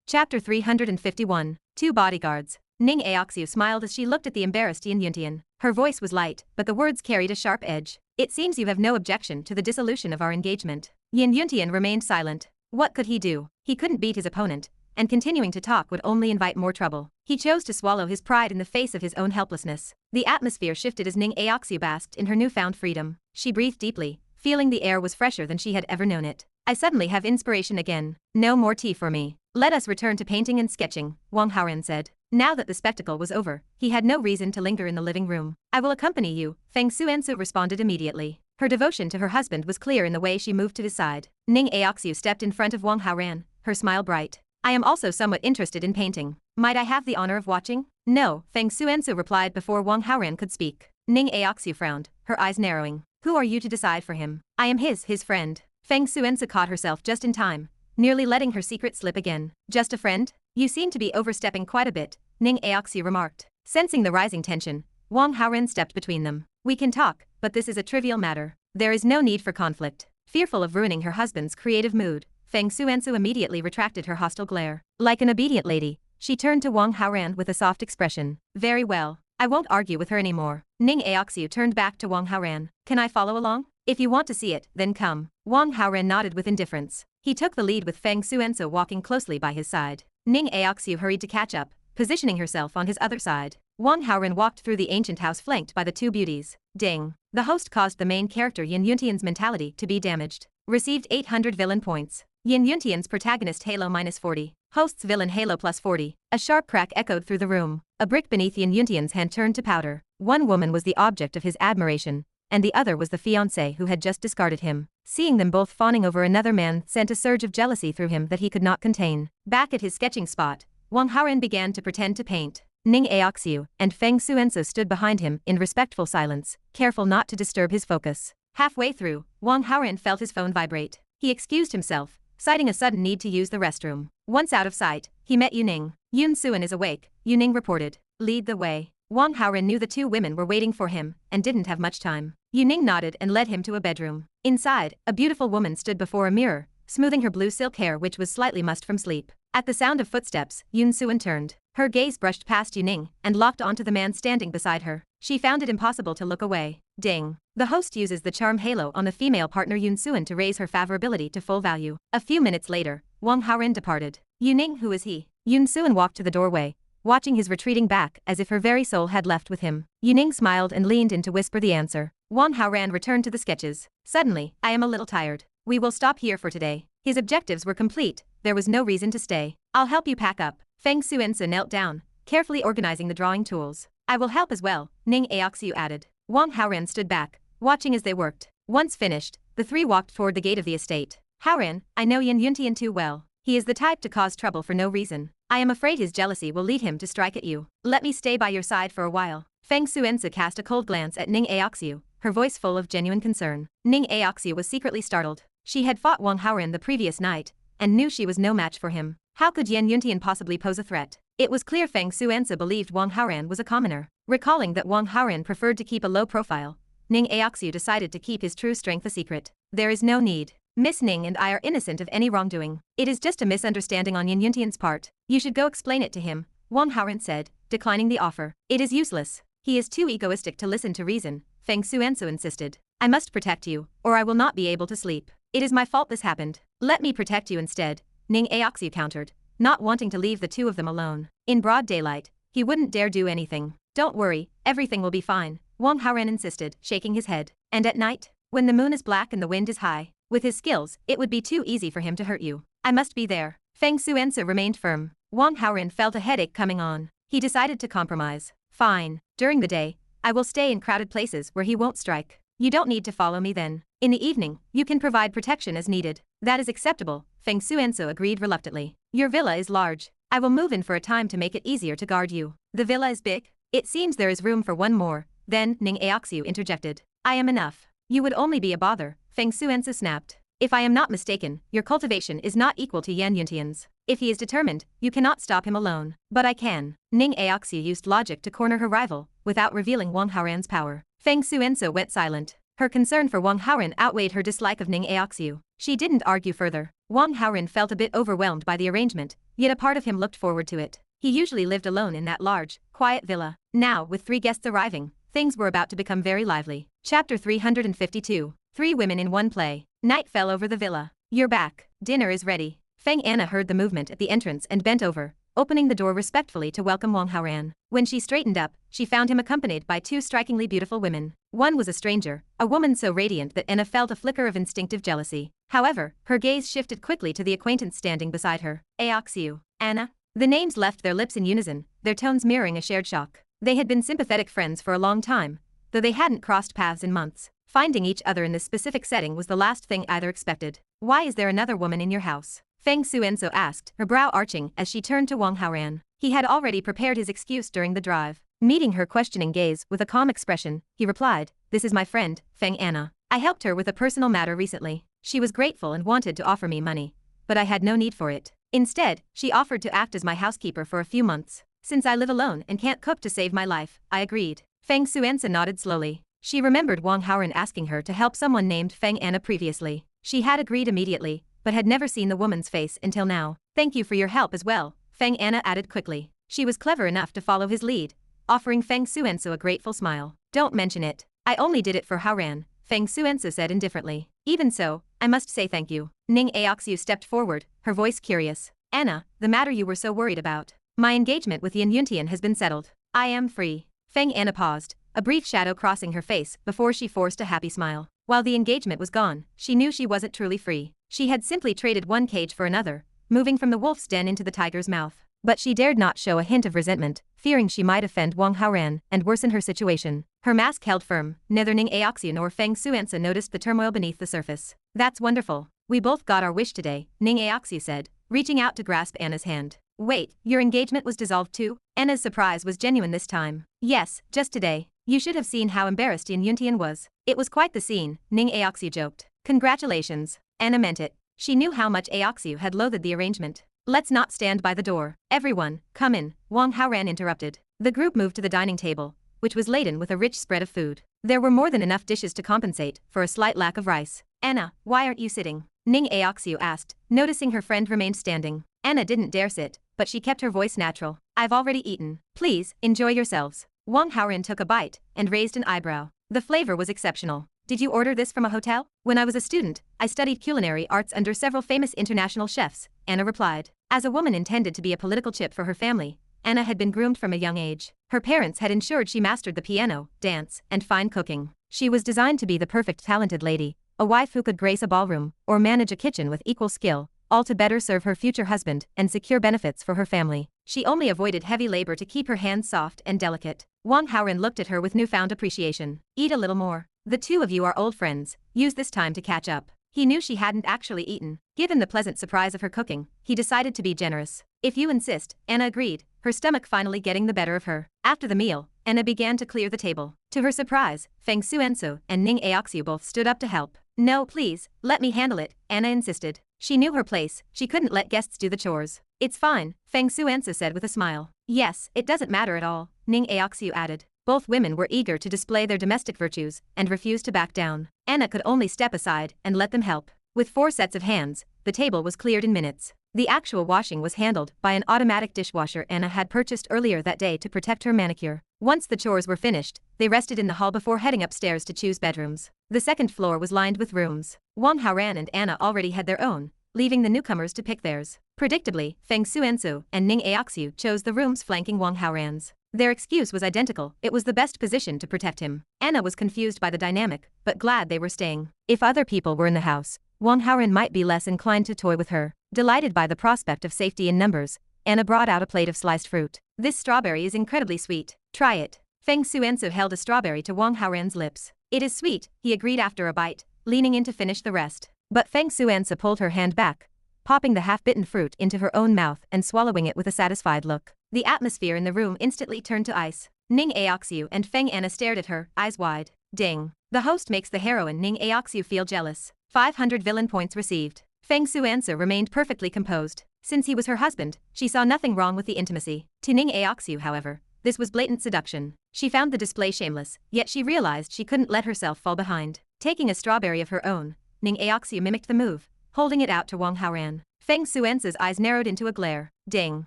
Chapter 351. Two Bodyguards. Ning Aoxue smiled as she looked at the embarrassed Yan Yuntian. Her voice was light, but the words carried a sharp edge. It seems you have no objection to the dissolution of our engagement. Yan Yuntian remained silent. What could he do? He couldn't beat his opponent, and continuing to talk would only invite more trouble. He chose to swallow his pride in the face of his own helplessness. The atmosphere shifted as Ning Aoxue basked in her newfound freedom. She breathed deeply, feeling the air was fresher than she had ever known it. I suddenly have inspiration again. No more tea for me. Let us return to painting and sketching, Wang Haoran said. Now that the spectacle was over, he had no reason to linger in the living room. I will accompany you, Feng Xuansu responded immediately. Her devotion to her husband was clear in the way she moved to his side. Ning Aoxue stepped in front of Wang Haoran, her smile bright. I am also somewhat interested in painting. Might I have the honor of watching? No, Feng Xuansu replied before Wang Haoran could speak. Ning Aoxue frowned, her eyes narrowing. Who are you to decide for him? I am his friend. Feng Xuansu caught herself just in time, nearly letting her secret slip again. Just a friend? You seem to be overstepping quite a bit, Ning Aoxue remarked. Sensing the rising tension, Wang Haoran stepped between them. We can talk, but this is a trivial matter. There is no need for conflict. Fearful of ruining her husband's creative mood, Feng Xuansu immediately retracted her hostile glare. Like an obedient lady, she turned to Wang Haoran with a soft expression. Very well, I won't argue with her anymore. Ning Aoxue turned back to Wang Haoran. Can I follow along? If you want to see it, then come. Wang Haoran nodded with indifference. He took the lead with Feng Xuansu walking closely by his side. Ning Aoxue hurried to catch up, positioning herself on his other side. Wang Haoran walked through the ancient house flanked by the two beauties. Ding. The host caused the main character Yan Yuntian's mentality to be damaged. Received 800 villain points. Yan Yuntian's protagonist Halo -40. Host's villain Halo +40. A sharp crack echoed through the room. A brick beneath Yan Yuntian's hand turned to powder. One woman was the object of his admiration, and the other was the fiancée who had just discarded him. Seeing them both fawning over another man sent a surge of jealousy through him that he could not contain. Back at his sketching spot, Wang Haoran began to pretend to paint. Ning Aoxue and Feng Xuansu stood behind him in respectful silence, careful not to disturb his focus. Halfway through, Wang Haoran felt his phone vibrate. He excused himself, citing a sudden need to use the restroom. Once out of sight, he met Yun Xuan is awake, Yuning reported. Lead the way. Wang Haoran knew the two women were waiting for him and didn't have much time. Yuning nodded and led him to a bedroom. Inside, a beautiful woman stood before a mirror, smoothing her blue silk hair which was slightly mussed from sleep. At the sound of footsteps, Yun Xuan turned. Her gaze brushed past Yuning and locked onto the man standing beside her. She found it impossible to look away. Ding. The host uses the charm halo on the female partner Yun Xuan to raise her favorability to full value. A few minutes later, Wang Haoran departed. Yuning, who is he? Yun Xuan walked to the doorway, watching his retreating back as if her very soul had left with him. Yuning smiled and leaned in to whisper the answer. Wang Haoran returned to the sketches. Suddenly, I am a little tired. We will stop here for today. His objectives were complete, there was no reason to stay. I'll help you pack up. Feng Xuansu knelt down, carefully organizing the drawing tools. I will help as well, Ning Aoxue added. Wang Haoran stood back, watching as they worked. Once finished, the three walked toward the gate of the estate. Haoran, I know Yan Yuntian too well. He is the type to cause trouble for no reason. I am afraid his jealousy will lead him to strike at you. Let me stay by your side for a while. Feng Xuansu cast a cold glance at Ning Aoxue, her voice full of genuine concern. Ning Aoxue was secretly startled. She had fought Wang Haoran the previous night, and knew she was no match for him. How could Yan Yuntian possibly pose a threat? It was clear Feng Xuansu believed Wang Haoran was a commoner. Recalling that Wang Haoran preferred to keep a low profile, Ning Aoxue decided to keep his true strength a secret. There is no need. Miss Ning and I are innocent of any wrongdoing. It is just a misunderstanding on Yan Yuntian's part. You should go explain it to him, Wang Haoran said, declining the offer. It is useless. He is too egoistic to listen to reason, Feng Xuansu insisted. I must protect you, or I will not be able to sleep. It is my fault this happened. Let me protect you instead, Ning Aoxue countered, not wanting to leave the two of them alone. In broad daylight, he wouldn't dare do anything. Don't worry, everything will be fine, Wang Haoran insisted, shaking his head. And at night, when the moon is black and the wind is high, with his skills, it would be too easy for him to hurt you. I must be there. Feng Xuansu remained firm. Wang Haoran felt a headache coming on. He decided to compromise. Fine. During the day, I will stay in crowded places where he won't strike. You don't need to follow me then. In the evening, you can provide protection as needed. That is acceptable, Feng Xuansu agreed reluctantly. Your villa is large. I will move in for a time to make it easier to guard you. The villa is big? It seems there is room for one more. Then, Ning Aoxue interjected. I am enough. You would only be a bother, Feng Xuansu snapped. If I am not mistaken, your cultivation is not equal to Yan Yuntian's. If he is determined, you cannot stop him alone. But I can. Ning Aoxue used logic to corner her rival, without revealing Wang Haoran's power. Feng Xuansu went silent. Her concern for Wang Haoran outweighed her dislike of Ning Aoxue. She didn't argue further. Wang Haoran felt a bit overwhelmed by the arrangement, yet a part of him looked forward to it. He usually lived alone in that large, quiet villa. Now, with 3 guests arriving, things were about to become very lively. Chapter 352. 3 women in one play. Night fell over the villa. You're back. Dinner is ready. Feng Anna heard the movement at the entrance and bent over, opening the door respectfully to welcome Wang Haoran. When she straightened up, she found him accompanied by 2 strikingly beautiful women. One was a stranger, a woman so radiant that Anna felt a flicker of instinctive jealousy. However, her gaze shifted quickly to the acquaintance standing beside her. Aoxue. Anna. The names left their lips in unison, their tones mirroring a shared shock. They had been sympathetic friends for a long time, though they hadn't crossed paths in months. Finding each other in this specific setting was the last thing either expected. Why is there another woman in your house? Feng Xuansu asked, her brow arching as she turned to Wang Haoran. He had already prepared his excuse during the drive. Meeting her questioning gaze with a calm expression, he replied, "This is my friend, Feng Anna. I helped her with a personal matter recently. She was grateful and wanted to offer me money, but I had no need for it. Instead, she offered to act as my housekeeper for a few months. Since I live alone and can't cook to save my life, I agreed." Feng Xuansu nodded slowly. She remembered Wang Haoran asking her to help someone named Feng Anna previously. She had agreed immediately, but had never seen the woman's face until now. "Thank you for your help as well," Feng Anna added quickly. She was clever enough to follow his lead, offering Feng Xuansu a grateful smile. "Don't mention it. I only did it for Haoran," Feng Xuansu said indifferently. "Even so, I must say thank you." Ning Aoxue stepped forward, her voice curious. "Anna, the matter you were so worried about. My engagement with Yan Yuntian has been settled. I am free." Feng Anna paused, a brief shadow crossing her face before she forced a happy smile. While the engagement was gone, she knew she wasn't truly free. She had simply traded one cage for another, moving from the wolf's den into the tiger's mouth. But she dared not show a hint of resentment, fearing she might offend Wang Haoran and worsen her situation. Her mask held firm. Neither Ning Aoxue nor Feng Xuansu noticed the turmoil beneath the surface. "That's wonderful. We both got our wish today," Ning Aoxue said, reaching out to grasp Anna's hand. "Wait, your engagement was dissolved too?" Anna's surprise was genuine this time. "Yes, just today. You should have seen how embarrassed Yan Yuntian was. It was quite the scene," Ning Aoxue joked. "Congratulations." Anna meant it. She knew how much Aoxue had loathed the arrangement. "Let's not stand by the door. Everyone, come in," Wang Haoran interrupted. The group moved to the dining table, which was laden with a rich spread of food. There were more than enough dishes to compensate for a slight lack of rice. "Anna, why aren't you sitting?" Ning Aoxue asked, noticing her friend remained standing. Anna didn't dare sit, but she kept her voice natural. "I've already eaten. Please, enjoy yourselves." Wang Haoran took a bite and raised an eyebrow. The flavor was exceptional. "Did you order this from a hotel?" "When I was a student, I studied culinary arts under several famous international chefs," Anna replied. As a woman intended to be a political chip for her family, Anna had been groomed from a young age. Her parents had ensured she mastered the piano, dance, and fine cooking. She was designed to be the perfect talented lady, a wife who could grace a ballroom or manage a kitchen with equal skill, all to better serve her future husband and secure benefits for her family. She only avoided heavy labor to keep her hands soft and delicate. Wang Haoran looked at her with newfound appreciation. "Eat a little more. The two of you are old friends. Use this time to catch up." He knew she hadn't actually eaten. Given the pleasant surprise of her cooking, he decided to be generous. "If you insist," Anna agreed, her stomach finally getting the better of her. After the meal, Anna began to clear the table. To her surprise, Feng Xuansu and Ning Aoxue both stood up to help. "No, please, let me handle it," Anna insisted. She knew her place, she couldn't let guests do the chores. "It's fine," Feng Xuansu said with a smile. "Yes, it doesn't matter at all," Ning Aoxue added. Both women were eager to display their domestic virtues and refused to back down. Anna could only step aside and let them help. With 4 sets of hands, the table was cleared in minutes. The actual washing was handled by an automatic dishwasher Anna had purchased earlier that day to protect her manicure. Once the chores were finished, they rested in the hall before heading upstairs to choose bedrooms. The second floor was lined with rooms. Wang Haoran and Anna already had their own, leaving the newcomers to pick theirs. Predictably, Feng Xuansu and Ning Aoxue chose the rooms flanking Wang Haoran's. Their excuse was identical, it was the best position to protect him. Anna was confused by the dynamic, but glad they were staying. If other people were in the house, Wang Haoran might be less inclined to toy with her. Delighted by the prospect of safety in numbers, Anna brought out a plate of sliced fruit. "This strawberry is incredibly sweet. Try it." Feng Xuansu held a strawberry to Wang Haoran's lips. "It is sweet," he agreed after a bite, leaning in to finish the rest. But Feng Xuansu pulled her hand back, popping the half-bitten fruit into her own mouth and swallowing it with a satisfied look. The atmosphere in the room instantly turned to ice. Ning Aoxue and Feng Anna stared at her, eyes wide. Ding. The host makes the heroine Ning Aoxue feel jealous. 500 villain points received. Feng Xuansu remained perfectly composed. Since he was her husband, she saw nothing wrong with the intimacy. To Ning Aoxue, however, this was blatant seduction. She found the display shameless, yet she realized she couldn't let herself fall behind. Taking a strawberry of her own, Ning Aoxue mimicked the move, holding it out to Wang Haoran. Feng Xuansu's eyes narrowed into a glare. Ding.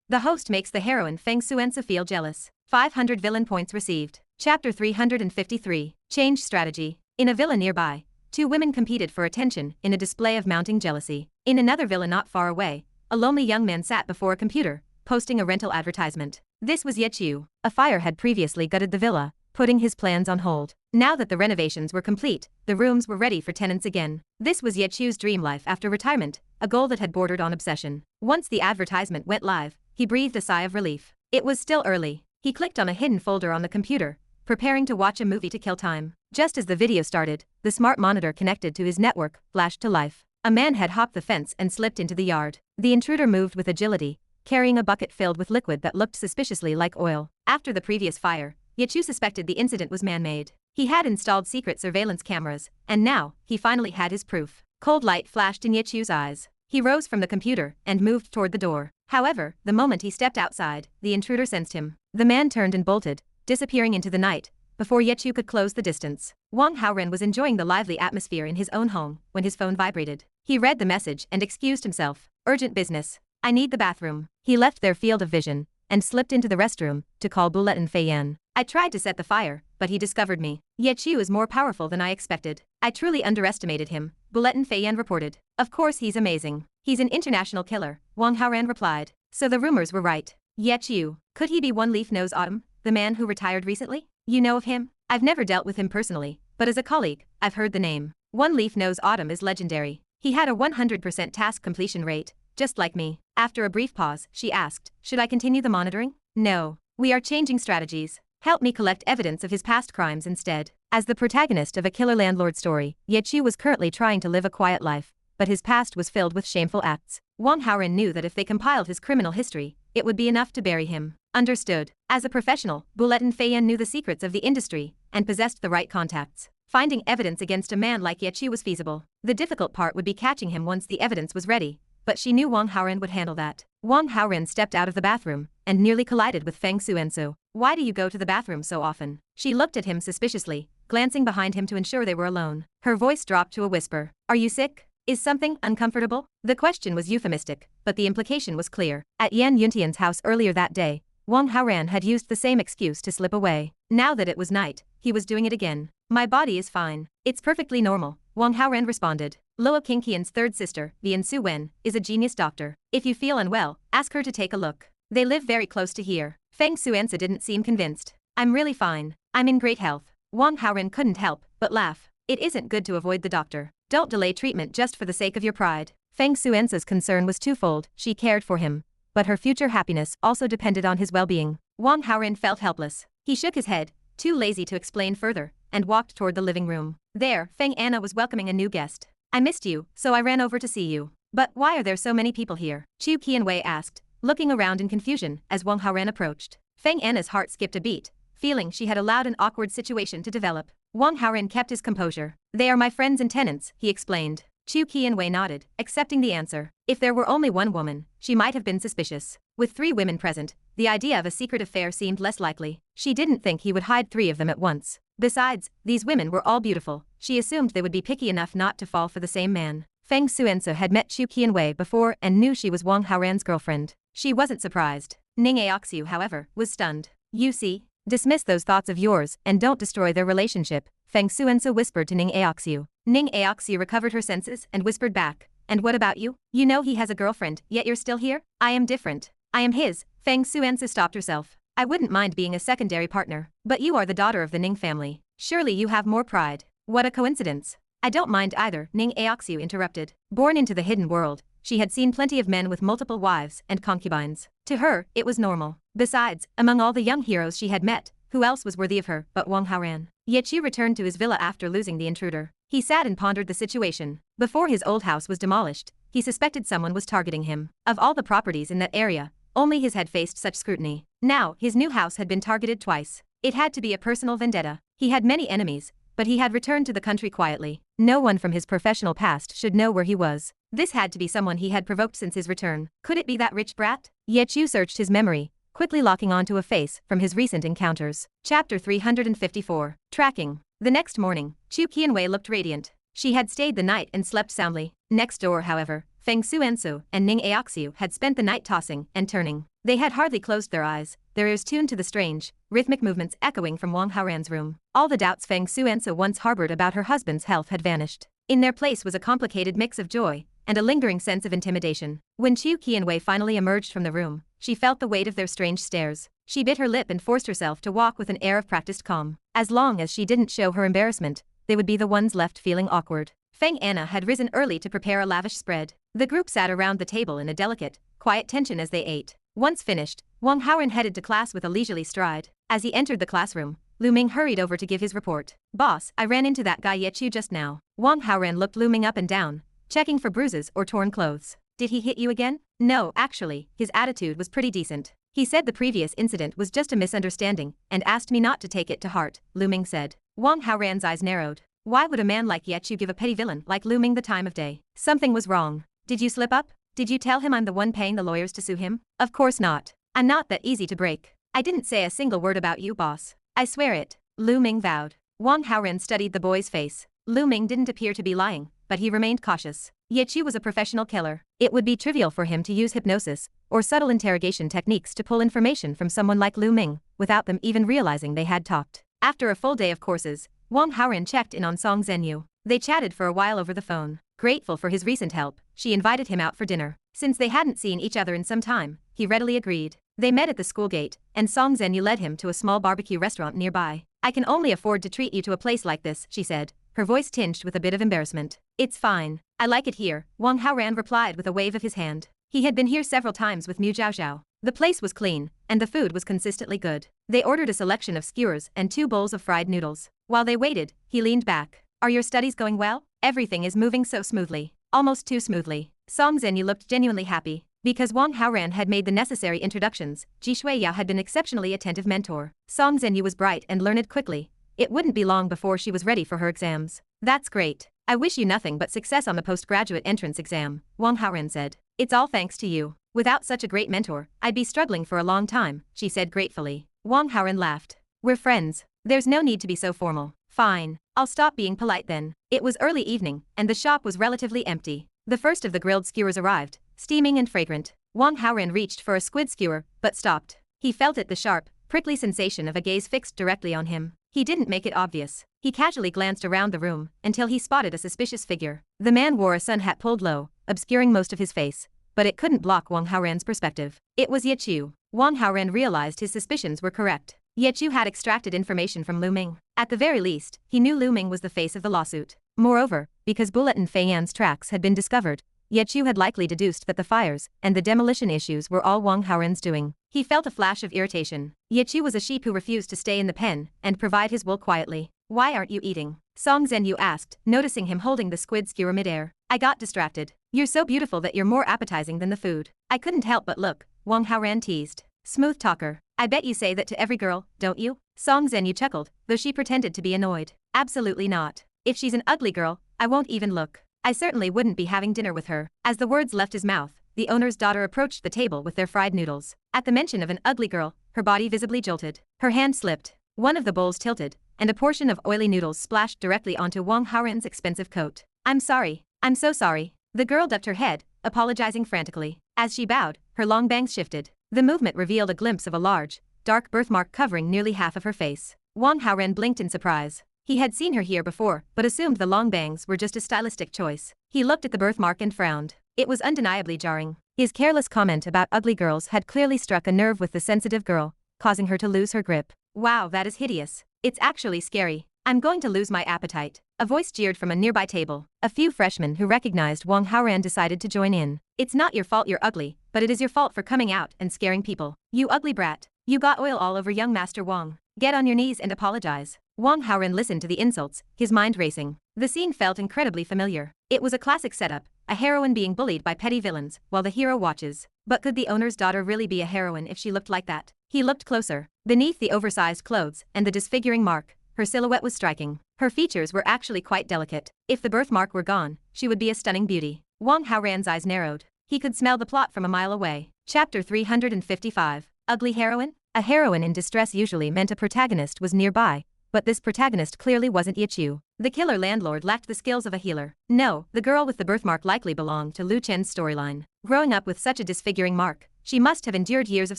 The host makes the heroine Feng Xuansu feel jealous. 500 villain points received. Chapter 353. Change strategy. In a villa nearby, two women competed for attention in a display of mounting jealousy. In another villa not far away, a lonely young man sat before a computer, posting a rental advertisement. This was Yeqiu. A fire had previously gutted the villa, putting his plans on hold. Now that the renovations were complete, the rooms were ready for tenants again. This was Yeqiu's dream life after retirement, a goal that had bordered on obsession. Once the advertisement went live, he breathed a sigh of relief. It was still early. He clicked on a hidden folder on the computer, preparing to watch a movie to kill time. Just as the video started, the smart monitor connected to his network flashed to life. A man had hopped the fence and slipped into the yard. The intruder moved with agility, carrying a bucket filled with liquid that looked suspiciously like oil. After the previous fire, Yeqiu suspected the incident was man-made. He had installed secret surveillance cameras, and now, he finally had his proof. Cold light flashed in Yeqiu's eyes. He rose from the computer and moved toward the door. However, the moment he stepped outside, the intruder sensed him. The man turned and bolted, disappearing into the night, before Yeqiu could close the distance. Wang Haoran was enjoying the lively atmosphere in his own home when his phone vibrated. He read the message and excused himself. Urgent business. I need the bathroom. He left their field of vision and slipped into the restroom to call Bulletin Feiyan. I tried to set the fire, but he discovered me. Yeqiu is more powerful than I expected. I truly underestimated him, Bulletin Feiyan reported. Of course he's amazing. He's an international killer, Wang Haoran replied. So the rumors were right. Yeqiu, could he be One Leaf Nose Autumn, the man who retired recently? You know of him? I've never dealt with him personally, but as a colleague, I've heard the name. One Leaf Nose Autumn is legendary. He had a 100% task completion rate, just like me. After a brief pause, she asked, should I continue the monitoring? No. We are changing strategies. Help me collect evidence of his past crimes instead. As the protagonist of a killer landlord story, Yeqiu was currently trying to live a quiet life, but his past was filled with shameful acts. Wang Haoran knew that if they compiled his criminal history, it would be enough to bury him. Understood. As a professional, Bulletin Feiyan knew the secrets of the industry and possessed the right contacts. Finding evidence against a man like Yeqiu was feasible. The difficult part would be catching him once the evidence was ready, but she knew Wang Haoran would handle that. Wang Haoran stepped out of the bathroom and nearly collided with Feng Xuansu. Why do you go to the bathroom so often? She looked at him suspiciously, glancing behind him to ensure they were alone. Her voice dropped to a whisper. Are you sick? Is something uncomfortable? The question was euphemistic, but the implication was clear. At Yan Yuntian's house earlier that day, Wang Haoran had used the same excuse to slip away. Now that it was night, he was doing it again. My body is fine. It's perfectly normal, Wang Haoran responded. Luo Qingqian's third sister, Yun Xuan, is a genius doctor. If you feel unwell, ask her to take a look. They live very close to here. Feng Xuansu didn't seem convinced. I'm really fine. I'm in great health. Wang Haoran couldn't help but laugh. It isn't good to avoid the doctor. Don't delay treatment just for the sake of your pride. Feng Xuansu's concern was twofold. She cared for him, but her future happiness also depended on his well-being. Wang Haoran felt helpless. He shook his head, too lazy to explain further, and walked toward the living room. There, Feng Anna was welcoming a new guest. I missed you, so I ran over to see you. But why are there so many people here? Chu Qianwei asked, looking around in confusion as Wang Haoran approached. Feng Anna's heart skipped a beat, feeling she had allowed an awkward situation to develop. Wang Haoran kept his composure. They are my friends and tenants, he explained. Chu Qianwei nodded, accepting the answer. If there were only one woman, she might have been suspicious. With 3 women present, the idea of a secret affair seemed less likely. She didn't think he would hide 3 of them at once. Besides, these women were all beautiful. She assumed they would be picky enough not to fall for the same man. Feng Xuansu had met Chu Qianwei before and knew she was Wang Haoran's girlfriend. She wasn't surprised. Ning Aoxue, however, was stunned. You see? Dismiss those thoughts of yours and don't destroy their relationship, Feng Xuansu whispered to Ning Aoxue. Ning Aoxue recovered her senses and whispered back. And what about you? You know he has a girlfriend, yet you're still here? I am different. I am his. Feng Xuansu stopped herself. I wouldn't mind being a secondary partner, but you are the daughter of the Ning family. Surely you have more pride. What a coincidence. I don't mind either, Ning Aoxue interrupted. Born into the hidden world, she had seen plenty of men with multiple wives and concubines. To her, it was normal. Besides, among all the young heroes she had met, who else was worthy of her but Wang Haoran? Yeqiu returned to his villa after losing the intruder. He sat and pondered the situation. Before his old house was demolished, he suspected someone was targeting him. Of all the properties in that area, only his had faced such scrutiny. Now, his new house had been targeted twice. It had to be a personal vendetta. He had many enemies, but he had returned to the country quietly. No one from his professional past should know where he was. This had to be someone he had provoked since his return. Could it be that rich brat? Yeqiu searched his memory, quickly locking onto a face from his recent encounters. Chapter 354. Tracking. The next morning, Chu Qianwei looked radiant. She had stayed the night and slept soundly. Next door, however, Feng Xuansu and Ning Aoxue had spent the night tossing and turning. They had hardly closed their eyes, their ears tuned to the strange, rhythmic movements echoing from Wang Haoran's room. All the doubts Feng Xuansu once harbored about her husband's health had vanished. In their place was a complicated mix of joy and a lingering sense of intimidation. When Chu Qianwei finally emerged from the room, she felt the weight of their strange stares. She bit her lip and forced herself to walk with an air of practiced calm. As long as she didn't show her embarrassment, they would be the ones left feeling awkward. Feng Anna had risen early to prepare a lavish spread. The group sat around the table in a delicate, quiet tension as they ate. Once finished, Wang Haoran headed to class with a leisurely stride. As he entered the classroom, Lu Ming hurried over to give his report. "Boss, I ran into that guy Yechu just now." Wang Haoran looked Lu Ming up and down, checking for bruises or torn clothes. "Did he hit you again?" "No, actually, his attitude was pretty decent. He said the previous incident was just a misunderstanding and asked me not to take it to heart," Lu Ming said. Wang Haoran's eyes narrowed. Why would a man like Yechu give a petty villain like Lu Ming the time of day? Something was wrong. "Did you slip up? Did you tell him I'm the one paying the lawyers to sue him?" "Of course not. I'm not that easy to break. I didn't say a single word about you, boss. I swear it," Lu Ming vowed. Wang Haoran studied the boy's face. Lu Ming didn't appear to be lying, but he remained cautious. Yechu was a professional killer. It would be trivial for him to use hypnosis or subtle interrogation techniques to pull information from someone like Lu Ming, without them even realizing they had talked. After a full day of courses, Wang Haoran checked in on Song Zhenyu. They chatted for a while over the phone. Grateful for his recent help, she invited him out for dinner. Since they hadn't seen each other in some time, he readily agreed. They met at the school gate, and Song Zhenyu led him to a small barbecue restaurant nearby. "I can only afford to treat you to a place like this," she said, her voice tinged with a bit of embarrassment. "It's fine. I like it here," Wang Haoran replied with a wave of his hand. He had been here several times with Mu Zhaozhao. The place was clean, and the food was consistently good. They ordered a selection of skewers and 2 bowls of fried noodles. While they waited, he leaned back. "Are your studies going well? Everything is moving so smoothly." "Almost too smoothly." Song Zhenyu looked genuinely happy. Because Wang Haoran had made the necessary introductions, Ji Shuiyao had been exceptionally attentive mentor. Song Zhenyu was bright and learned quickly. It wouldn't be long before she was ready for her exams. "That's great. I wish you nothing but success on the postgraduate entrance exam," Wang Haoran said. "It's all thanks to you. Without such a great mentor, I'd be struggling for a long time," she said gratefully. Wang Haoran laughed. "We're friends. There's no need to be so formal." "Fine. I'll stop being polite then." It was early evening, and the shop was relatively empty. The first of the grilled skewers arrived, steaming and fragrant. Wang Haoran reached for a squid skewer, but stopped. He felt it, the sharp, prickly sensation of a gaze fixed directly on him. He didn't make it obvious. He casually glanced around the room until he spotted a suspicious figure. The man wore a sun hat pulled low, obscuring most of his face, but it couldn't block Wang Haoran's perspective. It was Yechu. Wang Haoran realized his suspicions were correct. Yechu had extracted information from Lu Ming. At the very least, he knew Lu Ming was the face of the lawsuit. Moreover, because Bulletin Fei Yan's tracks had been discovered, Yechu had likely deduced that the fires and the demolition issues were all Wang Haoran's doing. He felt a flash of irritation. Yechu was a sheep who refused to stay in the pen and provide his wool quietly. "Why aren't you eating?" Song Zhenyu asked, noticing him holding the squid skewer midair. "I got distracted. You're so beautiful that you're more appetizing than the food." "I couldn't help but look," Wang Haoran teased. "Smooth talker. I bet you say that to every girl, don't you?" Song Zhenyu chuckled, though she pretended to be annoyed. "Absolutely not. If she's an ugly girl, I won't even look. I certainly wouldn't be having dinner with her." As the words left his mouth, the owner's daughter approached the table with their fried noodles. At the mention of an ugly girl, her body visibly jolted. Her hand slipped. One of the bowls tilted, and a portion of oily noodles splashed directly onto Wang Haoran's expensive coat. "I'm sorry. I'm so sorry." The girl ducked her head, apologizing frantically. As she bowed, her long bangs shifted. The movement revealed a glimpse of a large, dark birthmark covering nearly half of her face. Wang Haoran blinked in surprise. He had seen her here before, but assumed the long bangs were just a stylistic choice. He looked at the birthmark and frowned. It was undeniably jarring. His careless comment about ugly girls had clearly struck a nerve with the sensitive girl, causing her to lose her grip. "Wow, that is hideous. It's actually scary. I'm going to lose my appetite." A voice jeered from a nearby table. A few freshmen who recognized Wang Haoran decided to join in. "It's not your fault you're ugly, but it is your fault for coming out and scaring people. You ugly brat. You got oil all over young Master Wang. Get on your knees and apologize." Wang Haoran listened to the insults, his mind racing. The scene felt incredibly familiar. It was a classic setup, a heroine being bullied by petty villains, while the hero watches. But could the owner's daughter really be a heroine if she looked like that? He looked closer. Beneath the oversized clothes and the disfiguring mark, her silhouette was striking. Her features were actually quite delicate. If the birthmark were gone, she would be a stunning beauty. Wang Haoran's eyes narrowed. He could smell the plot from a mile away. Chapter 355. Ugly heroine? A heroine in distress usually meant a protagonist was nearby, but this protagonist clearly wasn't Yichu. The killer landlord lacked the skills of a healer. No, the girl with the birthmark likely belonged to Lu Chen's storyline. Growing up with such a disfiguring mark, she must have endured years of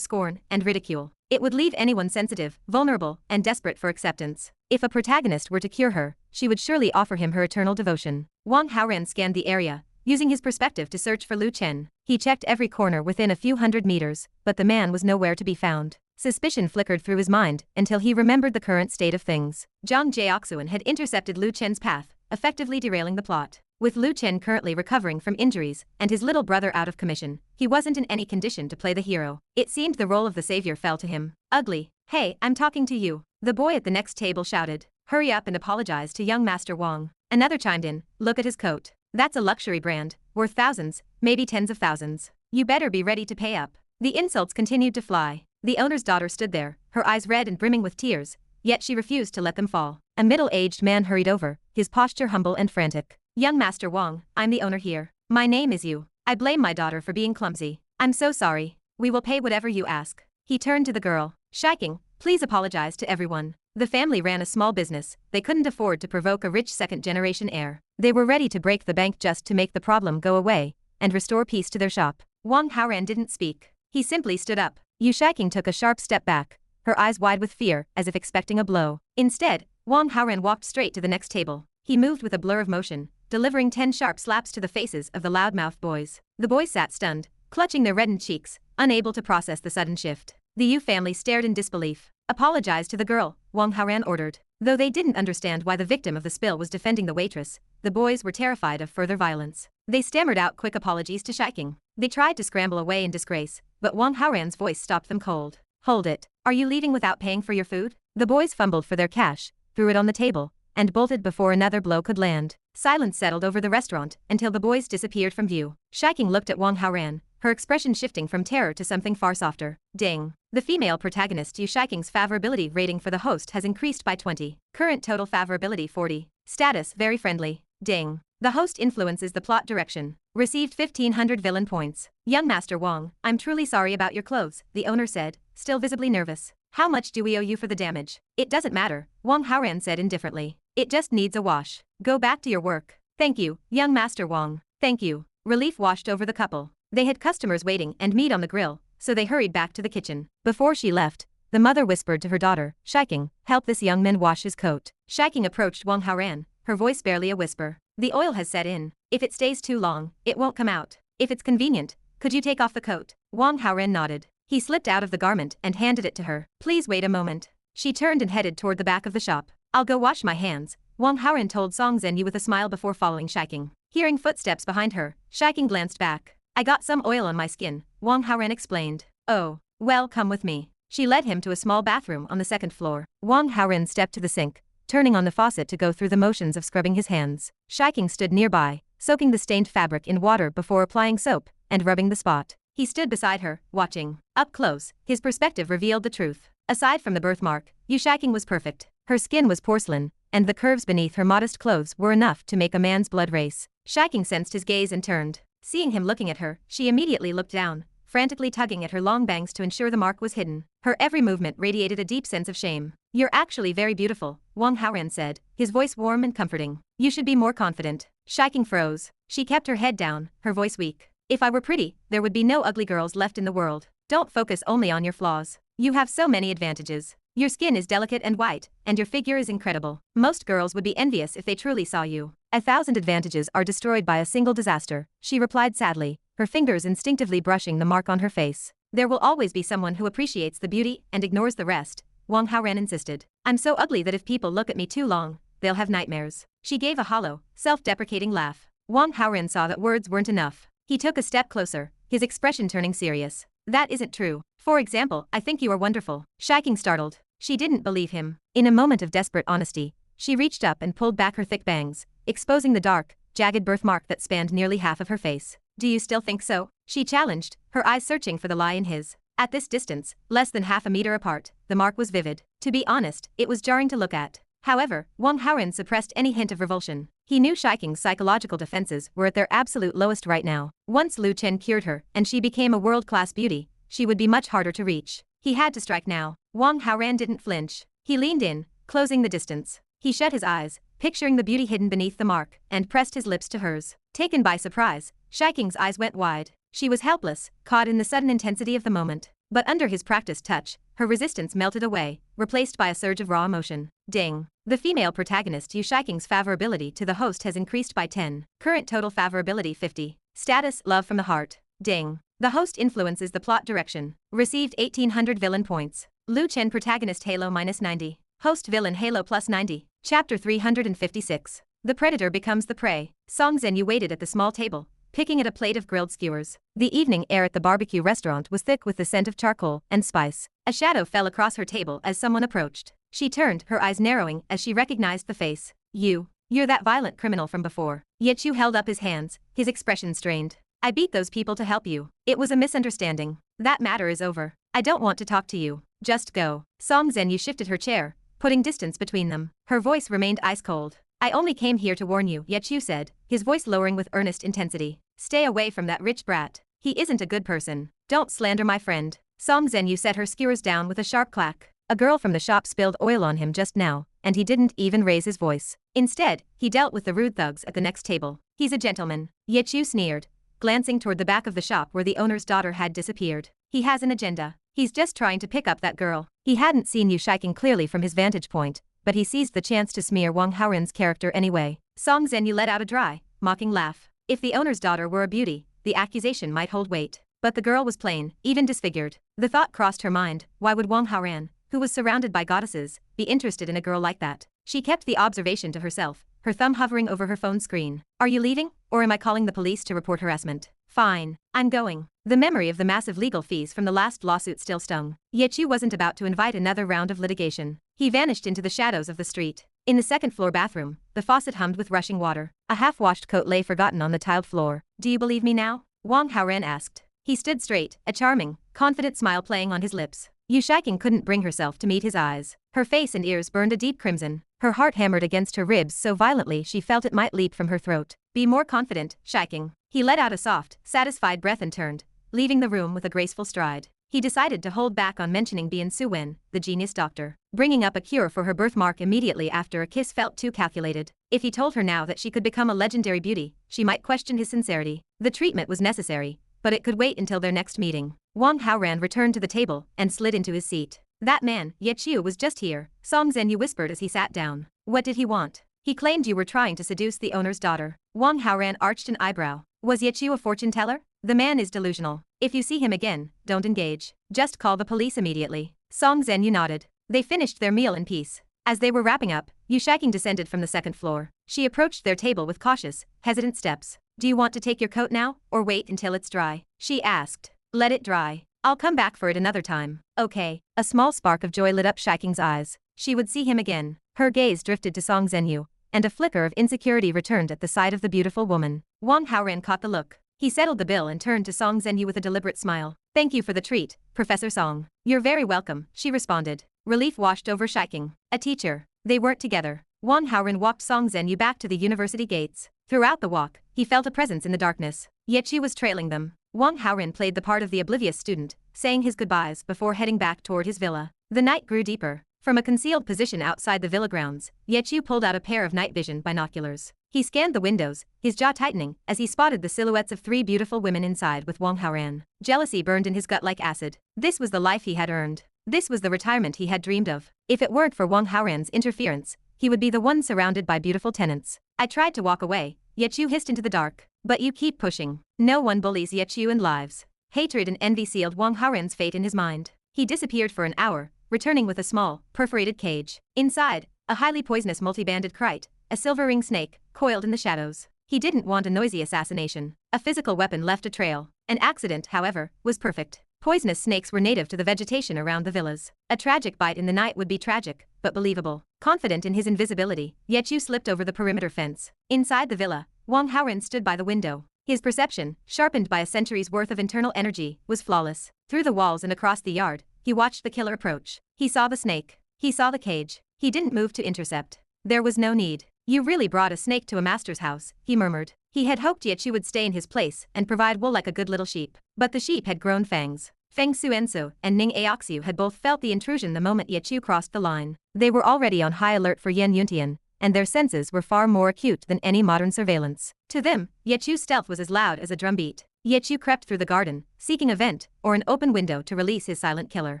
scorn and ridicule. It would leave anyone sensitive, vulnerable, and desperate for acceptance. If a protagonist were to cure her, she would surely offer him her eternal devotion. Wang Haoran scanned the area, using his perspective to search for Lu Chen. He checked every corner within a few hundred meters, but the man was nowhere to be found. Suspicion flickered through his mind until he remembered the current state of things. Yang Yuntian had intercepted Lu Chen's path, effectively derailing the plot. With Lu Chen currently recovering from injuries and his little brother out of commission, he wasn't in any condition to play the hero. It seemed the role of the savior fell to him. Ugly. Hey, I'm talking to you. The boy at the next table shouted. Hurry up and apologize to young Master Wang. Another chimed in. Look at his coat. That's a luxury brand, worth thousands, maybe tens of thousands. You better be ready to pay up. The insults continued to fly. The owner's daughter stood there, her eyes red and brimming with tears, yet she refused to let them fall. A middle-aged man hurried over, his posture humble and frantic. Young Master Wang, I'm the owner here. My name is Yu. I blame my daughter for being clumsy. I'm so sorry. We will pay whatever you ask. He turned to the girl. Shiking, please apologize to everyone. The family ran a small business. They couldn't afford to provoke a rich second-generation heir. They were ready to break the bank just to make the problem go away and restore peace to their shop. Wang Haoran didn't speak. He simply stood up. Yu Shiking took a sharp step back, her eyes wide with fear, as if expecting a blow. Instead, Wang Haoran walked straight to the next table. He moved with a blur of motion, delivering 10 sharp slaps to the faces of the loudmouthed boys. The boys sat stunned, clutching their reddened cheeks, unable to process the sudden shift. The Yu family stared in disbelief. Apologize to the girl, Wang Haoran ordered. Though they didn't understand why the victim of the spill was defending the waitress, the boys were terrified of further violence. They stammered out quick apologies to Shiking. They tried to scramble away in disgrace, but Wang Haoran's voice stopped them cold. Hold it. Are you leaving without paying for your food? The boys fumbled for their cash, threw it on the table, and bolted before another blow could land. Silence settled over the restaurant until the boys disappeared from view. Shiking looked at Wang Haoran, her expression shifting from terror to something far softer. Ding. The female protagonist Yu Shiking's favorability rating for the host has increased by 20. Current total favorability 40. Status very friendly. Ding. The host influences the plot direction. Received 1500 villain points. Young Master Wang, I'm truly sorry about your clothes, the owner said, still visibly nervous. How much do we owe you for the damage? It doesn't matter, Wang Haoran said indifferently. It just needs a wash. Go back to your work. Thank you, young Master Wang. Thank you. Relief washed over the couple. They had customers waiting and meat on the grill, so they hurried back to the kitchen. Before she left, the mother whispered to her daughter, Shiking, help this young man wash his coat. Shiking approached Wang Haoran, her voice barely a whisper. The oil has set in. If it stays too long, it won't come out. If it's convenient, could you take off the coat? Wang Haoran nodded. He slipped out of the garment and handed it to her. Please wait a moment. She turned and headed toward the back of the shop. I'll go wash my hands, Wang Haoran told Song Zhenyu with a smile before following Shiking. Hearing footsteps behind her, Shiking glanced back. I got some oil on my skin, Wang Haoran explained. Oh, well, come with me. She led him to a small bathroom on the second floor. Wang Haoran stepped to the sink, turning on the faucet to go through the motions of scrubbing his hands. Shiking stood nearby, soaking the stained fabric in water before applying soap and rubbing the spot. He stood beside her, watching. Up close, his perspective revealed the truth. Aside from the birthmark, Yu Shiking was perfect. Her skin was porcelain, and the curves beneath her modest clothes were enough to make a man's blood race. Shiking sensed his gaze and turned. Seeing him looking at her, she immediately looked down, frantically tugging at her long bangs to ensure the mark was hidden. Her every movement radiated a deep sense of shame. You're actually very beautiful, Wang Haoran said, his voice warm and comforting. You should be more confident. Shiking froze. She kept her head down, her voice weak. If I were pretty, there would be no ugly girls left in the world. Don't focus only on your flaws. You have so many advantages. Your skin is delicate and white, and your figure is incredible. Most girls would be envious if they truly saw you. 1,000 advantages are destroyed by a single disaster, she replied sadly, her fingers instinctively brushing the mark on her face. There will always be someone who appreciates the beauty and ignores the rest, Wang Haoran insisted. I'm so ugly that if people look at me too long, they'll have nightmares. She gave a hollow, self-deprecating laugh. Wang Haoran saw that words weren't enough. He took a step closer, his expression turning serious. That isn't true. For example, I think you are wonderful. Shiking startled. She didn't believe him. In a moment of desperate honesty, she reached up and pulled back her thick bangs, exposing the dark, jagged birthmark that spanned nearly half of her face. Do you still think so? She challenged, her eyes searching for the lie in his. At this distance, less than half a meter apart, the mark was vivid. To be honest, it was jarring to look at. However, Wang Haoran suppressed any hint of revulsion. He knew Shiking's psychological defenses were at their absolute lowest right now. Once Lu Chen cured her and she became a world-class beauty, she would be much harder to reach. He had to strike now. Wang Haoran didn't flinch. He leaned in, closing the distance. He shut his eyes, picturing the beauty hidden beneath the mark, and pressed his lips to hers. Taken by surprise, Shiking's eyes went wide. She was helpless, caught in the sudden intensity of the moment. But under his practiced touch, her resistance melted away, replaced by a surge of raw emotion. Ding. The female protagonist Yu Shiking's favorability to the host has increased by 10. Current total favorability 50. Status, love from the heart. Ding. The host influences the plot direction. Received 1800 villain points. Lu Chen protagonist Halo -90. Host villain Halo +90. Chapter 356. The predator becomes the prey. Song Zhenyu waited at the small table, picking at a plate of grilled skewers. The evening air at the barbecue restaurant was thick with the scent of charcoal and spice. A shadow fell across her table as someone approached. She turned, her eyes narrowing as she recognized the face. You're that violent criminal from before. Yichu held up his hands, his expression strained. I beat those people to help you. It was a misunderstanding. That matter is over. I don't want to talk to you. Just go. Song Zhenyu shifted her chair, putting distance between them. Her voice remained ice cold. I only came here to warn you, Yichu said, his voice lowering with earnest intensity. Stay away from that rich brat. He isn't a good person. Don't slander my friend. Song Zhenyu set her skewers down with a sharp clack. A girl from the shop spilled oil on him just now, and he didn't even raise his voice. Instead, he dealt with the rude thugs at the next table. He's a gentleman. Yichu sneered, glancing toward the back of the shop where the owner's daughter had disappeared. He has an agenda. He's just trying to pick up that girl. He hadn't seen Yu Shiking clearly from his vantage point, but he seized the chance to smear Wang Haoran's character anyway. Song Zhenyu let out a dry, mocking laugh. If the owner's daughter were a beauty, the accusation might hold weight. But the girl was plain, even disfigured. The thought crossed her mind, why would Wang Haoran, who was surrounded by goddesses, be interested in a girl like that? She kept the observation to herself, her thumb hovering over her phone screen. Are you leaving, or am I calling the police to report harassment? Fine, I'm going. The memory of the massive legal fees from the last lawsuit still stung. Yichu wasn't about to invite another round of litigation. He vanished into the shadows of the street. In the second-floor bathroom, the faucet hummed with rushing water. A half-washed coat lay forgotten on the tiled floor. Do you believe me now? Wang Haoran asked. He stood straight, a charming, confident smile playing on his lips. Yu Shiking couldn't bring herself to meet his eyes. Her face and ears burned a deep crimson. Her heart hammered against her ribs so violently she felt it might leap from her throat. Be more confident, Shiking. He let out a soft, satisfied breath and turned, leaving the room with a graceful stride. He decided to hold back on mentioning Bian Suwen, the genius doctor. Bringing up a cure for her birthmark immediately after a kiss felt too calculated. If he told her now that she could become a legendary beauty, she might question his sincerity. The treatment was necessary, but it could wait until their next meeting. Wang Haoran returned to the table and slid into his seat. That man, Yichu, was just here, Song Zhenyu whispered as he sat down. What did he want? He claimed you were trying to seduce the owner's daughter. Wang Haoran arched an eyebrow. Was Yichu a fortune teller? The man is delusional. If you see him again, don't engage. Just call the police immediately. Song Zhenyu nodded. They finished their meal in peace. As they were wrapping up, Yu Shiking descended from the second floor. She approached their table with cautious, hesitant steps. Do you want to take your coat now, or wait until it's dry? She asked. Let it dry. I'll come back for it another time. Okay. A small spark of joy lit up Shiking's eyes. She would see him again. Her gaze drifted to Song Zhenyu, and a flicker of insecurity returned at the sight of the beautiful woman. Wang Haoran caught the look. He settled the bill and turned to Song Zhenyu with a deliberate smile. Thank you for the treat, Professor Song. You're very welcome, she responded. Relief washed over Shiking. A teacher. They weren't together. Wang Haoran walked Song Zhenyu back to the university gates. Throughout the walk, he felt a presence in the darkness. Yichu was trailing them. Wang Haoran played the part of the oblivious student, saying his goodbyes before heading back toward his villa. The night grew deeper. From a concealed position outside the villa grounds, Yichu pulled out a pair of night vision binoculars. He scanned the windows, his jaw tightening as he spotted the silhouettes of three beautiful women inside with Wang Haoran. Jealousy burned in his gut like acid. This was the life he had earned. This was the retirement he had dreamed of. If it weren't for Wang Haoran's interference, he would be the one surrounded by beautiful tenants. I tried to walk away, Yichu hissed into the dark. But you keep pushing. No one bullies Yichu and lives. Hatred and envy sealed Wang Haoran's fate in his mind. He disappeared for an hour, returning with a small, perforated cage. Inside, a highly poisonous multi-banded kite, a silver ring snake, coiled in the shadows. He didn't want a noisy assassination. A physical weapon left a trail. An accident, however, was perfect. Poisonous snakes were native to the vegetation around the villas. A tragic bite in the night would be tragic, but believable. Confident in his invisibility, Yichu slipped over the perimeter fence. Inside the villa, Wang Haoran stood by the window. His perception, sharpened by a century's worth of internal energy, was flawless. Through the walls and across the yard, he watched the killer approach. He saw the snake. He saw the cage. He didn't move to intercept. There was no need. You really brought a snake to a master's house, he murmured. He had hoped Yichu would stay in his place and provide wool like a good little sheep. But the sheep had grown fangs. Feng Xuansu and Ning Aoxue had both felt the intrusion the moment Yechu crossed the line. They were already on high alert for Yan Yuntian, and their senses were far more acute than any modern surveillance. To them, Yechu's stealth was as loud as a drumbeat. Yechu crept through the garden, seeking a vent or an open window to release his silent killer.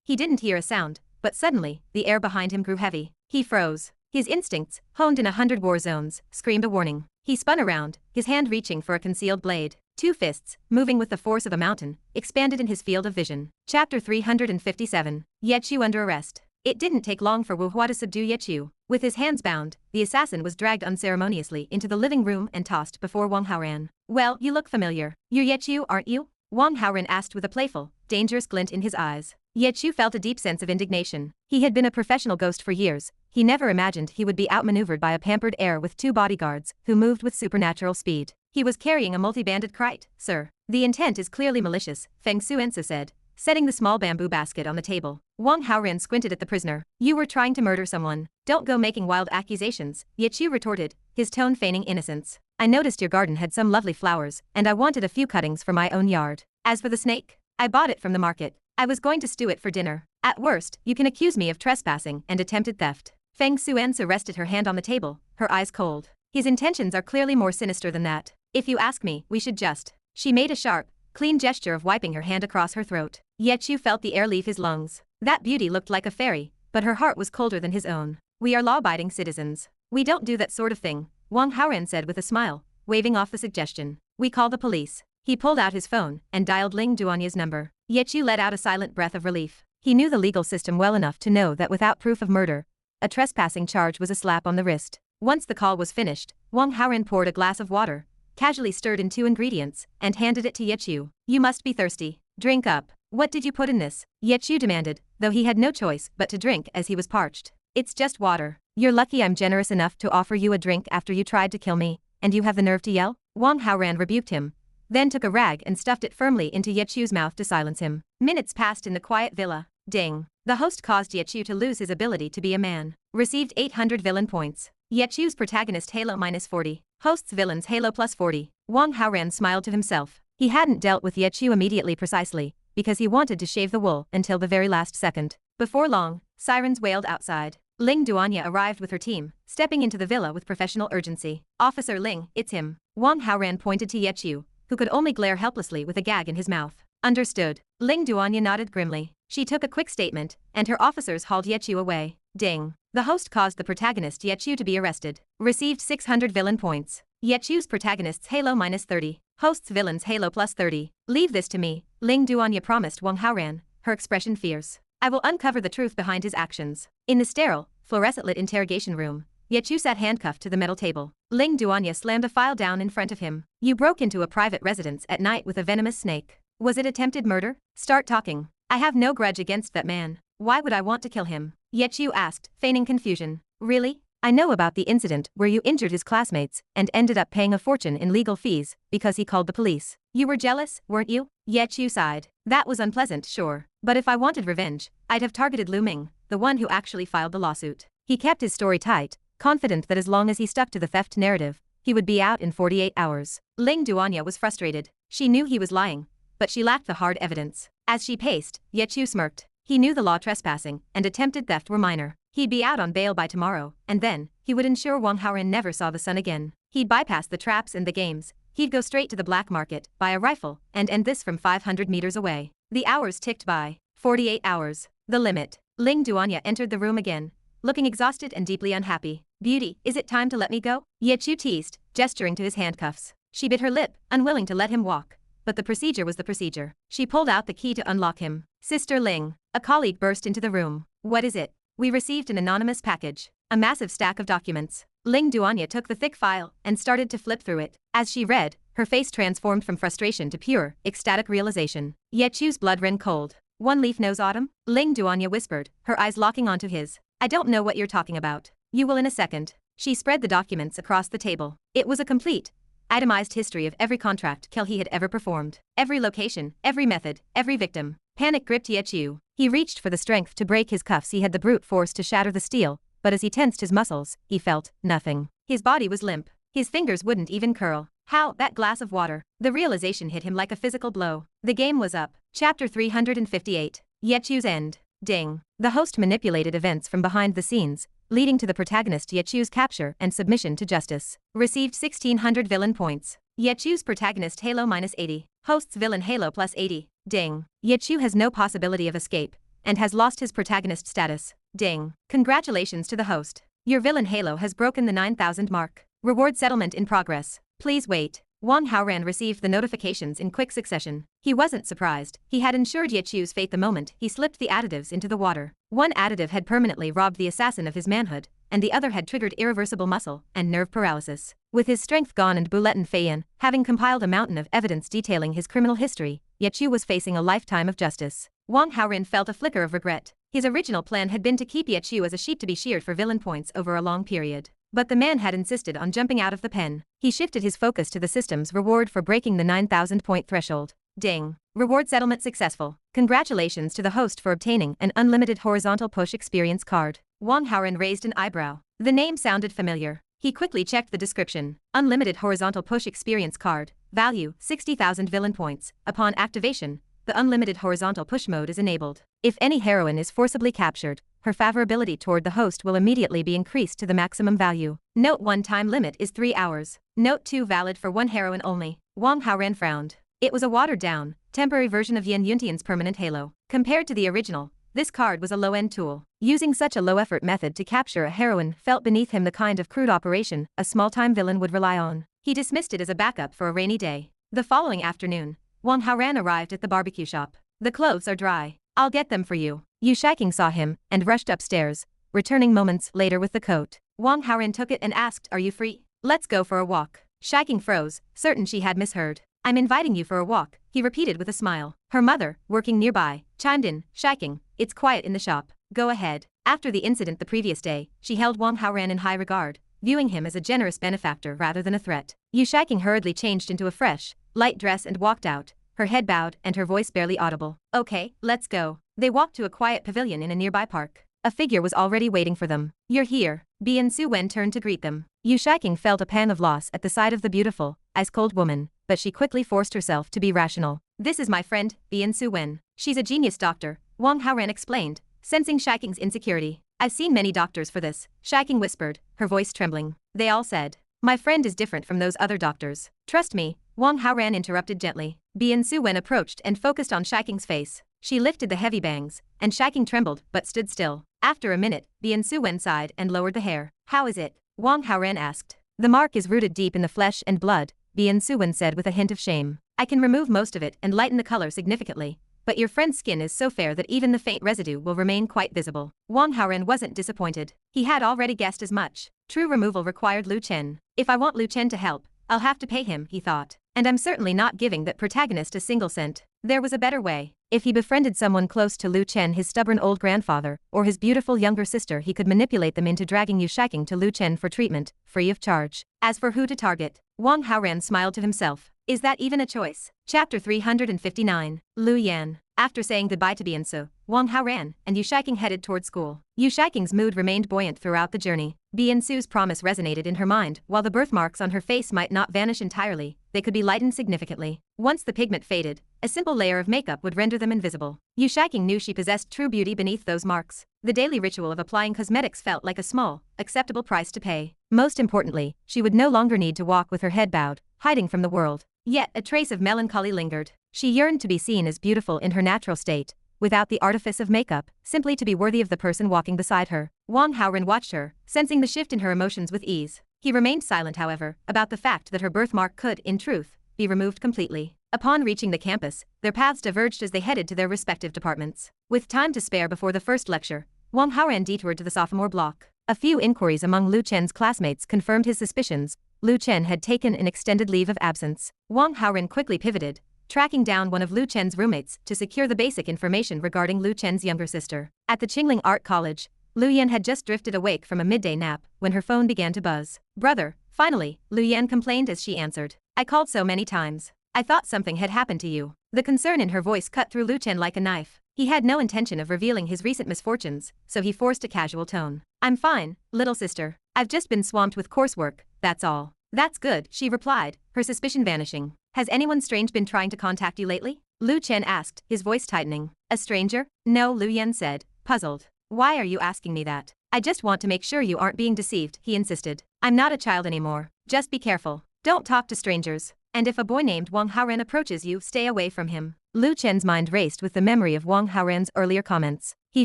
He didn't hear a sound, but suddenly, the air behind him grew heavy. He froze. His instincts, honed in 100 war zones, screamed a warning. He spun around, his hand reaching for a concealed blade. Two fists, moving with the force of a mountain, expanded in his field of vision. Chapter 357. Yechu under arrest. It didn't take long for Wu Hua to subdue Yechu. With his hands bound, the assassin was dragged unceremoniously into the living room and tossed before Wang Haoran. "Well, you look familiar. You're Yechu, aren't you?" Wang Haoran asked with a playful, dangerous glint in his eyes. Yechu felt a deep sense of indignation. He had been a professional ghost for years. He never imagined he would be outmaneuvered by a pampered heir with 2 bodyguards who moved with supernatural speed. "He was carrying a multi-banded kite, sir. The intent is clearly malicious," Feng Xuansu said, setting the small bamboo basket on the table. Wang Haoran squinted at the prisoner. "You were trying to murder someone. Don't go making wild accusations," Yechu retorted, his tone feigning innocence. "I noticed your garden had some lovely flowers, and I wanted a few cuttings for my own yard. As for the snake, I bought it from the market. I was going to stew it for dinner. At worst, you can accuse me of trespassing and attempted theft." Feng Xuansu rested her hand on the table, her eyes cold. "His intentions are clearly more sinister than that. If you ask me, we should just..." She made a sharp, clean gesture of wiping her hand across her throat. Yechu felt the air leave his lungs. That beauty looked like a fairy, but her heart was colder than his own. "We are law-abiding citizens. We don't do that sort of thing," Wang Haoran said with a smile, waving off the suggestion. "We call the police." He pulled out his phone and dialed Ning Duanya's number. Yechu let out a silent breath of relief. He knew the legal system well enough to know that without proof of murder, a trespassing charge was a slap on the wrist. Once the call was finished, Wang Haoran poured a glass of water, casually stirred in 2 ingredients, and handed it to Yechu. "You must be thirsty. Drink up." "What did you put in this?" Yechu demanded, though he had no choice but to drink as he was parched. "It's just water." "You're lucky I'm generous enough to offer you a drink after you tried to kill me, and you have the nerve to yell?" Wang Haoran rebuked him, then took a rag and stuffed it firmly into Yechu's mouth to silence him. Minutes passed in the quiet villa. Ding. The host caused Yechu to lose his ability to be a man. Received 800 villain points. Yechu's protagonist Halo -40. Host's villains Halo +40. Wang Haoran smiled to himself. He hadn't dealt with Yechu immediately precisely, because he wanted to shave the wool until the very last second. Before long, sirens wailed outside. Ling Duanya arrived with her team, stepping into the villa with professional urgency. "Officer Ling, it's him." Wang Haoran pointed to Yechu, who could only glare helplessly with a gag in his mouth. "Understood." Ling Duanya nodded grimly. She took a quick statement, and her officers hauled Yechu away. Ding. The host caused the protagonist Yechu to be arrested. Received 600 villain points. Yechu's protagonist's Halo -30. Host's villains Halo +30. "Leave this to me," Ling Duanya promised Wang Haoran, her expression fierce. "I will uncover the truth behind his actions." In the sterile, fluorescent-lit interrogation room, Yechu sat handcuffed to the metal table. Ling Duanya slammed a file down in front of him. "You broke into a private residence at night with a venomous snake. Was it attempted murder? Start talking." "I have no grudge against that man. Why would I want to kill him?" Yechu asked, feigning confusion. "Really? I know about the incident where you injured his classmates and ended up paying a fortune in legal fees because he called the police. You were jealous, weren't you?" Yechu sighed. "That was unpleasant, sure. But if I wanted revenge, I'd have targeted Lu Ming, the one who actually filed the lawsuit." He kept his story tight, confident that as long as he stuck to the theft narrative, he would be out in 48 hours. Ling Duanya was frustrated. She knew he was lying, but she lacked the hard evidence. As she paced, Yechu smirked. He knew the law trespassing and attempted theft were minor. He'd be out on bail by tomorrow, and then, he would ensure Wang Haoran never saw the sun again. He'd bypass the traps and the games. He'd go straight to the black market, buy a rifle, and end this from 500 meters away. The hours ticked by. 48 hours. The limit. Ling Duanya entered the room again, looking exhausted and deeply unhappy. "Beauty, is it time to let me go?" Yechu teased, gesturing to his handcuffs. She bit her lip, unwilling to let him walk. But the procedure was the procedure. She pulled out the key to unlock him. "Sister Ling." A colleague burst into the room. "What is it?" "We received an anonymous package. A massive stack of documents." Ling Duanya took the thick file and started to flip through it. As she read, her face transformed from frustration to pure, ecstatic realization. Yechu's blood ran cold. "One leaf knows autumn?" Ling Duanya whispered, her eyes locking onto his. "I don't know what you're talking about." "You will in a second." She spread the documents across the table. It was a complete, itemized history of every contract kill he had ever performed. Every location, every method, every victim. Panic gripped Yechu. He reached for the strength to break his cuffs. He had the brute force to shatter the steel, but as he tensed his muscles, he felt nothing. His body was limp. His fingers wouldn't even curl. How, that glass of water. The realization hit him like a physical blow. The game was up. Chapter 358. Yechu's End. Ding. The host manipulated events from behind the scenes, leading to the protagonist Yechu's capture and submission to justice. Received 1600 villain points. Yechu's protagonist Halo -80. Host's villain Halo +80. Ding. Yechu has no possibility of escape, and has lost his protagonist status. Ding. Congratulations to the host. Your villain Halo has broken the 9,000 mark. Reward settlement in progress. Please wait. Wang Haoran received the notifications in quick succession. He wasn't surprised. He had ensured Yechu's fate the moment he slipped the additives into the water. One additive had permanently robbed the assassin of his manhood, and the other had triggered irreversible muscle and nerve paralysis. With his strength gone and Bouletin Feiyan having compiled a mountain of evidence detailing his criminal history, Yechu was facing a lifetime of justice. Wang Haoran felt a flicker of regret. His original plan had been to keep Yechu as a sheep to be sheared for villain points over a long period. But the man had insisted on jumping out of the pen. He shifted his focus to the system's reward for breaking the 9,000 point threshold. Ding. Reward settlement successful. Congratulations to the host for obtaining an unlimited horizontal push experience card. Wang Haoran raised an eyebrow. The name sounded familiar. He quickly checked the description. Unlimited horizontal push experience card. Value 60,000 villain points. Upon activation, the unlimited horizontal push mode is enabled. If any heroine is forcibly captured, her favorability toward the host will immediately be increased to the maximum value. Note 1 time limit is 3 hours. Note 2 valid for one heroine only. Wang Haoran frowned. It was a watered-down, temporary version of Yan Yuntian's permanent halo. Compared to the original, this card was a low-end tool. Using such a low-effort method to capture a heroine felt beneath him the kind of crude operation a small-time villain would rely on. He dismissed it as a backup for a rainy day. The following afternoon, Wang Haoran arrived at the barbecue shop. The clothes are dry. I'll get them for you. Yu Shiking saw him and rushed upstairs, returning moments later with the coat. Wang Haoran took it and asked, "Are you free? Let's go for a walk." Shiking froze, certain she had misheard. "I'm inviting you for a walk," he repeated with a smile. Her mother, working nearby, chimed in, "Shiking, it's quiet in the shop. Go ahead." After the incident the previous day, she held Wang Haoran in high regard, viewing him as a generous benefactor rather than a threat. Yu Shiking hurriedly changed into a fresh, light dress and walked out, her head bowed and her voice barely audible. "Okay, let's go." They walked to a quiet pavilion in a nearby park. A figure was already waiting for them. "You're here." Yan Yuntian turned to greet them. Yu Shiking felt a pang of loss at the sight of the beautiful, ice-cold woman, but she quickly forced herself to be rational. "This is my friend, Yan Yuntian. She's a genius doctor," Wang Haoran explained, sensing Shiking's insecurity. "I've seen many doctors for this," Shiking whispered, her voice trembling. They all said, "My friend is different from those other doctors. Trust me," Wang Haoran interrupted gently. Yan Yuntian approached and focused on Shiking's face. She lifted the heavy bangs, and Shiking trembled but stood still. After a minute, Yan Yuntian sighed and lowered the hair. "How is it?" Wang Haoran asked. "The mark is rooted deep in the flesh and blood," Yan Yuntian said with a hint of shame. "I can remove most of it and lighten the color significantly, but your friend's skin is so fair that even the faint residue will remain quite visible." Wang Haoran wasn't disappointed. He had already guessed as much. True removal required Lu Chen. "If I want Lu Chen to help, I'll have to pay him," he thought. "And I'm certainly not giving that protagonist a single cent." There was a better way. If he befriended someone close to Lu Chen, his stubborn old grandfather, or his beautiful younger sister, he could manipulate them into dragging Yu Shiking to Lu Chen for treatment, free of charge. As for who to target, Wang Haoran smiled to himself. Is that even a choice? Chapter 359. Lu Yan. After saying goodbye to Yan Yuntian, Wang Haoran and Yu Shiking headed toward school. Yu Shiking's mood remained buoyant throughout the journey. Yan Yuntian's promise resonated in her mind. While the birthmarks on her face might not vanish entirely, they could be lightened significantly. Once the pigment faded, a simple layer of makeup would render them invisible. Yu Shiking knew she possessed true beauty beneath those marks. The daily ritual of applying cosmetics felt like a small, acceptable price to pay. Most importantly, she would no longer need to walk with her head bowed, hiding from the world. Yet a trace of melancholy lingered. She yearned to be seen as beautiful in her natural state, without the artifice of makeup, simply to be worthy of the person walking beside her. Wang Haoran watched her, sensing the shift in her emotions with ease. He remained silent, however, about the fact that her birthmark could, in truth, be removed completely. Upon reaching the campus, their paths diverged as they headed to their respective departments. With time to spare before the first lecture, Wang Haoran detoured to the sophomore block. A few inquiries among Lu Chen's classmates confirmed his suspicions. Lu Chen had taken an extended leave of absence. Wang Haoran quickly pivoted, tracking down one of Lu Chen's roommates to secure the basic information regarding Lu Chen's younger sister. At the Qingling Art College, Lu Yan had just drifted awake from a midday nap when her phone began to buzz. "Brother," finally, Lu Yan complained as she answered. "I called so many times. I thought something had happened to you." The concern in her voice cut through Lu Chen like a knife. He had no intention of revealing his recent misfortunes, so he forced a casual tone. "I'm fine, little sister. I've just been swamped with coursework, that's all." That's good, she replied, her suspicion vanishing. Has anyone strange been trying to contact you lately? Lu Chen asked, his voice tightening. A stranger? No, Lu Yan said, puzzled. Why are you asking me that? I just want to make sure you aren't being deceived, he insisted. I'm not a child anymore. Just be careful. Don't talk to strangers. And if a boy named Wang Haoran approaches you, stay away from him. Lu Chen's mind raced with the memory of Wang Haoran's earlier comments. He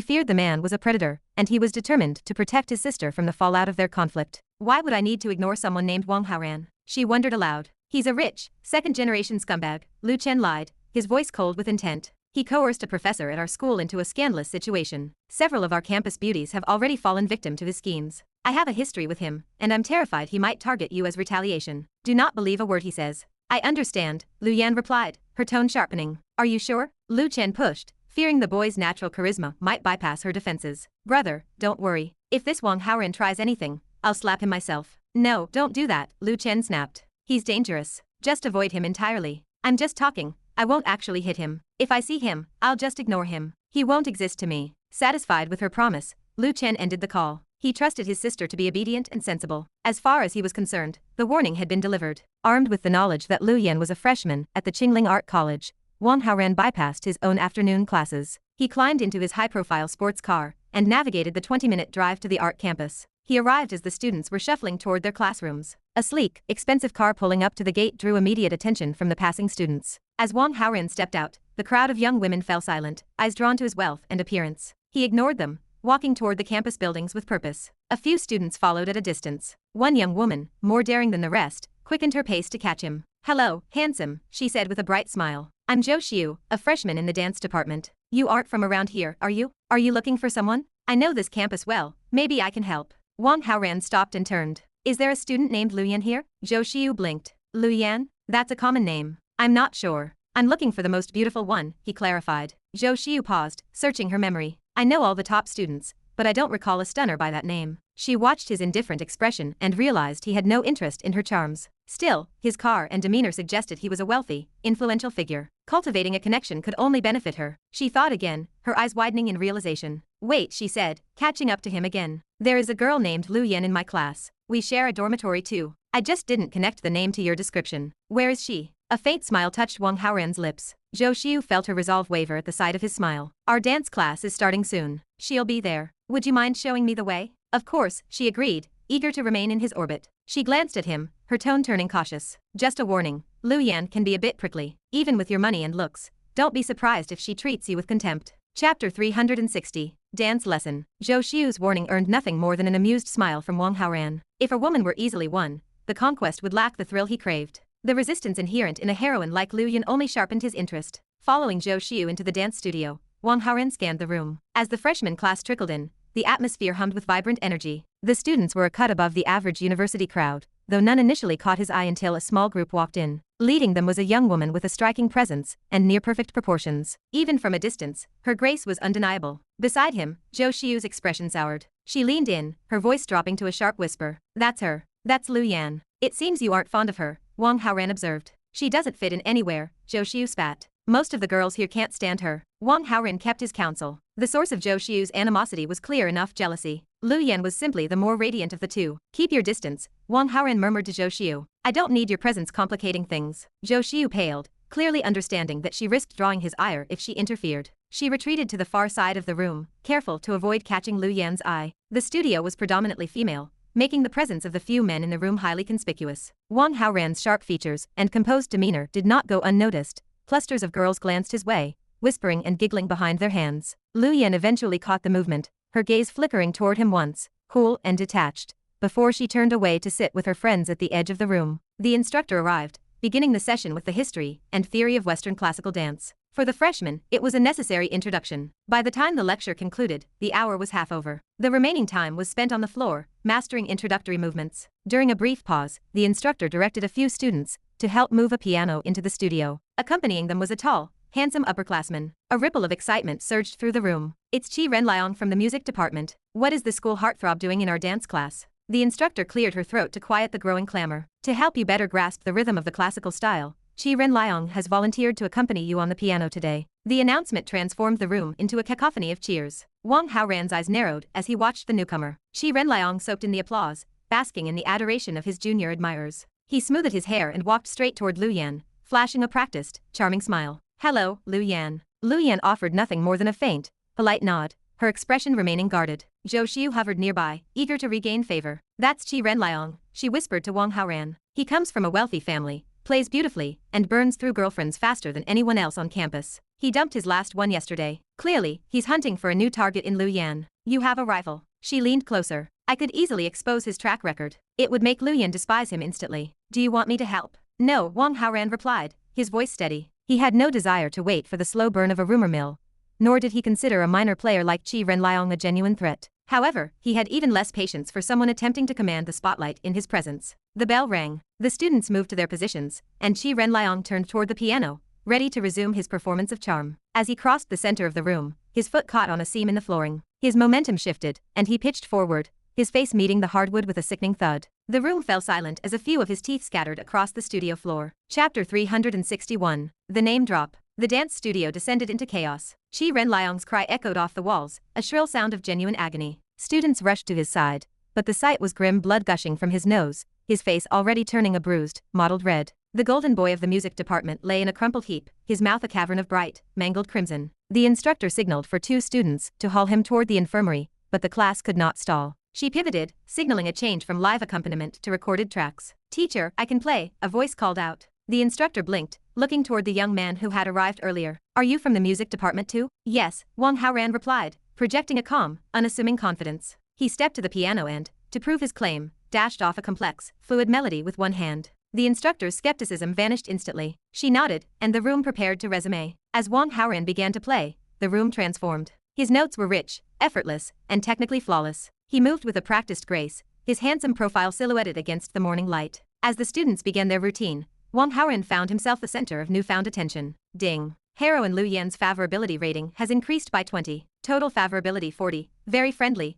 feared the man was a predator, and he was determined to protect his sister from the fallout of their conflict. Why would I need to ignore someone named Wang Haoran? She wondered aloud. He's a rich, second-generation scumbag, Lu Chen lied, his voice cold with intent. He coerced a professor at our school into a scandalous situation. Several of our campus beauties have already fallen victim to his schemes. I have a history with him, and I'm terrified he might target you as retaliation. Do not believe a word he says. I understand, Lu Yan replied, her tone sharpening. Are you sure? Lu Chen pushed, fearing the boy's natural charisma might bypass her defenses. Brother, don't worry. If this Wang Haoran tries anything, I'll slap him myself. No, don't do that, Lu Chen snapped. He's dangerous. Just avoid him entirely. I'm just talking. I won't actually hit him. If I see him, I'll just ignore him. He won't exist to me. Satisfied with her promise, Lu Chen ended the call. He trusted his sister to be obedient and sensible. As far as he was concerned, the warning had been delivered. Armed with the knowledge that Lu Yan was a freshman at the Qingling Art College, Wang Haoran bypassed his own afternoon classes. He climbed into his high-profile sports car and navigated the 20-minute drive to the art campus. He arrived as the students were shuffling toward their classrooms. A sleek, expensive car pulling up to the gate drew immediate attention from the passing students. As Wang Haoran stepped out, the crowd of young women fell silent, eyes drawn to his wealth and appearance. He ignored them, walking toward the campus buildings with purpose. A few students followed at a distance. One young woman, more daring than the rest, quickened her pace to catch him. Hello, handsome, she said with a bright smile. I'm Zhou Xiu, a freshman in the dance department. You aren't from around here, are you? Are you looking for someone? I know this campus well, maybe I can help. Wang Haoran stopped and turned. Is there a student named Lu Yan here? Zhou Xiu blinked. Lu Yan? That's a common name. I'm not sure. I'm looking for the most beautiful one, he clarified. Zhou Xiu paused, searching her memory. I know all the top students, but I don't recall a stunner by that name. She watched his indifferent expression and realized he had no interest in her charms. Still, his car and demeanor suggested he was a wealthy, influential figure. Cultivating a connection could only benefit her. She thought again, her eyes widening in realization. Wait, she said, catching up to him again. There is a girl named Lu Yan in my class. We share a dormitory too. I just didn't connect the name to your description. Where is she? A faint smile touched Wang Haoran's lips. Zhou Xiu felt her resolve waver at the sight of his smile. Our dance class is starting soon. She'll be there. Would you mind showing me the way? Of course, she agreed, eager to remain in his orbit. She glanced at him, her tone turning cautious. Just a warning, Lu Yan can be a bit prickly, even with your money and looks. Don't be surprised if she treats you with contempt. Chapter 360. Dance Lesson. Zhou Xiu's warning earned nothing more than an amused smile from Wang Haoran. If a woman were easily won, the conquest would lack the thrill he craved. The resistance inherent in a heroine like Lu Yan only sharpened his interest. Following Zhou Xiu into the dance studio, Wang Haoran scanned the room. As the freshman class trickled in, the atmosphere hummed with vibrant energy. The students were a cut above the average university crowd, though none initially caught his eye until a small group walked in. Leading them was a young woman with a striking presence and near-perfect proportions. Even from a distance, her grace was undeniable. Beside him, Zhou Xiu's expression soured. She leaned in, her voice dropping to a sharp whisper. That's her. That's Lu Yan. It seems you aren't fond of her, Wang Haoran observed. She doesn't fit in anywhere, Zhou Xiu spat. Most of the girls here can't stand her. Wang Haoran kept his counsel. The source of Zhou Xiu's animosity was clear enough: jealousy. Lu Yan was simply the more radiant of the two. Keep your distance, Wang Haoran murmured to Zhou Xiu. I don't need your presence complicating things. Zhou Xiu paled, clearly understanding that she risked drawing his ire if she interfered. She retreated to the far side of the room, careful to avoid catching Lu Yan's eye. The studio was predominantly female, making the presence of the few men in the room highly conspicuous. Wang Haoran's sharp features and composed demeanor did not go unnoticed. Clusters of girls glanced his way, whispering and giggling behind their hands. Lu Yan eventually caught the movement, her gaze flickering toward him once, cool and detached, before she turned away to sit with her friends at the edge of the room. The instructor arrived, beginning the session with the history and theory of Western classical dance. For the freshmen, it was a necessary introduction. By the time the lecture concluded, the hour was half over. The remaining time was spent on the floor, mastering introductory movements. During a brief pause, the instructor directed a few students to help move a piano into the studio. Accompanying them was a tall, handsome upperclassman. A ripple of excitement surged through the room. It's Qi Renliang from the music department. What is the school heartthrob doing in our dance class? The instructor cleared her throat to quiet the growing clamor. To help you better grasp the rhythm of the classical style, Qi Renliang has volunteered to accompany you on the piano today. The announcement transformed the room into a cacophony of cheers. Wang Haoran's eyes narrowed as he watched the newcomer. Qi Renliang soaked in the applause, basking in the adoration of his junior admirers. He smoothed his hair and walked straight toward Lu Yan, flashing a practiced, charming smile. "Hello, Lu Yan." Lu Yan offered nothing more than a faint, polite nod, her expression remaining guarded. Zhou Xiu hovered nearby, eager to regain favor. "That's Qi Renliang," she whispered to Wang Haoran. "He comes from a wealthy family, plays beautifully, and burns through girlfriends faster than anyone else on campus. He dumped his last one yesterday. Clearly, he's hunting for a new target in Lu Yan. You have a rival." She leaned closer. "I could easily expose his track record. It would make Lu Yan despise him instantly. Do you want me to help?" "No," Wang Haoran replied, his voice steady. He had no desire to wait for the slow burn of a rumor mill, nor did he consider a minor player like Qi Renliang a genuine threat. However, he had even less patience for someone attempting to command the spotlight in his presence. The bell rang. The students moved to their positions, and Qi Renliang turned toward the piano, ready to resume his performance of charm. As he crossed the center of the room, his foot caught on a seam in the flooring. His momentum shifted, and he pitched forward, his face meeting the hardwood with a sickening thud. The room fell silent as a few of his teeth scattered across the studio floor. Chapter 361. The Name Drop. The dance studio descended into chaos. Qi Renliang's cry echoed off the walls, a shrill sound of genuine agony. Students rushed to his side, but the sight was grim, blood gushing from his nose, his face already turning a bruised, mottled red. The golden boy of the music department lay in a crumpled heap, his mouth a cavern of bright, mangled crimson. The instructor signaled for 2 students to haul him toward the infirmary, but the class could not stall. She pivoted, signaling a change from live accompaniment to recorded tracks. "Teacher, I can play," a voice called out. The instructor blinked, looking toward the young man who had arrived earlier. "Are you from the music department too?" "Yes," Wang Haoran replied, projecting a calm, unassuming confidence. He stepped to the piano and, to prove his claim, dashed off a complex, fluid melody with one hand. The instructor's skepticism vanished instantly. She nodded, and the room prepared to resume. As Wang Haoran began to play, the room transformed. His notes were rich, effortless, and technically flawless. He moved with a practiced grace, his handsome profile silhouetted against the morning light. As the students began their routine, Wang Haoran found himself the center of newfound attention. Ding. Heroine Lu Yan's favorability rating has increased by 20. Total favorability 40. Very friendly.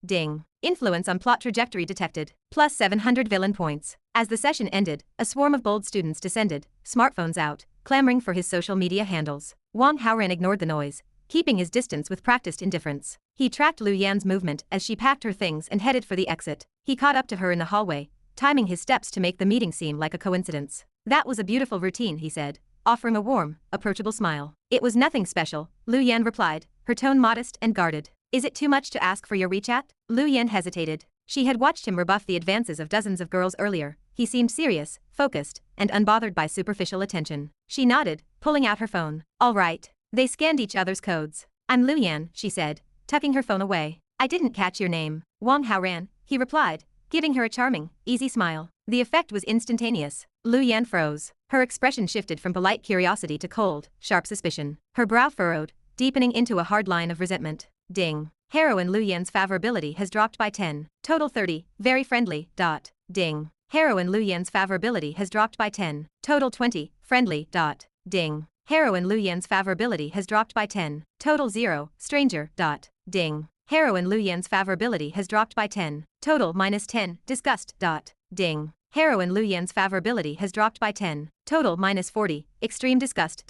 Ding. Influence on plot trajectory detected. Plus 700 villain points. As the session ended, a swarm of bold students descended, smartphones out, clamoring for his social media handles. Wang Haoran ignored the noise, keeping his distance with practiced indifference. He tracked Lu Yan's movement as she packed her things and headed for the exit. He caught up to her in the hallway, timing his steps to make the meeting seem like a coincidence. "That was a beautiful routine," he said, offering a warm, approachable smile. "It was nothing special," Lu Yan replied, her tone modest and guarded. "Is it too much to ask for your WeChat?" Lu Yan hesitated. She had watched him rebuff the advances of dozens of girls earlier. He seemed serious, focused, and unbothered by superficial attention. She nodded, pulling out her phone. "All right." They scanned each other's codes. "I'm Lu Yan," she said, tucking her phone away. "I didn't catch your name." "Wang Haoran," he replied, giving her a charming, easy smile. The effect was instantaneous. Lu Yan froze. Her expression shifted from polite curiosity to cold, sharp suspicion. Her brow furrowed, deepening into a hard line of resentment. Ding. Heroine Lu Yan's favorability has dropped by 10. Total 30. Very friendly. Ding. Heroine Lu Yan's favorability has dropped by 10. Total 20. Friendly. Ding. Heroine Lu Yan's favorability has dropped by 10. Total 0. Stranger. Ding. Heroine Lu Yan's favorability has dropped by 10. Total -10. Disgust. Ding. Heroine Lu Yan's favorability has dropped by 10. Total -40. Extreme disgust.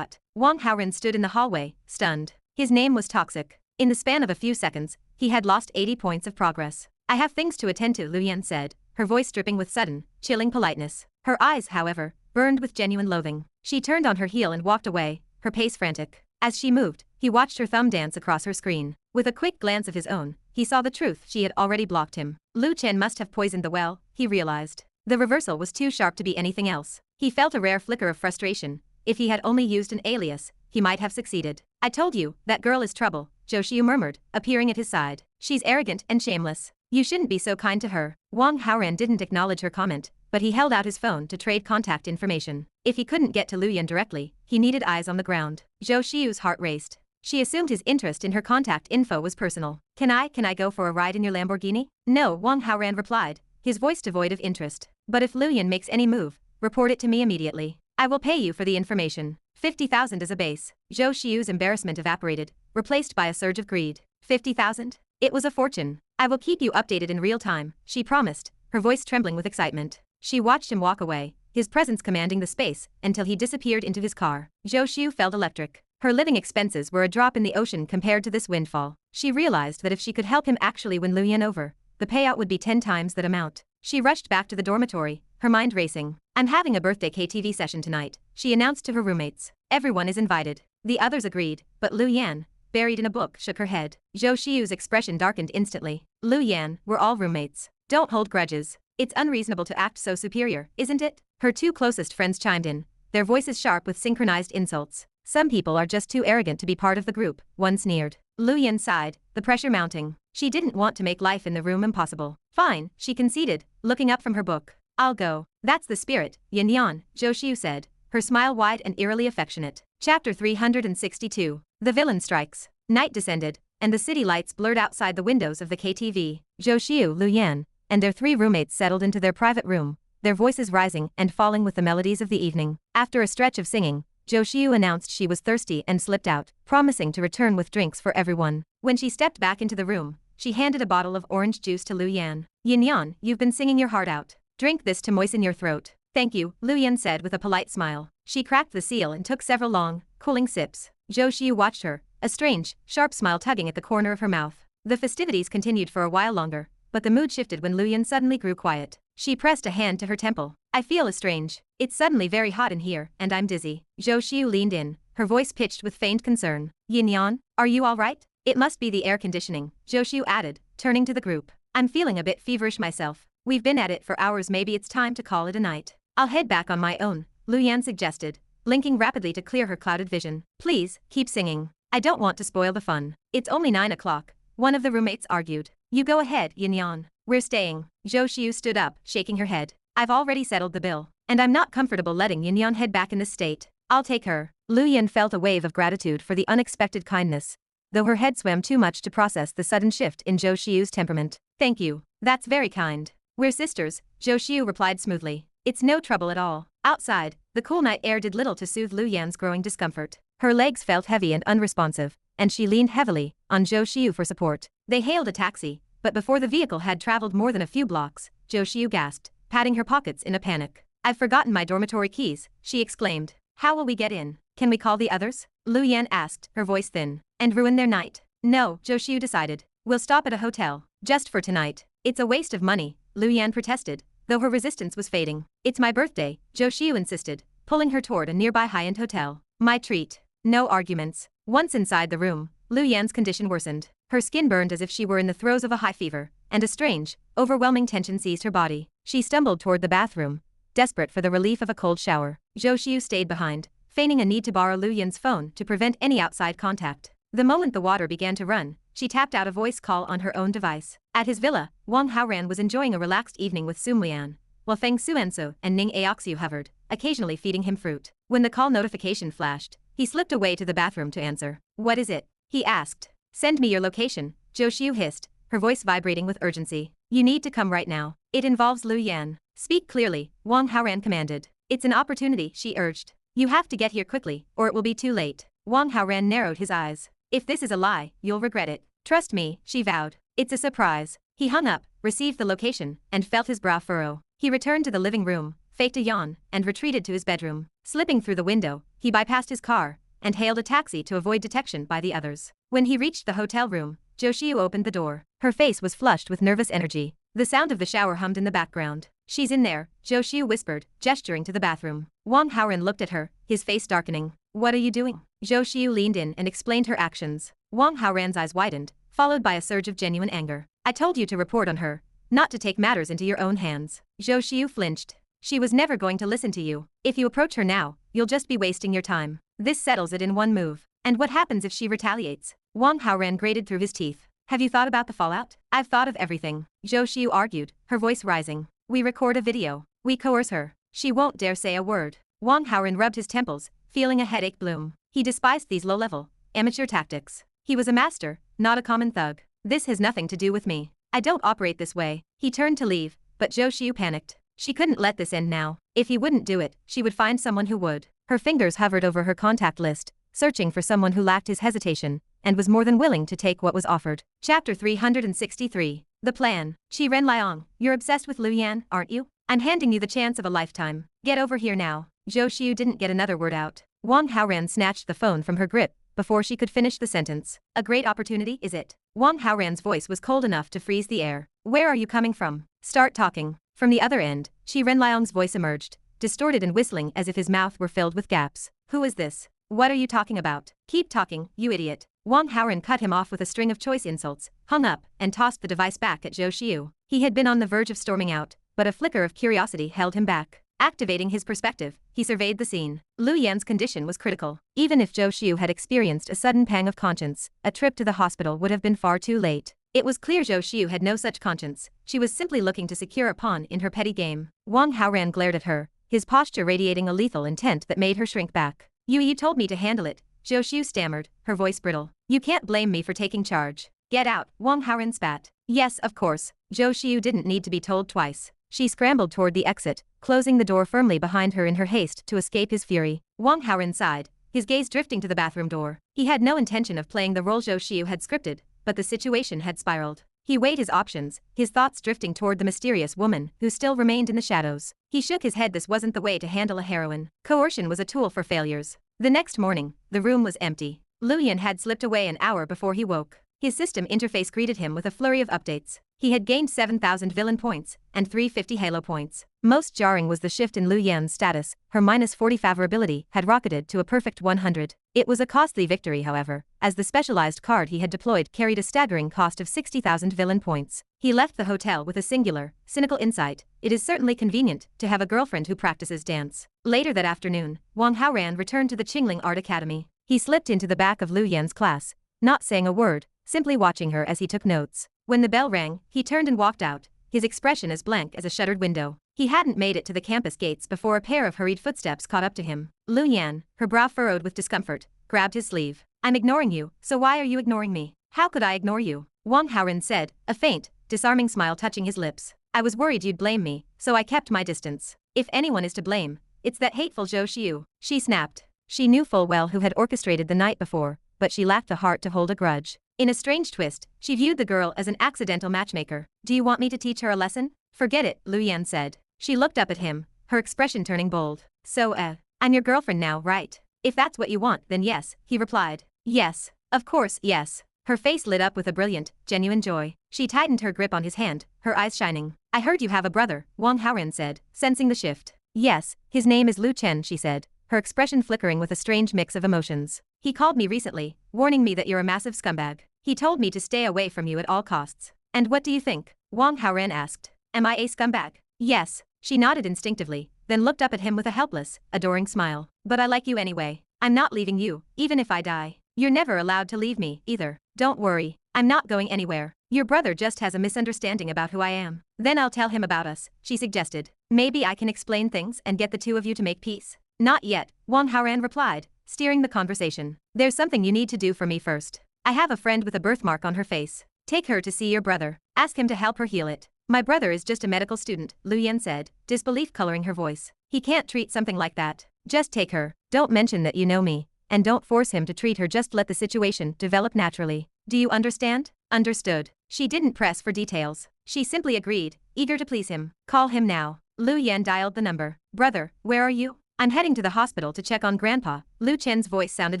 Wang Haoran stood in the hallway, stunned. His name was toxic. In the span of a few seconds, he had lost 80 points of progress. "I have things to attend to," Lu Yan said, her voice dripping with sudden, chilling politeness. Her eyes, however, burned with genuine loathing. She turned on her heel and walked away, her pace frantic. As she moved, he watched her thumb dance across her screen. With a quick glance of his own, he saw the truth: she had already blocked him. Lu Chen must have poisoned the well, he realized. The reversal was too sharp to be anything else. He felt a rare flicker of frustration. If he had only used an alias, he might have succeeded. "I told you, that girl is trouble," Zhou Xiu murmured, appearing at his side. "She's arrogant and shameless. You shouldn't be so kind to her." Wang Haoran didn't acknowledge her comment, but he held out his phone to trade contact information. If he couldn't get to Lu Yan directly, he needed eyes on the ground. Zhou Xiu's heart raced. She assumed his interest in her contact info was personal. Can I go for a ride in your Lamborghini?" "No," Wang Haoran replied, his voice devoid of interest. "But if Lu Yan makes any move, report it to me immediately. I will pay you for the information. 50,000 as a base." Zhou Xiu's embarrassment evaporated, replaced by a surge of greed. 50,000? It was a fortune. "I will keep you updated in real time," she promised, her voice trembling with excitement. She watched him walk away, his presence commanding the space, until he disappeared into his car. Zhou Xiu felt electric. Her living expenses were a drop in the ocean compared to this windfall. She realized that if she could help him actually win Lu Yan over, the payout would be 10 times that amount. She rushed back to the dormitory, her mind racing. I'm having a birthday KTV session tonight, she announced to her roommates. Everyone is invited. The others agreed, but Lu Yan, buried in a book, shook her head. Zhou Xiu's expression darkened instantly. Lu Yan, we're all roommates. Don't hold grudges. It's unreasonable to act so superior, isn't it? Her two closest friends chimed in, their voices sharp with synchronized insults. Some people are just too arrogant to be part of the group, one sneered. Lu Yan sighed, the pressure mounting. She didn't want to make life in the room impossible. Fine, she conceded, looking up from her book. I'll go. That's the spirit, Yan Yan, Zhou Xiu said, her smile wide and eerily affectionate. Chapter 362. The villain strikes. Night descended, and the city lights blurred outside the windows of the KTV. Zhou Xiu, Lu Yan, and their three roommates settled into their private room, their voices rising and falling with the melodies of the evening. After a stretch of singing, Zhou Xiu announced she was thirsty and slipped out, promising to return with drinks for everyone. When she stepped back into the room, she handed a bottle of orange juice to Lu Yan. Yan Yan, you've been singing your heart out. Drink this to moisten your throat. Thank you, Lu Yan said with a polite smile. She cracked the seal and took several long, cooling sips. Zhou Xiu watched her, a strange, sharp smile tugging at the corner of her mouth. The festivities continued for a while longer, but the mood shifted when Lu Yan suddenly grew quiet. She pressed a hand to her temple. I feel strange. It's suddenly very hot in here, and I'm dizzy. Zhou Xiu leaned in, her voice pitched with feigned concern. Yan Yan, are you all right? It must be the air conditioning, Zhou Xiu added, turning to the group. I'm feeling a bit feverish myself. We've been at it for hours, maybe it's time to call it a night. I'll head back on my own, Lu Yan suggested, blinking rapidly to clear her clouded vision. Please, keep singing. I don't want to spoil the fun. It's only 9 o'clock, one of the roommates argued. You go ahead, Yan Yan. We're staying. Zhou Xiu stood up, shaking her head. I've already settled the bill, and I'm not comfortable letting Yan Yan head back in this state. I'll take her. Lu Yan felt a wave of gratitude for the unexpected kindness, though her head swam too much to process the sudden shift in Zhou Xiu's temperament. Thank you. That's very kind. We're sisters, Zhou Xiu replied smoothly. It's no trouble at all. Outside, the cool night air did little to soothe Lu Yan's growing discomfort. Her legs felt heavy and unresponsive, and she leaned heavily on Zhou Xiu for support. They hailed a taxi, but before the vehicle had traveled more than a few blocks, Zhou Xiu gasped, patting her pockets in a panic. I've forgotten my dormitory keys, she exclaimed. How will we get in? Can we call the others? Lu Yan asked, her voice thin. And ruin their night? No, Zhou Xiu decided. We'll stop at a hotel, just for tonight. It's a waste of money, Lu Yan protested, though her resistance was fading. It's my birthday, Zhou Xiu insisted, pulling her toward a nearby high-end hotel. My treat. No arguments. Once inside the room, Lu Yan's condition worsened. Her skin burned as if she were in the throes of a high fever, and a strange, overwhelming tension seized her body. She stumbled toward the bathroom, desperate for the relief of a cold shower. Zhou Xiu stayed behind, feigning a need to borrow Lu Yan's phone to prevent any outside contact. The moment the water began to run, she tapped out a voice call on her own device. At his villa, Wang Haoran was enjoying a relaxed evening with Sun Lian, while Feng Xuansu and Ning Aoxue hovered, occasionally feeding him fruit. When the call notification flashed, he slipped away to the bathroom to answer. What is it? He asked. Send me your location, Zhou Xiu hissed, her voice vibrating with urgency. You need to come right now. It involves Lu Yan. Speak clearly, Wang Haoran commanded. It's an opportunity, she urged. You have to get here quickly, or it will be too late. Wang Haoran narrowed his eyes. If this is a lie, you'll regret it. Trust me, she vowed. It's a surprise. He hung up, received the location, and felt his brow furrow. He returned to the living room, faked a yawn, and retreated to his bedroom. Slipping through the window, he bypassed his car, and hailed a taxi to avoid detection by the others. When he reached the hotel room, Zhou Xiu opened the door. Her face was flushed with nervous energy. The sound of the shower hummed in the background. She's in there, Zhou Xiu whispered, gesturing to the bathroom. Wang Haoran looked at her, his face darkening. What are you doing? Zhou Xiu leaned in and explained her actions. Wang Haoran's eyes widened, followed by a surge of genuine anger. I told you to report on her, not to take matters into your own hands. Zhou Xiu flinched. She was never going to listen to you. If you approach her now, you'll just be wasting your time. This settles it in one move. And what happens if she retaliates? Wang Haoran grated through his teeth. Have you thought about the fallout? I've thought of everything, Zhou Xiu argued, her voice rising. We record a video. We coerce her. She won't dare say a word. Wang Haoran rubbed his temples, feeling a headache bloom. He despised these low-level, amateur tactics. He was a master, not a common thug. This has nothing to do with me. I don't operate this way. He turned to leave, but Zhou Xiu panicked. She couldn't let this end now. If he wouldn't do it, she would find someone who would. Her fingers hovered over her contact list, searching for someone who lacked his hesitation, and was more than willing to take what was offered. Chapter 363. The Plan. Qi Ren Liang, you're obsessed with Lu Yan, aren't you? I'm handing you the chance of a lifetime. Get over here now. Zhou Xiu didn't get another word out. Wang Haoran snatched the phone from her grip before she could finish the sentence. A great opportunity, is it? Wang Haoran's voice was cold enough to freeze the air. Where are you coming from? Start talking. From the other end, Shi Renliang's voice emerged, distorted and whistling as if his mouth were filled with gaps. Who is this? What are you talking about? Keep talking, you idiot. Wang Haoran cut him off with a string of choice insults, hung up, and tossed the device back at Zhou Xiu. He had been on the verge of storming out, but a flicker of curiosity held him back. Activating his perspective, he surveyed the scene. Lu Yan's condition was critical. Even if Zhou Xiu had experienced a sudden pang of conscience, a trip to the hospital would have been far too late. It was clear Zhou Xiu had no such conscience. She was simply looking to secure a pawn in her petty game. Wang Haoran glared at her, his posture radiating a lethal intent that made her shrink back. You told me to handle it, Zhou Xiu stammered, her voice brittle. You can't blame me for taking charge. Get out, Wang Haoran spat. Yes, of course. Zhou Xiu didn't need to be told twice. She scrambled toward the exit, closing the door firmly behind her in her haste to escape his fury. Wang Haoran sighed, his gaze drifting to the bathroom door. He had no intention of playing the role Zhou Xiu had scripted, but the situation had spiraled. He weighed his options, his thoughts drifting toward the mysterious woman who still remained in the shadows. He shook his head. This wasn't the way to handle a heroine. Coercion was a tool for failures. The next morning, the room was empty. Lu Yan had slipped away an hour before he woke. His system interface greeted him with a flurry of updates. He had gained 7,000 villain points and 350 halo points. Most jarring was the shift in Lu Yan's status. Her -40 favorability had rocketed to a perfect 100. It was a costly victory, however, as the specialized card he had deployed carried a staggering cost of 60,000 villain points. He left the hotel with a singular, cynical insight. It is certainly convenient to have a girlfriend who practices dance. Later that afternoon, Wang Haoran returned to the Qingling Art Academy. He slipped into the back of Lu Yan's class, not saying a word, simply watching her as he took notes. When the bell rang, he turned and walked out, his expression as blank as a shuttered window. He hadn't made it to the campus gates before a pair of hurried footsteps caught up to him. Lu Yan, her brow furrowed with discomfort, grabbed his sleeve. I'm ignoring you, so why are you ignoring me? How could I ignore you? Wang Haoran said, a faint, disarming smile touching his lips. I was worried you'd blame me, so I kept my distance. If anyone is to blame, it's that hateful Zhou Xiu. She snapped. She knew full well who had orchestrated the night before, but she lacked the heart to hold a grudge. In a strange twist, she viewed the girl as an accidental matchmaker. Do you want me to teach her a lesson? Forget it, Lu Yan said. She looked up at him, her expression turning bold. So, I'm your girlfriend now, right? If that's what you want, then yes, he replied. Yes, of course, yes. Her face lit up with a brilliant, genuine joy. She tightened her grip on his hand, her eyes shining. I heard you have a brother, Wang Haoran said, sensing the shift. Yes, his name is Lu Chen, she said, her expression flickering with a strange mix of emotions. He called me recently, warning me that you're a massive scumbag. He told me to stay away from you at all costs. And what do you think? Wang Haoran asked. Am I a scumbag? Yes. She nodded instinctively, then looked up at him with a helpless, adoring smile. But I like you anyway. I'm not leaving you, even if I die. You're never allowed to leave me, either. Don't worry. I'm not going anywhere. Your brother just has a misunderstanding about who I am. Then I'll tell him about us, she suggested. Maybe I can explain things and get the two of you to make peace. Not yet, Wang Haoran replied, steering the conversation. There's something you need to do for me first. I have a friend with a birthmark on her face. Take her to see your brother. Ask him to help her heal it. My brother is just a medical student, Lu Yan said, disbelief coloring her voice. He can't treat something like that. Just take her. Don't mention that you know me. And don't force him to treat her. Just let the situation develop naturally. Do you understand? Understood. She didn't press for details. She simply agreed, eager to please him. Call him now. Lu Yan dialed the number. Brother, where are you? I'm heading to the hospital to check on Grandpa. Lu Chen's voice sounded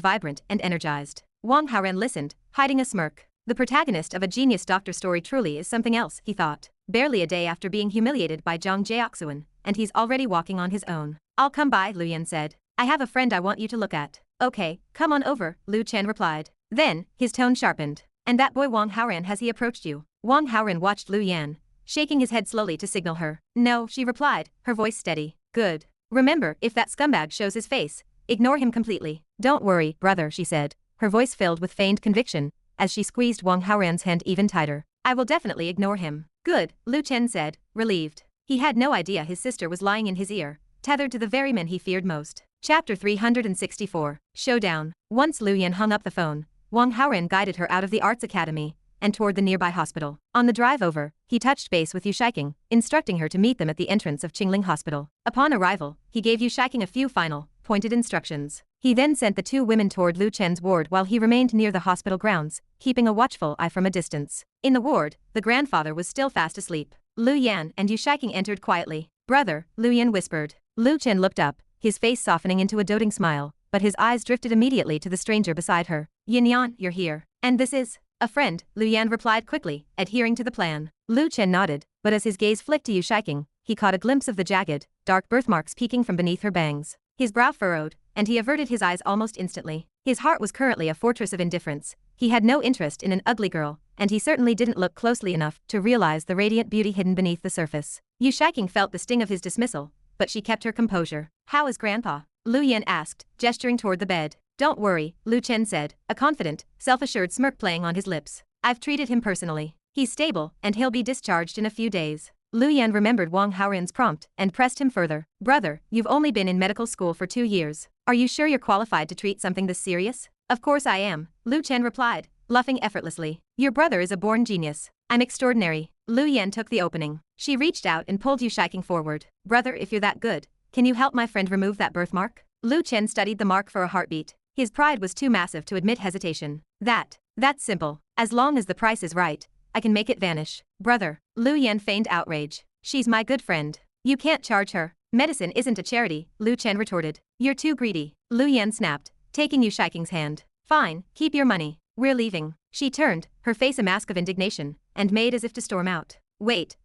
vibrant and energized. Wang Haoran listened, hiding a smirk. The protagonist of a genius doctor story truly is something else, he thought. Barely a day after being humiliated by Ning Aoxue, and he's already walking on his own. I'll come by, Lu Yan said. I have a friend I want you to look at. Okay, come on over, Lu Chen replied. Then, his tone sharpened. And that boy Wang Haoran, has he approached you? Wang Haoran watched Lu Yan, shaking his head slowly to signal her. No, she replied, her voice steady. Good. Remember, if that scumbag shows his face, ignore him completely. Don't worry, brother, she said, her voice filled with feigned conviction, as she squeezed Wang Haoran's hand even tighter. I will definitely ignore him. Good, Lu Chen said, relieved. He had no idea his sister was lying in his ear, tethered to the very men he feared most. Chapter 364. Showdown. Once Lu Yan hung up the phone, Wang Haoran guided her out of the Arts Academy and toward the nearby hospital. On the drive over, he touched base with Yu Shiking, instructing her to meet them at the entrance of Qingling Hospital. Upon arrival, he gave Yu Shiking a few final, pointed instructions. He then sent the two women toward Lu Chen's ward while he remained near the hospital grounds, keeping a watchful eye from a distance. In the ward, the grandfather was still fast asleep. Lu Yan and Yu Shiking entered quietly. Brother, Lu Yan whispered. Lu Chen looked up, his face softening into a doting smile, but his eyes drifted immediately to the stranger beside her. Yin Yan, you're here. And this is? A friend, Lu Yan replied quickly, adhering to the plan. Lu Chen nodded, but as his gaze flicked to Yu Shiking, he caught a glimpse of the jagged, dark birthmarks peeking from beneath her bangs. His brow furrowed, and he averted his eyes almost instantly. His heart was currently a fortress of indifference. He had no interest in an ugly girl, and he certainly didn't look closely enough to realize the radiant beauty hidden beneath the surface. Yu Shiking felt the sting of his dismissal, but she kept her composure. "How is Grandpa?" Lu Yan asked, gesturing toward the bed. "Don't worry," Lu Chen said, a confident, self-assured smirk playing on his lips. "I've treated him personally. He's stable, and he'll be discharged in a few days." Lu Yan remembered Wang Haoran's prompt and pressed him further. "Brother, you've only been in medical school for 2 years. Are you sure you're qualified to treat something this serious?" "Of course I am," Lu Chen replied, bluffing effortlessly. "Your brother is a born genius. I'm extraordinary." Lu Yan took the opening. She reached out and pulled Yu Shiking forward. "Brother, if you're that good, can you help my friend remove that birthmark?" Lu Chen studied the mark for a heartbeat. His pride was too massive to admit hesitation. That's simple. As long as the price is right, I can make it vanish." "Brother," Lu Yan feigned outrage. "She's my good friend. You can't charge her." "Medicine isn't a charity," Lu Chen retorted. "You're too greedy." Lu Yan snapped, taking Yu Shiking's hand. "Fine, keep your money. We're leaving." She turned, her face a mask of indignation, and made as if to storm out. Wait,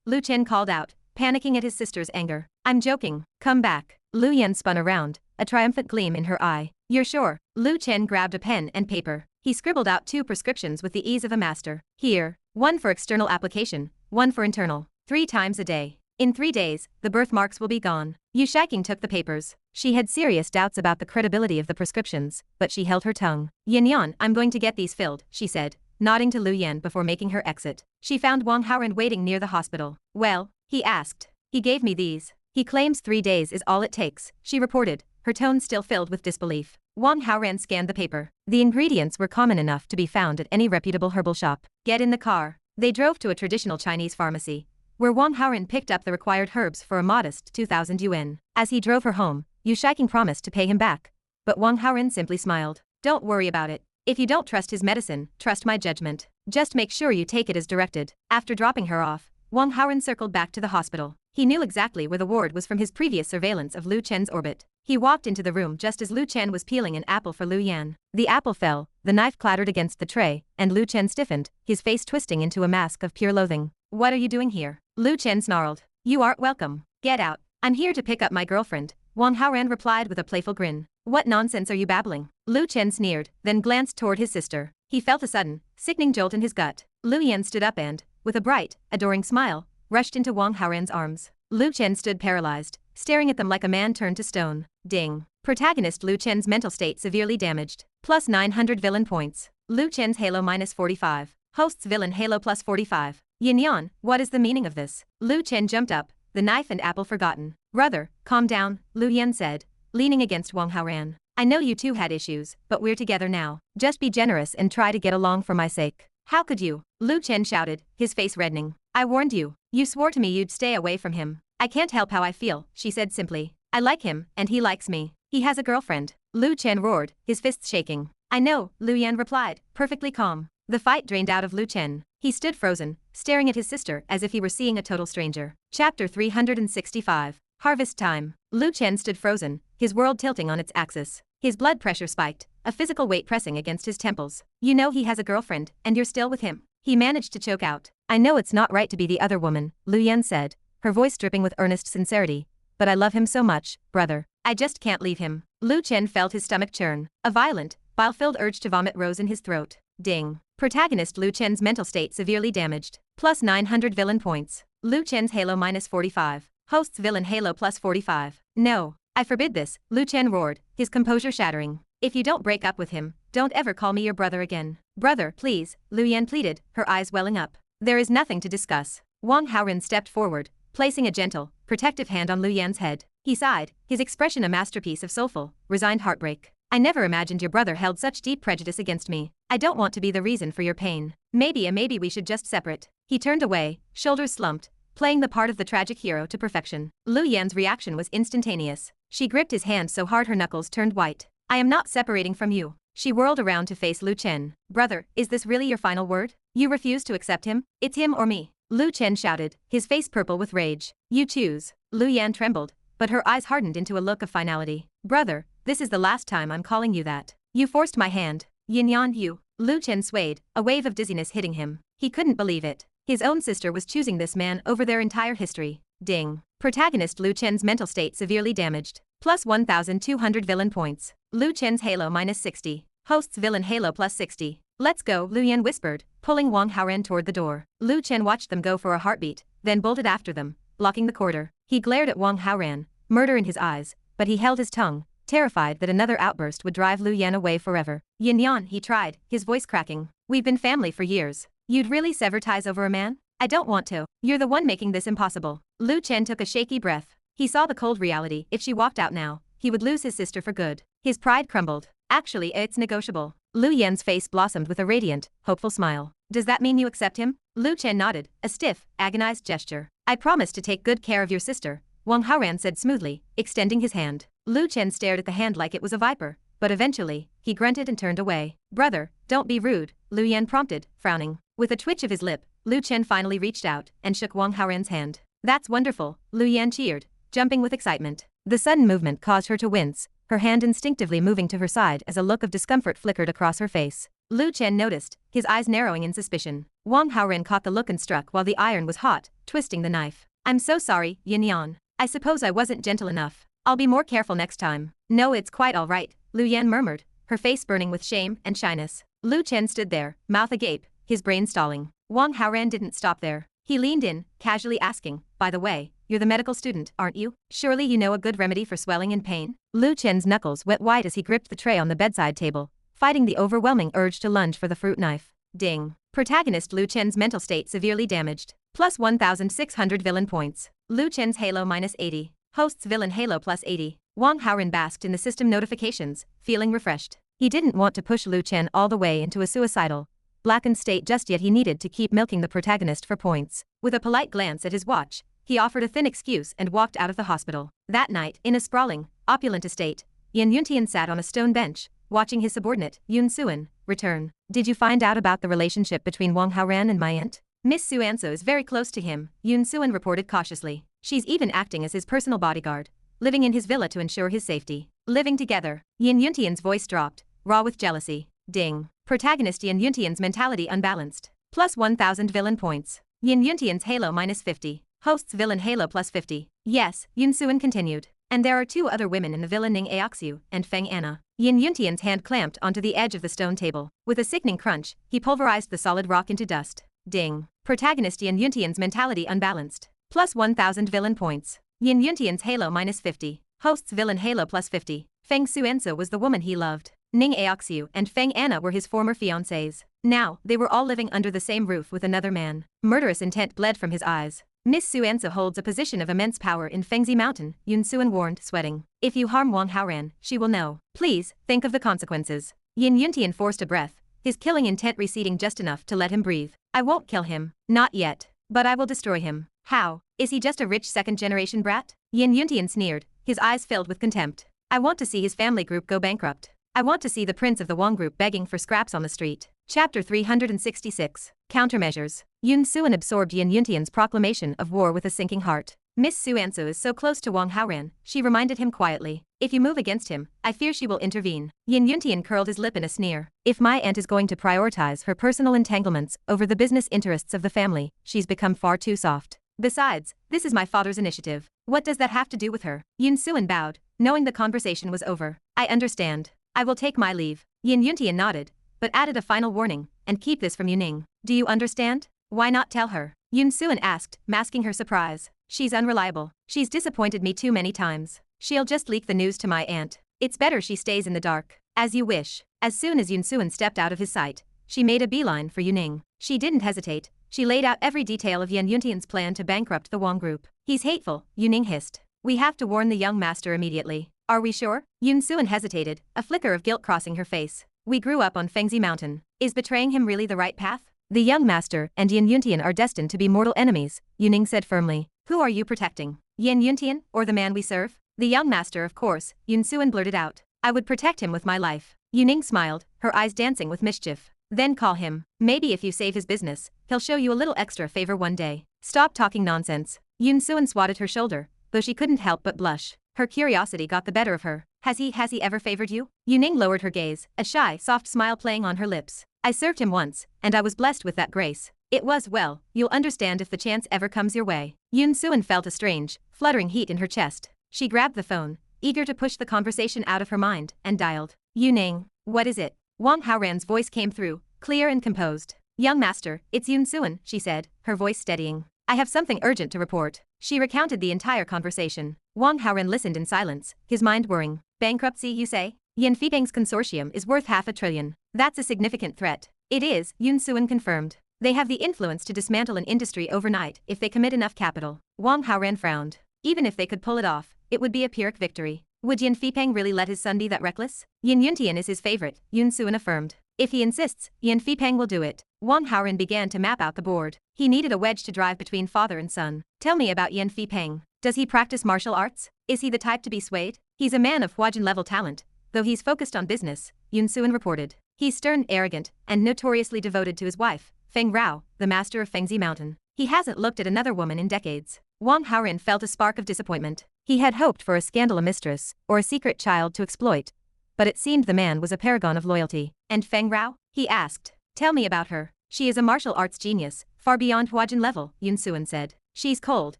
Lu Chen called out, panicking at his sister's anger. "I'm joking. Come back." Lu Yan spun around, a triumphant gleam in her eye. "You're sure?" Lu Chen grabbed a pen and paper. He scribbled out 2 prescriptions with the ease of a master. "Here, one for external application, one for internal. 3 times a day. In 3 days, the birthmarks will be gone." Yu Shiking took the papers. She had serious doubts about the credibility of the prescriptions, but she held her tongue. "Yan Yan, I'm going to get these filled," she said, nodding to Lu Yan before making her exit. She found Wang Haoran waiting near the hospital. "Well?" he asked. "He gave me these. He claims 3 days is all it takes," she reported, her tone still filled with disbelief. Wang Haoran scanned the paper. The ingredients were common enough to be found at any reputable herbal shop. "Get in the car." They drove to a traditional Chinese pharmacy, where Wang Haoran picked up the required herbs for a modest 2,000 yuan. As he drove her home, Yu Shiking promised to pay him back, but Wang Haoran simply smiled. "Don't worry about it. If you don't trust his medicine, trust my judgment. Just make sure you take it as directed." After dropping her off, Wang Haoran circled back to the hospital. He knew exactly where the ward was from his previous surveillance of Lu Chen's orbit. He walked into the room just as Lu Chen was peeling an apple for Lu Yan. The apple fell, the knife clattered against the tray, and Lu Chen stiffened, his face twisting into a mask of pure loathing. "What are you doing here?" Lu Chen snarled. "You aren't welcome. Get out." "I'm here to pick up my girlfriend," Wang Haoran replied with a playful grin. "What nonsense are you babbling?" Lu Chen sneered, then glanced toward his sister. He felt a sudden, sickening jolt in his gut. Lu Yan stood up and, with a bright, adoring smile, rushed into Wang Haoran's arms. Lu Chen stood paralyzed, staring at them like a man turned to stone. Ding. Protagonist Lu Chen's mental state severely damaged. Plus 900 villain points. Lu Chen's Halo minus 45. Host's villain Halo plus 45. Yin Yan, what is the meaning of this? Lu Chen jumped up, the knife and apple forgotten. "Brother, calm down," Lu Yan said, leaning against Wang Haoran. "I know you two had issues, but we're together now. Just be generous and try to get along for my sake." "How could you?" Lu Chen shouted, his face reddening. "I warned you. You swore to me you'd stay away from him." "I can't help how I feel," she said simply. "I like him, and he likes me. He has a girlfriend." Lu Chen roared, his fists shaking. "I know," Lu Yan replied, perfectly calm. The fight drained out of Lu Chen. He stood frozen, staring at his sister as if he were seeing a total stranger. Chapter 365. Harvest time. Lu Chen stood frozen, his world tilting on its axis. His blood pressure spiked, a physical weight pressing against his temples. "You know he has a girlfriend, and you're still with him." He managed to choke out. "I know it's not right to be the other woman," Lu Yan said, her voice dripping with earnest sincerity. "But I love him so much, brother. I just can't leave him." Lu Chen felt his stomach churn. A violent, bile-filled urge to vomit rose in his throat. Ding. Protagonist Lu Chen's mental state severely damaged. Plus 900 villain points. Lu Chen's Halo minus 45. Host's villain Halo plus 45. "No. I forbid this," Lu Chen roared, his composure shattering. "If you don't break up with him, don't ever call me your brother again." "Brother, please," Lu Yan pleaded, her eyes welling up. "There is nothing to discuss." Wang Haoran stepped forward, placing a gentle, protective hand on Lu Yan's head. He sighed, his expression a masterpiece of soulful, resigned heartbreak. "I never imagined your brother held such deep prejudice against me. I don't want to be the reason for your pain. Maybe we should just separate." He turned away, shoulders slumped, playing the part of the tragic hero to perfection. Lu Yan's reaction was instantaneous. She gripped his hand so hard her knuckles turned white. "I am not separating from you." She whirled around to face Lu Chen. "Brother, is this really your final word? You refuse to accept him? It's him or me." Lu Chen shouted, his face purple with rage. "You choose." Lu Yan trembled, but her eyes hardened into a look of finality. "Brother, this is the last time I'm calling you that. You forced my hand. Yin Yan, you." Lu Chen swayed, a wave of dizziness hitting him. He couldn't believe it. His own sister was choosing this man over their entire history. Ding. Protagonist Lu Chen's mental state severely damaged. Plus 1,200 villain points. Lu Chen's Halo minus 60. Host's villain Halo plus 60. Let's go, Lu Yan whispered, pulling Wang Haoran toward the door. Lu Chen watched them go for a heartbeat, then bolted after them, blocking the corridor. He glared at Wang Haoran, murder in his eyes, but he held his tongue, terrified that another outburst would drive Lu Yan away forever. Yin Yan, he tried, his voice cracking. We've been family for years. You'd really sever ties over a man? I don't want to. You're the one making this impossible. Lu Chen took a shaky breath. He saw the cold reality. If she walked out now, he would lose his sister for good. His pride crumbled. Actually, it's negotiable. Lu Yan's face blossomed with a radiant, hopeful smile. Does that mean you accept him? Lu Chen nodded, a stiff, agonized gesture. I promise to take good care of your sister, Wang Haoran said smoothly, extending his hand. Lu Chen stared at the hand like it was a viper, but eventually, he grunted and turned away. Brother, don't be rude, Lu Yan prompted, frowning. With a twitch of his lip, Lu Chen finally reached out and shook Wang Haoran's hand. That's wonderful, Lu Yan cheered, jumping with excitement. The sudden movement caused her to wince, her hand instinctively moving to her side as a look of discomfort flickered across her face. Lu Chen noticed, his eyes narrowing in suspicion. Wang Haoran caught the look and struck while the iron was hot, twisting the knife. I'm so sorry, Yin Yan. I suppose I wasn't gentle enough. I'll be more careful next time. No, it's quite all right, Lu Yan murmured, her face burning with shame and shyness. Lu Chen stood there, mouth agape, his brain stalling. Wang Haoran didn't stop there. He leaned in, casually asking, by the way, you're the medical student, aren't you? Surely you know a good remedy for swelling and pain? Lu Chen's knuckles went white as he gripped the tray on the bedside table, fighting the overwhelming urge to lunge for the fruit knife. Ding. Protagonist Lu Chen's mental state severely damaged. Plus 1,600 villain points. Lu Chen's Halo minus 80. Host's villain Halo plus 80. Wang Haoran basked in the system notifications, feeling refreshed. He didn't want to push Lu Chen all the way into a suicidal, blackened state just yet. He needed to keep milking the protagonist for points. With a polite glance at his watch, he offered a thin excuse and walked out of the hospital. That night, in a sprawling, opulent estate, Yan Yuntian sat on a stone bench, watching his subordinate, Yun Xuan, return. Did you find out about the relationship between Wang Haoran and my aunt? Miss Xuansu is very close to him, Yun Xuan reported cautiously. She's even acting as his personal bodyguard, living in his villa to ensure his safety. Living together. Yan Yuntian's voice dropped, raw with jealousy. Ding. Protagonist Yan Yuntian's mentality unbalanced. Plus 1,000 villain points. Yan Yuntian's Halo minus 50. Host's villain Halo plus 50. Yes, Yun Xuan continued. And there are two other women in the villa, Ning Aoxue and Feng Anna. Yan Yuntian's hand clamped onto the edge of the stone table. With a sickening crunch, he pulverized the solid rock into dust. Ding. Protagonist Yan Yuntian's mentality unbalanced. Plus 1,000 villain points. Yan Yuntian's Halo minus 50. Host's villain Halo plus 50. Feng Xuansu was the woman he loved. Ning Aoxue and Feng Anna were his former fiancés. Now, they were all living under the same roof with another man. Murderous intent bled from his eyes. Miss Xuansu holds a position of immense power in Fengzi Mountain, Yun Xuan warned, sweating. If you harm Wang Haoran, she will know. Please, think of the consequences. Yan Yuntian forced a breath, his killing intent receding just enough to let him breathe. I won't kill him. Not yet. But I will destroy him. How? Is he just a rich second-generation brat? Yan Yuntian sneered, his eyes filled with contempt. I want to see his family group go bankrupt. I want to see the prince of the Wang group begging for scraps on the street. Chapter 366. Countermeasures. Yun Xuan absorbed Yan Yuntian's proclamation of war with a sinking heart. Miss Xuansu is so close to Wang Haoran, she reminded him quietly. If you move against him, I fear she will intervene. Yan Yuntian curled his lip in a sneer. If my aunt is going to prioritize her personal entanglements over the business interests of the family, she's become far too soft. Besides, this is my father's initiative. What does that have to do with her? Yun Xuan bowed, knowing the conversation was over. I understand. I will take my leave. Yan Yuntian nodded, but added a final warning, and keep this from Yuning. Do you understand? Why not tell her? Yun Xuan asked, masking her surprise. She's unreliable. She's disappointed me too many times. She'll just leak the news to my aunt. It's better she stays in the dark. As you wish. As soon as Yun Xuan stepped out of his sight, she made a beeline for Yuning. She didn't hesitate. She laid out every detail of Yan Yuntian's plan to bankrupt the Wang group. He's hateful, Yuning hissed. We have to warn the young master immediately. Are we sure? Yun Xuan hesitated, a flicker of guilt crossing her face. We grew up on Fengzi Mountain. Is betraying him really the right path? The young master and Yan Yuntian are destined to be mortal enemies, Yuning said firmly. Who are you protecting? Yan Yuntian, or the man we serve? The young master, of course, Yun Xuan blurted out. I would protect him with my life. Yuning smiled, her eyes dancing with mischief. Then call him. Maybe if you save his business, he'll show you a little extra favor one day. Stop talking nonsense. Yun Xuan swatted her shoulder, though she couldn't help but blush. Her curiosity got the better of her. Has he ever favored you? Yuning lowered her gaze, a shy, soft smile playing on her lips. I served him once, and I was blessed with that grace. It was, well, you'll understand if the chance ever comes your way. Yun Xuan felt a strange, fluttering heat in her chest. She grabbed the phone, eager to push the conversation out of her mind, and dialed. Ning, what is it? Wang Haoran's voice came through, clear and composed. Young master, it's Yun Xuan, she said, her voice steadying. I have something urgent to report. She recounted the entire conversation. Wang Haoran listened in silence, his mind whirring. Bankruptcy, you say? Yan Fipeng's consortium is worth $500 billion. That's a significant threat. It is, Yun Xuan confirmed. They have the influence to dismantle an industry overnight if they commit enough capital. Wang Haoran frowned. Even if they could pull it off, it would be a Pyrrhic victory. Would Yan Fipeng really let his son be that reckless? Yan Yuntian is his favorite, Yun Xuan affirmed. If he insists, Yan Fipeng will do it. Wang Haoran began to map out the board. He needed a wedge to drive between father and son. Tell me about Yan Fipeng. Does he practice martial arts? Is he the type to be swayed? He's a man of Huajin-level talent, though he's focused on business, Yun Xuan reported. He's stern, arrogant, and notoriously devoted to his wife, Feng Rao, the master of Fengzi Mountain. He hasn't looked at another woman in decades. Wang Haoran felt a spark of disappointment. He had hoped for a scandal mistress, or a secret child to exploit. But it seemed the man was a paragon of loyalty. And Feng Rao? He asked. Tell me about her. She is a martial arts genius, far beyond Huajin level, Yun Xuan said. She's cold,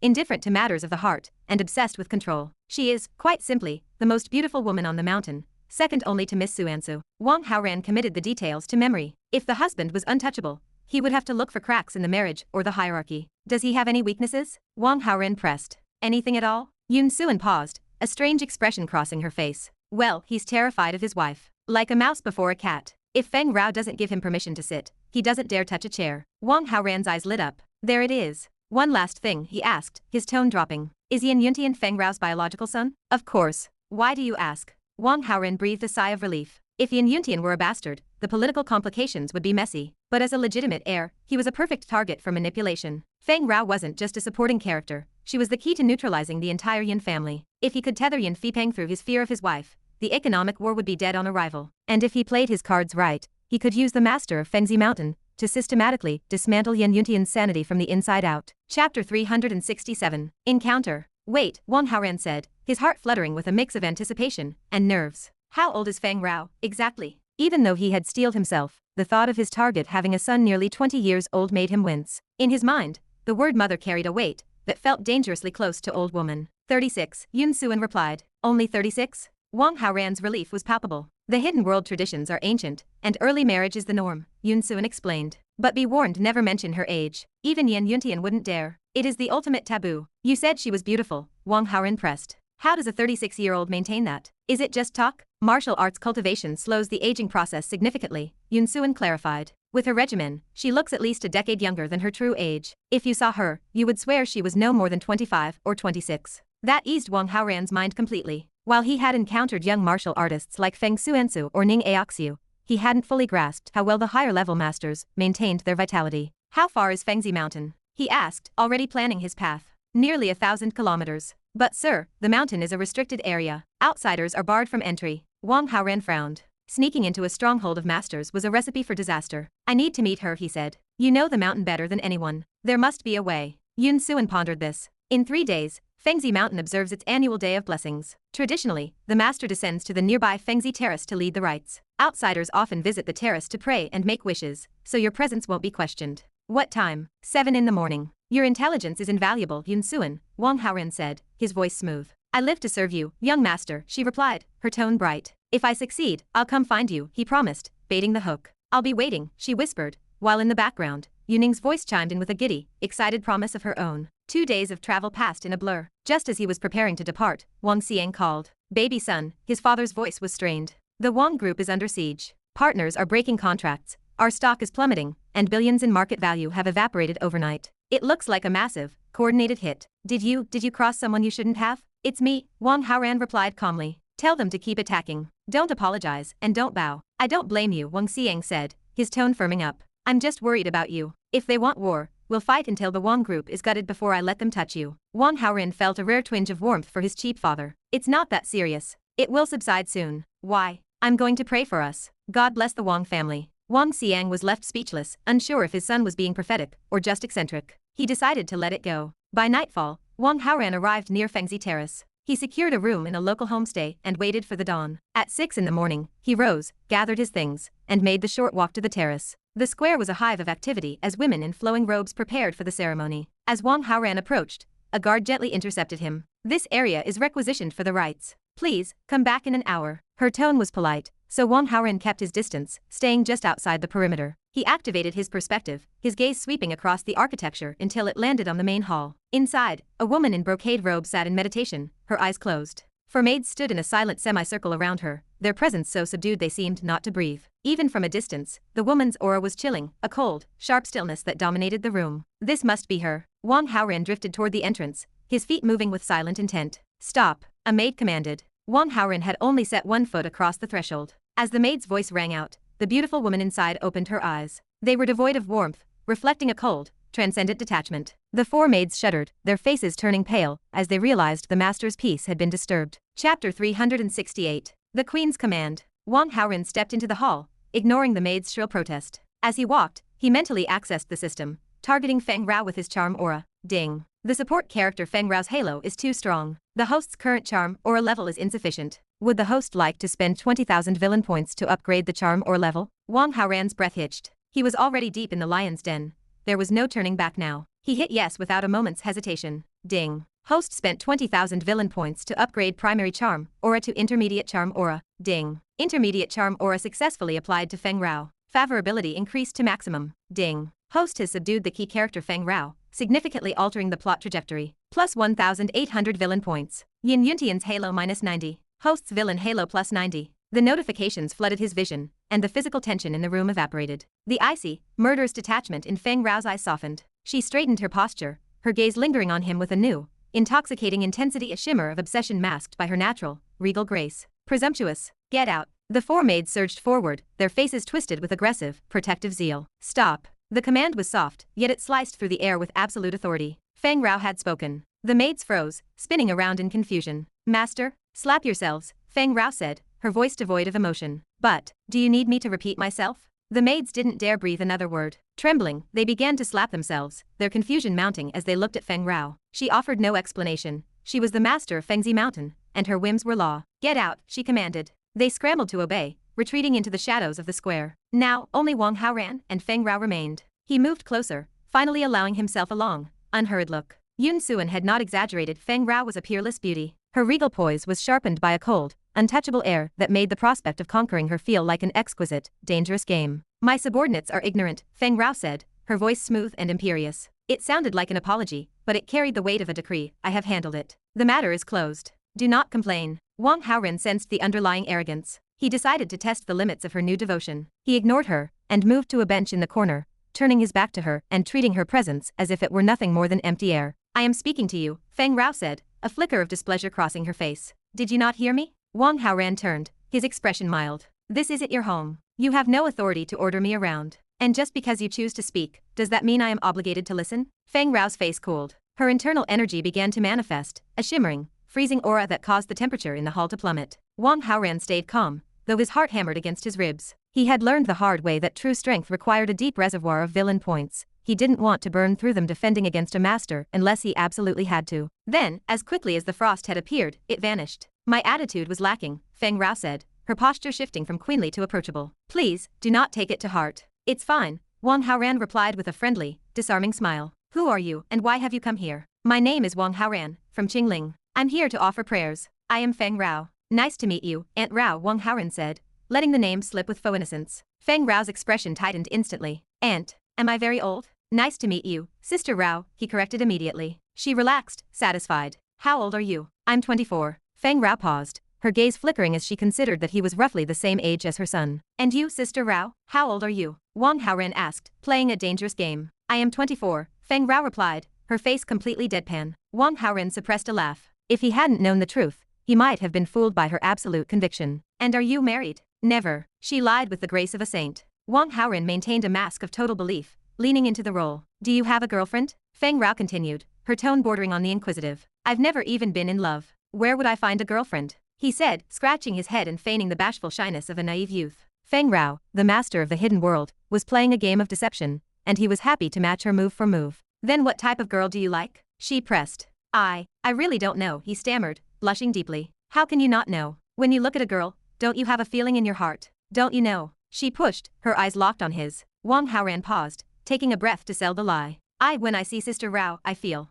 indifferent to matters of the heart, and obsessed with control. She is, quite simply, the most beautiful woman on the mountain, second only to Miss Xuansu. Wang Haoran committed the details to memory. If the husband was untouchable, he would have to look for cracks in the marriage or the hierarchy. Does he have any weaknesses? Wang Haoran pressed. Anything at all? Yun Xuan paused, a strange expression crossing her face. Well, he's terrified of his wife. Like a mouse before a cat. If Feng Rao doesn't give him permission to sit, he doesn't dare touch a chair. Wang Haoran's eyes lit up. There it is. One last thing, he asked, his tone dropping. Is Yan Yuntian Feng Rao's biological son? Of course. Why do you ask? Wang Haoran breathed a sigh of relief. If Yan Yuntian were a bastard, the political complications would be messy. But as a legitimate heir, he was a perfect target for manipulation. Feng Rao wasn't just a supporting character, she was the key to neutralizing the entire Yan family. If he could tether Yan Fipeng through his fear of his wife, the economic war would be dead on arrival. And if he played his cards right, he could use the master of Fengzi Mountain to systematically dismantle Yan Yuntian's sanity from the inside out. Chapter 367. Encounter. Wait, Wang Haoran said, his heart fluttering with a mix of anticipation and nerves. How old is Feng Rao, exactly? Even though he had steeled himself, the thought of his target having a son nearly 20 years old made him wince. In his mind, the word mother carried a weight that felt dangerously close to old woman. 36, Yun Xuan replied. Only 36? Wang Haoran's relief was palpable. The hidden world traditions are ancient, and early marriage is the norm, Yun Xuan explained. But be warned, never mention her age. Even Yan Yuntian wouldn't dare. It is the ultimate taboo. You said she was beautiful, Wang Haoran pressed. How does a 36-year-old maintain that? Is it just talk? Martial arts cultivation slows the aging process significantly, Yun Xuan clarified. With her regimen, she looks at least a decade younger than her true age. If you saw her, you would swear she was no more than 25 or 26. That eased Wang Haoran's mind completely. While he had encountered young martial artists like Feng Xuansu or Ning Aoxue, he hadn't fully grasped how well the higher-level masters maintained their vitality. How far is Fengzi Mountain? He asked, already planning his path. Nearly 1,000 kilometers. But sir, the mountain is a restricted area. Outsiders are barred from entry. Wang Haoran frowned. Sneaking into a stronghold of masters was a recipe for disaster. I need to meet her, he said. You know the mountain better than anyone. There must be a way. Yun Xuan pondered this. In 3 days, Fengzi Mountain observes its annual Day of Blessings. Traditionally, the master descends to the nearby Fengzi Terrace to lead the rites. Outsiders often visit the terrace to pray and make wishes, so your presence won't be questioned. What time? 7 in the morning. Your intelligence is invaluable, Yun Xuan, Wang Haoran said, his voice smooth. I live to serve you, young master, she replied, her tone bright. If I succeed, I'll come find you, he promised, baiting the hook. I'll be waiting, she whispered, while in the background, Yuning's voice chimed in with a giddy, excited promise of her own. 2 days of travel passed in a blur. Just as he was preparing to depart, Wang Xiang called. Baby son, his father's voice was strained. The Wang Group is under siege. Partners are breaking contracts. Our stock is plummeting, and billions in market value have evaporated overnight. It looks like a massive, coordinated hit. Did you cross someone you shouldn't have? It's me, Wang Haoran replied calmly. Tell them to keep attacking. Don't apologize, and don't bow. I don't blame you, Wang Xiang said, his tone firming up. I'm just worried about you. If they want war, we'll fight until the Wang Group is gutted before I let them touch you. Wang Haoran felt a rare twinge of warmth for his cheap father. It's not that serious. It will subside soon. Why? I'm going to pray for us. God bless the Wang family. Wang Xiang was left speechless, unsure if his son was being prophetic or just eccentric. He decided to let it go. By nightfall, Wang Haoran arrived near Fengzi Terrace. He secured a room in a local homestay and waited for the dawn. At 6 in the morning, he rose, gathered his things, and made the short walk to the terrace. The square was a hive of activity as women in flowing robes prepared for the ceremony. As Wang Haoran approached, a guard gently intercepted him. "This area is requisitioned for the rites. Please, come back in an hour." Her tone was polite, so Wang Haoran kept his distance, staying just outside the perimeter. He activated his perspective, his gaze sweeping across the architecture until it landed on the main hall. Inside, a woman in brocade robe sat in meditation, her eyes closed. Four maids stood in a silent semicircle around her, their presence so subdued they seemed not to breathe. Even from a distance, the woman's aura was chilling, a cold, sharp stillness that dominated the room. This must be her. Wang Haoran drifted toward the entrance, his feet moving with silent intent. "Stop," a maid commanded. Wang Haoran had only set one foot across the threshold. As the maid's voice rang out, the beautiful woman inside opened her eyes. They were devoid of warmth, reflecting a cold, transcendent detachment. The four maids shuddered, their faces turning pale, as they realized the master's peace had been disturbed. Chapter 368. The Queen's Command. Wang Haoran stepped into the hall, ignoring the maid's shrill protest. As he walked, he mentally accessed the system, targeting Feng Rao with his charm aura. Ding. The support character Feng Rao's halo is too strong. The host's current charm aura level is insufficient. Would the host like to spend 20,000 villain points to upgrade the charm aura level? Wang Haoran's breath hitched. He was already deep in the lion's den. There was no turning back now. He hit yes without a moment's hesitation. Ding. Host spent 20,000 villain points to upgrade primary charm aura to intermediate charm aura. Ding. Intermediate charm aura successfully applied to Feng Rao. Favorability increased to maximum. Ding. Host has subdued the key character Feng Rao, significantly altering the plot trajectory. Plus 1,800 villain points. Yan Yuntian's halo minus 90. Host's villain halo plus 90. The notifications flooded his vision, and the physical tension in the room evaporated. The icy, murderous detachment in Feng Rao's eyes softened. She straightened her posture, her gaze lingering on him with a new, intoxicating intensity, a shimmer of obsession masked by her natural, regal grace. Presumptuous. Get out. The four maids surged forward, their faces twisted with aggressive, protective zeal. Stop. The command was soft, yet it sliced through the air with absolute authority. Feng Rao had spoken. The maids froze, spinning around in confusion. "Master, slap yourselves," Feng Rao said, her voice devoid of emotion. "But, do you need me to repeat myself?" The maids didn't dare breathe another word. Trembling, they began to slap themselves, their confusion mounting as they looked at Feng Rao. She offered no explanation. She was the master of Fengzi Mountain, and her whims were law. "Get out," she commanded. They scrambled to obey, retreating into the shadows of the square. Now, only Wang Haoran and Feng Rao remained. He moved closer, finally allowing himself a long, unhurried look. Yun Xuan had not exaggerated. Feng Rao was a peerless beauty. Her regal poise was sharpened by a cold, untouchable air that made the prospect of conquering her feel like an exquisite, dangerous game. "My subordinates are ignorant," Feng Rao said, her voice smooth and imperious. It sounded like an apology, but it carried the weight of a decree. "I have handled it. The matter is closed. Do not complain." Wang Haoran sensed the underlying arrogance. He decided to test the limits of her new devotion. He ignored her, and moved to a bench in the corner, turning his back to her and treating her presence as if it were nothing more than empty air. "I am speaking to you," Feng Rao said, a flicker of displeasure crossing her face. "Did you not hear me?" Wang Haoran turned, his expression mild. "This isn't your home. You have no authority to order me around. And just because you choose to speak, does that mean I am obligated to listen?" Feng Rao's face cooled. Her internal energy began to manifest, a shimmering, freezing aura that caused the temperature in the hall to plummet. Wang Haoran stayed calm, though his heart hammered against his ribs. He had learned the hard way that true strength required a deep reservoir of villain points. He didn't want to burn through them defending against a master unless he absolutely had to. Then, as quickly as the frost had appeared, it vanished. "My attitude was lacking," Feng Rao said, her posture shifting from queenly to approachable. "Please, do not take it to heart." "It's fine," Wang Haoran replied with a friendly, disarming smile. "Who are you and why have you come here?" "My name is Wang Haoran, from Qingling. I'm here to offer prayers. I am Feng Rao." "Nice to meet you, Aunt Rao," Wang Haoran said, letting the name slip with faux innocence. Feng Rao's expression tightened instantly. "Aunt, am I very old?" "Nice to meet you, Sister Rao," he corrected immediately. She relaxed, satisfied. "How old are you?" "I'm 24. Feng Rao paused, her gaze flickering as she considered that he was roughly the same age as her son. "And you, Sister Rao, how old are you?" Wang Haoran asked, playing a dangerous game. "I am 24, Feng Rao replied, her face completely deadpan. Wang Haoran suppressed a laugh. If he hadn't known the truth, he might have been fooled by her absolute conviction. "And are you married?" "Never," she lied with the grace of a saint. Wang Haoran maintained a mask of total belief, leaning into the role. "Do you have a girlfriend?" Feng Rao continued, her tone bordering on the inquisitive. "I've never even been in love. Where would I find a girlfriend?" he said, scratching his head and feigning the bashful shyness of a naive youth. Feng Rao, the master of the hidden world, was playing a game of deception, and he was happy to match her move for move. "Then what type of girl do you like?" she pressed. I really don't know," he stammered, blushing deeply. How can you not know? When you look at a girl, don't you have a feeling in your heart? Don't you know? She pushed, her eyes locked on his. Wang Haoran paused, taking a breath to sell the lie. When I see Sister Rao, I feel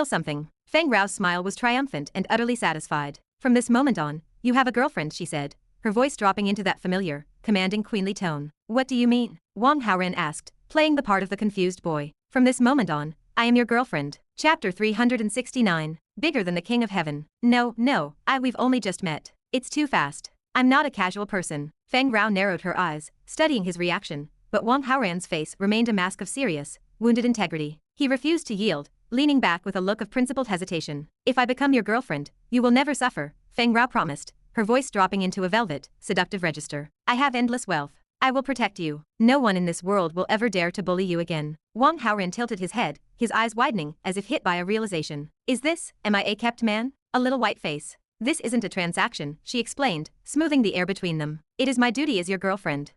something. Feng Rao's smile was triumphant and utterly satisfied. From this moment on, you have a girlfriend, she said, her voice dropping into that familiar, commanding queenly tone. What do you mean? Wang Haoran asked, playing the part of the confused boy. From this moment on, I am your girlfriend. Chapter 369. Bigger than the King of Heaven. No, we've only just met. It's too fast. I'm not a casual person. Feng Rao narrowed her eyes, studying his reaction, but Wang Haoran's face remained a mask of serious, wounded integrity. He refused to yield, leaning back with a look of principled hesitation. If I become your girlfriend, you will never suffer, Feng Rao promised, her voice dropping into a velvet, seductive register. I have endless wealth. I will protect you. No one in this world will ever dare to bully you again. Wang Haoran tilted his head, his eyes widening as if hit by a realization. Am I a kept man? A little white face. This isn't a transaction, she explained, smoothing the air between them. It is my duty as your girlfriend.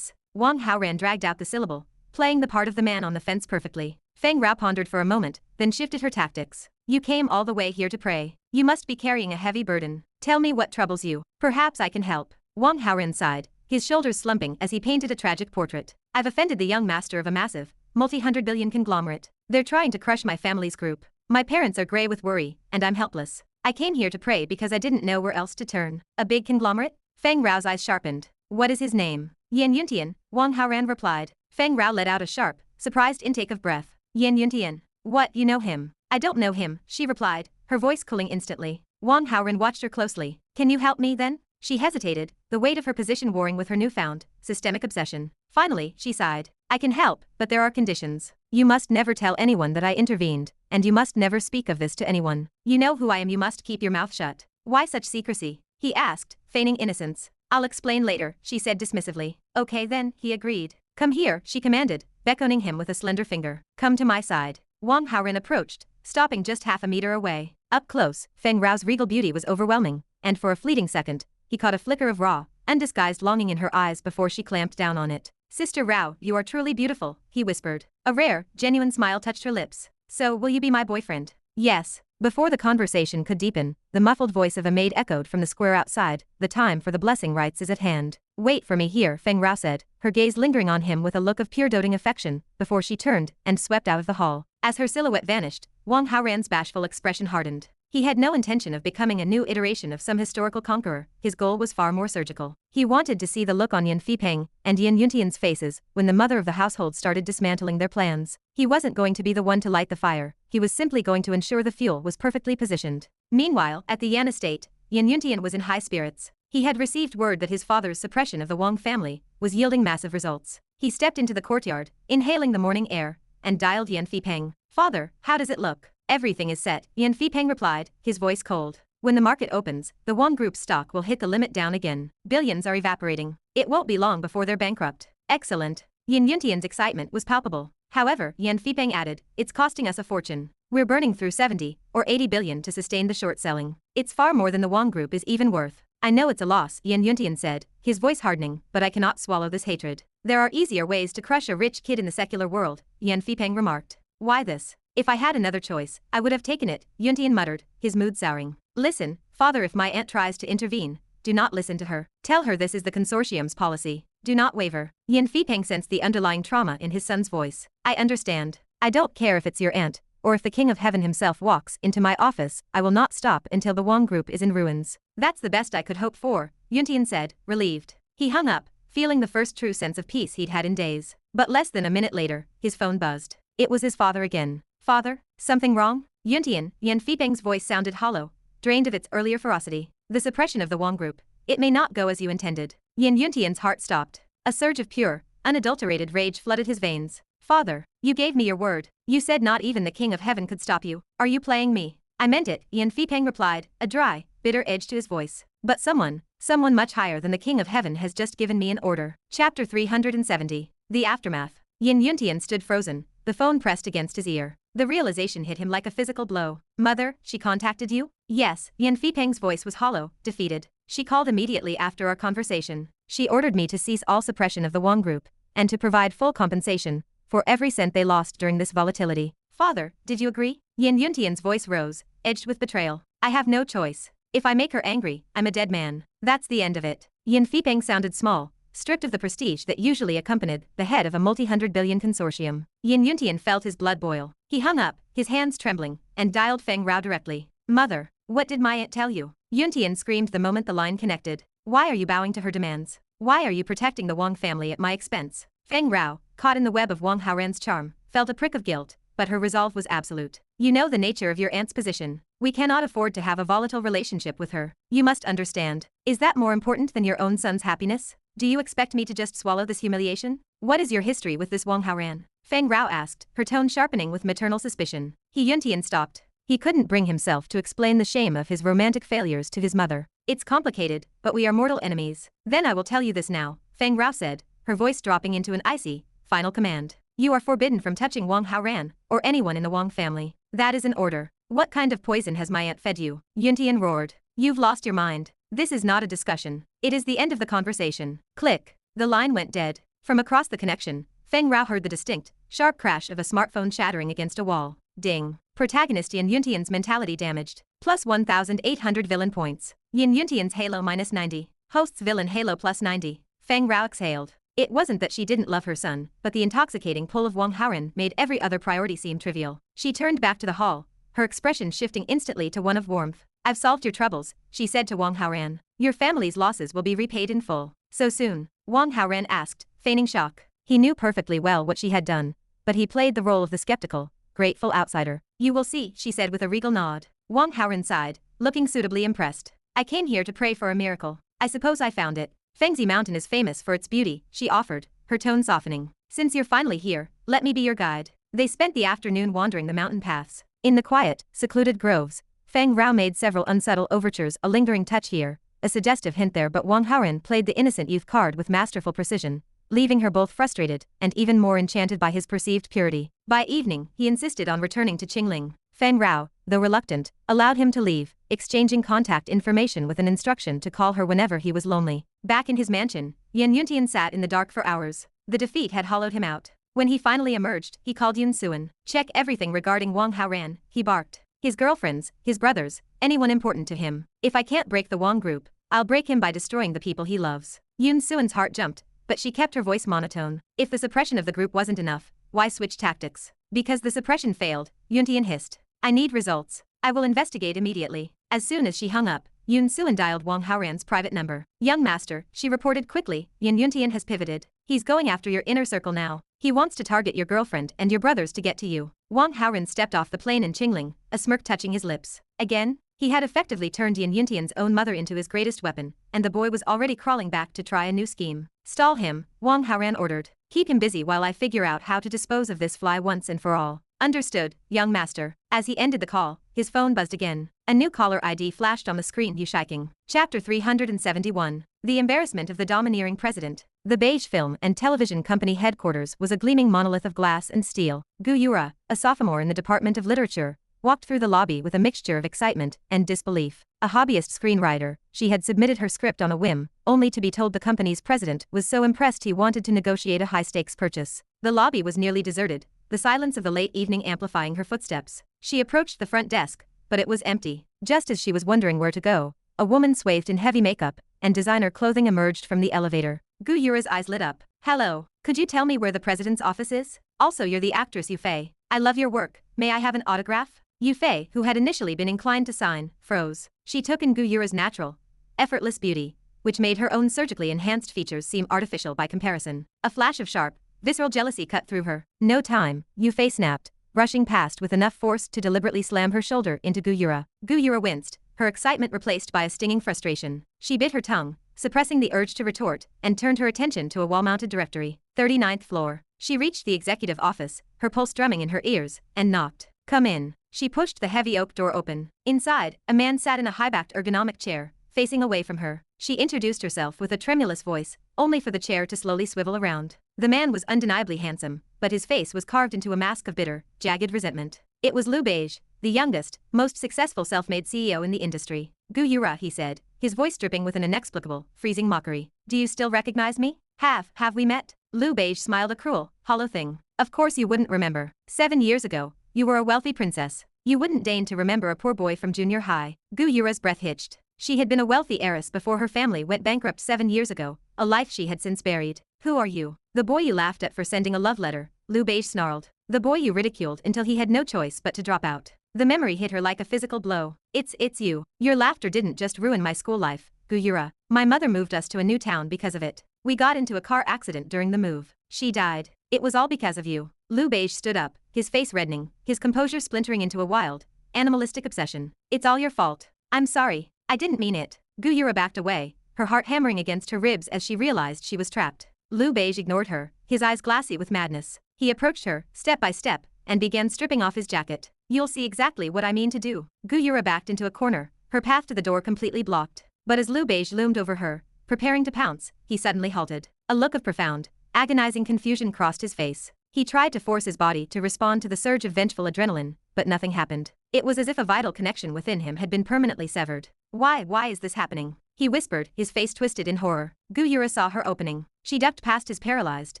Wang Haoran dragged out the syllable, playing the part of the man on the fence perfectly. Feng Rao pondered for a moment, then shifted her tactics. You came all the way here to pray. You must be carrying a heavy burden. Tell me what troubles you. Perhaps I can help. Wang Haoran sighed, his shoulders slumping as he painted a tragic portrait. I've offended the young master of a massive, multi-hundred billion conglomerate. They're trying to crush my family's group. My parents are gray with worry, and I'm helpless. I came here to pray because I didn't know where else to turn. A big conglomerate? Feng Rao's eyes sharpened. What is his name? Yan Yuntian, Wang Haoran replied. Feng Rao let out a sharp, surprised intake of breath. Yan Yuntian. What, you know him? I don't know him, she replied, her voice cooling instantly. Wang Haoran watched her closely. Can you help me then? She hesitated, the weight of her position warring with her newfound, systemic obsession. Finally, she sighed. I can help, but there are conditions. You must never tell anyone that I intervened, and you must never speak of this to anyone. You know who I am, you must keep your mouth shut. Why such secrecy? He asked, feigning innocence. I'll explain later, she said dismissively. Okay then, he agreed. Come here, she commanded, beckoning him with a slender finger. Come to my side. Wang Haoran approached, stopping just half a meter away. Up close, Feng Rao's regal beauty was overwhelming, and for a fleeting second, he caught a flicker of raw, undisguised longing in her eyes before she clamped down on it. Sister Rao, you are truly beautiful, he whispered. A rare, genuine smile touched her lips. So, will you be my boyfriend? Yes. Before the conversation could deepen, the muffled voice of a maid echoed from the square outside. The time for the blessing rites is at hand. Wait for me here, Feng Rao said, her gaze lingering on him with a look of pure doting affection, before she turned and swept out of the hall. As her silhouette vanished, Wang Haoran's bashful expression hardened. He had no intention of becoming a new iteration of some historical conqueror. His goal was far more surgical. He wanted to see the look on Yan Fipeng and Yan Yuntian's faces when the mother of the household started dismantling their plans. He wasn't going to be the one to light the fire, he was simply going to ensure the fuel was perfectly positioned. Meanwhile, at the Yan estate, Yan Yuntian was in high spirits. He had received word that his father's suppression of the Wang family was yielding massive results. He stepped into the courtyard, inhaling the morning air, and dialed Yan Fipeng. Father, how does it look? Everything is set, Yan Fipeng replied, his voice cold. When the market opens, the Wang Group's stock will hit the limit down again. Billions are evaporating. It won't be long before they're bankrupt. Excellent. Yan Yuntian's excitement was palpable. However, Yan Fipeng added, it's costing us a fortune. We're burning through 70 or 80 billion to sustain the short selling. It's far more than the Wang Group is even worth. I know it's a loss, Yan Yuntian said, his voice hardening, but I cannot swallow this hatred. There are easier ways to crush a rich kid in the secular world, Yan Fipeng remarked. Why this? If I had another choice, I would have taken it, Yuntian muttered, his mood souring. Listen, father, if my aunt tries to intervene, do not listen to her. Tell her this is the consortium's policy. Do not waver. Yan Fipeng sensed the underlying trauma in his son's voice. I understand. I don't care if it's your aunt, or if the King of Heaven himself walks into my office, I will not stop until the Wang Group is in ruins. That's the best I could hope for, Yuntian said, relieved. He hung up, feeling the first true sense of peace he'd had in days. But less than a minute later, his phone buzzed. It was his father again. Father, something wrong? Yuntian, Yan Fipeng's voice sounded hollow, drained of its earlier ferocity. The suppression of the Wang Group. It may not go as you intended. Yan Yuntian's heart stopped. A surge of pure, unadulterated rage flooded his veins. Father, you gave me your word. You said not even the King of Heaven could stop you. Are you playing me? I meant it, Yan Fipeng replied, a dry, bitter edge to his voice. But someone much higher than the King of Heaven has just given me an order. Chapter 370. The Aftermath. Yan Yuntian stood frozen, the phone pressed against his ear. The realization hit him like a physical blow. Mother, she contacted you? Yes, Yan Fipeng's voice was hollow, defeated. She called immediately after our conversation. She ordered me to cease all suppression of the Wang Group, and to provide full compensation for every cent they lost during this volatility. Father, did you agree? Yan Yuntian's voice rose, edged with betrayal. I have no choice. If I make her angry, I'm a dead man. That's the end of it. Yin Fipeng sounded small, stripped of the prestige that usually accompanied the head of a multi-hundred-billion consortium. Yan Yuntian felt his blood boil. He hung up, his hands trembling, and dialed Feng Rao directly. Mother, what did my aunt tell you? Yuntian screamed the moment the line connected. Why are you bowing to her demands? Why are you protecting the Wang family at my expense? Feng Rao, caught in the web of Wang Haoran's charm, felt a prick of guilt, but her resolve was absolute. You know the nature of your aunt's position. We cannot afford to have a volatile relationship with her. You must understand. Is that more important than your own son's happiness? Do you expect me to just swallow this humiliation? What is your history with this Wang Haoran? Feng Rao asked, her tone sharpening with maternal suspicion. Yuntian stopped. He couldn't bring himself to explain the shame of his romantic failures to his mother. It's complicated, but we are mortal enemies. Then I will tell you this now, Feng Rao said, her voice dropping into an icy, final command. You are forbidden from touching Wang Haoran, or anyone in the Wang family. That is an order. What kind of poison has my aunt fed you? Yuntian roared. You've lost your mind. This is not a discussion. It is the end of the conversation. Click. The line went dead. From across the connection, Feng Rao heard the distinct, sharp crash of a smartphone shattering against a wall. Ding. Protagonist Yan Yuntian's mentality damaged. Plus 1,800 villain points. Yan Yuntian's Halo minus 90. Host's villain Halo plus 90. Feng Rao exhaled. It wasn't that she didn't love her son, but the intoxicating pull of Wang Haoran made every other priority seem trivial. She turned back to the hall, her expression shifting instantly to one of warmth. I've solved your troubles, she said to Wang Haoran. Your family's losses will be repaid in full. So soon? Wang Haoran asked, feigning shock. He knew perfectly well what she had done, but he played the role of the skeptical, grateful outsider. You will see, she said with a regal nod. Wang Haoran sighed, looking suitably impressed. I came here to pray for a miracle. I suppose I found it. Fengzi Mountain is famous for its beauty, she offered, her tone softening. Since you're finally here, let me be your guide. They spent the afternoon wandering the mountain paths. In the quiet, secluded groves, Feng Rao made several unsubtle overtures, a lingering touch here, a suggestive hint there, but Wang Haoran played the innocent youth card with masterful precision, leaving her both frustrated and even more enchanted by his perceived purity. By evening, he insisted on returning to Qingling. Feng Rao, though reluctant, allowed him to leave, exchanging contact information with an instruction to call her whenever he was lonely. Back in his mansion, Yan Yuntian sat in the dark for hours. The defeat had hollowed him out. When he finally emerged, he called Yun Xuan. Check everything regarding Wang Haoran, he barked. His girlfriends, his brothers, anyone important to him. If I can't break the Wang group, I'll break him by destroying the people he loves. Yun Xuan's heart jumped, but she kept her voice monotone. If the suppression of the group wasn't enough, why switch tactics? Because the suppression failed, Yuntian hissed. I need results. I will investigate immediately. As soon as she hung up, Yun Xuan dialed Wang Haoran's private number. Young master, she reported quickly, Yan Yuntian has pivoted. He's going after your inner circle now. He wants to target your girlfriend and your brothers to get to you. Wang Haoran stepped off the plane in Qingling, a smirk touching his lips. Again? He had effectively turned Yan Yuntian's own mother into his greatest weapon, and the boy was already crawling back to try a new scheme. Stall him, Wang Haoran ordered. Keep him busy while I figure out how to dispose of this fly once and for all. Understood, young master. As he ended the call, his phone buzzed again. A new caller ID flashed on the screen. Yushiking. Chapter 371. The embarrassment of the domineering president. The Beige Film and Television Company headquarters was a gleaming monolith of glass and steel. Gu Yura, a sophomore in the Department of Literature, walked through the lobby with a mixture of excitement and disbelief. A hobbyist screenwriter, she had submitted her script on a whim, only to be told the company's president was so impressed he wanted to negotiate a high-stakes purchase. The lobby was nearly deserted, the silence of the late evening amplifying her footsteps. She approached the front desk, but it was empty. Just as she was wondering where to go, a woman swathed in heavy makeup and designer clothing emerged from the elevator. Gu Yura's eyes lit up. Hello, could you tell me where the president's office is? Also, you're the actress Yu Fei. I love your work. May I have an autograph? Yu Fei, who had initially been inclined to sign, froze. She took in Gu Yura's natural, effortless beauty, which made her own surgically enhanced features seem artificial by comparison. A flash of sharp, visceral jealousy cut through her. No time, Yu Fei snapped, rushing past with enough force to deliberately slam her shoulder into Gu Yura. Gu Yura winced, her excitement replaced by a stinging frustration. She bit her tongue, suppressing the urge to retort, and turned her attention to a wall-mounted directory. 39th floor. She reached the executive office, her pulse drumming in her ears, and knocked. Come in. She pushed the heavy oak door open. Inside, a man sat in a high-backed ergonomic chair, facing away from her. She introduced herself with a tremulous voice, only for the chair to slowly swivel around. The man was undeniably handsome, but his face was carved into a mask of bitter, jagged resentment. It was Liu Beige, the youngest, most successful self-made CEO in the industry. Gu Yura, he said, his voice dripping with an inexplicable, freezing mockery. Do you still recognize me? Have we met? Liu Beige smiled a cruel, hollow thing. Of course you wouldn't remember. 7 years ago, you were a wealthy princess. You wouldn't deign to remember a poor boy from junior high. Gu Yura's breath hitched. She had been a wealthy heiress before her family went bankrupt 7 years ago, a life she had since buried. Who are you? The boy you laughed at for sending a love letter, Liu Beige snarled. The boy you ridiculed until he had no choice but to drop out. The memory hit her like a physical blow. It's you. Your laughter didn't just ruin my school life, Gu Yura. My mother moved us to a new town because of it. We got into a car accident during the move. She died. It was all because of you. Liu Beige stood up, his face reddening, his composure splintering into a wild, animalistic obsession. It's all your fault. I'm sorry. I didn't mean it. Gu Yura backed away, her heart hammering against her ribs as she realized she was trapped. Liu Beige ignored her, his eyes glassy with madness. He approached her, step by step, and began stripping off his jacket. You'll see exactly what I mean to do. Gu Yura backed into a corner, her path to the door completely blocked. But as Liu Beige loomed over her, preparing to pounce, he suddenly halted. A look of profound, agonizing confusion crossed his face. He tried to force his body to respond to the surge of vengeful adrenaline, but nothing happened. It was as if a vital connection within him had been permanently severed. Why is this happening? He whispered, his face twisted in horror. Gu Yura saw her opening. She ducked past his paralyzed,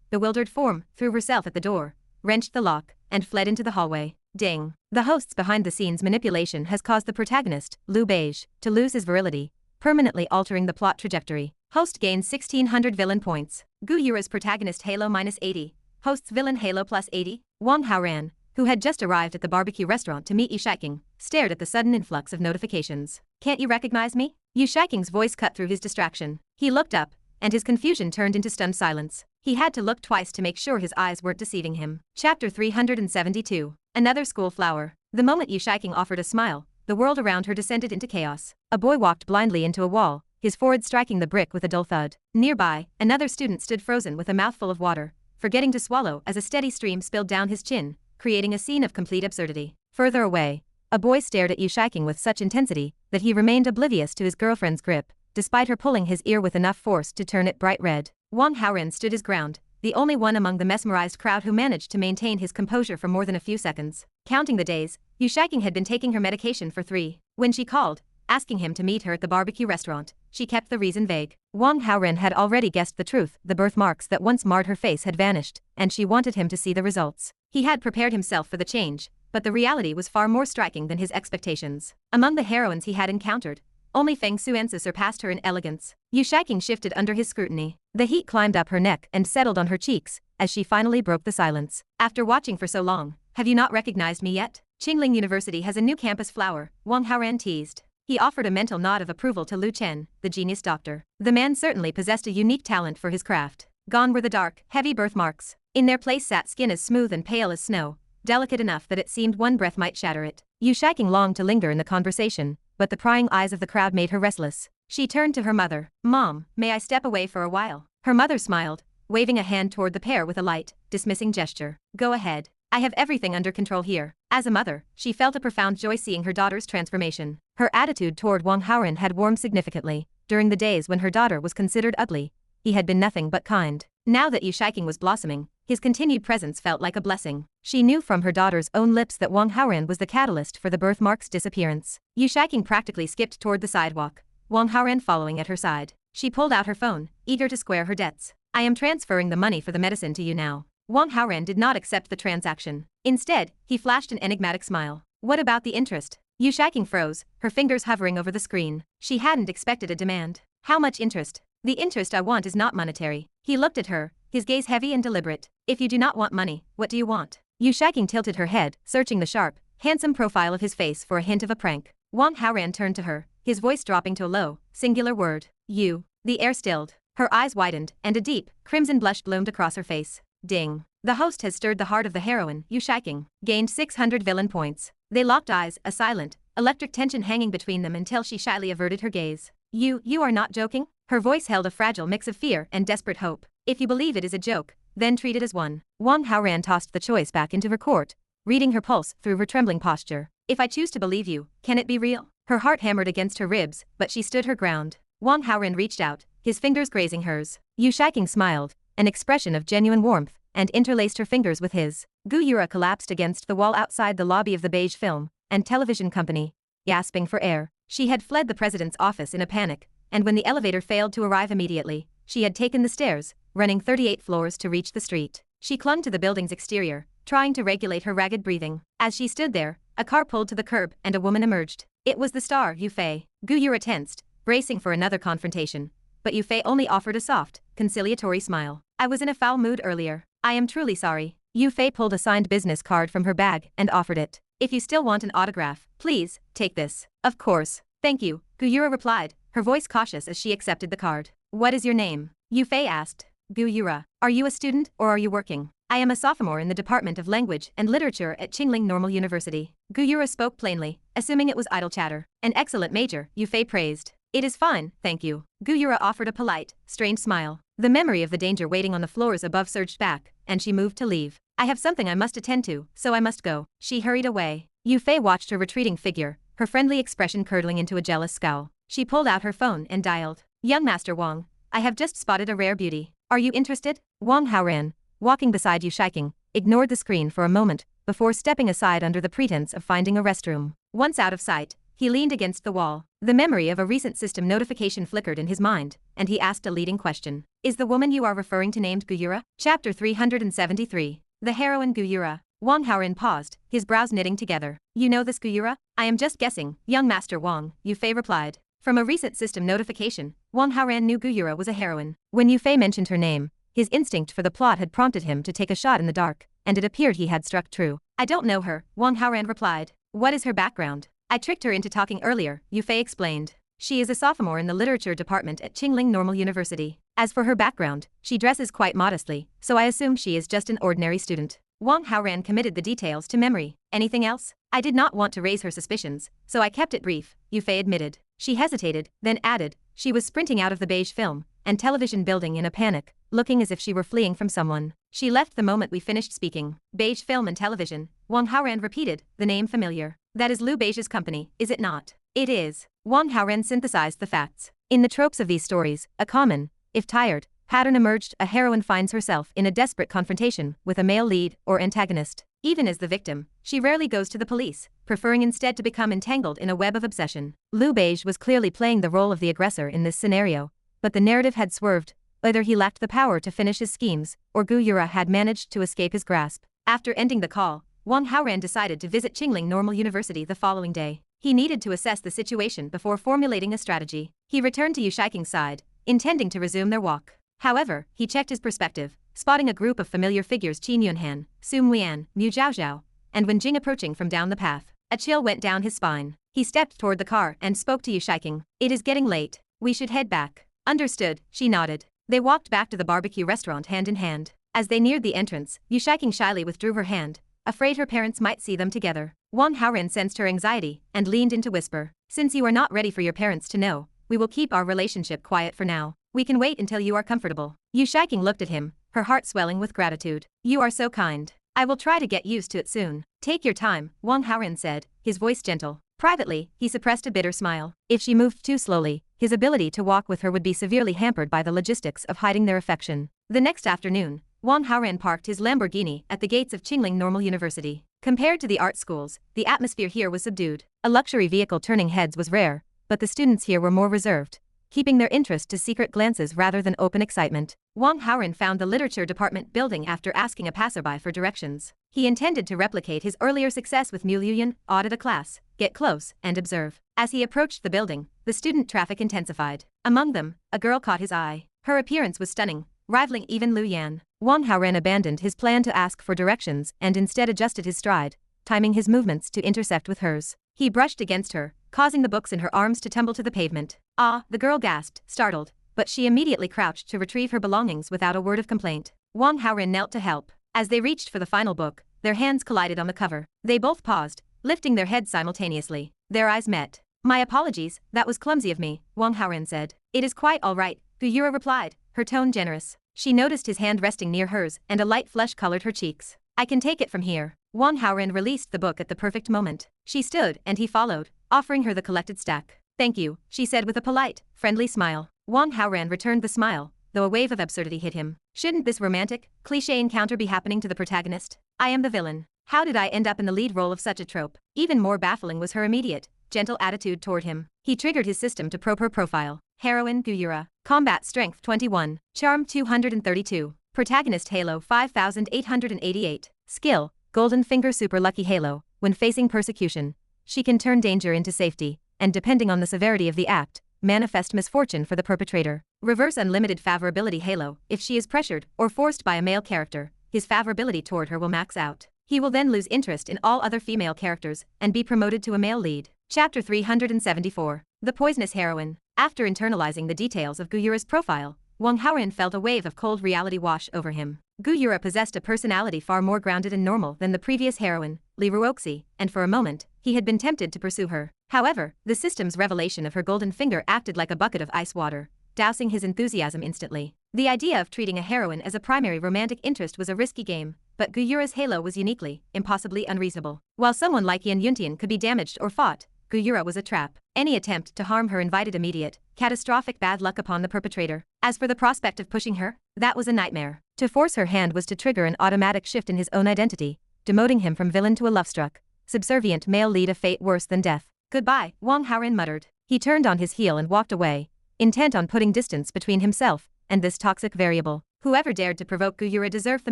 bewildered form, threw herself at the door, wrenched the lock, and fled into the hallway. Ding. The host's behind-the-scenes manipulation has caused the protagonist, Liu Beige, to lose his virility, permanently altering the plot trajectory. Host gains 1600 villain points. Gu Yura's protagonist Halo -80. Host's villain Halo +80. Wang Haoran, who had just arrived at the barbecue restaurant to meet Yu Shiking, stared at the sudden influx of notifications. Can't you recognize me? Yu Shiking's voice cut through his distraction. He looked up, and his confusion turned into stunned silence. He had to look twice to make sure his eyes weren't deceiving him. Chapter 372. Another school flower. The moment Yu Shiking offered a smile, the world around her descended into chaos. A boy walked blindly into a wall, his forehead striking the brick with a dull thud. Nearby, another student stood frozen with a mouthful of water, forgetting to swallow as a steady stream spilled down his chin, creating a scene of complete absurdity. Further away, a boy stared at Yu Shiking with such intensity that he remained oblivious to his girlfriend's grip, despite her pulling his ear with enough force to turn it bright red. Wang Haoran stood his ground, the only one among the mesmerized crowd who managed to maintain his composure for more than a few seconds. Counting the days, Yu Shiking had been taking her medication for 3. When she called, asking him to meet her at the barbecue restaurant, she kept the reason vague. Wang Haoran had already guessed the truth. The birthmarks that once marred her face had vanished, and she wanted him to see the results. He had prepared himself for the change, but the reality was far more striking than his expectations. Among the heroines he had encountered, only Feng Xuansu surpassed her in elegance. Yu Shiking shifted under his scrutiny. The heat climbed up her neck and settled on her cheeks, as she finally broke the silence. After watching for so long, have you not recognized me yet? Qingling University has a new campus flower, Wang Haoran teased. He offered a mental nod of approval to Lu Chen, the genius doctor. The man certainly possessed a unique talent for his craft. Gone were the dark, heavy birthmarks. In their place sat skin as smooth and pale as snow, delicate enough that it seemed one breath might shatter it. Yu Shiking longed to linger in the conversation, but the prying eyes of the crowd made her restless. She turned to her mother. Mom, may I step away for a while? Her mother smiled, waving a hand toward the pair with a light, dismissing gesture. Go ahead. I have everything under control here. As a mother, she felt a profound joy seeing her daughter's transformation. Her attitude toward Wang Haoran had warmed significantly. During the days when her daughter was considered ugly, he had been nothing but kind. Now that Yu Shiking was blossoming, his continued presence felt like a blessing. She knew from her daughter's own lips that Wang Haoran was the catalyst for the birthmark's disappearance. Yu Shiking practically skipped toward the sidewalk, Wang Haoran following at her side. She pulled out her phone, eager to square her debts. I am transferring the money for the medicine to you now. Wang Haoran did not accept the transaction. Instead, he flashed an enigmatic smile. What about the interest? Yu Shiking froze, her fingers hovering over the screen. She hadn't expected a demand. How much interest? The interest I want is not monetary. He looked at her, his gaze heavy and deliberate. If you do not want money, what do you want? Yu Shiking tilted her head, searching the sharp, handsome profile of his face for a hint of a prank. Wang Haoran turned to her, his voice dropping to a low, singular word. You. The air stilled. Her eyes widened, and a deep, crimson blush bloomed across her face. Ding. The host has stirred the heart of the heroine, Yu Shiking. Gained 600 villain points. They locked eyes, a silent, electric tension hanging between them until she shyly averted her gaze. You are not joking? Her voice held a fragile mix of fear and desperate hope. If you believe it is a joke, then treat it as one. Wang Haoran tossed the choice back into her court, reading her pulse through her trembling posture. If I choose to believe you, can it be real? Her heart hammered against her ribs, but she stood her ground. Wang Haoran reached out, his fingers grazing hers. Yu Shiking smiled, an expression of genuine warmth, and interlaced her fingers with his. Gu Yura collapsed against the wall outside the lobby of the Beige Film and Television Company, gasping for air. She had fled the president's office in a panic, and when the elevator failed to arrive immediately, she had taken the stairs, running 38 floors to reach the street. She clung to the building's exterior, trying to regulate her ragged breathing. As she stood there, a car pulled to the curb and a woman emerged. It was the star, Yu Fei. Gu Yura tensed, bracing for another confrontation. But Yufei only offered a soft, conciliatory smile. I was in a foul mood earlier. I am truly sorry. Yufei pulled a signed business card from her bag and offered it. If you still want an autograph, please, take this. Of course. Thank you, Gu Yura replied, her voice cautious as she accepted the card. What is your name? Yufei asked. Gu Yura. Are you a student or are you working? I am a sophomore in the Department of Language and Literature at Qingling Normal University. Gu Yura spoke plainly, assuming it was idle chatter. An excellent major, Yufei praised. It is fine, thank you. Gu Yura offered a polite, strained smile. The memory of the danger waiting on the floors above surged back, and she moved to leave. I have something I must attend to, so I must go. She hurried away. Yufei watched her retreating figure, her friendly expression curdling into a jealous scowl. She pulled out her phone and dialed. Young Master Wang, I have just spotted a rare beauty. Are you interested? Wang Haoran, walking beside Yu Shiking, ignored the screen for a moment, before stepping aside under the pretense of finding a restroom. Once out of sight, he leaned against the wall. The memory of a recent system notification flickered in his mind, and he asked a leading question. Is the woman you are referring to named Gu Yura? Chapter 373. The heroine Gu Yura. Wang Haoran paused, his brows knitting together. You know this Gu Yura? I am just guessing, young Master Wang, Yufei replied. From a recent system notification, Wang Haoran knew Gu Yura was a heroine. When Yufei mentioned her name, his instinct for the plot had prompted him to take a shot in the dark, and it appeared he had struck true. I don't know her, Wang Haoran replied. What is her background? I tricked her into talking earlier, Yufei explained. She is a sophomore in the literature department at Qingling Normal University. As for her background, she dresses quite modestly, so I assume she is just an ordinary student. Wang Haoran committed the details to memory. Anything else? I did not want to raise her suspicions, so I kept it brief, Yufei admitted. She hesitated, then added, she was sprinting out of the beige film and television building in a panic, looking as if she were fleeing from someone. She left the moment we finished speaking. Beige film and television, Wang Haoran repeated, the name familiar. That is Liu Beige's company, is it not? It is. Wang Haoran synthesized the facts. In the tropes of these stories, a common, if tired, pattern emerged: a heroine finds herself in a desperate confrontation with a male lead or antagonist. Even as the victim, she rarely goes to the police, preferring instead to become entangled in a web of obsession. Liu Beige was clearly playing the role of the aggressor in this scenario, but the narrative had swerved. Either he lacked the power to finish his schemes, or Gu Yura had managed to escape his grasp. After ending the call, Wang Haoran decided to visit Qingling Normal University the following day. He needed to assess the situation before formulating a strategy. He returned to Yu Shiking's side, intending to resume their walk. However, he checked his perspective, spotting a group of familiar figures: Qin Yunhan, Su Muyan, Mu Zhaozhao, and Wen Jing approaching from down the path. A chill went down his spine. He stepped toward the car and spoke to Yu Shiking. It is getting late. We should head back. Understood, she nodded. They walked back to the barbecue restaurant hand in hand. As they neared the entrance, Yu Shiking shyly withdrew her hand, afraid her parents might see them together. Wang Haoran sensed her anxiety and leaned in to whisper. Since you are not ready for your parents to know, we will keep our relationship quiet for now. We can wait until you are comfortable. Yu Shiking looked at him, her heart swelling with gratitude. You are so kind. I will try to get used to it soon. Take your time, Wang Haoran said, his voice gentle. Privately, he suppressed a bitter smile. If she moved too slowly, his ability to walk with her would be severely hampered by the logistics of hiding their affection. The next afternoon, Wang Haoran parked his Lamborghini at the gates of Qingling Normal University. Compared to the art schools, the atmosphere here was subdued. A luxury vehicle turning heads was rare, but the students here were more reserved, keeping their interest to secret glances rather than open excitement. Wang Haoran found the literature department building after asking a passerby for directions. He intended to replicate his earlier success with Mu Liuyan, audit a class, get close, and observe. As he approached the building, the student traffic intensified. Among them, a girl caught his eye. Her appearance was stunning, rivaling even Liu Yan. Wang Haoran abandoned his plan to ask for directions and instead adjusted his stride, timing his movements to intersect with hers. He brushed against her, causing the books in her arms to tumble to the pavement. Ah, the girl gasped, startled, but she immediately crouched to retrieve her belongings without a word of complaint. Wang Haoran knelt to help. As they reached for the final book, their hands collided on the cover. They both paused, lifting their heads simultaneously. Their eyes met. My apologies, that was clumsy of me, Wang Haoran said. It is quite all right, Gu Yura replied, her tone generous. She noticed his hand resting near hers and a light flush colored her cheeks. I can take it from here. Wang Haoran released the book at the perfect moment. She stood and he followed, offering her the collected stack. Thank you, she said with a polite, friendly smile. Wang Haoran returned the smile, though a wave of absurdity hit him. Shouldn't this romantic, cliché encounter be happening to the protagonist? I am the villain. How did I end up in the lead role of such a trope? Even more baffling was her immediate, gentle attitude toward him. He triggered his system to probe her profile. Heroine Gu Yura. Combat Strength 21. Charm 232. Protagonist Halo 5888. Skill, Golden Finger Super Lucky Halo. When facing persecution, she can turn danger into safety, and depending on the severity of the act, manifest misfortune for the perpetrator. Reverse unlimited favorability halo. If she is pressured or forced by a male character, his favorability toward her will max out. He will then lose interest in all other female characters and be promoted to a male lead. Chapter 374. The Poisonous Heroine. After internalizing the details of Guyura's profile, Wang Haoran felt a wave of cold reality wash over him. Guyura possessed a personality far more grounded and normal than the previous heroine, Ning Aoxue, and for a moment, he had been tempted to pursue her. However, the system's revelation of her golden finger acted like a bucket of ice water, dousing his enthusiasm instantly. The idea of treating a heroine as a primary romantic interest was a risky game, but Guyura's halo was uniquely, impossibly unreasonable. While someone like Yan Yuntian could be damaged or fought, Guyura was a trap. Any attempt to harm her invited immediate, catastrophic bad luck upon the perpetrator. As for the prospect of pushing her, that was a nightmare. To force her hand was to trigger an automatic shift in his own identity, demoting him from villain to a love-struck, subservient male lead of fate worse than death. Goodbye, Wang Haoran muttered. He turned on his heel and walked away, intent on putting distance between himself and this toxic variable. Whoever dared to provoke Guyura deserved the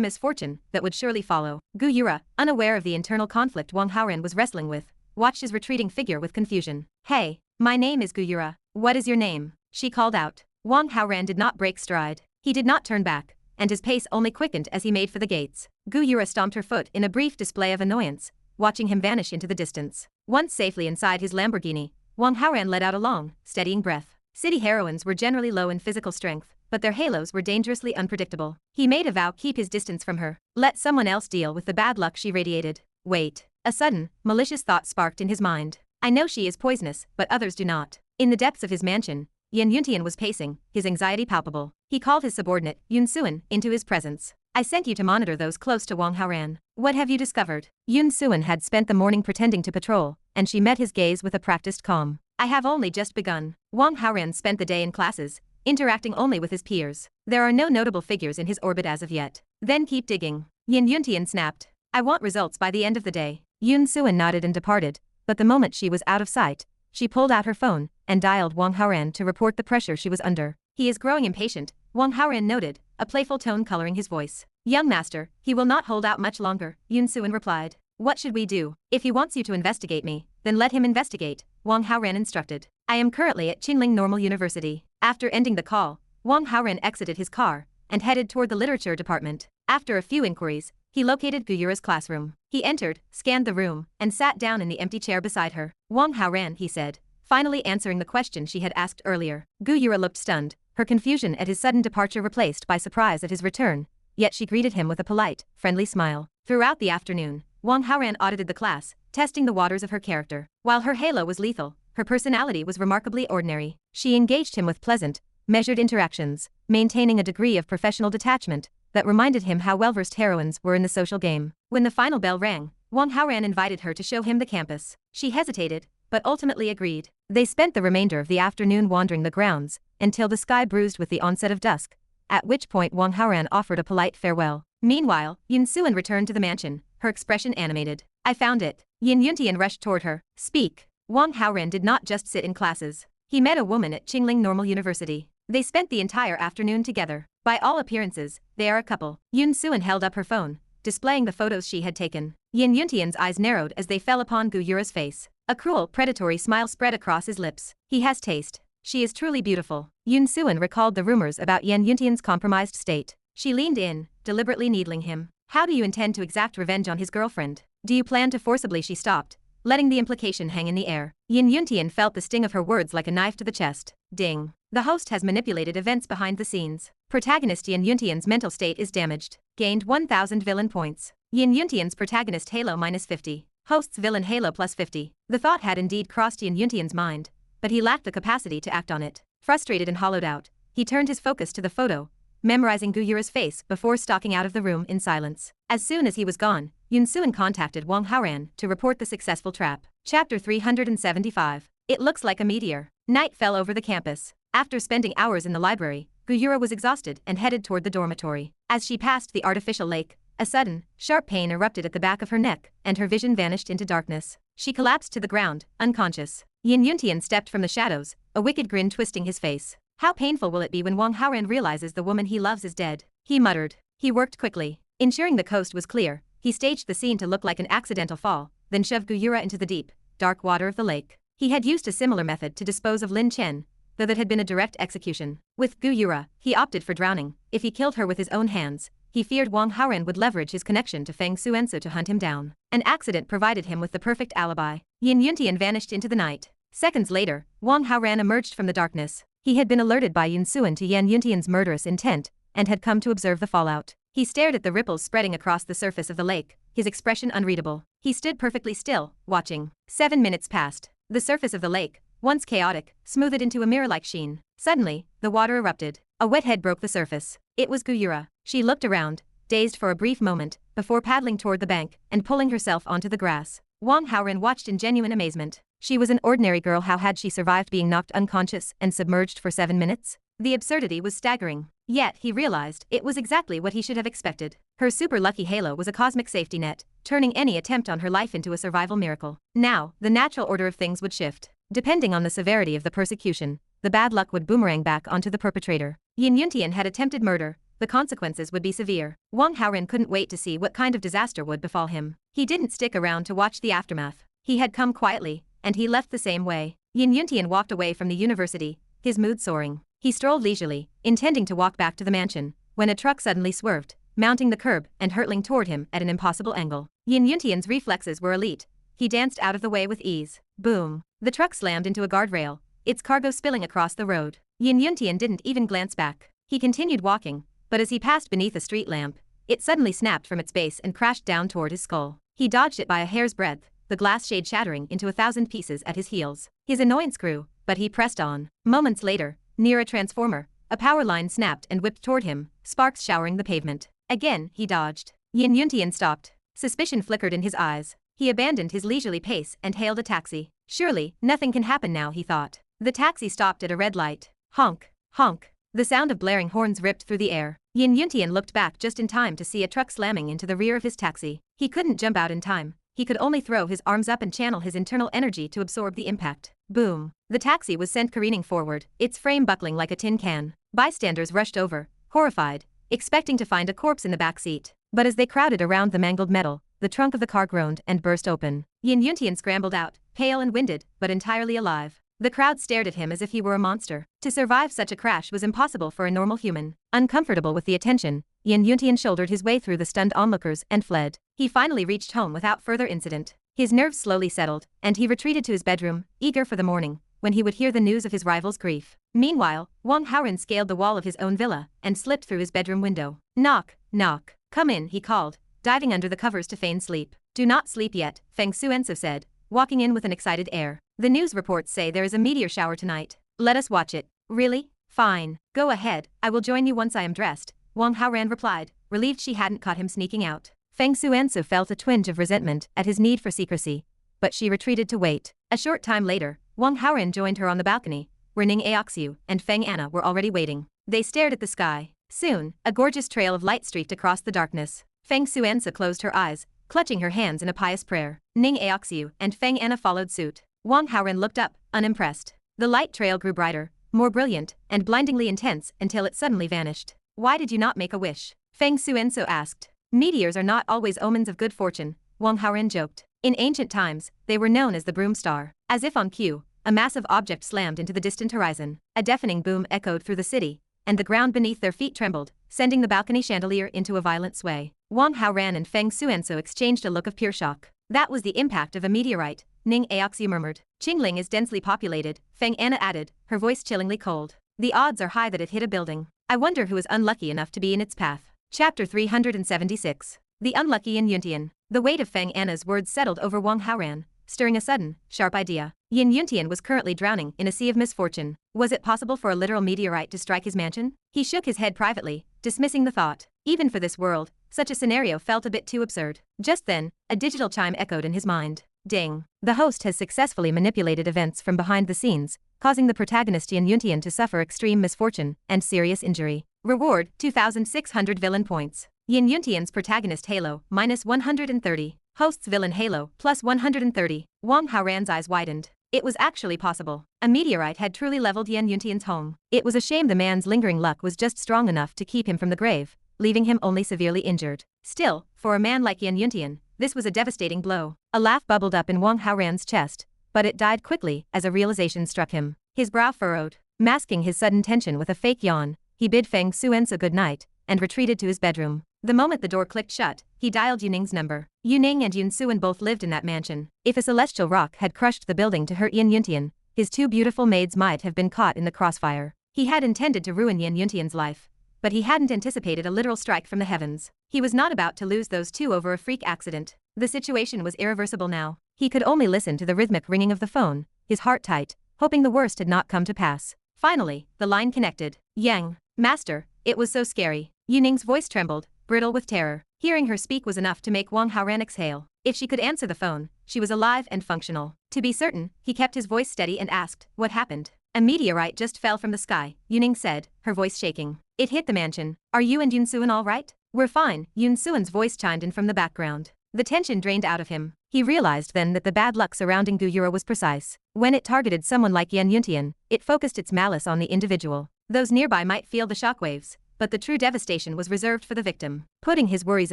misfortune that would surely follow. Guyura, unaware of the internal conflict Wang Haoran was wrestling with, watched his retreating figure with confusion. Hey, my name is Guyura. What is your name? She called out. Wang Haoran did not break stride. He did not turn back, and his pace only quickened as he made for the gates. Guyura stomped her foot in a brief display of annoyance, watching him vanish into the distance. Once safely inside his Lamborghini, Wang Haoran let out a long, steadying breath. City heroines were generally low in physical strength, but their halos were dangerously unpredictable. He made a vow keep his distance from her. Let someone else deal with the bad luck she radiated. Wait. A sudden, malicious thought sparked in his mind. I know she is poisonous, but others do not. In the depths of his mansion, Yan Yuntian was pacing, his anxiety palpable. He called his subordinate, Yun Xuan, into his presence. I sent you to monitor those close to Wang Haoran. What have you discovered? Yun Xuan had spent the morning pretending to patrol, and she met his gaze with a practiced calm. I have only just begun. Wang Haoran spent the day in classes, interacting only with his peers. There are no notable figures in his orbit as of yet. Then keep digging. Yan Yuntian snapped. I want results by the end of the day. Yun Xuan nodded and departed, but the moment she was out of sight, she pulled out her phone and dialed Wang Haoran to report the pressure she was under. He is growing impatient, Wang Haoran noted, a playful tone coloring his voice. Young master, he will not hold out much longer, Yun Xuan replied. What should we do? If he wants you to investigate me, then let him investigate, Wang Haoran instructed. I am currently at Qingling Normal University. After ending the call, Wang Haoran exited his car and headed toward the literature department. After a few inquiries, he located Guyura's classroom. He entered, scanned the room, and sat down in the empty chair beside her. Wang Haoran, he said, finally answering the question she had asked earlier. Guyura looked stunned, her confusion at his sudden departure replaced by surprise at his return, yet she greeted him with a polite, friendly smile. Throughout the afternoon, Wang Haoran audited the class, testing the waters of her character. While her halo was lethal, her personality was remarkably ordinary. She engaged him with pleasant, measured interactions, maintaining a degree of professional detachment that reminded him how well-versed heroines were in the social game. When the final bell rang, Wang Haoran invited her to show him the campus. She hesitated, but ultimately agreed. They spent the remainder of the afternoon wandering the grounds, until the sky bruised with the onset of dusk, at which point Wang Haoran offered a polite farewell. Meanwhile, Yun Xuan returned to the mansion, her expression animated. I found it. Yan Yuntian rushed toward her. Speak. Wang Haoran did not just sit in classes. He met a woman at Qingling Normal University. They spent the entire afternoon together. By all appearances, they are a couple. Yun Xuan held up her phone, displaying the photos she had taken. Yan Yuntian's eyes narrowed as they fell upon Guyura's face. A cruel, predatory smile spread across his lips. He has taste. She is truly beautiful. Yun Xuan recalled the rumors about Yan Yuntian's compromised state. She leaned in, deliberately needling him. How do you intend to exact revenge on his girlfriend? Do you plan to forcibly? She stopped, letting the implication hang in the air. Yan Yuntian felt the sting of her words like a knife to the chest. Ding. The host has manipulated events behind the scenes. Protagonist Yan Yuntian's mental state is damaged. Gained 1000 villain points. Yan Yuntian's protagonist halo -50. Host's villain halo +50. The thought had indeed crossed Yan Yuntian's mind, but he lacked the capacity to act on it. Frustrated and hollowed out, he turned his focus to the photo, memorizing Guyura's face before stalking out of the room in silence. As soon as he was gone, Yun Xuan contacted Wang Haoran to report the successful trap. Chapter 375. It looks like a meteor. Night fell over the campus. After spending hours in the library, Guyura was exhausted and headed toward the dormitory. As she passed the artificial lake, a sudden, sharp pain erupted at the back of her neck, and her vision vanished into darkness. She collapsed to the ground, unconscious. Yan Yuntian stepped from the shadows, a wicked grin twisting his face. How painful will it be when Wang Haoran realizes the woman he loves is dead? He muttered. He worked quickly. Ensuring the coast was clear, he staged the scene to look like an accidental fall, then shoved Guyura into the deep, dark water of the lake. He had used a similar method to dispose of Lin Chen, though that had been a direct execution. With Gu Yura, he opted for drowning. If he killed her with his own hands, he feared Wang Haoran would leverage his connection to Feng Xuansu to hunt him down. An accident provided him with the perfect alibi. Yan Yuntian vanished into the night. Seconds later, Wang Haoran emerged from the darkness. He had been alerted by Yun Xuan to Yan Yuntian's murderous intent, and had come to observe the fallout. He stared at the ripples spreading across the surface of the lake, his expression unreadable. He stood perfectly still, watching. 7 minutes passed. The surface of the lake, once chaotic, smoothed into a mirror-like sheen. Suddenly, the water erupted. A wet head broke the surface. It was Gu Yura. She looked around, dazed for a brief moment, before paddling toward the bank and pulling herself onto the grass. Wang Haoran watched in genuine amazement. She was an ordinary girl. How had she survived being knocked unconscious and submerged for 7 minutes? The absurdity was staggering. Yet, he realized, it was exactly what he should have expected. Her super lucky halo was a cosmic safety net, turning any attempt on her life into a survival miracle. Now, the natural order of things would shift. Depending on the severity of the persecution, the bad luck would boomerang back onto the perpetrator. Yan Yuntian had attempted murder. The consequences would be severe. Wang Haoran couldn't wait to see what kind of disaster would befall him. He didn't stick around to watch the aftermath. He had come quietly, and he left the same way. Yan Yuntian walked away from the university, his mood soaring. He strolled leisurely, intending to walk back to the mansion, when a truck suddenly swerved, mounting the curb and hurtling toward him at an impossible angle. Yan Yuntian's reflexes were elite. He danced out of the way with ease. Boom! The truck slammed into a guardrail, its cargo spilling across the road. Yan Yuntian didn't even glance back. He continued walking, but as he passed beneath a street lamp, it suddenly snapped from its base and crashed down toward his skull. He dodged it by a hair's breadth, the glass shade shattering into 1,000 pieces at his heels. His annoyance grew, but he pressed on. Moments later, near a transformer, a power line snapped and whipped toward him, sparks showering the pavement. Again, he dodged. Yan Yuntian stopped. Suspicion flickered in his eyes. He abandoned his leisurely pace and hailed a taxi. Surely, nothing can happen now, he thought. The taxi stopped at a red light. Honk, honk. The sound of blaring horns ripped through the air. Yan Yuntian looked back just in time to see a truck slamming into the rear of his taxi. He couldn't jump out in time. He could only throw his arms up and channel his internal energy to absorb the impact. Boom. The taxi was sent careening forward, its frame buckling like a tin can. Bystanders rushed over, horrified, expecting to find a corpse in the back seat. But as they crowded around the mangled metal, the trunk of the car groaned and burst open. Yan Yuntian scrambled out, pale and winded, but entirely alive. The crowd stared at him as if he were a monster. To survive such a crash was impossible for a normal human. Uncomfortable with the attention, Yan Yuntian shouldered his way through the stunned onlookers and fled. He finally reached home without further incident. His nerves slowly settled, and he retreated to his bedroom, eager for the morning, when he would hear the news of his rival's grief. Meanwhile, Wang Haoran scaled the wall of his own villa and slipped through his bedroom window. Knock, knock. Come in, he called, diving under the covers to feign sleep. Do not sleep yet, Feng Xuansu said, walking in with an excited air. The news reports say there is a meteor shower tonight. Let us watch it. Really? Fine. Go ahead, I will join you once I am dressed, Wang Haoran replied, relieved she hadn't caught him sneaking out. Feng Xuansu felt a twinge of resentment at his need for secrecy, but she retreated to wait. A short time later, Wang Haoran joined her on the balcony, where Ning Aoxue and Feng Anna were already waiting. They stared at the sky. Soon, a gorgeous trail of light streaked across the darkness. Feng Xuansu closed her eyes, clutching her hands in a pious prayer. Ning Aoxue and Feng Anna followed suit. Wang Haoran looked up, unimpressed. The light trail grew brighter, more brilliant, and blindingly intense until it suddenly vanished. Why did you not make a wish? Feng Xuansu asked. Meteors are not always omens of good fortune, Wang Haoran joked. In ancient times, they were known as the broom star. As if on cue, a massive object slammed into the distant horizon. A deafening boom echoed through the city, and the ground beneath their feet trembled, sending the balcony chandelier into a violent sway. Wang Haoran and Feng Xuansu exchanged a look of pure shock. That was the impact of a meteorite, Ning Aoxue murmured. Qingling is densely populated, Feng Anna added, her voice chillingly cold. The odds are high that it hit a building. I wonder who is unlucky enough to be in its path. Chapter 376. The unlucky Yan Yuntian. The weight of Feng Anna's words settled over Wang Haoran, stirring a sudden, sharp idea. Yan Yuntian was currently drowning in a sea of misfortune. Was it possible for a literal meteorite to strike his mansion? He shook his head privately, dismissing the thought. Even for this world, such a scenario felt a bit too absurd. Just then, a digital chime echoed in his mind. Ding. The host has successfully manipulated events from behind the scenes, causing the protagonist Yan Yuntian to suffer extreme misfortune and serious injury. Reward, 2,600 villain points. Yan Yuntian's protagonist halo, minus 130. Host's villain halo, plus 130. Wang Haoran's eyes widened. It was actually possible. A meteorite had truly leveled Yan Yuntian's home. It was a shame the man's lingering luck was just strong enough to keep him from the grave, leaving him only severely injured. Still, for a man like Yan Yuntian, this was a devastating blow. A laugh bubbled up in Wang Haoran's chest, but it died quickly as a realization struck him. His brow furrowed. Masking his sudden tension with a fake yawn, he bid Feng Xuansu good night and retreated to his bedroom. The moment the door clicked shut, he dialed Yuning's number. Yuning and Yun Xuan both lived in that mansion. If a celestial rock had crushed the building to hurt Yan Yuntian, his two beautiful maids might have been caught in the crossfire. He had intended to ruin Yan Yuntian's life, but he hadn't anticipated a literal strike from the heavens. He was not about to lose those two over a freak accident. The situation was irreversible now. He could only listen to the rhythmic ringing of the phone, his heart tight, hoping the worst had not come to pass. Finally, the line connected. Yang, master, it was so scary. Yuning's voice trembled, brittle with terror. Hearing her speak was enough to make Wang Haoran exhale. If she could answer the phone, she was alive and functional. To be certain, he kept his voice steady and asked, "What happened?" "A meteorite just fell from the sky," Yuning said, her voice shaking. "It hit the mansion. Are you and Yun Xuan all right?" "We're fine," Yun Xuan's voice chimed in from the background. The tension drained out of him. He realized then that the bad luck surrounding Guyura was precise. When it targeted someone like Yan Yuntian, it focused its malice on the individual. Those nearby might feel the shockwaves, but the true devastation was reserved for the victim. Putting his worries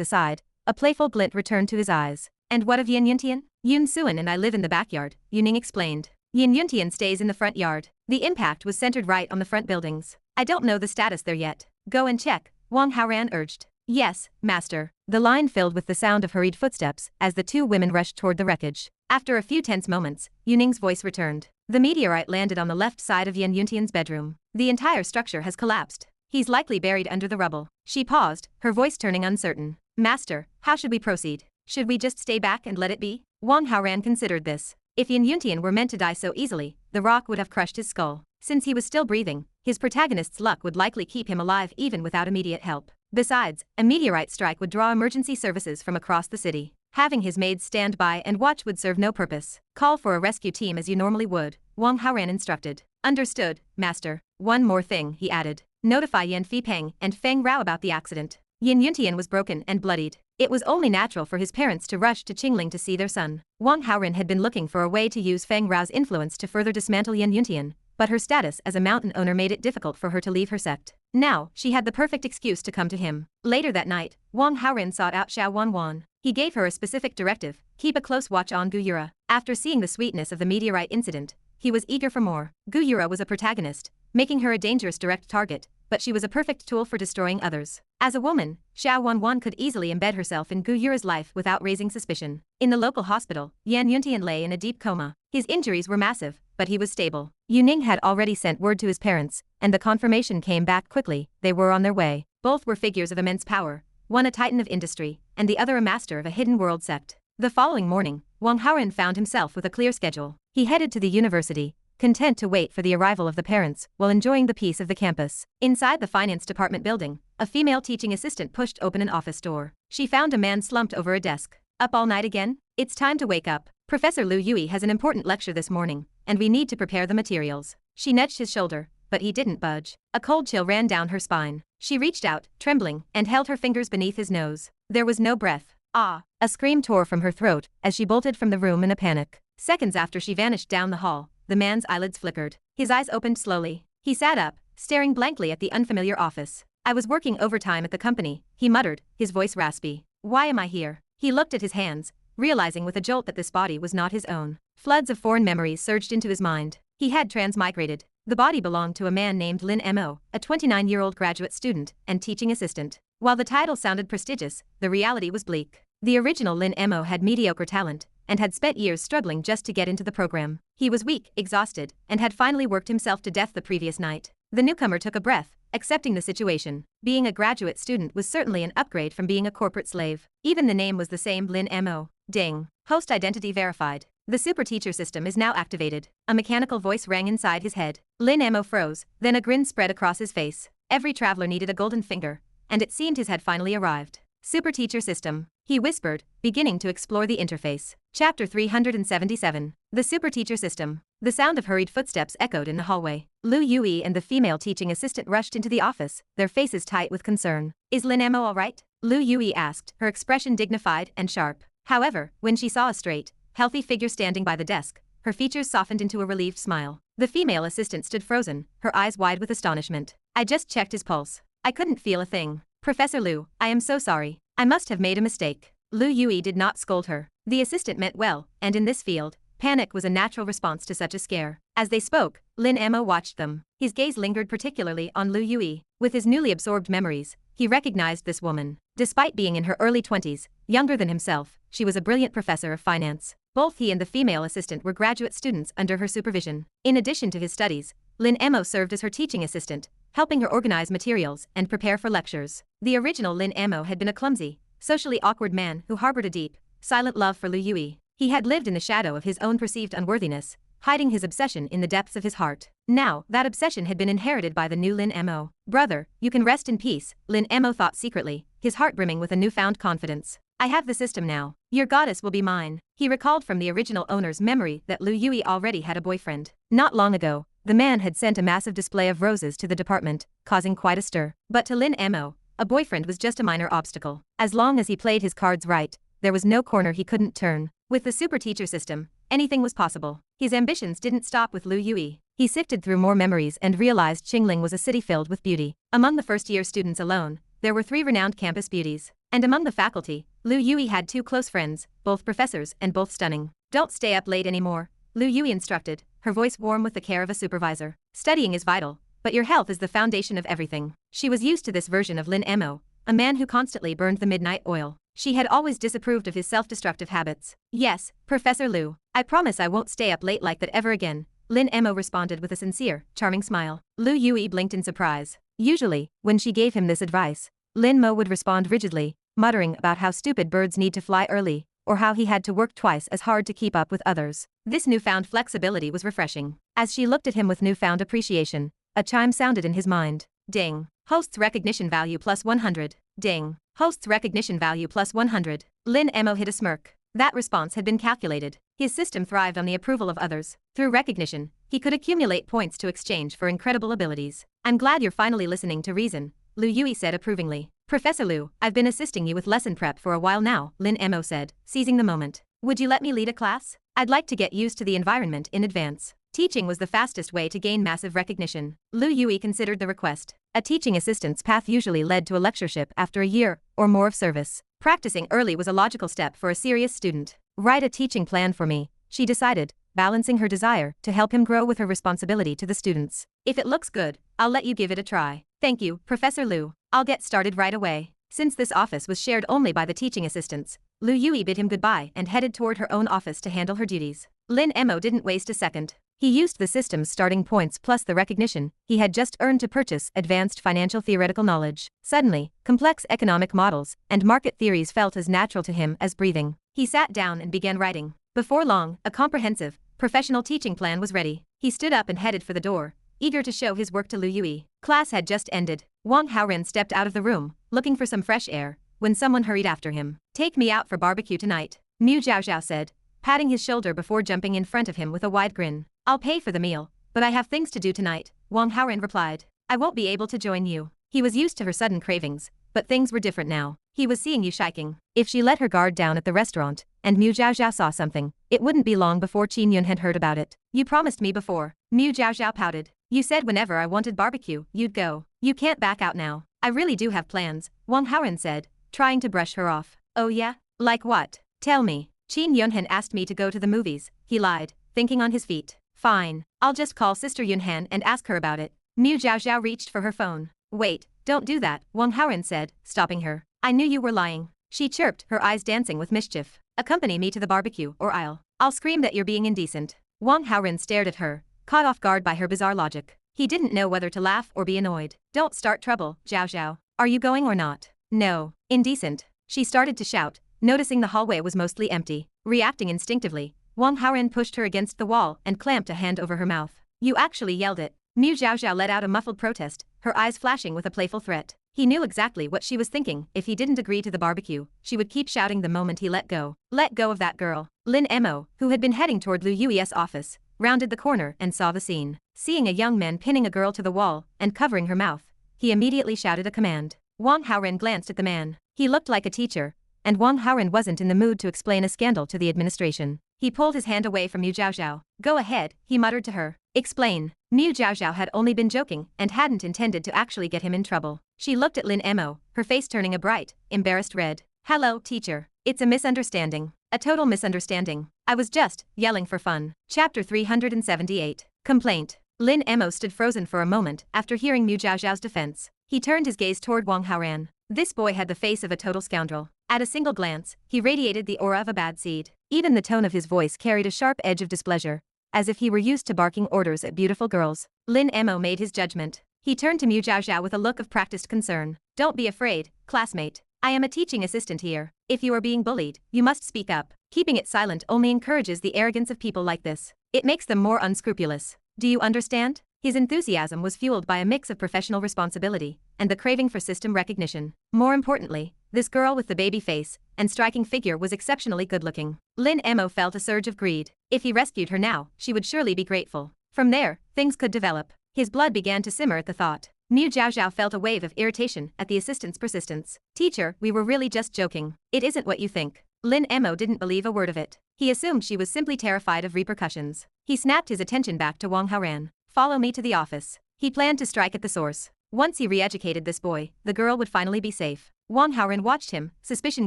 aside, a playful glint returned to his eyes. "And what of Yan Yuntian?" "Yun Xuan and I live in the backyard," Yuning explained. "Yan Yuntian stays in the front yard." The impact was centered right on the front buildings. "I don't know the status there yet." "Go and check," Wang Haoran urged. "Yes, master." The line filled with the sound of hurried footsteps as the two women rushed toward the wreckage. After a few tense moments, Yuning's voice returned. "The meteorite landed on the left side of Yan Yuntian's bedroom. The entire structure has collapsed. He's likely buried under the rubble." She paused, her voice turning uncertain. "Master, how should we proceed? Should we just stay back and let it be?" Wang Haoran considered this. If Yan Yuntian were meant to die so easily, the rock would have crushed his skull. Since he was still breathing, his protagonist's luck would likely keep him alive even without immediate help. Besides, a meteorite strike would draw emergency services from across the city. Having his maids stand by and watch would serve no purpose. "Call for a rescue team as you normally would," Wang Haoran instructed. "Understood, master." "One more thing," he added. "Notify Yan Fipeng and Feng Rao about the accident." Yan Yuntian was broken and bloodied. It was only natural for his parents to rush to Qingling to see their son. Wang Haoran had been looking for a way to use Feng Rao's influence to further dismantle Yan Yuntian, but her status as a mountain owner made it difficult for her to leave her sect. Now, she had the perfect excuse to come to him. Later that night, Wang Haoran sought out Xiao Wanwan. He gave her a specific directive: keep a close watch on Guyura. After seeing the sweetness of the meteorite incident, he was eager for more. Guyura was a protagonist, making her a dangerous direct target, but she was a perfect tool for destroying others. As a woman, Xiao Wanwan could easily embed herself in Guyura's life without raising suspicion. In the local hospital, Yan Yuntian lay in a deep coma. His injuries were massive, but he was stable. Yuning had already sent word to his parents, and the confirmation came back quickly. They were on their way. Both were figures of immense power, one a titan of industry, and the other a master of a hidden world sect. The following morning, Wang Haoran found himself with a clear schedule. He headed to the university, content to wait for the arrival of the parents while enjoying the peace of the campus. Inside the finance department building, a female teaching assistant pushed open an office door. She found a man slumped over a desk. "Up all night again? It's time to wake up. Professor Liu Yui has an important lecture this morning, and we need to prepare the materials." She nudged his shoulder, but he didn't budge. A cold chill ran down her spine. She reached out, trembling, and held her fingers beneath his nose. There was no breath. "Ah!" A scream tore from her throat as she bolted from the room in a panic. Seconds after she vanished down the hall, the man's eyelids flickered. His eyes opened slowly. He sat up, staring blankly at the unfamiliar office. "I was working overtime at the company," he muttered, his voice raspy. "Why am I here?" He looked at his hands, realizing with a jolt that this body was not his own. Floods of foreign memories surged into his mind. He had transmigrated. The body belonged to a man named Lin Mo, a 29-year-old graduate student and teaching assistant. While the title sounded prestigious, the reality was bleak. The original Lin Mo had mediocre talent and had spent years struggling just to get into the program. He was weak, exhausted, and had finally worked himself to death the previous night. The newcomer took a breath, accepting the situation. Being a graduate student was certainly an upgrade from being a corporate slave. Even the name was the same: Lin Mo. Ding. Host identity verified. The super teacher system is now activated. A mechanical voice rang inside his head. Lin Mo froze, then a grin spread across his face. Every traveler needed a golden finger, and it seemed his had finally arrived. Super teacher system, he whispered, beginning to explore the interface. Chapter 377. The super teacher system. The sound of hurried footsteps echoed in the hallway. Liu Yui and the female teaching assistant rushed into the office, their faces tight with concern. "Is Lin Mo all right?" Liu Yui asked, her expression dignified and sharp. However, when she saw a straight, healthy figure standing by the desk, her features softened into a relieved smile. The female assistant stood frozen, her eyes wide with astonishment. "I just checked his pulse. I couldn't feel a thing. Professor Liu, I am so sorry. I must have made a mistake." Liu Yui did not scold her. The assistant meant well, and in this field, Panic was a natural response to such a scare. As they spoke, Lin Aoxue watched them. His gaze lingered particularly on Lu Yui. With his newly absorbed memories, he recognized this woman. Despite being in her early 20s, younger than himself, she was a brilliant professor of finance. Both he and the female assistant were graduate students under her supervision. In addition to his studies, Lin Aoxue served as her teaching assistant, helping her organize materials and prepare for lectures. The original Lin Aoxue had been a clumsy, socially awkward man who harbored a deep, silent love for Lu Yui. He had lived in the shadow of his own perceived unworthiness, hiding his obsession in the depths of his heart. Now, that obsession had been inherited by the new Lin Aoxue. Brother, you can rest in peace, Lin Aoxue thought secretly, his heart brimming with a newfound confidence. I have the system now. Your goddess will be mine. He recalled from the original owner's memory that Lu Yui already had a boyfriend. Not long ago, the man had sent a massive display of roses to the department, causing quite a stir. But to Lin Aoxue, a boyfriend was just a minor obstacle. As long as he played his cards right, there was no corner he couldn't turn. With the super teacher system, anything was possible. His ambitions didn't stop with Lu Yui. He sifted through more memories and realized Qingling was a city filled with beauty. Among the first-year students alone, there were 3 renowned campus beauties. And among the faculty, Lu Yui had 2 close friends, both professors and both stunning. Don't stay up late anymore, Lu Yui instructed, her voice warm with the care of a supervisor. Studying is vital, but your health is the foundation of everything. She was used to this version of Lin Aoxue, a man who constantly burned the midnight oil. She had always disapproved of his self-destructive habits. Yes, Professor Lu, I promise I won't stay up late like that ever again, Lin Aoxue responded with a sincere, charming smile. Lu Yui blinked in surprise. Usually, when she gave him this advice, Lin Mo would respond rigidly, muttering about how stupid birds need to fly early, or how he had to work twice as hard to keep up with others. This newfound flexibility was refreshing. As she looked at him with newfound appreciation, a chime sounded in his mind. Ding. Host's recognition value plus 100. Ding. Host's recognition value plus 100. Lin Aoxue hid a smirk. That response had been calculated. His system thrived on the approval of others. Through recognition, he could accumulate points to exchange for incredible abilities. I'm glad you're finally listening to reason, Lu Yui said approvingly. Professor Lu, I've been assisting you with lesson prep for a while now, Lin Aoxue said, seizing the moment. Would you let me lead a class? I'd like to get used to the environment in advance. Teaching was the fastest way to gain massive recognition. Lu Yui considered the request. A teaching assistant's path usually led to a lectureship after a year or more of service. Practicing early was a logical step for a serious student. Write a teaching plan for me, she decided, balancing her desire to help him grow with her responsibility to the students. If it looks good, I'll let you give it a try. Thank you, Professor Lu. I'll get started right away. Since this office was shared only by the teaching assistants, Lu Yui bid him goodbye and headed toward her own office to handle her duties. Lin Aoxue didn't waste a second. He used the system's starting points plus the recognition he had just earned to purchase advanced financial theoretical knowledge. Suddenly, complex economic models and market theories felt as natural to him as breathing. He sat down and began writing. Before long, a comprehensive, professional teaching plan was ready. He stood up and headed for the door, eager to show his work to Lu Yui. Class had just ended. Wang Haoran stepped out of the room, looking for some fresh air, when someone hurried after him. Take me out for barbecue tonight, Mu Zhaozhao said, patting his shoulder before jumping in front of him with a wide grin. I'll pay for the meal, but I have things to do tonight, Wang Haoran replied. I won't be able to join you. He was used to her sudden cravings, but things were different now. He was seeing Yu shiking. If she let her guard down at the restaurant, and Mu Zhaozhao saw something, it wouldn't be long before Qin Yun had heard about it. You promised me before, Mu Zhaozhao pouted. You said whenever I wanted barbecue, you'd go. You can't back out now. I really do have plans, Wang Haoran said, trying to brush her off. Oh yeah? Like what? Tell me. Qin Yunhan asked me to go to the movies, he lied, thinking on his feet. Fine. I'll just call Sister Yunhan and ask her about it. Mu Zhaozhao reached for her phone. Wait, don't do that, Wang Haoran said, stopping her. I knew you were lying. She chirped, her eyes dancing with mischief. Accompany me to the barbecue or I'll scream that you're being indecent. Wang Haoran stared at her, caught off guard by her bizarre logic. He didn't know whether to laugh or be annoyed. Don't start trouble, Zhaozhao. Are you going or not? No. Indecent. She started to shout, noticing the hallway was mostly empty. Reacting instinctively, Wang Haoran pushed her against the wall and clamped a hand over her mouth. You actually yelled it. Mu Zhaozhao let out a muffled protest, her eyes flashing with a playful threat. He knew exactly what she was thinking. If he didn't agree to the barbecue, she would keep shouting the moment he let go. Let go of that girl. Lin Aoxue, who had been heading toward Lu Yui's office, rounded the corner and saw the scene. Seeing a young man pinning a girl to the wall and covering her mouth, he immediately shouted a command. Wang Haoran glanced at the man. He looked like a teacher, and Wang Haoran wasn't in the mood to explain a scandal to the administration. He pulled his hand away from Mu Zhaozhao. Go ahead, he muttered to her. Explain. Mu Zhaozhao had only been joking and hadn't intended to actually get him in trouble. She looked at Lin Aoxue, her face turning a bright, embarrassed red. Hello, teacher. It's a misunderstanding. A total misunderstanding. I was just yelling for fun. Chapter 378. Complaint. Lin Mo stood frozen for a moment after hearing Mu Zhaozhao's defense. He turned his gaze toward Wang Haoran. This boy had the face of a total scoundrel. At a single glance, he radiated the aura of a bad seed. Even the tone of his voice carried a sharp edge of displeasure, as if he were used to barking orders at beautiful girls. Lin Mo made his judgment. He turned to Mu Zhaozhao with a look of practiced concern. Don't be afraid, classmate. I am a teaching assistant here. If you are being bullied, you must speak up. Keeping it silent only encourages the arrogance of people like this. It makes them more unscrupulous. Do you understand? His enthusiasm was fueled by a mix of professional responsibility and the craving for system recognition. More importantly, this girl with the baby face and striking figure was exceptionally good-looking. Lin Mo felt a surge of greed. If he rescued her now, she would surely be grateful. From there, things could develop. His blood began to simmer at the thought. Mu Zhaozhao felt a wave of irritation at the assistant's persistence. Teacher, we were really just joking. It isn't what you think. Lin Mo didn't believe a word of it. He assumed she was simply terrified of repercussions. He snapped his attention back to Wang Haoran. Follow me to the office. He planned to strike at the source. Once he re-educated this boy, the girl would finally be safe. Wang Haoran watched him, suspicion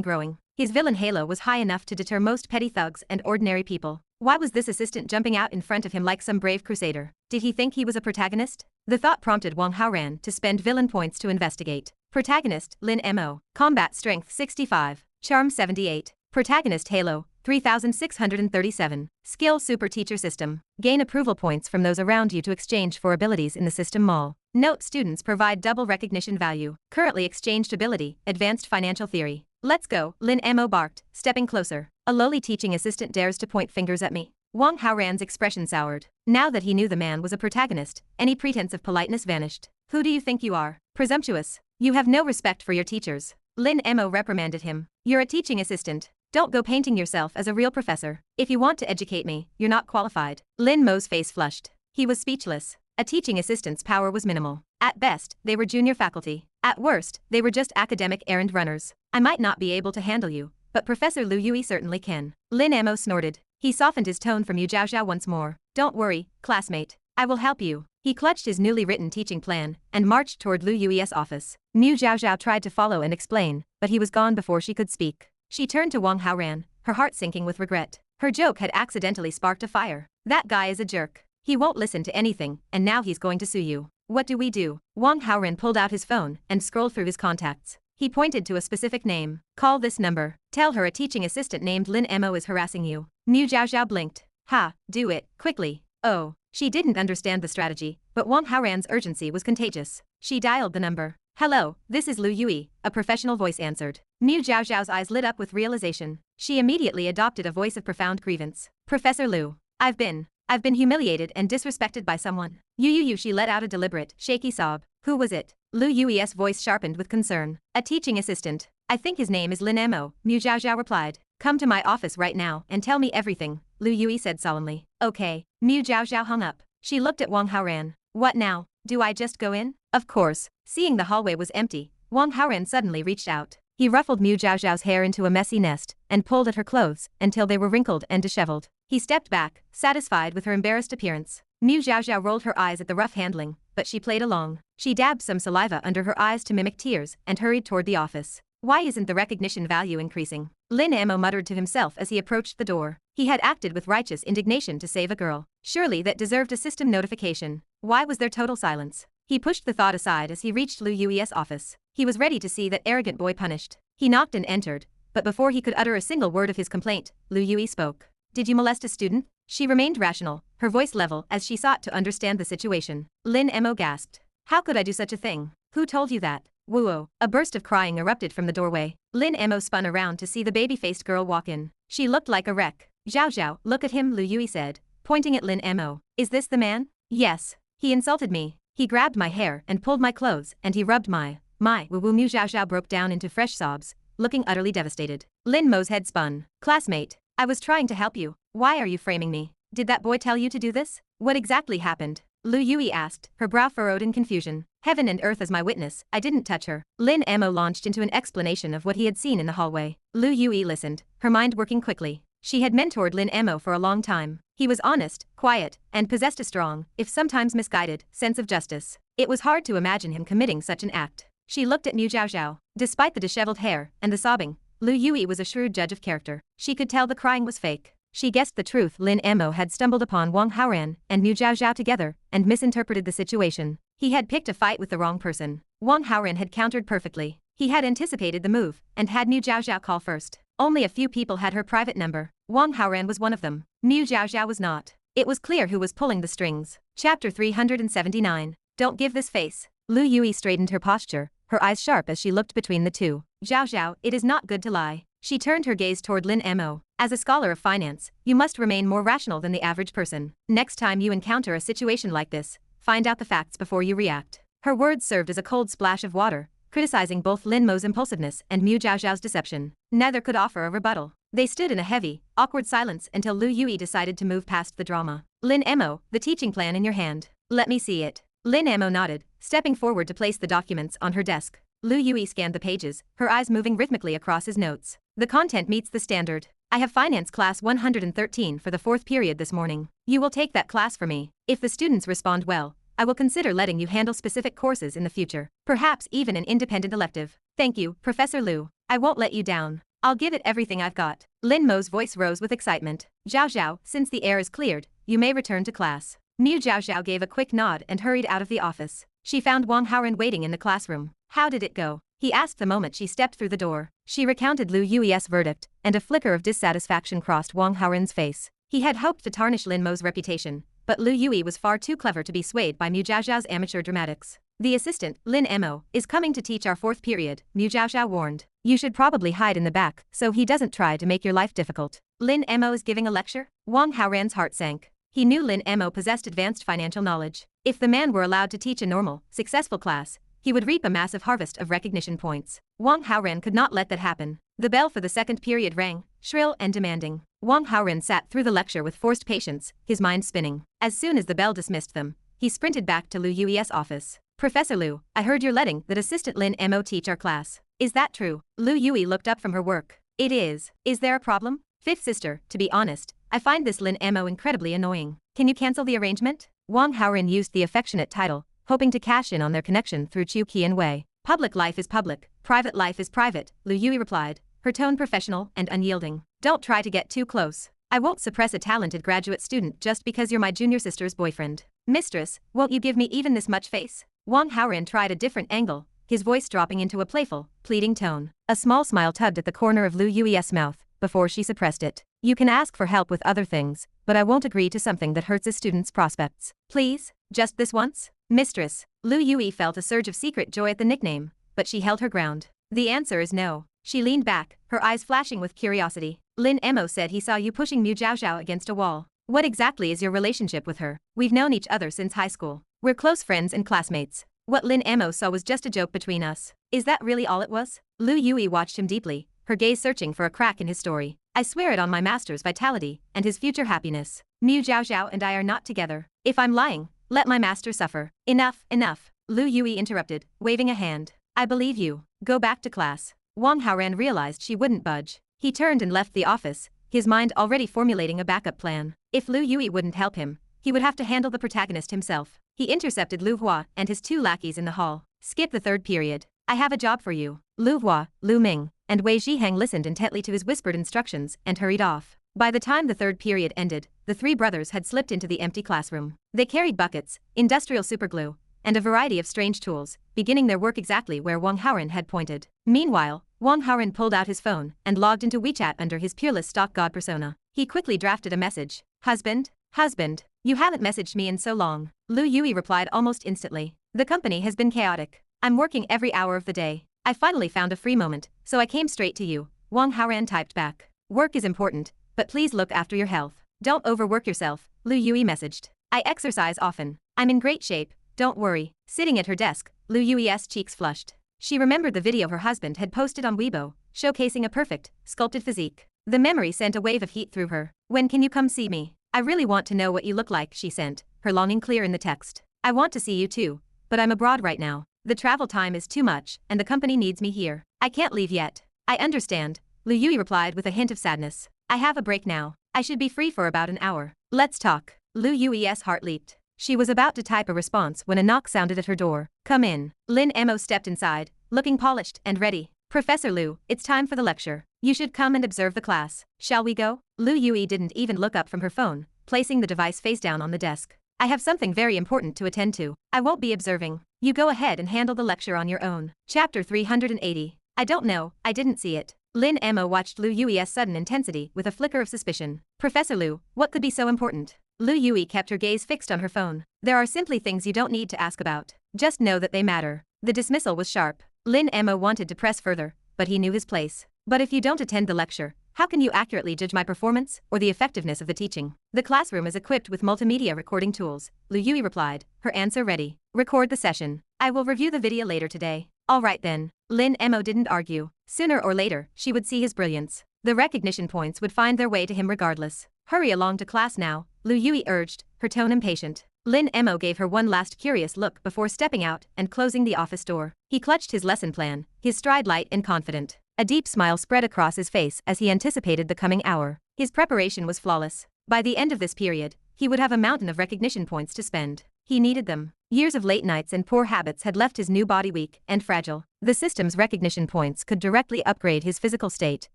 growing. His villain halo was high enough to deter most petty thugs and ordinary people. Why was this assistant jumping out in front of him like some brave crusader? Did he think he was a protagonist? The thought prompted Wang Haoran to spend villain points to investigate. Protagonist, Lin Mo. Combat Strength 65. Charm 78. Protagonist Halo, 3637. Skill Super Teacher System. Gain approval points from those around you to exchange for abilities in the system mall. Note students provide double recognition value. Currently exchanged ability, Advanced Financial Theory. Let's go, Lin Mo barked, stepping closer. A lowly teaching assistant dares to point fingers at me. Wang Haoran's expression soured. Now that he knew the man was a protagonist, any pretense of politeness vanished. Who do you think you are? Presumptuous. You have no respect for your teachers. Lin Mo reprimanded him. You're a teaching assistant. Don't go painting yourself as a real professor. If you want to educate me, you're not qualified. Lin Mo's face flushed. He was speechless. A teaching assistant's power was minimal. At best, they were junior faculty. At worst, they were just academic errand runners. I might not be able to handle you, but Professor Lu Yui certainly can. Lin Mo snorted. He softened his tone from Mu Zhaozhao once more. Don't worry, classmate. I will help you. He clutched his newly written teaching plan and marched toward Lu Yui's office. Mu Zhaozhao tried to follow and explain, but he was gone before she could speak. She turned to Wang Haoran, her heart sinking with regret. Her joke had accidentally sparked a fire. That guy is a jerk. He won't listen to anything, and now he's going to sue you. What do we do? Wang Haoran pulled out his phone and scrolled through his contacts. He pointed to a specific name. Call this number. Tell her a teaching assistant named Lin Mo is harassing you. Mu Zhaozhao blinked. Ha, do it, quickly. Oh, she didn't understand the strategy, but Wang Haoran's urgency was contagious. She dialed the number. Hello, this is Lu Yui, a professional voice answered. Mu Zhaozhao's eyes lit up with realization. She immediately adopted a voice of profound grievance. Professor Lu, I've been humiliated and disrespected by someone. You, she let out a deliberate, shaky sob. Who was it? Lu Yui's voice sharpened with concern. A teaching assistant. I think his name is Lin Mo, Mu Zhaozhao replied. Come to my office right now and tell me everything, Lu Yui said solemnly. Okay. Mu Zhaozhao hung up. She looked at Wang Haoran. What now? Do I just go in? Of course. Seeing the hallway was empty, Wang Haoran suddenly reached out. He ruffled Mu Zhaozhao's hair into a messy nest and pulled at her clothes until they were wrinkled and disheveled. He stepped back, satisfied with her embarrassed appearance. Mu Zhaozhao rolled her eyes at the rough handling, but she played along. She dabbed some saliva under her eyes to mimic tears and hurried toward the office. Why isn't the recognition value increasing? Lin Mo muttered to himself as he approached the door. He had acted with righteous indignation to save a girl. Surely that deserved a system notification. Why was there total silence? He pushed the thought aside as he reached Lu Yui's office. He was ready to see that arrogant boy punished. He knocked and entered, but before he could utter a single word of his complaint, Lu Yui spoke. Did you molest a student? She remained rational, her voice level as she sought to understand the situation. Lin Mo gasped. How could I do such a thing? Who told you that? Woo-oh. A burst of crying erupted from the doorway. Lin Mo spun around to see the baby-faced girl walk in. She looked like a wreck. Zhao, look at him, Lu Yui said, pointing at Lin Mo. Is this the man? Yes. He insulted me. He grabbed my hair and pulled my clothes and he rubbed my woo-woo. Mu Zhaozhao broke down into fresh sobs, looking utterly devastated. Lin Mo's head spun. Classmate, I was trying to help you. Why are you framing me? Did that boy tell you to do this? What exactly happened? Lu Yui asked, her brow furrowed in confusion. Heaven and earth as my witness, I didn't touch her. Lin Mo launched into an explanation of what he had seen in the hallway. Lu Yui listened, her mind working quickly. She had mentored Lin Mo for a long time. He was honest, quiet, and possessed a strong, if sometimes misguided, sense of justice. It was hard to imagine him committing such an act. She looked at Mu Zhaozhao. Despite the disheveled hair and the sobbing, Lu Yui was a shrewd judge of character. She could tell the crying was fake. She guessed the truth. Lin Mo had stumbled upon Wang Haoran and Mu Zhaozhao together and misinterpreted the situation. He had picked a fight with the wrong person. Wang Haoran had countered perfectly. He had anticipated the move and had Mu Zhaozhao call first. Only a few people had her private number. Wang Haoran was one of them. Mu Zhaozhao was not. It was clear who was pulling the strings. Chapter 379. Don't give this face. Lu Yui straightened her posture, her eyes sharp as she looked between the two. Zhaozhao, it is not good to lie. She turned her gaze toward Lin Mo. As a scholar of finance, you must remain more rational than the average person. Next time you encounter a situation like this, find out the facts before you react. Her words served as a cold splash of water, criticizing both Lin Mo's impulsiveness and Mu Zhaozhao's deception. Neither could offer a rebuttal. They stood in a heavy, awkward silence until Lu Yui decided to move past the drama. Lin Mo, the teaching plan in your hand. Let me see it. Lin Mo nodded, stepping forward to place the documents on her desk. Lu Yui scanned the pages, her eyes moving rhythmically across his notes. The content meets the standard. I have finance class 113 for the 4th period this morning. You will take that class for me. If the students respond well, I will consider letting you handle specific courses in the future, perhaps even an independent elective. Thank you, Professor Lu. I won't let you down. I'll give it everything I've got. Lin Mo's voice rose with excitement. Zhaozhao, since the air is cleared, you may return to class. Mu Zhaozhao gave a quick nod and hurried out of the office. She found Wang Haoran waiting in the classroom. How did it go? He asked the moment she stepped through the door. She recounted Lu Yui's verdict, and a flicker of dissatisfaction crossed Wang Haoran's face. He had hoped to tarnish Lin Mo's reputation, but Lu Yui was far too clever to be swayed by Mu Zhaozhao's amateur dramatics. The assistant, Lin Mo, is coming to teach our 4th period, Mu Zhaozhao warned. You should probably hide in the back, so he doesn't try to make your life difficult. Lin Mo is giving a lecture? Wang Haoran's heart sank. He knew Lin Mo possessed advanced financial knowledge. If the man were allowed to teach a normal, successful class, he would reap a massive harvest of recognition points. Wang Haoran could not let that happen. The bell for the 2nd period rang, shrill and demanding. Wang Haoran sat through the lecture with forced patience, his mind spinning. As soon as the bell dismissed them, he sprinted back to Lu Yui's office. Professor Lu, I heard you're letting that assistant Lin Mo teach our class. Is that true? Lu Yui looked up from her work. It is. Is there a problem? 5th sister, to be honest, I find this Lin Mo incredibly annoying. Can you cancel the arrangement? Wang Haoran used the affectionate title, hoping to cash in on their connection through Chu Qian Wei. Public life is public, private life is private, Lu Yui replied, her tone professional and unyielding. Don't try to get too close. I won't suppress a talented graduate student just because you're my junior sister's boyfriend. Mistress, won't you give me even this much face? Wang Haoran tried a different angle, his voice dropping into a playful, pleading tone. A small smile tugged at the corner of Lu Yui's mouth, before she suppressed it. You can ask for help with other things, but I won't agree to something that hurts a student's prospects. Please, just this once? Mistress. Lu Yui felt a surge of secret joy at the nickname, but she held her ground. The answer is no. She leaned back, her eyes flashing with curiosity. Lin Mo said he saw you pushing Mu Zhaozhao against a wall. What exactly is your relationship with her? We've known each other since high school. We're close friends and classmates. What Lin Mo saw was just a joke between us. Is that really all it was? Lu Yui watched him deeply, her gaze searching for a crack in his story. I swear it on my master's vitality and his future happiness. Mu Zhaozhao and I are not together. If I'm lying, let my master suffer. Enough, enough. Lu Yui interrupted, waving a hand. I believe you. Go back to class. Wang Haoran realized she wouldn't budge. He turned and left the office, his mind already formulating a backup plan. If Lu Yui wouldn't help him, he would have to handle the protagonist himself. He intercepted Lu Hua and his 2 lackeys in the hall. Skip the 3rd period. I have a job for you. Lu Hua, Lu Ming, and Wei Zhiheng listened intently to his whispered instructions and hurried off. By the time the 3rd period ended, the 3 brothers had slipped into the empty classroom. They carried buckets, industrial superglue, and a variety of strange tools, beginning their work exactly where Wang Haoran had pointed. Meanwhile, Wang Haoran pulled out his phone and logged into WeChat under his peerless stock god persona. He quickly drafted a message. Husband? Husband, you haven't messaged me in so long. Lu Yui replied almost instantly. The company has been chaotic. I'm working every hour of the day. I finally found a free moment, so I came straight to you. Wang Haoran typed back. Work is important, but please look after your health. Don't overwork yourself, Lu Yui messaged. I exercise often. I'm in great shape, don't worry. Sitting at her desk, Lu Yui's cheeks flushed. She remembered the video her husband had posted on Weibo, showcasing a perfect, sculpted physique. The memory sent a wave of heat through her. When can you come see me? I really want to know what you look like, she sent, her longing clear in the text. I want to see you too, but I'm abroad right now. The travel time is too much, and the company needs me here. I can't leave yet. I understand, Lu Yui replied with a hint of sadness. I have a break now. I should be free for about an hour. Let's talk. Lu Yui's heart leaped. She was about to type a response when a knock sounded at her door. Come in. Lin Mo stepped inside, looking polished and ready. Professor Liu, it's time for the lecture. You should come and observe the class. Shall we go? Lu Yui didn't even look up from her phone, placing the device face down on the desk. I have something very important to attend to. I won't be observing. You go ahead and handle the lecture on your own. Chapter 380. I don't know, I didn't see it. Lin Mo watched Lu Yui's sudden intensity with a flicker of suspicion. Professor Liu, what could be so important? Lu Yui kept her gaze fixed on her phone. There are simply things you don't need to ask about. Just know that they matter. The dismissal was sharp. Lin Mo wanted to press further, but he knew his place. But if you don't attend the lecture, how can you accurately judge my performance or the effectiveness of the teaching? The classroom is equipped with multimedia recording tools, Lu Yui replied, her answer ready. Record the session. I will review the video later today. All right then. Lin Mo didn't argue. Sooner or later, she would see his brilliance. The recognition points would find their way to him regardless. Hurry along to class now, Lu Yui urged, her tone impatient. Lin Mo gave her one last curious look before stepping out and closing the office door. He clutched his lesson plan, his stride light and confident. A deep smile spread across his face as he anticipated the coming hour. His preparation was flawless. By the end of this period, he would have a mountain of recognition points to spend. He needed them. Years of late nights and poor habits had left his new body weak and fragile. The system's recognition points could directly upgrade his physical state,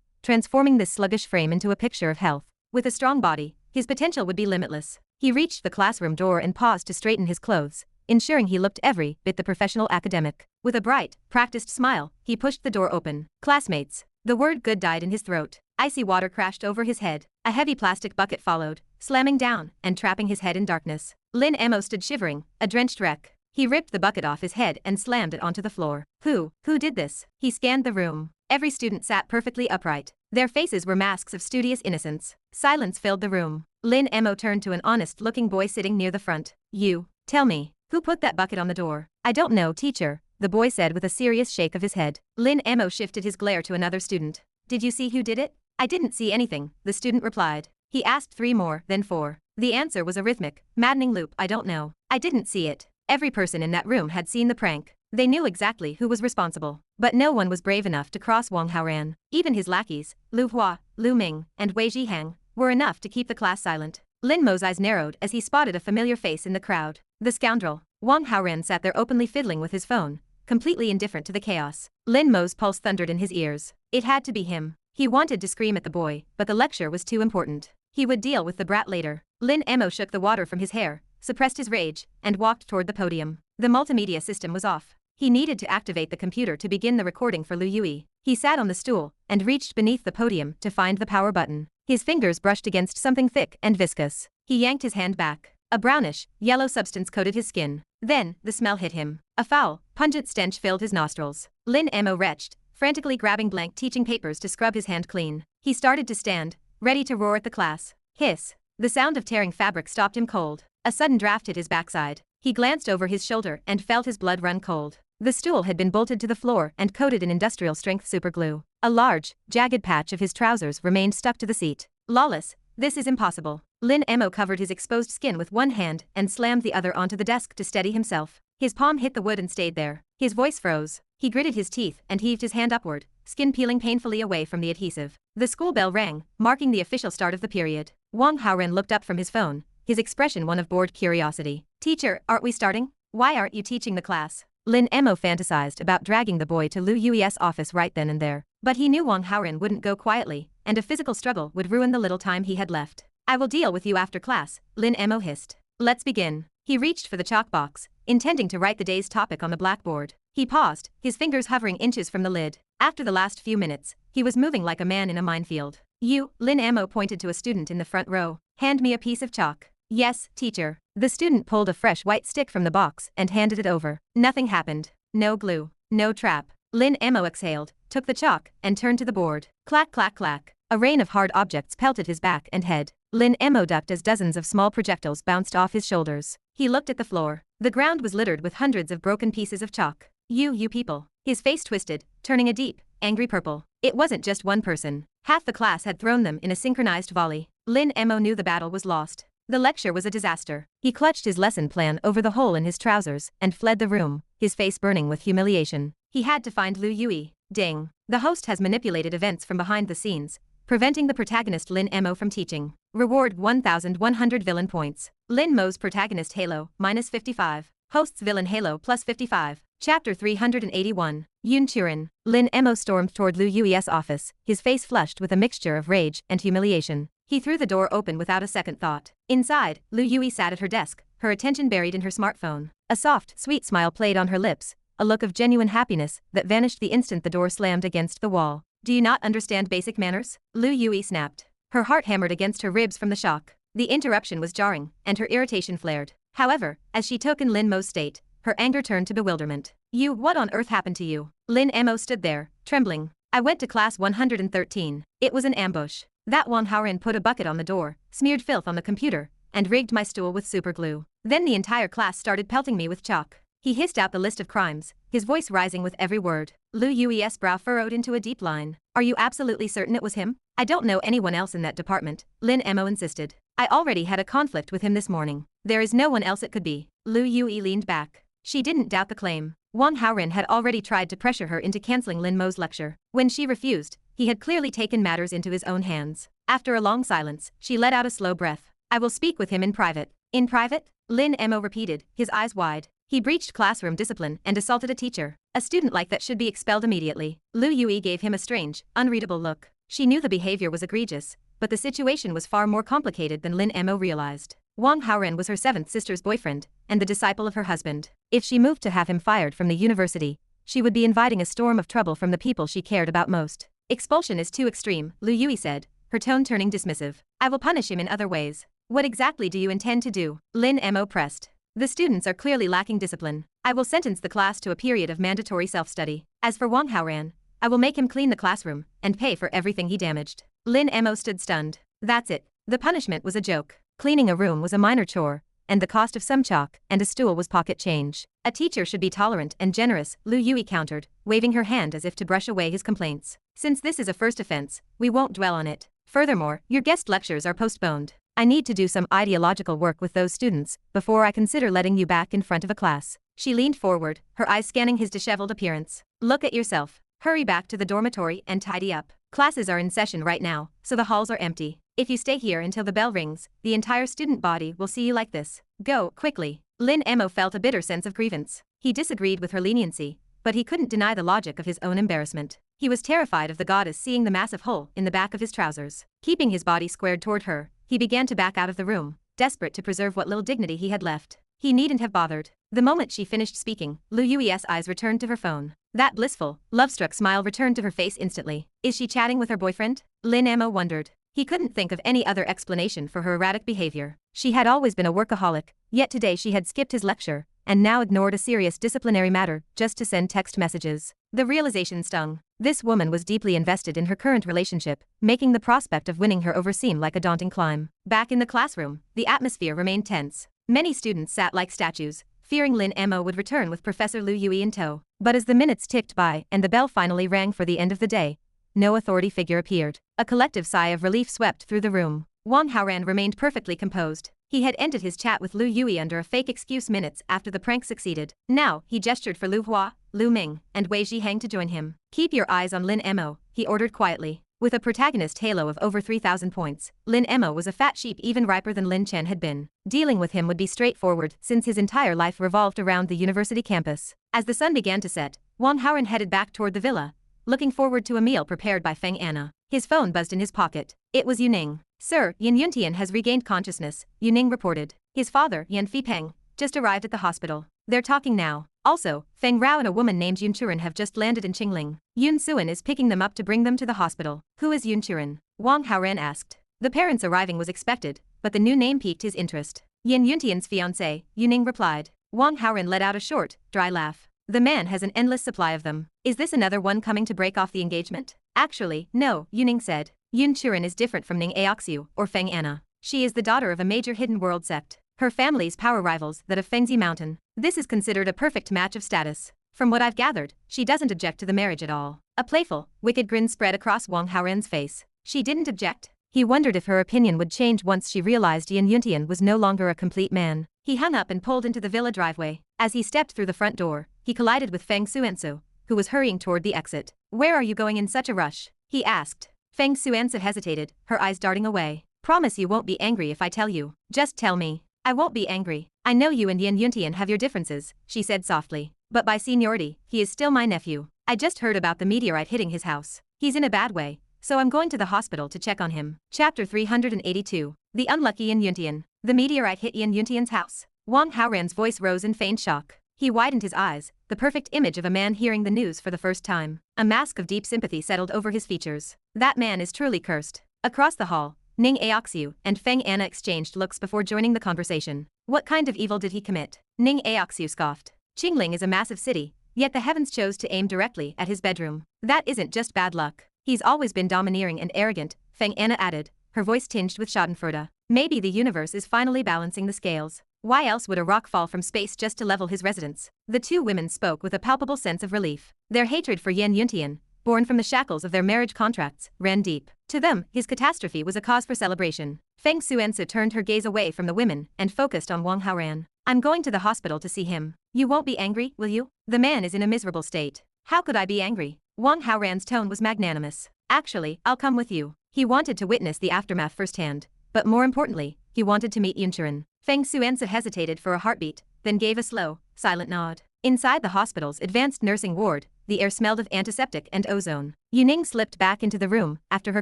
transforming this sluggish frame into a picture of health. With a strong body, his potential would be limitless. He reached the classroom door and paused to straighten his clothes, ensuring he looked every bit the professional academic. With a bright, practiced smile, he pushed the door open. Classmates. The word good died in his throat. Icy water crashed over his head. A heavy plastic bucket followed, slamming down and trapping his head in darkness. Lin Mo stood shivering, a drenched wreck. He ripped the bucket off his head and slammed it onto the floor. Who did this? He scanned the room. Every student sat perfectly upright. Their faces were masks of studious innocence. Silence filled the room. Lin Mo turned to an honest-looking boy sitting near the front. You, tell me, who put that bucket on the door? I don't know, teacher, the boy said with a serious shake of his head. Lin Mo shifted his glare to another student. Did you see who did it? I didn't see anything, the student replied. He asked 3 more, then 4. The answer was a rhythmic, maddening loop. I don't know. I didn't see it. Every person in that room had seen the prank. They knew exactly who was responsible. But no one was brave enough to cross Wang Haoran. Even his lackeys, Lu Hua, Lu Ming, and Wei Zhihang, were enough to keep the class silent. Lin Mo's eyes narrowed as he spotted a familiar face in the crowd. The scoundrel. Wang Haoran sat there openly fiddling with his phone, completely indifferent to the chaos. Lin Mo's pulse thundered in his ears. It had to be him. He wanted to scream at the boy, but the lecture was too important. He would deal with the brat later. Lin Mo shook the water from his hair, suppressed his rage, and walked toward the podium. The multimedia system was off. He needed to activate the computer to begin the recording for Lu Yui. He sat on the stool and reached beneath the podium to find the power button. His fingers brushed against something thick and viscous. He yanked his hand back. A brownish, yellow substance coated his skin. Then, the smell hit him. A foul, pungent stench filled his nostrils. Lin Mo retched, frantically grabbing blank teaching papers to scrub his hand clean. He started to stand, ready to roar at the class. Hiss. The sound of tearing fabric stopped him cold. A sudden draft hit his backside. He glanced over his shoulder and felt his blood run cold. The stool had been bolted to the floor and coated in industrial-strength superglue. A large, jagged patch of his trousers remained stuck to the seat. Lawless. This is impossible. Lin Mo covered his exposed skin with one hand and slammed the other onto the desk to steady himself. His palm hit the wood and stayed there. His voice froze. He gritted his teeth and heaved his hand upward, skin peeling painfully away from the adhesive. The school bell rang, marking the official start of the period. Wang Haoran looked up from his phone, his expression one of bored curiosity. Teacher, aren't we starting? Why aren't you teaching the class? Lin Mo fantasized about dragging the boy to Lu Yui's office right then and there. But he knew Wang Haoran wouldn't go quietly, and a physical struggle would ruin the little time he had left. I will deal with you after class, Lin Mo hissed. Let's begin. He reached for the chalk box, intending to write the day's topic on the blackboard. He paused, his fingers hovering inches from the lid. After the last few minutes, he was moving like a man in a minefield. You, Lin Mo pointed to a student in the front row. Hand me a piece of chalk. Yes, teacher. The student pulled a fresh white stick from the box and handed it over. Nothing happened. No glue. No trap. Lin Mo exhaled, took the chalk, and turned to the board. Clack clack clack. A rain of hard objects pelted his back and head. Lin Mo ducked as dozens of small projectiles bounced off his shoulders. He looked at the floor. The ground was littered with hundreds of broken pieces of chalk. You people. His face twisted, turning a deep, angry purple. It wasn't just one person. Half the class had thrown them in a synchronized volley. Lin Mo knew the battle was lost. The lecture was a disaster. He clutched his lesson plan over the hole in his trousers and fled the room, his face burning with humiliation. He had to find Lu Yui. Ding. The host has manipulated events from behind the scenes, preventing the protagonist Lin Mo from teaching. Reward 1,100 villain points. Lin Mo's protagonist Halo, -55. Host's villain Halo +55. Chapter 381. Yun Xuan. Lin Mo stormed toward Lu Yui's office, his face flushed with a mixture of rage and humiliation. He threw the door open without a second thought. Inside, Lu Yui sat at her desk, her attention buried in her smartphone. A soft, sweet smile played on her lips, a look of genuine happiness that vanished the instant the door slammed against the wall. Do you not understand basic manners? Lu Yui snapped. Her heart hammered against her ribs from the shock. The interruption was jarring, and her irritation flared. However, as she took in Lin Mo's state, her anger turned to bewilderment. What on earth happened to you? Lin Mo stood there, trembling. I went to class 113. It was an ambush. That Wang Haoran put a bucket on the door, smeared filth on the computer, and rigged my stool with superglue. Then the entire class started pelting me with chalk. He hissed out the list of crimes, his voice rising with every word. Lu Yui's brow furrowed into a deep line. Are you absolutely certain it was him? I don't know anyone else in that department, Lin Mo insisted. I already had a conflict with him this morning. There is no one else it could be. Lu Yui leaned back. She didn't doubt the claim. Wang Haoran had already tried to pressure her into canceling Lin Mo's lecture. When she refused, he had clearly taken matters into his own hands. After a long silence, she let out a slow breath. I will speak with him in private. In private? Lin Mo repeated, his eyes wide. He breached classroom discipline and assaulted a teacher. A student like that should be expelled immediately. Lu Yui gave him a strange, unreadable look. She knew the behavior was egregious, but the situation was far more complicated than Lin Mo realized. Wang Haoran was her seventh sister's boyfriend, and the disciple of her husband. If she moved to have him fired from the university, she would be inviting a storm of trouble from the people she cared about most. Expulsion is too extreme, Lu Yui said, her tone turning dismissive. I will punish him in other ways. What exactly do you intend to do? Lin Mo pressed. The students are clearly lacking discipline. I will sentence the class to a period of mandatory self-study. As for Wang Haoran, I will make him clean the classroom and pay for everything he damaged. Lin Mo stood stunned. That's it. The punishment was a joke. Cleaning a room was a minor chore, and the cost of some chalk and a stool was pocket change. A teacher should be tolerant and generous, Lu Yui countered, waving her hand as if to brush away his complaints. Since this is a first offense, we won't dwell on it. Furthermore, your guest lectures are postponed. I need to do some ideological work with those students before I consider letting you back in front of a class. She leaned forward, her eyes scanning his disheveled appearance. Look at yourself. Hurry back to the dormitory and tidy up. Classes are in session right now, so the halls are empty. If you stay here until the bell rings, the entire student body will see you like this. Go, quickly. Lin Mo felt a bitter sense of grievance. He disagreed with her leniency, but he couldn't deny the logic of his own embarrassment. He was terrified of the goddess seeing the massive hole in the back of his trousers. Keeping his body squared toward her, he began to back out of the room, desperate to preserve what little dignity he had left. He needn't have bothered. The moment she finished speaking, Lu Yui's eyes returned to her phone. That blissful, love-struck smile returned to her face instantly. Is she chatting with her boyfriend? Lin Mo wondered. He couldn't think of any other explanation for her erratic behavior. She had always been a workaholic, yet today she had skipped his lecture, and now ignored a serious disciplinary matter just to send text messages. The realization stung. This woman was deeply invested in her current relationship, making the prospect of winning her over seem like a daunting climb. Back in the classroom, the atmosphere remained tense. Many students sat like statues, fearing Lin Mo would return with Professor Lu Yui in tow. But as the minutes ticked by and the bell finally rang for the end of the day, no authority figure appeared. A collective sigh of relief swept through the room. Wang Haoran remained perfectly composed. He had ended his chat with Lu Yui under a fake excuse minutes after the prank succeeded. Now, he gestured for Lu Hua, Lu Ming, and Wei Zhiheng to join him. Keep your eyes on Lin Mo, he ordered quietly. With a protagonist halo of over 3,000 points, Lin Mo was a fat sheep even riper than Lin Chen had been. Dealing with him would be straightforward since his entire life revolved around the university campus. As the sun began to set, Wang Haoran headed back toward the villa, looking forward to a meal prepared by Feng Anna. His phone buzzed in his pocket. It was Yuning. Sir, Yan Yuntian has regained consciousness, Yuning reported. His father, Yan Fipeng, just arrived at the hospital. They're talking now. Also, Feng Rao and a woman named Yun Xuan have just landed in Qingling. Yun Xuan is picking them up to bring them to the hospital. Who is Yun Xuan? Wang Haoran asked. The parents arriving was expected, but the new name piqued his interest. Yan Yuntian's fiancée, Yuning replied. Wang Haoran let out a short, dry laugh. The man has an endless supply of them. Is this another one coming to break off the engagement? Actually, no, Yuning said. Yun Xuan is different from Ning Aoxue or Feng Anna. She is the daughter of a major hidden world sect. Her family's power rivals that of Fengzi Mountain. This is considered a perfect match of status. From what I've gathered, she doesn't object to the marriage at all. A playful, wicked grin spread across Wang Haoran's face. She didn't object? He wondered if her opinion would change once she realized Yan Yuntian was no longer a complete man. He hung up and pulled into the villa driveway. As he stepped through the front door, he collided with Feng Xuansu, who was hurrying toward the exit. Where are you going in such a rush? He asked. Feng Xuansu hesitated, her eyes darting away. Promise you won't be angry if I tell you. Just tell me. I won't be angry. I know you and Yan Yuntian have your differences, she said softly. But by seniority, he is still my nephew. I just heard about the meteorite hitting his house. He's in a bad way, so I'm going to the hospital to check on him. Chapter 382. The Unlucky Yan Yuntian. The meteorite hit Yan Yuntian's house. Wang Haoran's voice rose in feigned shock. He widened his eyes, the perfect image of a man hearing the news for the first time. A mask of deep sympathy settled over his features. That man is truly cursed. Across the hall, Ning Aoxue and Feng Anna exchanged looks before joining the conversation. What kind of evil did he commit? Ning Aoxue scoffed. Qingling is a massive city, yet the heavens chose to aim directly at his bedroom. That isn't just bad luck. He's always been domineering and arrogant, Feng Anna added, her voice tinged with schadenfreude. Maybe the universe is finally balancing the scales. Why else would a rock fall from space just to level his residence? The two women spoke with a palpable sense of relief. Their hatred for Yan Yuntian, born from the shackles of their marriage contracts, ran deep. To them, his catastrophe was a cause for celebration. Feng Xuansu turned her gaze away from the women and focused on Wang Haoran. I'm going to the hospital to see him. You won't be angry, will you? The man is in a miserable state. How could I be angry? Wang Haoran's tone was magnanimous. Actually, I'll come with you. He wanted to witness the aftermath firsthand, but more importantly, he wanted to meet Yun Xuan. Feng Xuansu hesitated for a heartbeat, then gave a slow, silent nod. Inside the hospital's advanced nursing ward, the air smelled of antiseptic and ozone. Yuning slipped back into the room after her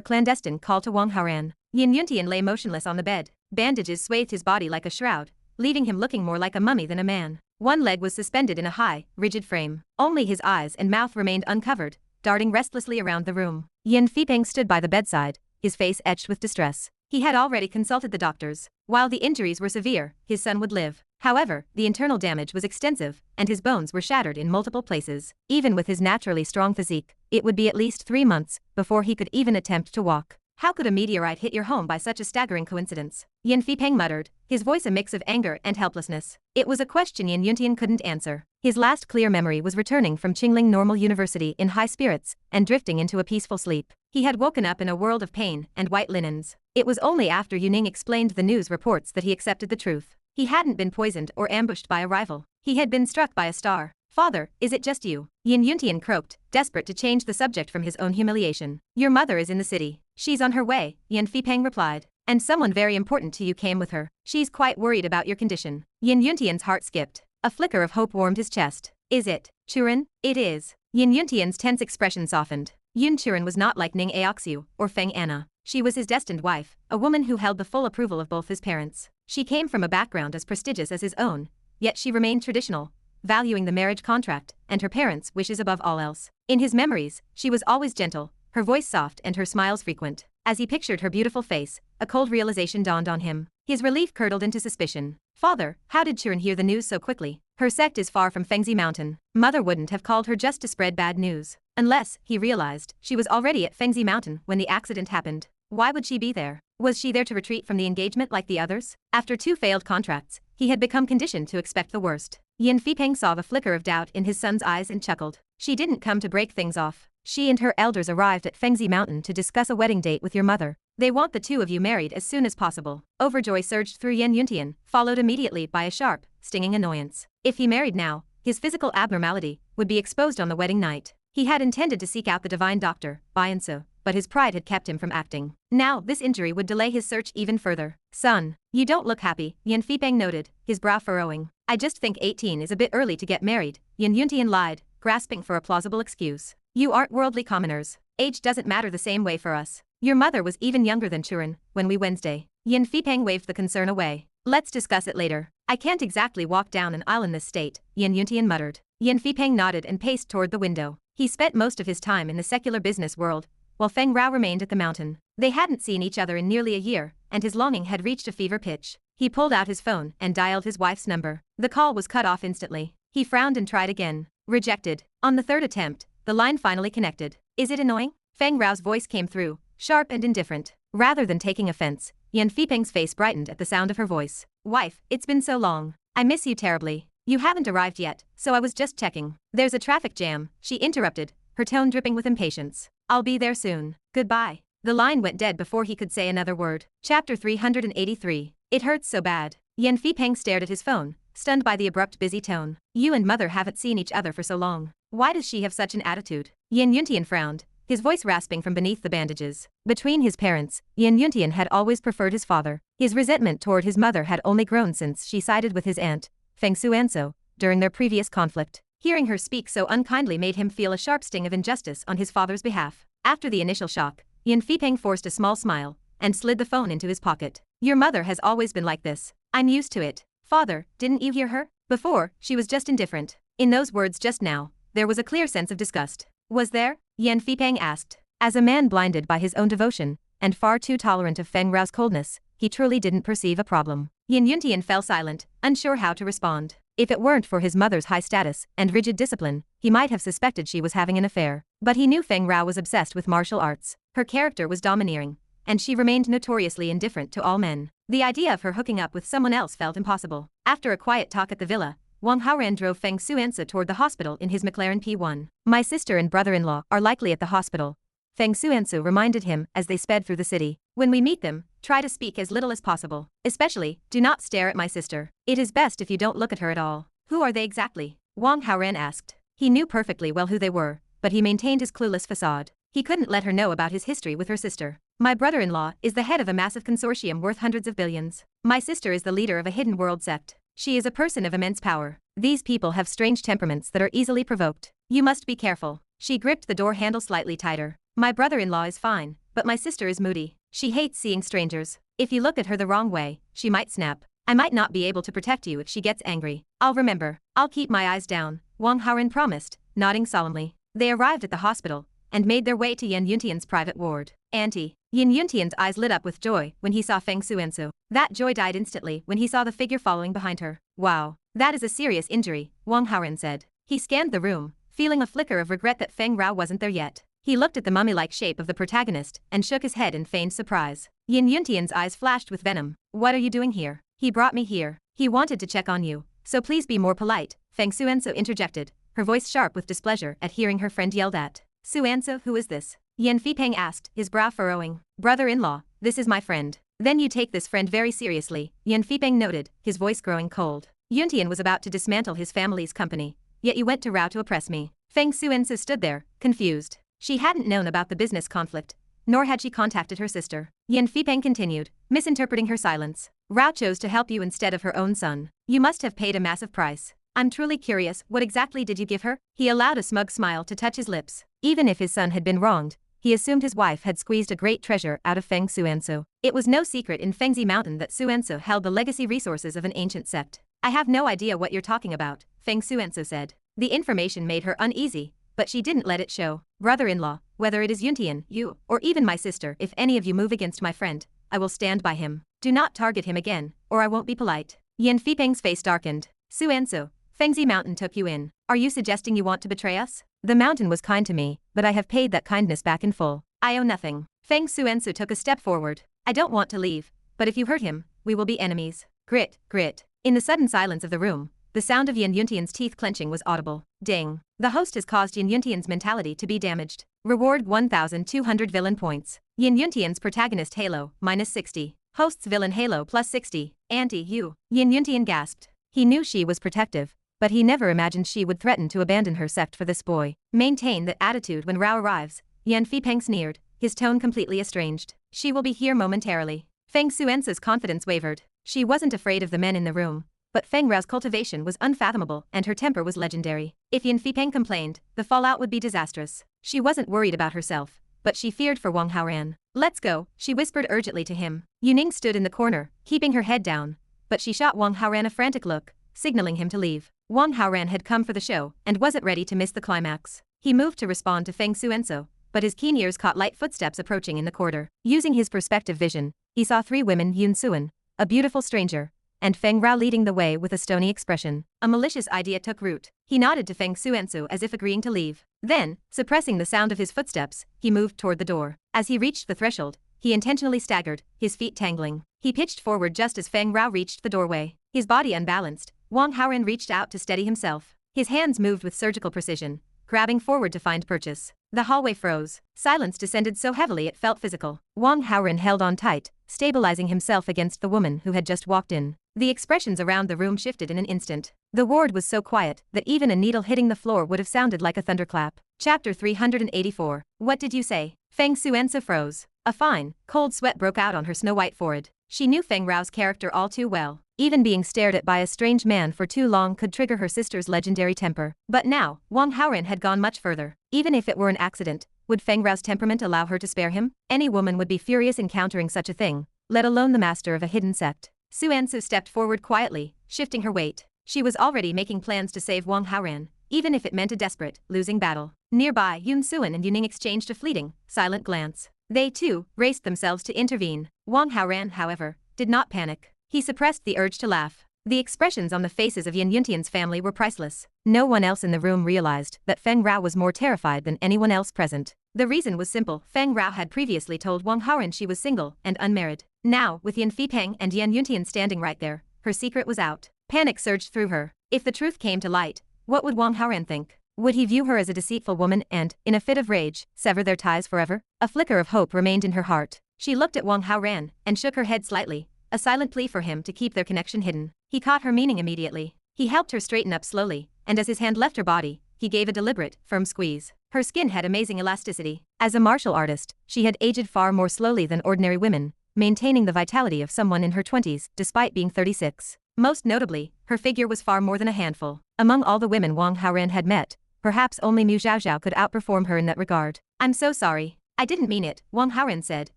clandestine call to Wang Haoran. Yan Yuntian lay motionless on the bed. Bandages swathed his body like a shroud, leaving him looking more like a mummy than a man. One leg was suspended in a high, rigid frame. Only his eyes and mouth remained uncovered, darting restlessly around the room. Yan Fipeng stood by the bedside, his face etched with distress. He had already consulted the doctors. While the injuries were severe, his son would live. However, the internal damage was extensive, and his bones were shattered in multiple places. Even with his naturally strong physique, it would be at least 3 months before he could even attempt to walk. How could a meteorite hit your home by such a staggering coincidence? Yan Fipeng muttered, his voice a mix of anger and helplessness. It was a question Yan Yuntian couldn't answer. His last clear memory was returning from Qingling Normal University in high spirits and drifting into a peaceful sleep. He had woken up in a world of pain and white linens. It was only after Yuning explained the news reports that he accepted the truth. He hadn't been poisoned or ambushed by a rival. He had been struck by a star. Father, is it just you? Yan Yuntian croaked, desperate to change the subject from his own humiliation. Your mother is in the city. She's on her way, Yan Fipeng replied. And someone very important to you came with her. She's quite worried about your condition. Yan Yuntian's heart skipped. A flicker of hope warmed his chest. Is it, Churan? It is. Yan Yuntian's tense expression softened. Yun Xuan was not like Ning Aoxue or Feng Anna. She was his destined wife, a woman who held the full approval of both his parents. She came from a background as prestigious as his own, yet she remained traditional, valuing the marriage contract and her parents' wishes above all else. In his memories, she was always gentle, her voice soft and her smiles frequent. As he pictured her beautiful face, a cold realization dawned on him. His relief curdled into suspicion. Father, how did Churan hear the news so quickly? Her sect is far from Fengzi Mountain. Mother wouldn't have called her just to spread bad news. Unless, he realized, she was already at Fengzi Mountain when the accident happened. Why would she be there? Was she there to retreat from the engagement like the others? After 2 failed contracts, he had become conditioned to expect the worst. Yan Fipeng saw the flicker of doubt in his son's eyes and chuckled. She didn't come to break things off. She and her elders arrived at Fengzi Mountain to discuss a wedding date with your mother. They want the 2 of you married as soon as possible. Overjoy surged through Yan Yuntian, followed immediately by a sharp, stinging annoyance. If he married now, his physical abnormality would be exposed on the wedding night. He had intended to seek out the divine doctor, Fiancée, but his pride had kept him from acting. Now, this injury would delay his search even further. Son, you don't look happy, Yan Fipeng noted, his brow furrowing. I just think 18 is a bit early to get married, Yan Yuntian lied, grasping for a plausible excuse. You aren't worldly commoners. Age doesn't matter the same way for us. Your mother was even younger than Churan when we Wednesday. Yan Fipeng waved the concern away. Let's discuss it later. I can't exactly walk down an aisle in this state, Yan Yuntian muttered. Yan Fipeng nodded and paced toward the window. He spent most of his time in the secular business world, while Feng Rao remained at the mountain. They hadn't seen each other in nearly a year, and his longing had reached a fever pitch. He pulled out his phone and dialed his wife's number. The call was cut off instantly. He frowned and tried again. Rejected. On the 3rd attempt, the line finally connected. Is it annoying? Feng Rao's voice came through, sharp and indifferent. Rather than taking offense, Yan Fipeng's face brightened at the sound of her voice. Wife, it's been so long. I miss you terribly. You haven't arrived yet, so I was just checking. There's a traffic jam, she interrupted, her tone dripping with impatience. I'll be there soon. Goodbye. The line went dead before he could say another word. Chapter 383. It hurts so bad. Yan Fipeng stared at his phone, stunned by the abrupt busy tone. You and mother haven't seen each other for so long. Why does she have such an attitude? Yan Yuntian frowned, his voice rasping from beneath the bandages. Between his parents, Yan Yuntian had always preferred his father. His resentment toward his mother had only grown since she sided with his aunt, Feng Xuansu, during their previous conflict. Hearing her speak so unkindly made him feel a sharp sting of injustice on his father's behalf. After the initial shock, Yan Fipeng forced a small smile and slid the phone into his pocket. Your mother has always been like this. I'm used to it. Father, didn't you hear her? Before, she was just indifferent. In those words just now, there was a clear sense of disgust. Was there? Yan Fipeng asked. As a man blinded by his own devotion, and far too tolerant of Feng Rao's coldness, he truly didn't perceive a problem. Yan Yuntian fell silent, unsure how to respond. If it weren't for his mother's high status and rigid discipline, he might have suspected she was having an affair. But he knew Feng Rao was obsessed with martial arts. Her character was domineering, and she remained notoriously indifferent to all men. The idea of her hooking up with someone else felt impossible. After a quiet talk at the villa, Wang Haoran drove Feng Xuansu toward the hospital in his McLaren P1. My sister and brother-in-law are likely at the hospital, Feng Xuansu reminded him as they sped through the city. When we meet them, try to speak as little as possible. Especially, do not stare at my sister. It is best if you don't look at her at all. Who are they exactly? Wang Haoran asked. He knew perfectly well who they were, but he maintained his clueless facade. He couldn't let her know about his history with her sister. My brother-in-law is the head of a massive consortium worth hundreds of billions. My sister is the leader of a hidden world sect. She is a person of immense power. These people have strange temperaments that are easily provoked. You must be careful. She gripped the door handle slightly tighter. My brother-in-law is fine, but my sister is moody. She hates seeing strangers. If you look at her the wrong way, she might snap. I might not be able to protect you if she gets angry. I'll remember. I'll keep my eyes down, Wang Haoran promised, nodding solemnly. They arrived at the hospital and made their way to Yan Yuntian's private ward. Auntie. Yan Yuntian's eyes lit up with joy when he saw Feng Xuansu. That joy died instantly when he saw the figure following behind her. Wow, that is a serious injury, Wang Haoran said. He scanned the room, feeling a flicker of regret that Feng Rao wasn't there yet. He looked at the mummy-like shape of the protagonist and shook his head in feigned surprise. Yan Yuntian's eyes flashed with venom. What are you doing here? He brought me here. He wanted to check on you, so please be more polite, Feng Xuansu interjected, her voice sharp with displeasure at hearing her friend yelled at. Xuansu, who is this? Yan Fipeng asked, his brow furrowing. Brother-in-law, this is my friend. Then you take this friend very seriously, Yan Fipeng noted, his voice growing cold. Yuntian was about to dismantle his family's company, yet you went to Rao to oppress me. Feng Xuansu stood there, confused. She hadn't known about the business conflict, nor had she contacted her sister. Yan Fipeng continued, misinterpreting her silence. Rao chose to help you instead of her own son. You must have paid a massive price. I'm truly curious, what exactly did you give her? He allowed a smug smile to touch his lips. Even if his son had been wronged, he assumed his wife had squeezed a great treasure out of Feng Xuansu. It was no secret in Fengzi Mountain that Xuansu held the legacy resources of an ancient sect. I have no idea what you're talking about, Feng Xuansu said. The information made her uneasy, but she didn't let it show. Brother-in-law, whether it is Yuntian, you, or even my sister, if any of you move against my friend, I will stand by him. Do not target him again, or I won't be polite. Yan Fipeng's face darkened. Xuansu, Fengzi Mountain took you in. Are you suggesting you want to betray us? The mountain was kind to me, but I have paid that kindness back in full. I owe nothing. Feng Xuansu took a step forward. I don't want to leave, but if you hurt him, we will be enemies. Grit, grit. In the sudden silence of the room, the sound of Yan Yuntian's teeth clenching was audible. Ding. The host has caused Yan Yuntian's mentality to be damaged. Reward 1,200 villain points. Yan Yuntian's protagonist Halo, -60. Host's villain Halo +60. Anti-you. Yan Yuntian gasped. He knew she was protective, but he never imagined she would threaten to abandon her sect for this boy. Maintain that attitude when Rao arrives, Yan Fipeng sneered, his tone completely estranged. She will be here momentarily. Feng Xuansu's confidence wavered. She wasn't afraid of the men in the room, but Feng Rao's cultivation was unfathomable and her temper was legendary. If Yan Fipeng complained, the fallout would be disastrous. She wasn't worried about herself, but she feared for Wang Haoran. Let's go, she whispered urgently to him. Yuning stood in the corner, keeping her head down, but she shot Wang Haoran a frantic look, signaling him to leave. Wang Haoran had come for the show and wasn't ready to miss the climax. He moved to respond to Feng Xuansu, but his keen ears caught light footsteps approaching in the corridor. Using his perspective vision, he saw three women: Yun Xuan, a beautiful stranger, and Feng Rao leading the way with a stony expression. A malicious idea took root. He nodded to Feng Xuansu as if agreeing to leave. Then, suppressing the sound of his footsteps, he moved toward the door. As he reached the threshold, he intentionally staggered, his feet tangling. He pitched forward just as Feng Rao reached the doorway. His body unbalanced, Wang Haoran reached out to steady himself. His hands moved with surgical precision, grabbing forward to find purchase. The hallway froze. Silence descended so heavily it felt physical. Wang Haoran held on tight, stabilizing himself against the woman who had just walked in. The expressions around the room shifted in an instant. The ward was so quiet that even a needle hitting the floor would have sounded like a thunderclap. Chapter 384. What did you say? Feng Xuansu froze. A fine, cold sweat broke out on her snow-white forehead. She knew Feng Rao's character all too well. Even being stared at by a strange man for too long could trigger her sister's legendary temper. But now, Wang Haoran had gone much further. Even if it were an accident, would Feng Rao's temperament allow her to spare him? Any woman would be furious encountering such a thing, let alone the master of a hidden sect. Xuansu stepped forward quietly, shifting her weight. She was already making plans to save Wang Haoran, even if it meant a desperate, losing battle. Nearby, Yun Xuan and Ning exchanged a fleeting, silent glance. They, too, braced themselves to intervene. Wang Haoran, however, did not panic. He suppressed the urge to laugh. The expressions on the faces of Yan Yuntian's family were priceless. No one else in the room realized that Feng Rao was more terrified than anyone else present. The reason was simple. Feng Rao had previously told Wang Haoran she was single and unmarried. Now, with Yan Fipeng and Yan Yuntian standing right there, her secret was out. Panic surged through her. If the truth came to light, what would Wang Haoran think? Would he view her as a deceitful woman and, in a fit of rage, sever their ties forever? A flicker of hope remained in her heart. She looked at Wang Haoran and shook her head slightly, a silent plea for him to keep their connection hidden. He caught her meaning immediately. He helped her straighten up slowly, and as his hand left her body, he gave a deliberate, firm squeeze. Her skin had amazing elasticity. As a martial artist, she had aged far more slowly than ordinary women, maintaining the vitality of someone in her 20s despite being 36. Most notably, her figure was far more than a handful. Among all the women Wang Haoran had met, perhaps only Mu Zhaozhao could outperform her in that regard. "I'm so sorry. I didn't mean it," Wang Haoran said,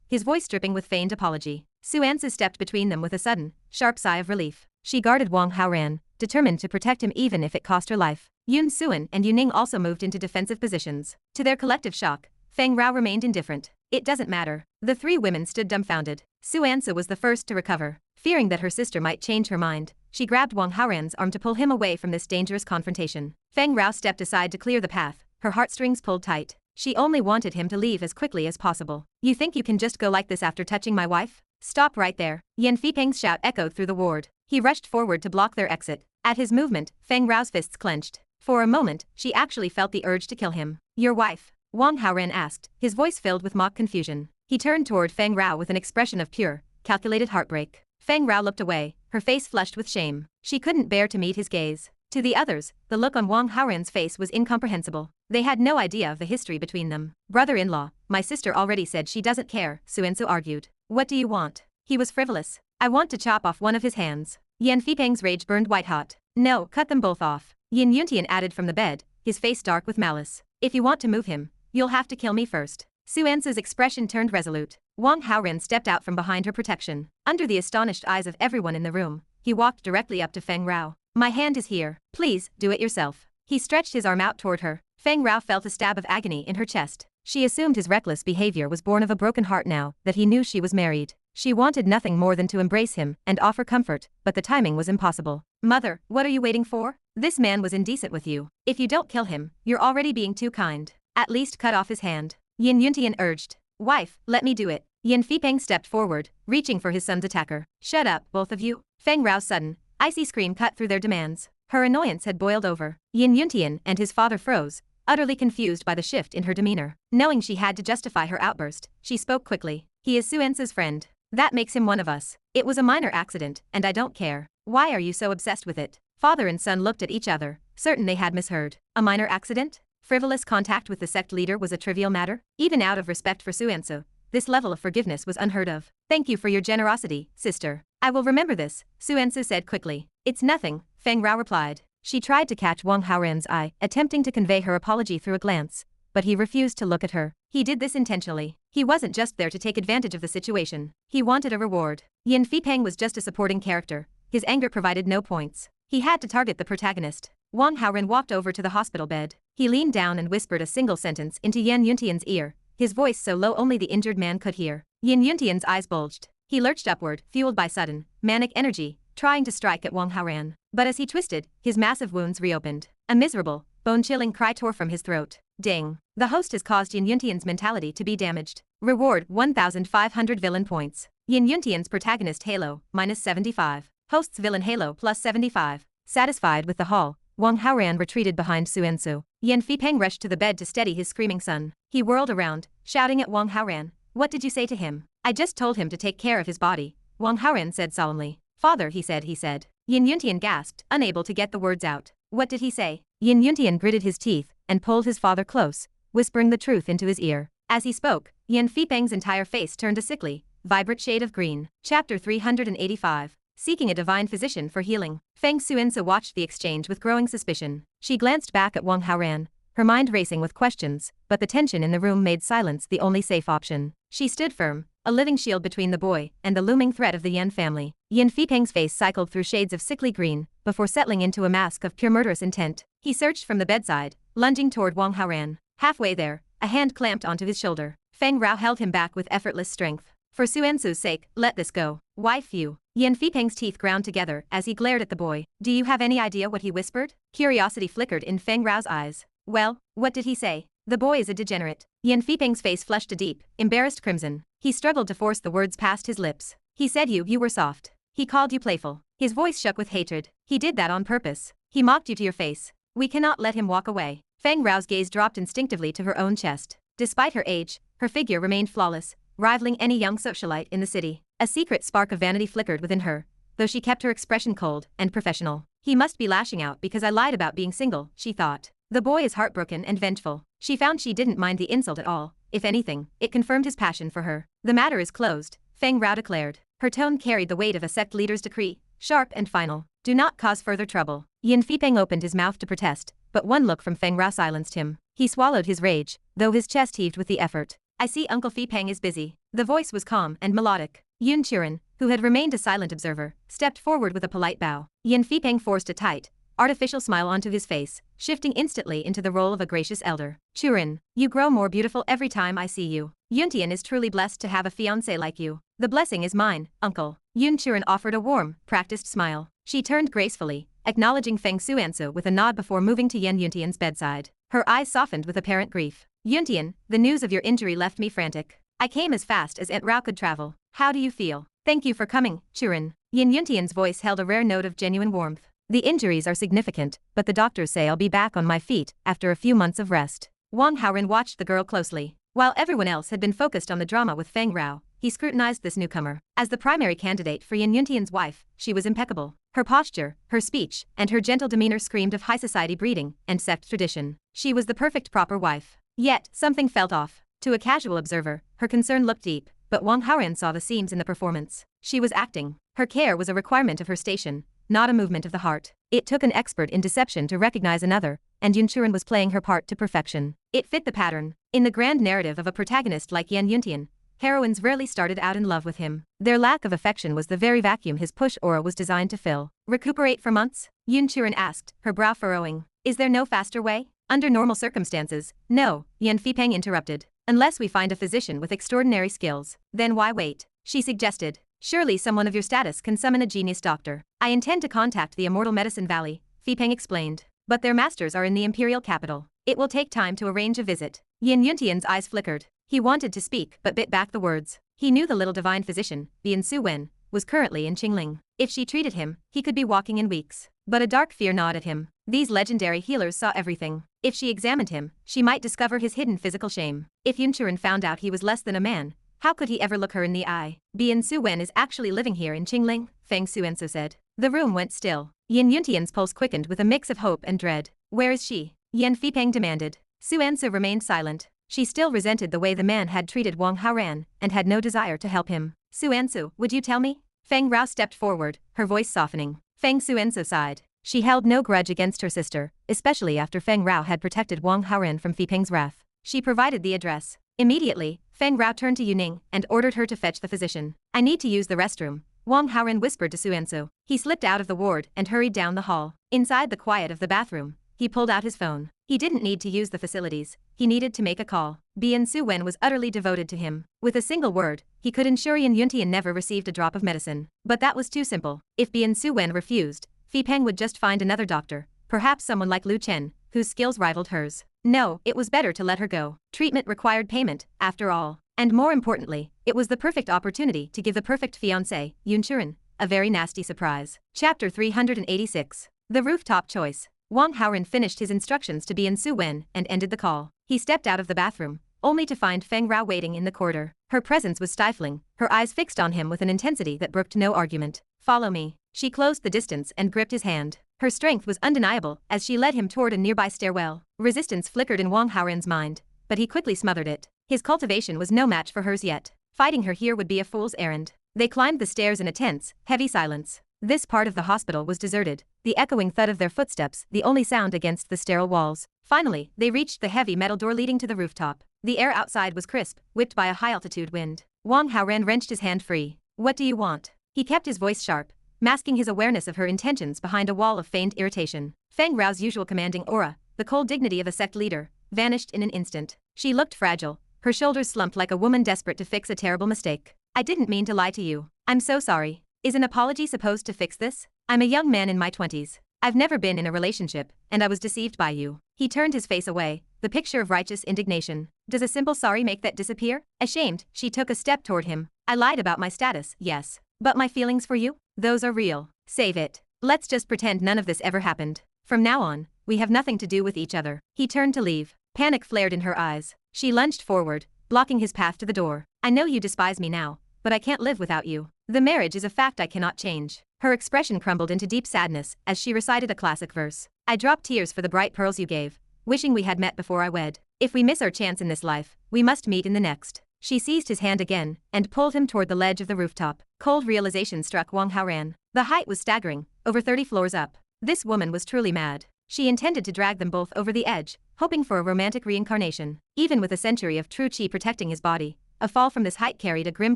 his voice dripping with feigned apology. Xuansu stepped between them with a sudden, sharp sigh of relief. She guarded Wang Haoran, determined to protect him even if it cost her life. Yun Xuan and Ning also moved into defensive positions. To their collective shock, Feng Rao remained indifferent. "It doesn't matter." The three women stood dumbfounded. Xuansu was the first to recover. Fearing that her sister might change her mind, she grabbed Wang Haoran's arm to pull him away from this dangerous confrontation. Feng Rao stepped aside to clear the path, her heartstrings pulled tight. She only wanted him to leave as quickly as possible. "You think you can just go like this after touching my wife? Stop right there." Yan Fipeng's shout echoed through the ward. He rushed forward to block their exit. At his movement, Feng Rao's fists clenched. For a moment, she actually felt the urge to kill him. "Your wife?" Wang Haoran asked, his voice filled with mock confusion. He turned toward Feng Rao with an expression of pure, calculated heartbreak. Feng Rao looked away, her face flushed with shame. She couldn't bear to meet his gaze. To the others, the look on Wang Haoran's face was incomprehensible. They had no idea of the history between them. "Brother-in-law, my sister already said she doesn't care," Xuansu argued. "What do you want?" He was frivolous. "I want to chop off one of his hands." Yan Fipeng's rage burned white-hot. "No, cut them both off." Yun Yuntian added from the bed, his face dark with malice. "If you want to move him, you'll have to kill me first." Xuansu's expression turned resolute. Wang Haoran stepped out from behind her protection. Under the astonished eyes of everyone in the room, he walked directly up to Feng Rao. "My hand is here. Please, do it yourself." He stretched his arm out toward her. Feng Rao felt a stab of agony in her chest. She assumed his reckless behavior was born of a broken heart now that he knew she was married. She wanted nothing more than to embrace him and offer comfort, but the timing was impossible. "Mother, what are you waiting for? This man was indecent with you. If you don't kill him, you're already being too kind. At least cut off his hand." Yan Yuntian urged. "Wife, let me do it." Yan Fipeng stepped forward, reaching for his son's attacker. "Shut up, both of you." Feng Rao's sudden, icy scream cut through their demands. Her annoyance had boiled over. Yan Yuntian and his father froze, utterly confused by the shift in her demeanor. Knowing she had to justify her outburst, she spoke quickly. "He is Xuansu's friend. That makes him one of us. It was a minor accident, and I don't care. Why are you so obsessed with it?" Father and son looked at each other, certain they had misheard. A minor accident? Frivolous contact with the sect leader was a trivial matter? Even out of respect for Xuansu, this level of forgiveness was unheard of. "Thank you for your generosity, sister. I will remember this," Xuansu said quickly. "It's nothing," Feng Rao replied. She tried to catch Wang Haoran's eye, attempting to convey her apology through a glance, but he refused to look at her. He did this intentionally. He wasn't just there to take advantage of the situation. He wanted a reward. Yan Fipeng was just a supporting character. His anger provided no points. He had to target the protagonist. Wang Haoran walked over to the hospital bed. He leaned down and whispered a single sentence into Yan Yuntian's ear, his voice so low only the injured man could hear. Yan Yuntian's eyes bulged. He lurched upward, fueled by sudden, manic energy, trying to strike at Wang Haoran. But as he twisted, his massive wounds reopened. A miserable, bone-chilling cry tore from his throat. Ding. The host has caused Yan Yuntian's mentality to be damaged. Reward 1,500 villain points. Yan Yuntian's protagonist Halo, -75. Host's villain Halo, +75. Satisfied with the haul, Wang Haoran retreated behind Xuansu. Yan Fipeng rushed to the bed to steady his screaming son. He whirled around, shouting at Wang Haoran. "What did you say to him?" "I just told him to take care of his body," Wang Haoran said solemnly. Father, he said. Yan Yuntian gasped, unable to get the words out. What did he say? Yan Yuntian gritted his teeth and pulled his father close, whispering the truth into his ear. As he spoke, Yan Fipeng's entire face turned a sickly, vibrant shade of green. Chapter 385. Seeking a divine physician for healing. Feng Xuansu watched the exchange with growing suspicion. She glanced back at Wang Haoran, her mind racing with questions, but the tension in the room made silence the only safe option. She stood firm, a living shield between the boy and the looming threat of the Yan family. Yan Fipeng's face cycled through shades of sickly green before settling into a mask of pure murderous intent. He surged from the bedside, lunging toward Wang Haoran. Halfway there, a hand clamped onto his shoulder. Feng Rao held him back with effortless strength. For Xuansu's sake, let this go. Why few? Yan Fipeng's teeth ground together as he glared at the boy. Do you have any idea what he whispered? Curiosity flickered in Feng Rao's eyes. Well, what did he say? The boy is a degenerate. Yan Fipeng's face flushed a deep, embarrassed crimson. He struggled to force the words past his lips. He said you were soft. He called you playful. His voice shook with hatred. He did that on purpose. He mocked you to your face. We cannot let him walk away. Feng Rao's gaze dropped instinctively to her own chest. Despite her age, her figure remained flawless, rivaling any young socialite in the city. A secret spark of vanity flickered within her, though she kept her expression cold and professional. He must be lashing out because I lied about being single, she thought. The boy is heartbroken and vengeful. She found she didn't mind the insult at all. If anything, it confirmed his passion for her. The matter is closed, Feng Rao declared. Her tone carried the weight of a sect leader's decree, sharp and final. Do not cause further trouble. Yan Fipeng opened his mouth to protest, but one look from Feng Rao silenced him. He swallowed his rage, though his chest heaved with the effort. I see Uncle Fipeng is busy. The voice was calm and melodic. Yun Xuan, who had remained a silent observer, stepped forward with a polite bow. Yan Fipeng forced a tight, artificial smile onto his face, shifting instantly into the role of a gracious elder. Xuan, you grow more beautiful every time I see you. Yuntian is truly blessed to have a fiancé like you. The blessing is mine, uncle. Yun Xuan offered a warm, practiced smile. She turned gracefully, acknowledging Feng Xuansu with a nod before moving to Yan Yuntian's bedside. Her eyes softened with apparent grief. Yuntian, the news of your injury left me frantic. I came as fast as Aunt Rao could travel. How do you feel? Thank you for coming, Xuan. Yan Yuntian's voice held a rare note of genuine warmth. The injuries are significant, but the doctors say I'll be back on my feet after a few months of rest. Wang Haoran watched the girl closely. While everyone else had been focused on the drama with Feng Rao, he scrutinized this newcomer. As the primary candidate for Yan Yuntian's wife, she was impeccable. Her posture, her speech, and her gentle demeanor screamed of high society breeding and sect tradition. She was the perfect proper wife. Yet, something felt off. To a casual observer, her concern looked deep, but Wang Haoran saw the seams in the performance. She was acting. Her care was a requirement of her station, not a movement of the heart. It took an expert in deception to recognize another, and Yun Xuan was playing her part to perfection. It fit the pattern. In the grand narrative of a protagonist like Yan Yuntian, heroines rarely started out in love with him. Their lack of affection was the very vacuum his push aura was designed to fill. Recuperate for months? Yun Xuan asked, her brow furrowing. Is there no faster way? Under normal circumstances, no, Yan Fipeng interrupted. Unless we find a physician with extraordinary skills, then why wait? She suggested. Surely someone of your status can summon a genius doctor. I intend to contact the Immortal Medicine Valley, Fipeng explained. But their masters are in the imperial capital. It will take time to arrange a visit. Yan Yuntian's eyes flickered. He wanted to speak but bit back the words. He knew the little divine physician, Bian Su Wen, was currently in Qingling. If she treated him, he could be walking in weeks. But a dark fear gnawed at him. These legendary healers saw everything. If she examined him, she might discover his hidden physical shame. If Yun Xuan found out he was less than a man, how could he ever look her in the eye? Bian Su Wen is actually living here in Qingling, Feng Xuansu said. The room went still. Yan Yuntian's pulse quickened with a mix of hope and dread. Where is she? Yan Fipeng demanded. Xuansu remained silent. She still resented the way the man had treated Wang Haoran, and had no desire to help him. Xuansu, would you tell me? Feng Rao stepped forward, her voice softening. Feng Xuansu sighed. She held no grudge against her sister, especially after Feng Rao had protected Wang Haoran from Fipeng's wrath. She provided the address. Immediately, Feng Rao turned to Yuning and ordered her to fetch the physician. I need to use the restroom, Wang Haoran whispered to Xuansu. He slipped out of the ward and hurried down the hall. Inside the quiet of the bathroom, he pulled out his phone. He didn't need to use the facilities. He needed to make a call. Bian Su Wen was utterly devoted to him. With a single word, he could ensure Yan Yuntian never received a drop of medicine. But that was too simple. If Bian Su Wen refused, Fipeng would just find another doctor, perhaps someone like Lu Chen, whose skills rivaled hers. No, it was better to let her go. Treatment required payment, after all. And more importantly, it was the perfect opportunity to give the perfect fiancé, Yun Xuan, a very nasty surprise. Chapter 386. The Rooftop Choice. Wang Haoran finished his instructions to Bian Su Wen and ended the call. He stepped out of the bathroom, only to find Feng Rao waiting in the corridor. Her presence was stifling, her eyes fixed on him with an intensity that brooked no argument. Follow me. She closed the distance and gripped his hand. Her strength was undeniable as she led him toward a nearby stairwell. Resistance flickered in Wang Haoran's mind, but he quickly smothered it. His cultivation was no match for hers yet. Fighting her here would be a fool's errand. They climbed the stairs in a tense, heavy silence. This part of the hospital was deserted, the echoing thud of their footsteps the only sound against the sterile walls. Finally, they reached the heavy metal door leading to the rooftop. The air outside was crisp, whipped by a high-altitude wind. Wang Haoran wrenched his hand free. What do you want? He kept his voice sharp, masking his awareness of her intentions behind a wall of feigned irritation. Feng Rao's usual commanding aura, the cold dignity of a sect leader, vanished in an instant. She looked fragile, her shoulders slumped like a woman desperate to fix a terrible mistake. I didn't mean to lie to you. I'm so sorry. Is an apology supposed to fix this? I'm a young man in my 20s. I've never been in a relationship, and I was deceived by you. He turned his face away, the picture of righteous indignation. Does a simple sorry make that disappear? Ashamed, she took a step toward him. I lied about my status, yes. But my feelings for you? Those are real. Save it. Let's just pretend none of this ever happened. From now on, we have nothing to do with each other. He turned to leave. Panic flared in her eyes. She lunged forward, blocking his path to the door. I know you despise me now, but I can't live without you. The marriage is a fact I cannot change. Her expression crumbled into deep sadness as she recited a classic verse. I dropped tears for the bright pearls you gave, wishing we had met before I wed. If we miss our chance in this life, we must meet in the next. She seized his hand again and pulled him toward the ledge of the rooftop. Cold realization struck Wang Haoran. The height was staggering, over 30 floors up. This woman was truly mad. She intended to drag them both over the edge, hoping for a romantic reincarnation. Even with a century of true chi protecting his body, a fall from this height carried a grim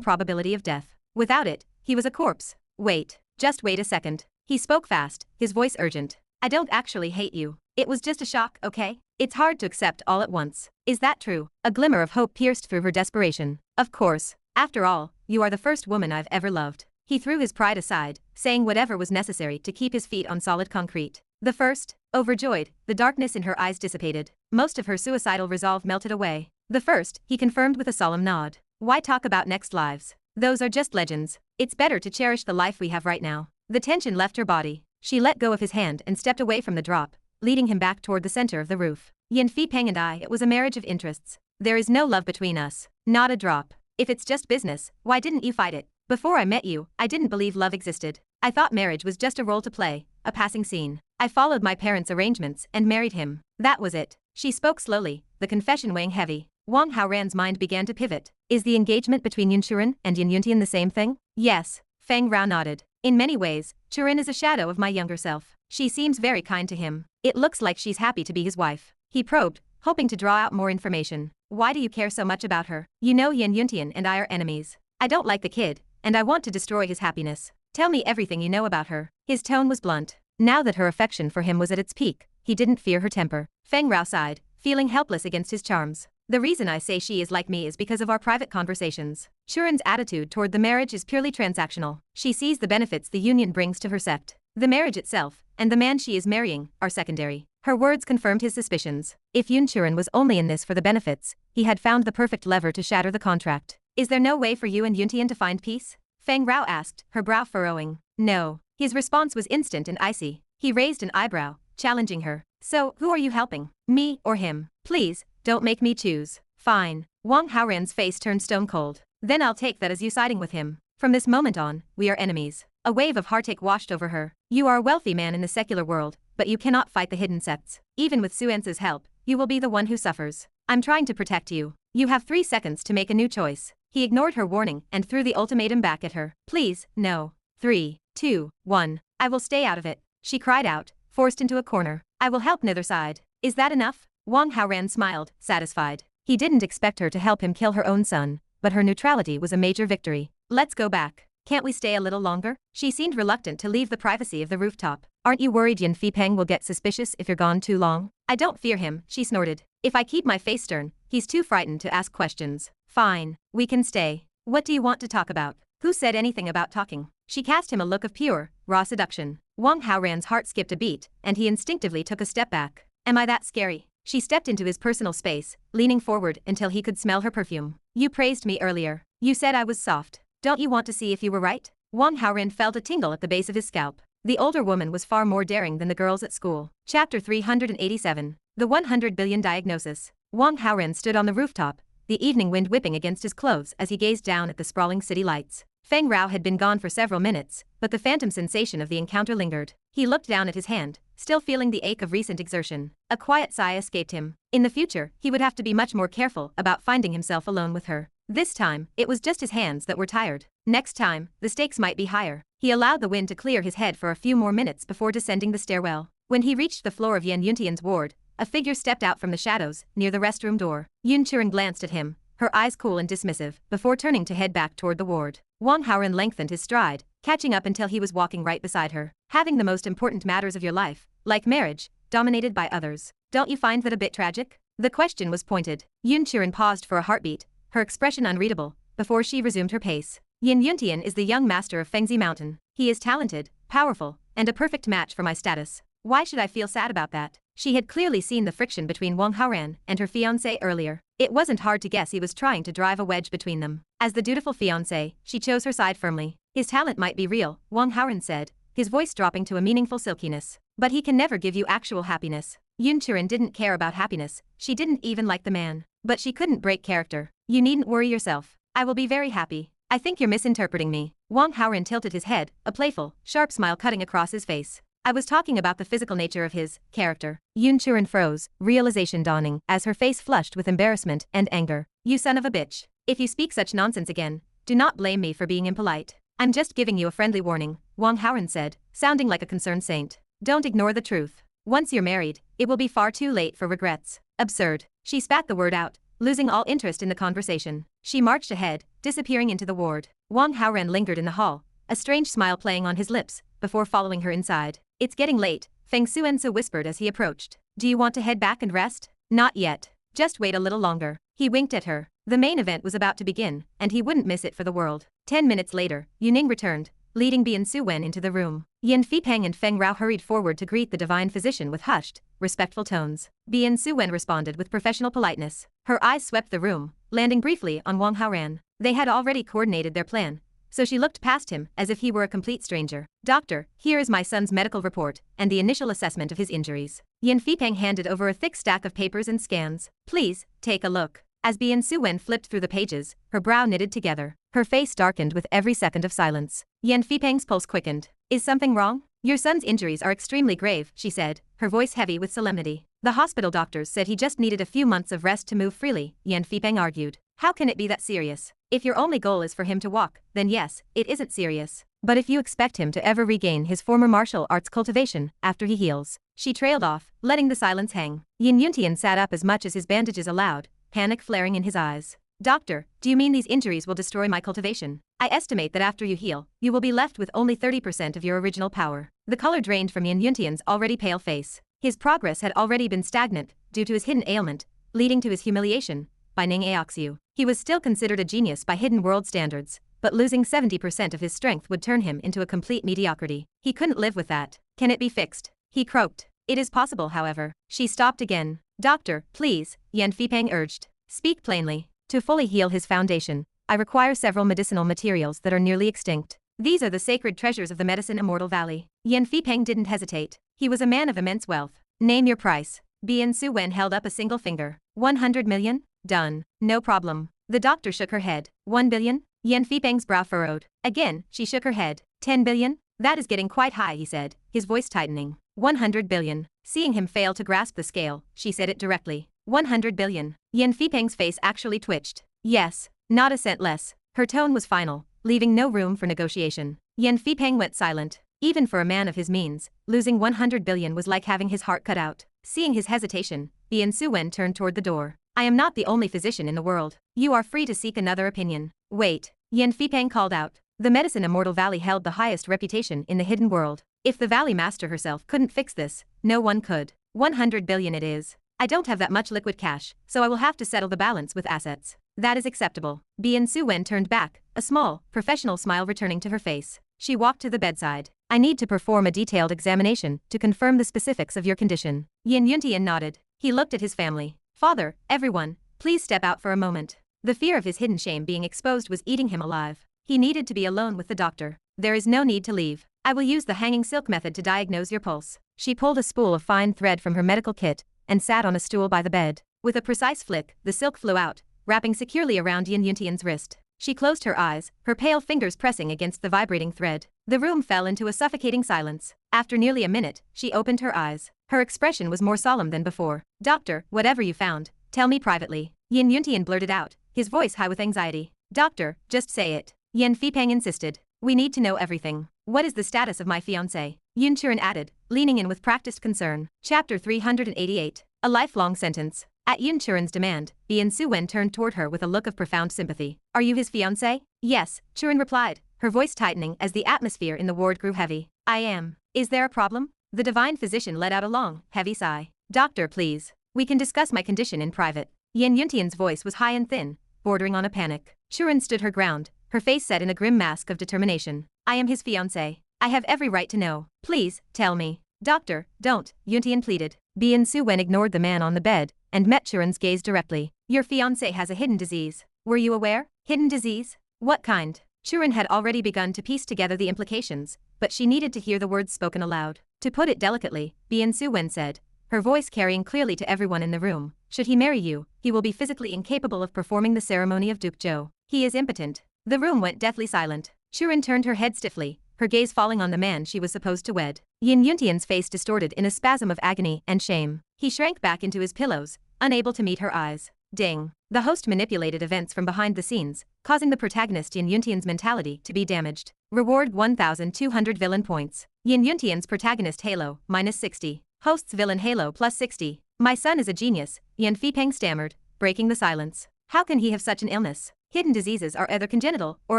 probability of death. Without it, he was a corpse. Wait, just wait a second. He spoke fast, his voice urgent. I don't actually hate you. It was just a shock, okay? It's hard to accept all at once. Is that true? A glimmer of hope pierced through her desperation. Of course. After all, you are the first woman I've ever loved. He threw his pride aside, saying whatever was necessary to keep his feet on solid concrete. The first? Overjoyed, the darkness in her eyes dissipated. Most of her suicidal resolve melted away. The first, he confirmed with a solemn nod. Why talk about next lives? Those are just legends. It's better to cherish the life we have right now. The tension left her body. She let go of his hand and stepped away from the drop, leading him back toward the center of the roof. Yan Fipeng and I, it was a marriage of interests. There is no love between us. Not a drop. If it's just business, why didn't you fight it? Before I met you, I didn't believe love existed. I thought marriage was just a role to play, a passing scene. I followed my parents' arrangements and married him. That was it. She spoke slowly, the confession weighing heavy. Wang Haoran's mind began to pivot. Is the engagement between Yun Xuan and Yan Yuntian the same thing? Yes. Feng Rao nodded. In many ways, Xuan is a shadow of my younger self. She seems very kind to him. It looks like she's happy to be his wife. He probed, hoping to draw out more information. Why do you care so much about her? You know Yan Yuntian and I are enemies. I don't like the kid, and I want to destroy his happiness. Tell me everything you know about her. His tone was blunt. Now that her affection for him was at its peak, he didn't fear her temper. Feng Rao sighed, feeling helpless against his charms. The reason I say she is like me is because of our private conversations. Xuan's attitude toward the marriage is purely transactional. She sees the benefits the union brings to her sect. The marriage itself, and the man she is marrying, are secondary. Her words confirmed his suspicions. If Yun Xuan was only in this for the benefits, he had found the perfect lever to shatter the contract. Is there no way for you and Yuntian to find peace? Feng Rao asked, her brow furrowing. No. His response was instant and icy. He raised an eyebrow, challenging her. So, who are you helping? Me or him? Please, don't make me choose. Fine. Wang Haoran's face turned stone cold. Then I'll take that as you siding with him. From this moment on, we are enemies. A wave of heartache washed over her. You are a wealthy man in the secular world, but you cannot fight the hidden sects. Even with Xuansu's help, you will be the one who suffers. I'm trying to protect you. You have 3 seconds to make a new choice. He ignored her warning and threw the ultimatum back at her. Please, no. 3, 2, 1. I will stay out of it. She cried out, forced into a corner. I will help neither side. Is that enough? Wang Haoran smiled, satisfied. He didn't expect her to help him kill her own son, but her neutrality was a major victory. Let's go back. Can't we stay a little longer? She seemed reluctant to leave the privacy of the rooftop. Aren't you worried Yan Fipeng will get suspicious if you're gone too long? I don't fear him, she snorted. If I keep my face stern, he's too frightened to ask questions. Fine. We can stay. What do you want to talk about? Who said anything about talking? She cast him a look of pure, raw seduction. Wang Haoran's heart skipped a beat, and he instinctively took a step back. Am I that scary? She stepped into his personal space, leaning forward until he could smell her perfume. You praised me earlier. You said I was soft. Don't you want to see if you were right? Wang Haoran felt a tingle at the base of his scalp. The older woman was far more daring than the girls at school. Chapter 387. The 100 billion diagnosis. Wang Haoran stood on the rooftop, the evening wind whipping against his clothes as he gazed down at the sprawling city lights. Feng Rao had been gone for several minutes, but the phantom sensation of the encounter lingered. He looked down at his hand, still feeling the ache of recent exertion. A quiet sigh escaped him. In the future, he would have to be much more careful about finding himself alone with her. This time, it was just his hands that were tired. Next time, the stakes might be higher. He allowed the wind to clear his head for a few more minutes before descending the stairwell. When he reached the floor of Yan Yuntian's ward, a figure stepped out from the shadows near the restroom door. Yun Xuan glanced at him, her eyes cool and dismissive, before turning to head back toward the ward. Wang Haoran lengthened his stride, catching up until he was walking right beside her. Having the most important matters of your life, like marriage, dominated by others. Don't you find that a bit tragic? The question was pointed. Yun Xuan paused for a heartbeat, her expression unreadable, before she resumed her pace. Yan Yuntian is the young master of Fengzi Mountain. He is talented, powerful, and a perfect match for my status. Why should I feel sad about that? She had clearly seen the friction between Wang Haoran and her fiancé earlier. It wasn't hard to guess he was trying to drive a wedge between them. As the dutiful fiancé, she chose her side firmly. His talent might be real, Wang Haoran said, his voice dropping to a meaningful silkiness. But he can never give you actual happiness. Yun Xuan didn't care about happiness, she didn't even like the man. But she couldn't break character. You needn't worry yourself. I will be very happy. I think you're misinterpreting me. Wang Haoran tilted his head, a playful, sharp smile cutting across his face. I was talking about the physical nature of his character. Yun Xuan froze, realization dawning as her face flushed with embarrassment and anger. You son of a bitch. If you speak such nonsense again, do not blame me for being impolite. I'm just giving you a friendly warning, Wang Haoran said, sounding like a concerned saint. Don't ignore the truth. Once you're married, it will be far too late for regrets. Absurd. She spat the word out, losing all interest in the conversation. She marched ahead, disappearing into the ward. Wang Haoran lingered in the hall, a strange smile playing on his lips, before following her inside. It's getting late, Feng Xuansu whispered as he approached. Do you want to head back and rest? Not yet. Just wait a little longer. He winked at her. The main event was about to begin, and he wouldn't miss it for the world. 10 minutes later, Yuning returned, leading Yan Yuntian into the room. Yan Fipeng and Feng Rao hurried forward to greet the divine physician with hushed, respectful tones. Yan Yuntian responded with professional politeness. Her eyes swept the room, landing briefly on Wang Haoran. They had already coordinated their plan, so she looked past him as if he were a complete stranger. Doctor, here is my son's medical report and the initial assessment of his injuries. Yan Fipeng handed over a thick stack of papers and scans. Please, take a look. As Yan Yuntian flipped through the pages, her brow knitted together. Her face darkened with every second of silence. Yan Fipeng's pulse quickened. Is something wrong? Your son's injuries are extremely grave, she said, her voice heavy with solemnity. The hospital doctors said he just needed a few months of rest to move freely, Yan Fipeng argued. How can it be that serious? If your only goal is for him to walk, then yes, it isn't serious. But if you expect him to ever regain his former martial arts cultivation after he heals. She trailed off, letting the silence hang. Yan Yuntian sat up as much as his bandages allowed, panic flaring in his eyes. Doctor, do you mean these injuries will destroy my cultivation? I estimate that after you heal, you will be left with only 30% of your original power. The color drained from Yan Yuntian's already pale face. His progress had already been stagnant, due to his hidden ailment, leading to his humiliation by Ning Aoxue. He was still considered a genius by hidden world standards, but losing 70% of his strength would turn him into a complete mediocrity. He couldn't live with that. Can it be fixed? He croaked. It is possible, however. She stopped again. Doctor, please, Yan Fipeng urged. Speak plainly. To fully heal his foundation, I require several medicinal materials that are nearly extinct. These are the sacred treasures of the Medicine Immortal Valley. Yan Fipeng didn't hesitate. He was a man of immense wealth. Name your price. Yan Yuntian held up a single finger. 100 million? Done. No problem. The doctor shook her head. 1 billion? Yan Fipeng's brow furrowed. Again, she shook her head. 10 billion? That is getting quite high, he said, his voice tightening. 100 billion. Seeing him fail to grasp the scale, she said it directly. 100 billion. Yan Fipeng's face actually twitched. Yes, not a cent less. Her tone was final, leaving no room for negotiation. Yan Fipeng went silent. Even for a man of his means, losing 100 billion was like having his heart cut out. Seeing his hesitation, Yan Yuntian turned toward the door. I am not the only physician in the world. You are free to seek another opinion. Wait, Yan Fipeng called out. The Medicine Immortal Valley held the highest reputation in the hidden world. If the Valley Master herself couldn't fix this, no one could. 100 billion it is. I don't have that much liquid cash, so I will have to settle the balance with assets. That is acceptable. Yan Yuntian turned back, a small, professional smile returning to her face. She walked to the bedside. I need to perform a detailed examination to confirm the specifics of your condition. Yan Yuntian nodded. He looked at his family. Father, everyone, please step out for a moment. The fear of his hidden shame being exposed was eating him alive. He needed to be alone with the doctor. There is no need to leave. I will use the hanging silk method to diagnose your pulse. She pulled a spool of fine thread from her medical kit and sat on a stool by the bed. With a precise flick, the silk flew out, wrapping securely around Yan Yuntian's wrist. She closed her eyes, her pale fingers pressing against the vibrating thread. The room fell into a suffocating silence. After nearly a minute, she opened her eyes. Her expression was more solemn than before. "Doctor, whatever you found, tell me privately," Yan Yuntian blurted out, his voice high with anxiety. "Doctor, just say it," Yan Fipeng insisted. "We need to know everything. What is the status of my fiancé?" Yun Xuan added, leaning in with practiced concern. Chapter 388. A lifelong sentence. At Yun Xuan's demand, Yan Wen turned toward her with a look of profound sympathy. "Are you his fiancé?" "Yes," Xuan replied, her voice tightening as the atmosphere in the ward grew heavy. "I am. Is there a problem?" The divine physician let out a long, heavy sigh. "Doctor, please. We can discuss my condition in private." Yan Yuntian's voice was high and thin, bordering on a panic. Xuan stood her ground, her face set in a grim mask of determination. "I am his fiancé. I have every right to know. Please, tell me." "Doctor, don't," Yuntian pleaded. Yan Wen ignored the man on the bed and met Xuan's gaze directly. "Your fiancé has a hidden disease. Were you aware?" "Hidden disease? What kind?" Xuan had already begun to piece together the implications, but she needed to hear the words spoken aloud. "To put it delicately," Yan Wen said, her voice carrying clearly to everyone in the room, "should he marry you, he will be physically incapable of performing the ceremony of Dukzhou. He is impotent." The room went deathly silent. Xuan turned her head stiffly, her gaze falling on the man she was supposed to wed. Yan Yuntian's face distorted in a spasm of agony and shame. He shrank back into his pillows, unable to meet her eyes. Ding. The host manipulated events from behind the scenes, causing the protagonist Yan Yuntian's mentality to be damaged. Reward 1,200 villain points. Yan Yuntian's protagonist Halo, -60. Host's villain Halo +60. "My son is a genius," Yan Fipeng stammered, breaking the silence. "How can he have such an illness? Hidden diseases are either congenital or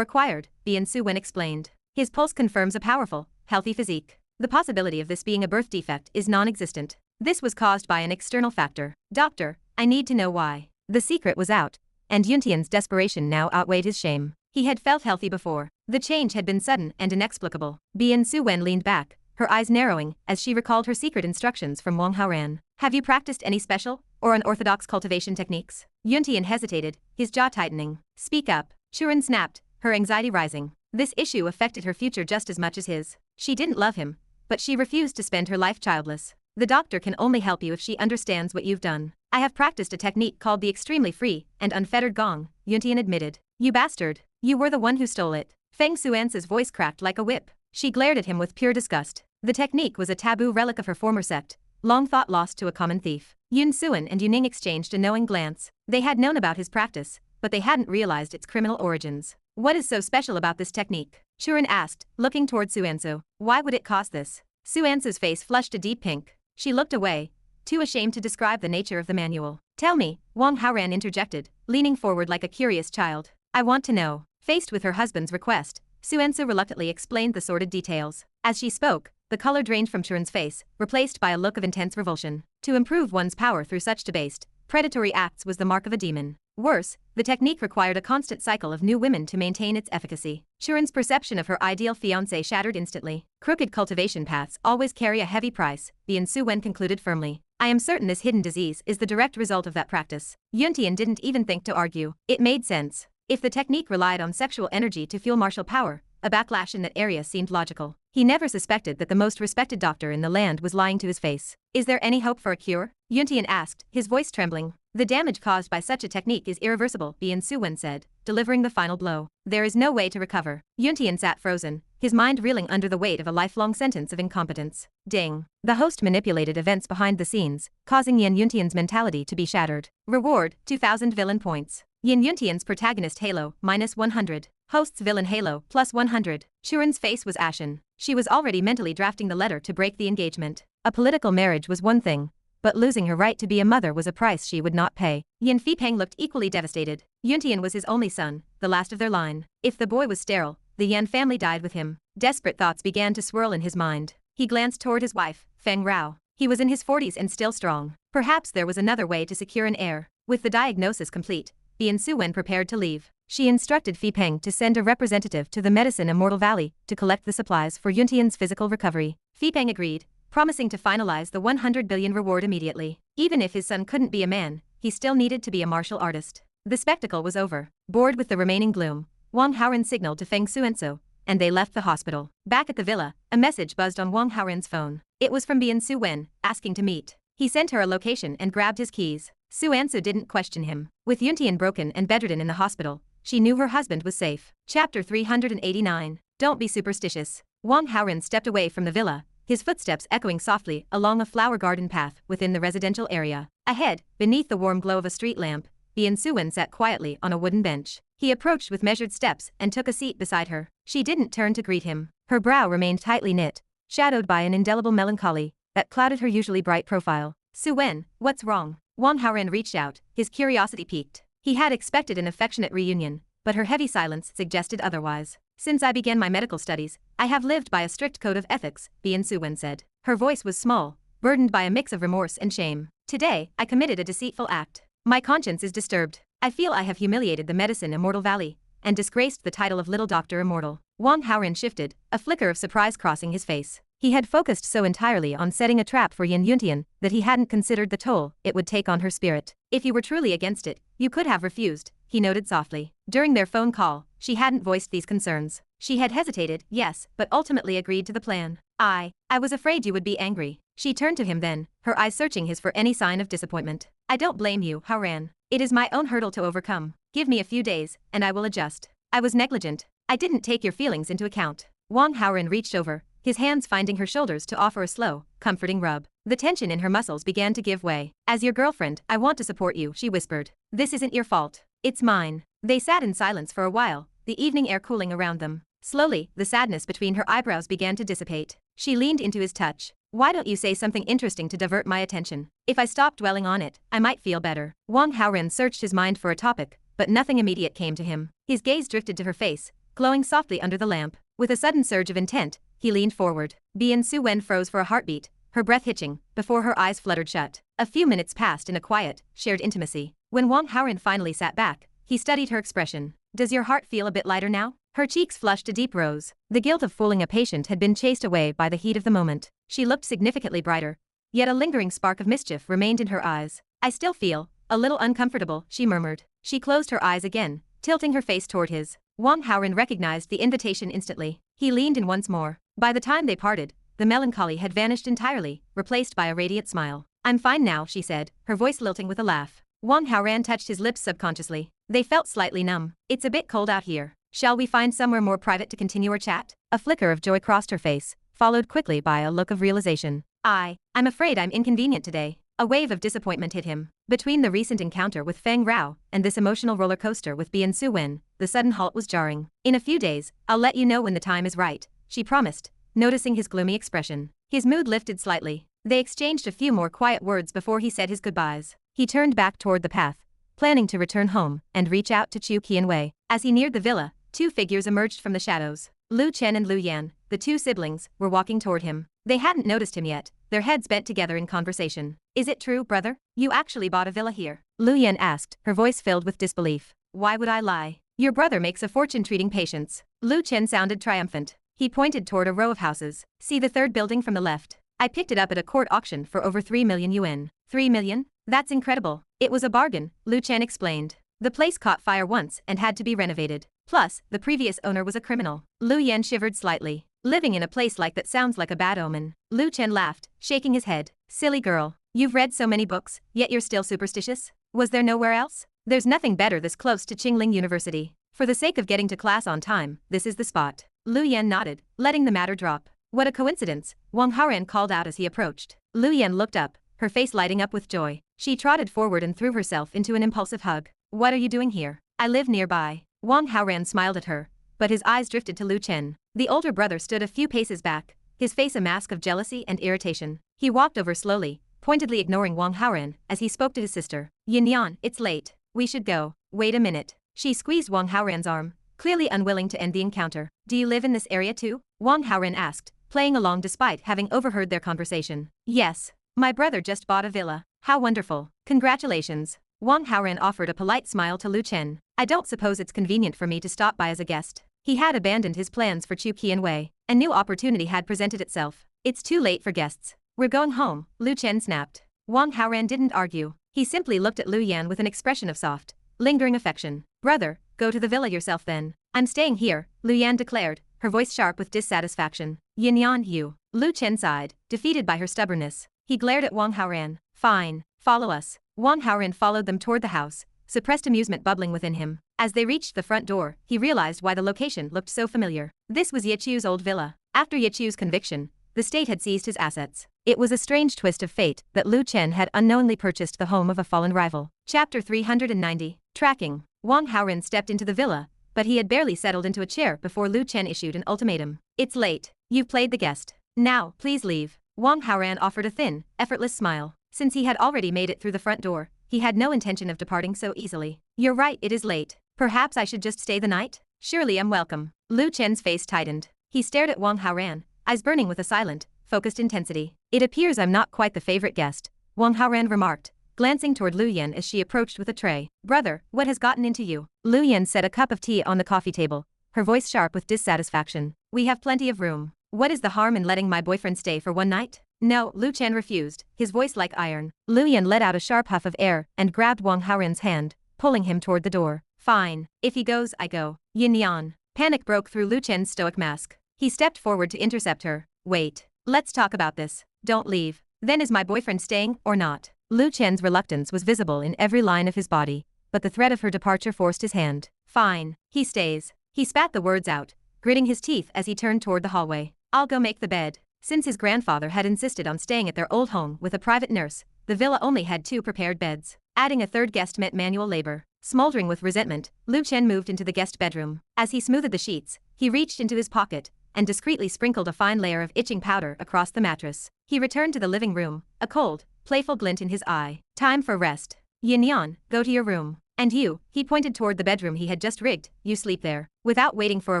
acquired," Yan Wen explained. "His pulse confirms a powerful, healthy physique. The possibility of this being a birth defect is non-existent. This was caused by an external factor. Doctor, I need to know why." The secret was out, and Yuntian's desperation now outweighed his shame. He had felt healthy before. The change had been sudden and inexplicable. Yan Wen leaned back, her eyes narrowing as she recalled her secret instructions from Wang Haoran. "Have you practiced any special or unorthodox cultivation techniques?" Yuntian hesitated, his jaw tightening. "Speak up," Xuan snapped, her anxiety rising. This issue affected her future just as much as his. She didn't love him, but she refused to spend her life childless. "The doctor can only help you if she understands what you've done. I have practiced a technique called the extremely free and unfettered gong," Yuntian admitted. "You bastard. You were the one who stole it." Feng Xuansu's voice cracked like a whip. She glared at him with pure disgust. The technique was a taboo relic of her former sect, long thought lost to a common thief. Yun Xuan and Ning exchanged a knowing glance. They had known about his practice, but they hadn't realized its criminal origins. "What is so special about this technique?" Xuan asked, looking toward Xuansu. "Why would it cost this?" Xuansu's face flushed a deep pink. She looked away, too ashamed to describe the nature of the manual. "Tell me," Wang Haoran interjected, leaning forward like a curious child. "I want to know." Faced with her husband's request, Xuansu reluctantly explained the sordid details. As she spoke, the color drained from Xuan's face, replaced by a look of intense revulsion. To improve one's power through such debased, predatory acts was the mark of a demon. Worse, the technique required a constant cycle of new women to maintain its efficacy. Xuan's perception of her ideal fiancé shattered instantly. Crooked cultivation paths always carry a heavy price, Yan Wen concluded firmly. "I am certain this hidden disease is the direct result of that practice." Yuntian didn't even think to argue. It made sense. If the technique relied on sexual energy to fuel martial power, a backlash in that area seemed logical. He never suspected that the most respected doctor in the land was lying to his face. "Is there any hope for a cure?" Yuntian asked, his voice trembling. "The damage caused by such a technique is irreversible," Yan Wen said, delivering the final blow. "There is no way to recover." Yuntian sat frozen, his mind reeling under the weight of a lifelong sentence of incompetence. Ding. The host manipulated events behind the scenes, causing Yan Yuntian's mentality to be shattered. Reward, 2,000 villain points. Yan Yuntian's protagonist Halo, -100. Host's villain Halo, +100. Xuan's face was ashen. She was already mentally drafting the letter to break the engagement. A political marriage was one thing, but losing her right to be a mother was a price she would not pay. Yan Fipeng looked equally devastated. Yuntian was his only son, the last of their line. If the boy was sterile, the Yan family died with him. Desperate thoughts began to swirl in his mind. He glanced toward his wife, Feng Rao. He was in his 40s and still strong. Perhaps there was another way to secure an heir. With the diagnosis complete, Yan Wen prepared to leave. She instructed Fipeng to send a representative to the Medicine Immortal Valley to collect the supplies for Yuntian's physical recovery. Fipeng agreed, promising to finalize the 100 billion reward immediately. Even if his son couldn't be a man, he still needed to be a martial artist. The spectacle was over. Bored with the remaining gloom, Wang Haoran signaled to Feng Xuansu, and they left the hospital. Back at the villa, a message buzzed on Wang Haoran's phone. It was from Yan Wen, asking to meet. He sent her a location and grabbed his keys. Xuansu didn't question him. With Yuntian broken and bedridden in the hospital, she knew her husband was safe. Chapter 389. Don't be superstitious. Wang Haoran stepped away from the villa, his footsteps echoing softly along a flower garden path within the residential area. Ahead, beneath the warm glow of a street lamp, Yan Yuntian sat quietly on a wooden bench. He approached with measured steps and took a seat beside her. She didn't turn to greet him. Her brow remained tightly knit, shadowed by an indelible melancholy that clouded her usually bright profile. "Suwen, what's wrong?" Wang Haoran reached out, his curiosity piqued. He had expected an affectionate reunion, but her heavy silence suggested otherwise. "Since I began my medical studies, I have lived by a strict code of ethics," Yan Yuntian said. Her voice was small, burdened by a mix of remorse and shame. "Today, I committed a deceitful act. My conscience is disturbed. I feel I have humiliated the medicine Immortal Valley and disgraced the title of Little Doctor Immortal." Wang Haoran shifted, a flicker of surprise crossing his face. He had focused so entirely on setting a trap for Yan Yuntian that he hadn't considered the toll it would take on her spirit. "If you were truly against it, you could have refused," he noted softly. During their phone call, she hadn't voiced these concerns. She had hesitated, yes, but ultimately agreed to the plan. I was afraid you would be angry." She turned to him then, her eyes searching his for any sign of disappointment. "I don't blame you, Haoran. It is my own hurdle to overcome. Give me a few days, and I will adjust. I was negligent. I didn't take your feelings into account." Wang Haoran reached over, his hands finding her shoulders to offer a slow, comforting rub. The tension in her muscles began to give way. "As your girlfriend, I want to support you," she whispered. "This isn't your fault. It's mine." They sat in silence for a while, the evening air cooling around them. Slowly, the sadness between her eyebrows began to dissipate. She leaned into his touch. "Why don't you say something interesting to divert my attention? If I stop dwelling on it, I might feel better." Wang Haoran searched his mind for a topic, but nothing immediate came to him. His gaze drifted to her face, glowing softly under the lamp. With a sudden surge of intent, he leaned forward. Yan Yuntian froze for a heartbeat, her breath hitching, before her eyes fluttered shut. A few minutes passed in a quiet, shared intimacy. When Wang Haoran finally sat back, he studied her expression. "Does your heart feel a bit lighter now?" Her cheeks flushed a deep rose. The guilt of fooling a patient had been chased away by the heat of the moment. She looked significantly brighter, yet a lingering spark of mischief remained in her eyes. "I still feel a little uncomfortable," she murmured. She closed her eyes again, tilting her face toward his. Wang Haoran recognized the invitation instantly. He leaned in once more. By the time they parted, the melancholy had vanished entirely, replaced by a radiant smile. "I'm fine now," she said, her voice lilting with a laugh. Wang Haoran touched his lips subconsciously. They felt slightly numb. "It's a bit cold out here. Shall we find somewhere more private to continue our chat?" A flicker of joy crossed her face, followed quickly by a look of realization. I'm afraid I'm inconvenient today." A wave of disappointment hit him. Between the recent encounter with Feng Rao and this emotional roller coaster with Yan Yuntian, the sudden halt was jarring. "In a few days, I'll let you know when the time is right," she promised, noticing his gloomy expression. His mood lifted slightly. They exchanged a few more quiet words before he said his goodbyes. He turned back toward the path, planning to return home and reach out to Chu Qianwei. As he neared the villa, two figures emerged from the shadows. Lu Chen and Lu Yan, the two siblings, were walking toward him. They hadn't noticed him yet, their heads bent together in conversation. "Is it true, brother? You actually bought a villa here?" Lu Yan asked, her voice filled with disbelief. "Why would I lie? Your brother makes a fortune treating patients." Lu Chen sounded triumphant. He pointed toward a row of houses. "See the third building from the left? I picked it up at a court auction for over 3 million yuan. 3 million? That's incredible." "It was a bargain," Lu Chen explained. "The place caught fire once and had to be renovated. Plus, the previous owner was a criminal." Lu Yan shivered slightly. "Living in a place like that sounds like a bad omen." Lu Chen laughed, shaking his head. "Silly girl. You've read so many books, yet you're still superstitious? Was there nowhere else? There's nothing better this close to Qingling University. For the sake of getting to class on time, this is the spot." Lu Yan nodded, letting the matter drop. "What a coincidence," Wang Haoran called out as he approached. Lu Yan looked up, her face lighting up with joy. She trotted forward and threw herself into an impulsive hug. "What are you doing here?" "I live nearby." Wang Haoran smiled at her, but his eyes drifted to Lu Chen. The older brother stood a few paces back, his face a mask of jealousy and irritation. He walked over slowly, pointedly ignoring Wang Haoran as he spoke to his sister. "Yin Yan, it's late. We should go." "Wait a minute." She squeezed Wang Haoran's arm, clearly unwilling to end the encounter. "Do you live in this area too?" Wang Haoran asked, playing along despite having overheard their conversation. "Yes. My brother just bought a villa." "How wonderful. Congratulations." Wang Haoran offered a polite smile to Lu Chen. "I don't suppose it's convenient for me to stop by as a guest." He had abandoned his plans for Chu Qianwei. A new opportunity had presented itself. "It's too late for guests. We're going home," Lu Chen snapped. Wang Haoran didn't argue. He simply looked at Lu Yan with an expression of soft, lingering affection. "Brother, go to the villa yourself then. I'm staying here," Lu Yan declared, her voice sharp with dissatisfaction. "Yin Yan, you." Lu Chen sighed, defeated by her stubbornness. He glared at Wang Haoran. "Fine, follow us." Wang Haoran followed them toward the house, suppressed amusement bubbling within him. As they reached the front door, he realized why the location looked so familiar. This was Yichu's old villa. After Yichu's conviction, the state had seized his assets. It was a strange twist of fate that Lu Chen had unknowingly purchased the home of a fallen rival. Chapter 390. Tracking. Wang Haoran stepped into the villa, but he had barely settled into a chair before Lu Chen issued an ultimatum. It's late. You've played the guest. Now, please leave. Wang Haoran offered a thin, effortless smile. Since he had already made it through the front door, he had no intention of departing so easily. You're right, it is late. Perhaps I should just stay the night? Surely I'm welcome. Lu Chen's face tightened. He stared at Wang Haoran, eyes burning with a silent, focused intensity. It appears I'm not quite the favorite guest, Wang Haoran remarked, glancing toward Lu Yan as she approached with a tray. Brother, what has gotten into you? Lu Yan set a cup of tea on the coffee table, her voice sharp with dissatisfaction. We have plenty of room. What is the harm in letting my boyfriend stay for one night? No, Lu Chen refused, his voice like iron. Lu Yan let out a sharp huff of air and grabbed Wang Haoran's hand, pulling him toward the door. Fine. If he goes, I go. Yin Yan. Panic broke through Lu Chen's stoic mask. He stepped forward to intercept her. Wait. Let's talk about this. Don't leave. Then is my boyfriend staying, or not? Lu Chen's reluctance was visible in every line of his body, but the threat of her departure forced his hand. Fine. He stays. He spat the words out, gritting his teeth as he turned toward the hallway. I'll go make the bed. Since his grandfather had insisted on staying at their old home with a private nurse, the villa only had 2 prepared beds. Adding a third guest meant manual labor. Smoldering with resentment, Lu Chen moved into the guest bedroom. As he smoothed the sheets, he reached into his pocket and discreetly sprinkled a fine layer of itching powder across the mattress. He returned to the living room, a cold, playful glint in his eye. Time for rest. Yin Yan, go to your room. And you, he pointed toward the bedroom he had just rigged, you sleep there. Without waiting for a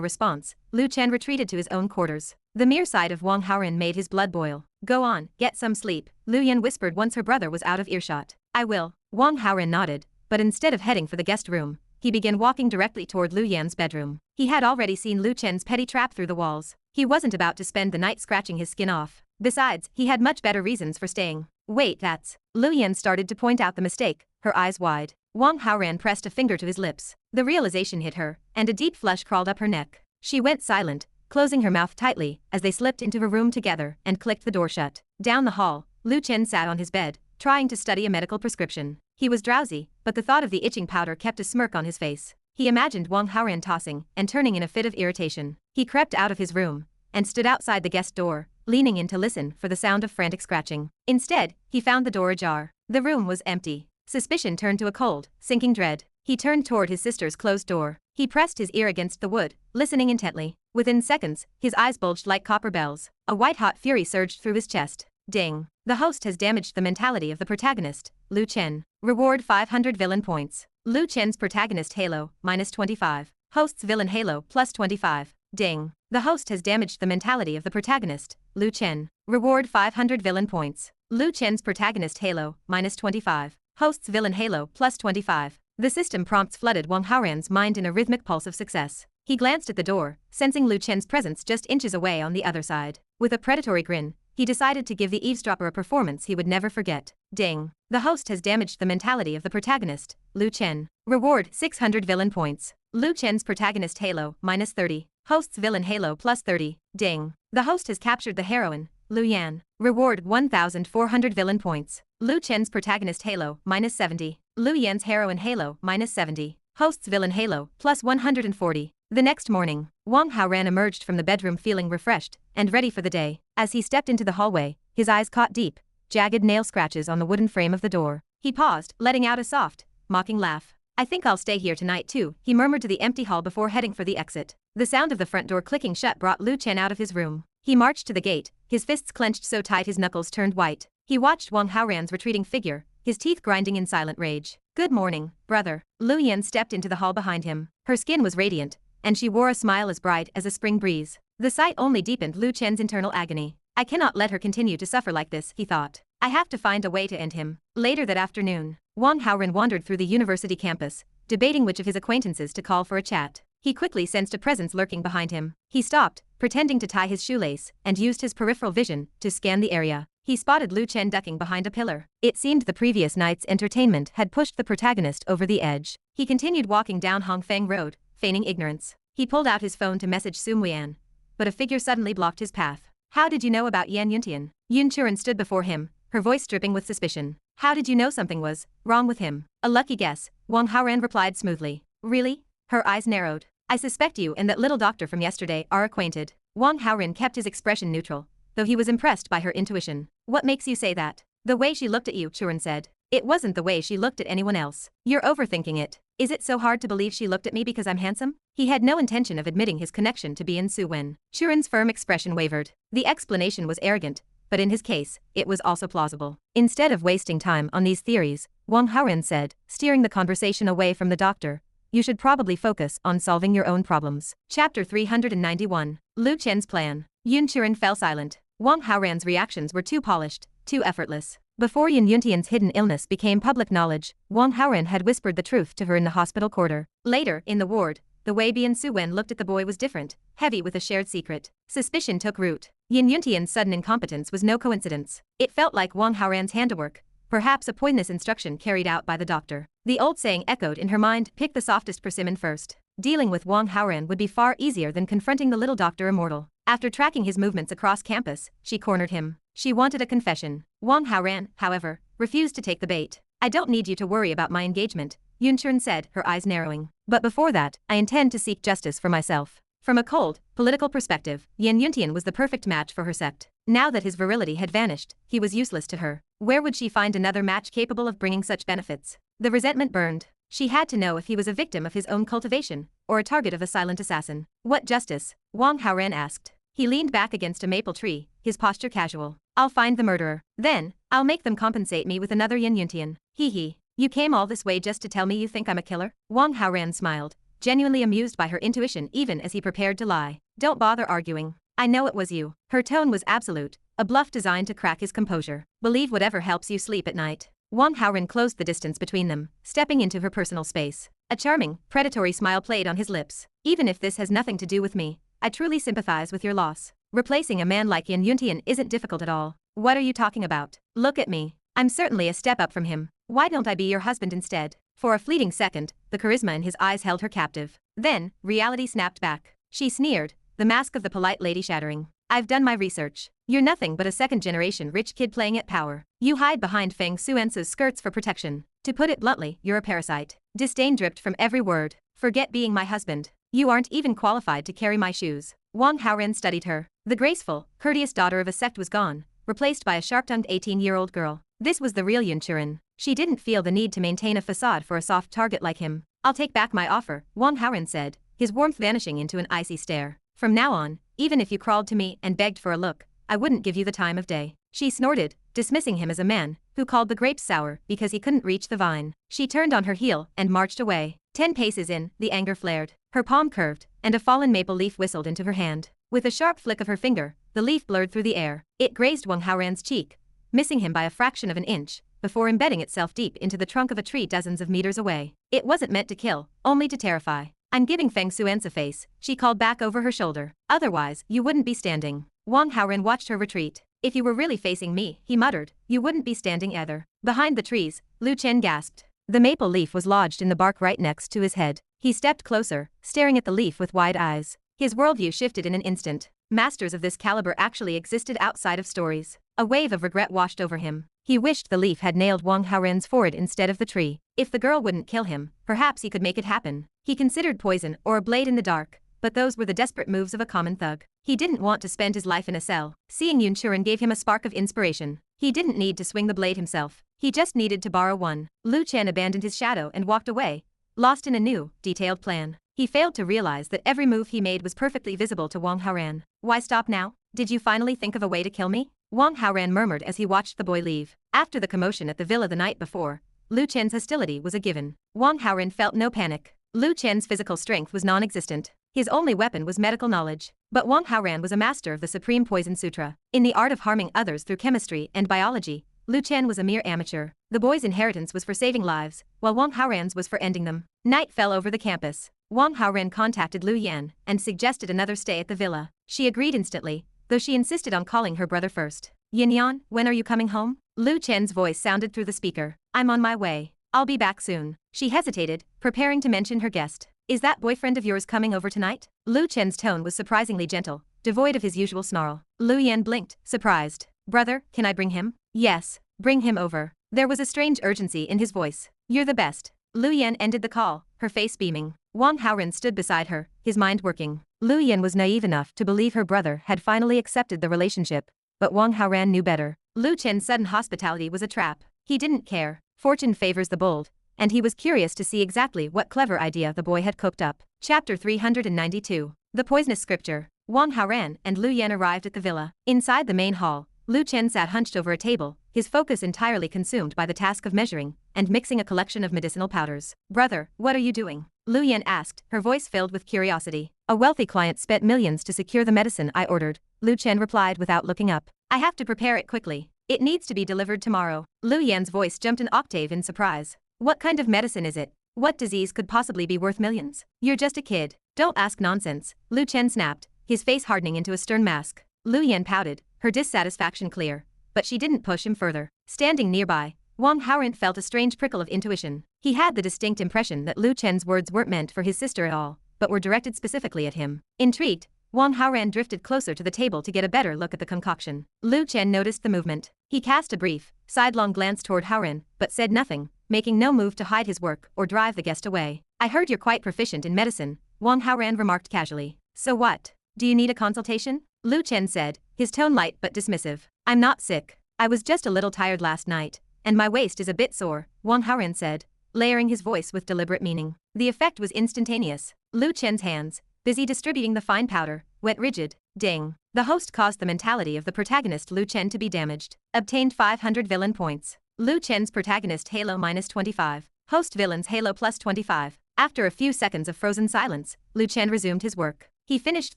response, Lu Chen retreated to his own quarters. The mere sight of Wang Haoran made his blood boil. Go on, get some sleep, Lu Yan whispered once her brother was out of earshot. I will. Wang Haoran nodded, but instead of heading for the guest room, he began walking directly toward Lu Yan's bedroom. He had already seen Lu Chen's petty trap through the walls. He wasn't about to spend the night scratching his skin off. Besides, he had much better reasons for staying. Wait, that's... Lu Yan started to point out the mistake, her eyes wide. Wang Haoran pressed a finger to his lips. The realization hit her, and a deep flush crawled up her neck. She went silent, closing her mouth tightly as they slipped into her room together and clicked the door shut. Down the hall, Lu Chen sat on his bed, trying to study a medical prescription. He was drowsy, but the thought of the itching powder kept a smirk on his face. He imagined Wang Haoran tossing and turning in a fit of irritation. He crept out of his room and stood outside the guest door, leaning in to listen for the sound of frantic scratching. Instead, he found the door ajar. The room was empty. Suspicion turned to a cold, sinking dread. He turned toward his sister's closed door. He pressed his ear against the wood, listening intently. Within seconds, his eyes bulged like copper bells. A white-hot fury surged through his chest. Ding. The host has damaged the mentality of the protagonist, Lu Chen. Reward 500 villain points. Lu Chen's protagonist halo, -25. Host's villain halo, +25. Ding. The host has damaged the mentality of the protagonist, Lu Chen. Reward 500 villain points. Lu Chen's protagonist halo, -25. Host's villain halo, +25. The system prompts flooded Wang Haoran's mind in a rhythmic pulse of success. He glanced at the door, sensing Lu Chen's presence just inches away on the other side. With a predatory grin, he decided to give the eavesdropper a performance he would never forget. Ding. The host has damaged the mentality of the protagonist, Lu Chen. Reward 600 villain points. Lu Chen's protagonist halo, -30. Host's villain halo, +30. Ding. The host has captured the heroine, Lu Yan. Reward 1,400 villain points. Lu Chen's protagonist halo, -70. Lu Yan's heroine halo, -70. Host's villain halo, +140. The next morning, Wang Haoran emerged from the bedroom feeling refreshed and ready for the day. As he stepped into the hallway, his eyes caught deep, jagged nail scratches on the wooden frame of the door. He paused, letting out a soft, mocking laugh. I think I'll stay here tonight too, he murmured to the empty hall before heading for the exit. The sound of the front door clicking shut brought Lu Chen out of his room. He marched to the gate, his fists clenched so tight his knuckles turned white. He watched Wang Haoran's retreating figure, his teeth grinding in silent rage. Good morning, brother. Lu Yan stepped into the hall behind him. Her skin was radiant, and she wore a smile as bright as a spring breeze. The sight only deepened Lu Chen's internal agony. I cannot let her continue to suffer like this, he thought. I have to find a way to end him. Later that afternoon, Wang Haoran wandered through the university campus, debating which of his acquaintances to call for a chat. He quickly sensed a presence lurking behind him. He stopped, pretending to tie his shoelace, and used his peripheral vision to scan the area. He spotted Lu Chen ducking behind a pillar. It seemed the previous night's entertainment had pushed the protagonist over the edge. He continued walking down Hongfeng Road, feigning ignorance. He pulled out his phone to message Sumuyan, but a figure suddenly blocked his path. How did you know about Yan Yuntian? Yun Xuan stood before him, her voice dripping with suspicion. How did you know something was wrong with him? A lucky guess, Wang Haoran replied smoothly. Really? Her eyes narrowed. I suspect you and that little doctor from yesterday are acquainted. Wang Haoran kept his expression neutral, though he was impressed by her intuition. What makes you say that? The way she looked at you, Churan said. It wasn't the way she looked at anyone else. You're overthinking it. Is it so hard to believe she looked at me because I'm handsome? He had no intention of admitting his connection to Yan Yuntian. Churan's firm expression wavered. The explanation was arrogant, but in his case, it was also plausible. Instead of wasting time on these theories, Wang Haoran said, steering the conversation away from the doctor, you should probably focus on solving your own problems. Chapter 391. Lu Chen's plan. Yun Xuan fell silent. Wang Haoran's reactions were too polished, too effortless. Before Yan Yuntian's hidden illness became public knowledge, Wang Haoran had whispered the truth to her in the hospital corridor. Later, in the ward, the way Yan Yuntian looked at the boy was different, heavy with a shared secret. Suspicion took root. Yan Yuntian's sudden incompetence was no coincidence. It felt like Wang Haoran's handiwork, perhaps a poisonous instruction carried out by the doctor. The old saying echoed in her mind, pick the softest persimmon first. Dealing with Wang Haoran would be far easier than confronting the little doctor immortal. After tracking his movements across campus, she cornered him. She wanted a confession. Wang Haoran, however, refused to take the bait. I don't need you to worry about my engagement, Yun Xuan said, her eyes narrowing. But before that, I intend to seek justice for myself. From a cold, political perspective, Yan Yuntian was the perfect match for her sect. Now that his virility had vanished, he was useless to her. Where would she find another match capable of bringing such benefits? The resentment burned. She had to know if he was a victim of his own cultivation, or a target of a silent assassin. What justice? Wang Haoran asked. He leaned back against a maple tree, his posture casual. I'll find the murderer. Then, I'll make them compensate me with another Yan Yuntian. Hee hee. You came all this way just to tell me you think I'm a killer? Wang Haoran smiled, genuinely amused by her intuition even as he prepared to lie. Don't bother arguing. I know it was you. Her tone was absolute, a bluff designed to crack his composure. Believe whatever helps you sleep at night. Wang Haoran closed the distance between them, stepping into her personal space. A charming, predatory smile played on his lips. Even if this has nothing to do with me, I truly sympathize with your loss. Replacing a man like Yan Yuntian isn't difficult at all. What are you talking about? Look at me. I'm certainly a step up from him. Why don't I be your husband instead? For a fleeting second, the charisma in his eyes held her captive. Then, reality snapped back. She sneered, the mask of the polite lady shattering. I've done my research. You're nothing but a second-generation rich kid playing at power. You hide behind Feng Xuansu's skirts for protection. To put it bluntly, you're a parasite. Disdain dripped from every word. Forget being my husband. You aren't even qualified to carry my shoes. Wang Haoran studied her. The graceful, courteous daughter of a sect was gone, replaced by a sharp-tongued 18-year-old girl. This was the real Yun Xuan. She didn't feel the need to maintain a facade for a soft target like him. I'll take back my offer, Wang Haoran said, his warmth vanishing into an icy stare. From now on, even if you crawled to me and begged for a look, I wouldn't give you the time of day. She snorted, dismissing him as a man who called the grapes sour because he couldn't reach the vine. She turned on her heel and marched away. 10 paces in, the anger flared. Her palm curved, and a fallen maple leaf whistled into her hand. With a sharp flick of her finger, the leaf blurred through the air. It grazed Wang Haoran's cheek, missing him by a fraction of an inch, before embedding itself deep into the trunk of a tree dozens of meters away. It wasn't meant to kill, only to terrify. I'm giving Feng Xuansu a face, she called back over her shoulder. Otherwise, you wouldn't be standing. Wang Haoran watched her retreat. If you were really facing me, he muttered, you wouldn't be standing either. Behind the trees, Lu Chen gasped. The maple leaf was lodged in the bark right next to his head. He stepped closer, staring at the leaf with wide eyes. His worldview shifted in an instant. Masters of this caliber actually existed outside of stories. A wave of regret washed over him. He wished the leaf had nailed Wang Haoran's forehead instead of the tree. If the girl wouldn't kill him, perhaps he could make it happen. He considered poison or a blade in the dark, but those were the desperate moves of a common thug. He didn't want to spend his life in a cell. Seeing Yun Xuan gave him a spark of inspiration. He didn't need to swing the blade himself. He just needed to borrow one. Lu Chen abandoned his shadow and walked away, lost in a new, detailed plan. He failed to realize that every move he made was perfectly visible to Wang Haoran. Why stop now? Did you finally think of a way to kill me? Wang Haoran murmured as he watched the boy leave. After the commotion at the villa the night before, Lu Chen's hostility was a given. Wang Haoran felt no panic. Lu Chen's physical strength was non-existent. His only weapon was medical knowledge. But Wang Haoran was a master of the Supreme Poison Sutra. In the art of harming others through chemistry and biology, Lu Chen was a mere amateur. The boy's inheritance was for saving lives, while Wang Haoran's was for ending them. Night fell over the campus. Wang Haoran contacted Lu Yan and suggested another stay at the villa. She agreed instantly, though she insisted on calling her brother first. Yan, when are you coming home? Lu Chen's voice sounded through the speaker. I'm on my way. I'll be back soon. She hesitated, preparing to mention her guest. Is that boyfriend of yours coming over tonight? Lu Chen's tone was surprisingly gentle, devoid of his usual snarl. Lu Yan blinked, surprised. Brother, can I bring him? Yes, bring him over. There was a strange urgency in his voice. You're the best. Lu Yan ended the call, her face beaming. Wang Haoran stood beside her, his mind working. Lu Yan was naive enough to believe her brother had finally accepted the relationship, but Wang Haoran knew better. Lu Chen's sudden hospitality was a trap. He didn't care. Fortune favors the bold, and he was curious to see exactly what clever idea the boy had cooked up. Chapter 392. The Poisonous Scripture. Wang Haoran and Lu Yan arrived at the villa. Inside the main hall, Lu Chen sat hunched over a table, his focus entirely consumed by the task of measuring and mixing a collection of medicinal powders. Brother, what are you doing? Lu Yan asked, her voice filled with curiosity. A wealthy client spent millions to secure the medicine I ordered, Lu Chen replied without looking up. I have to prepare it quickly. It needs to be delivered tomorrow. Lu Yan's voice jumped an octave in surprise. What kind of medicine is it? What disease could possibly be worth millions? You're just a kid. Don't ask nonsense, Lu Chen snapped, his face hardening into a stern mask. Lu Yan pouted, her dissatisfaction clear, but she didn't push him further. Standing nearby, Wang Haoran felt a strange prickle of intuition. He had the distinct impression that Lu Chen's words weren't meant for his sister at all, but were directed specifically at him. Intrigued, Wang Haoran drifted closer to the table to get a better look at the concoction. Lu Chen noticed the movement. He cast a brief, sidelong glance toward Haoran, but said nothing, making no move to hide his work or drive the guest away. I heard you're quite proficient in medicine, Wang Haoran remarked casually. So what? Do you need a consultation? Lu Chen said, his tone light but dismissive. I'm not sick. I was just a little tired last night, and my waist is a bit sore, Wang Haoran said, layering his voice with deliberate meaning. The effect was instantaneous. Lu Chen's hands, busy distributing the fine powder, went rigid. Ding. The host caused the mentality of the protagonist Lu Chen to be damaged. Obtained 500 villain points. Lu Chen's protagonist Halo -25. Host villains Halo +25. After a few seconds of frozen silence, Lu Chen resumed his work. He finished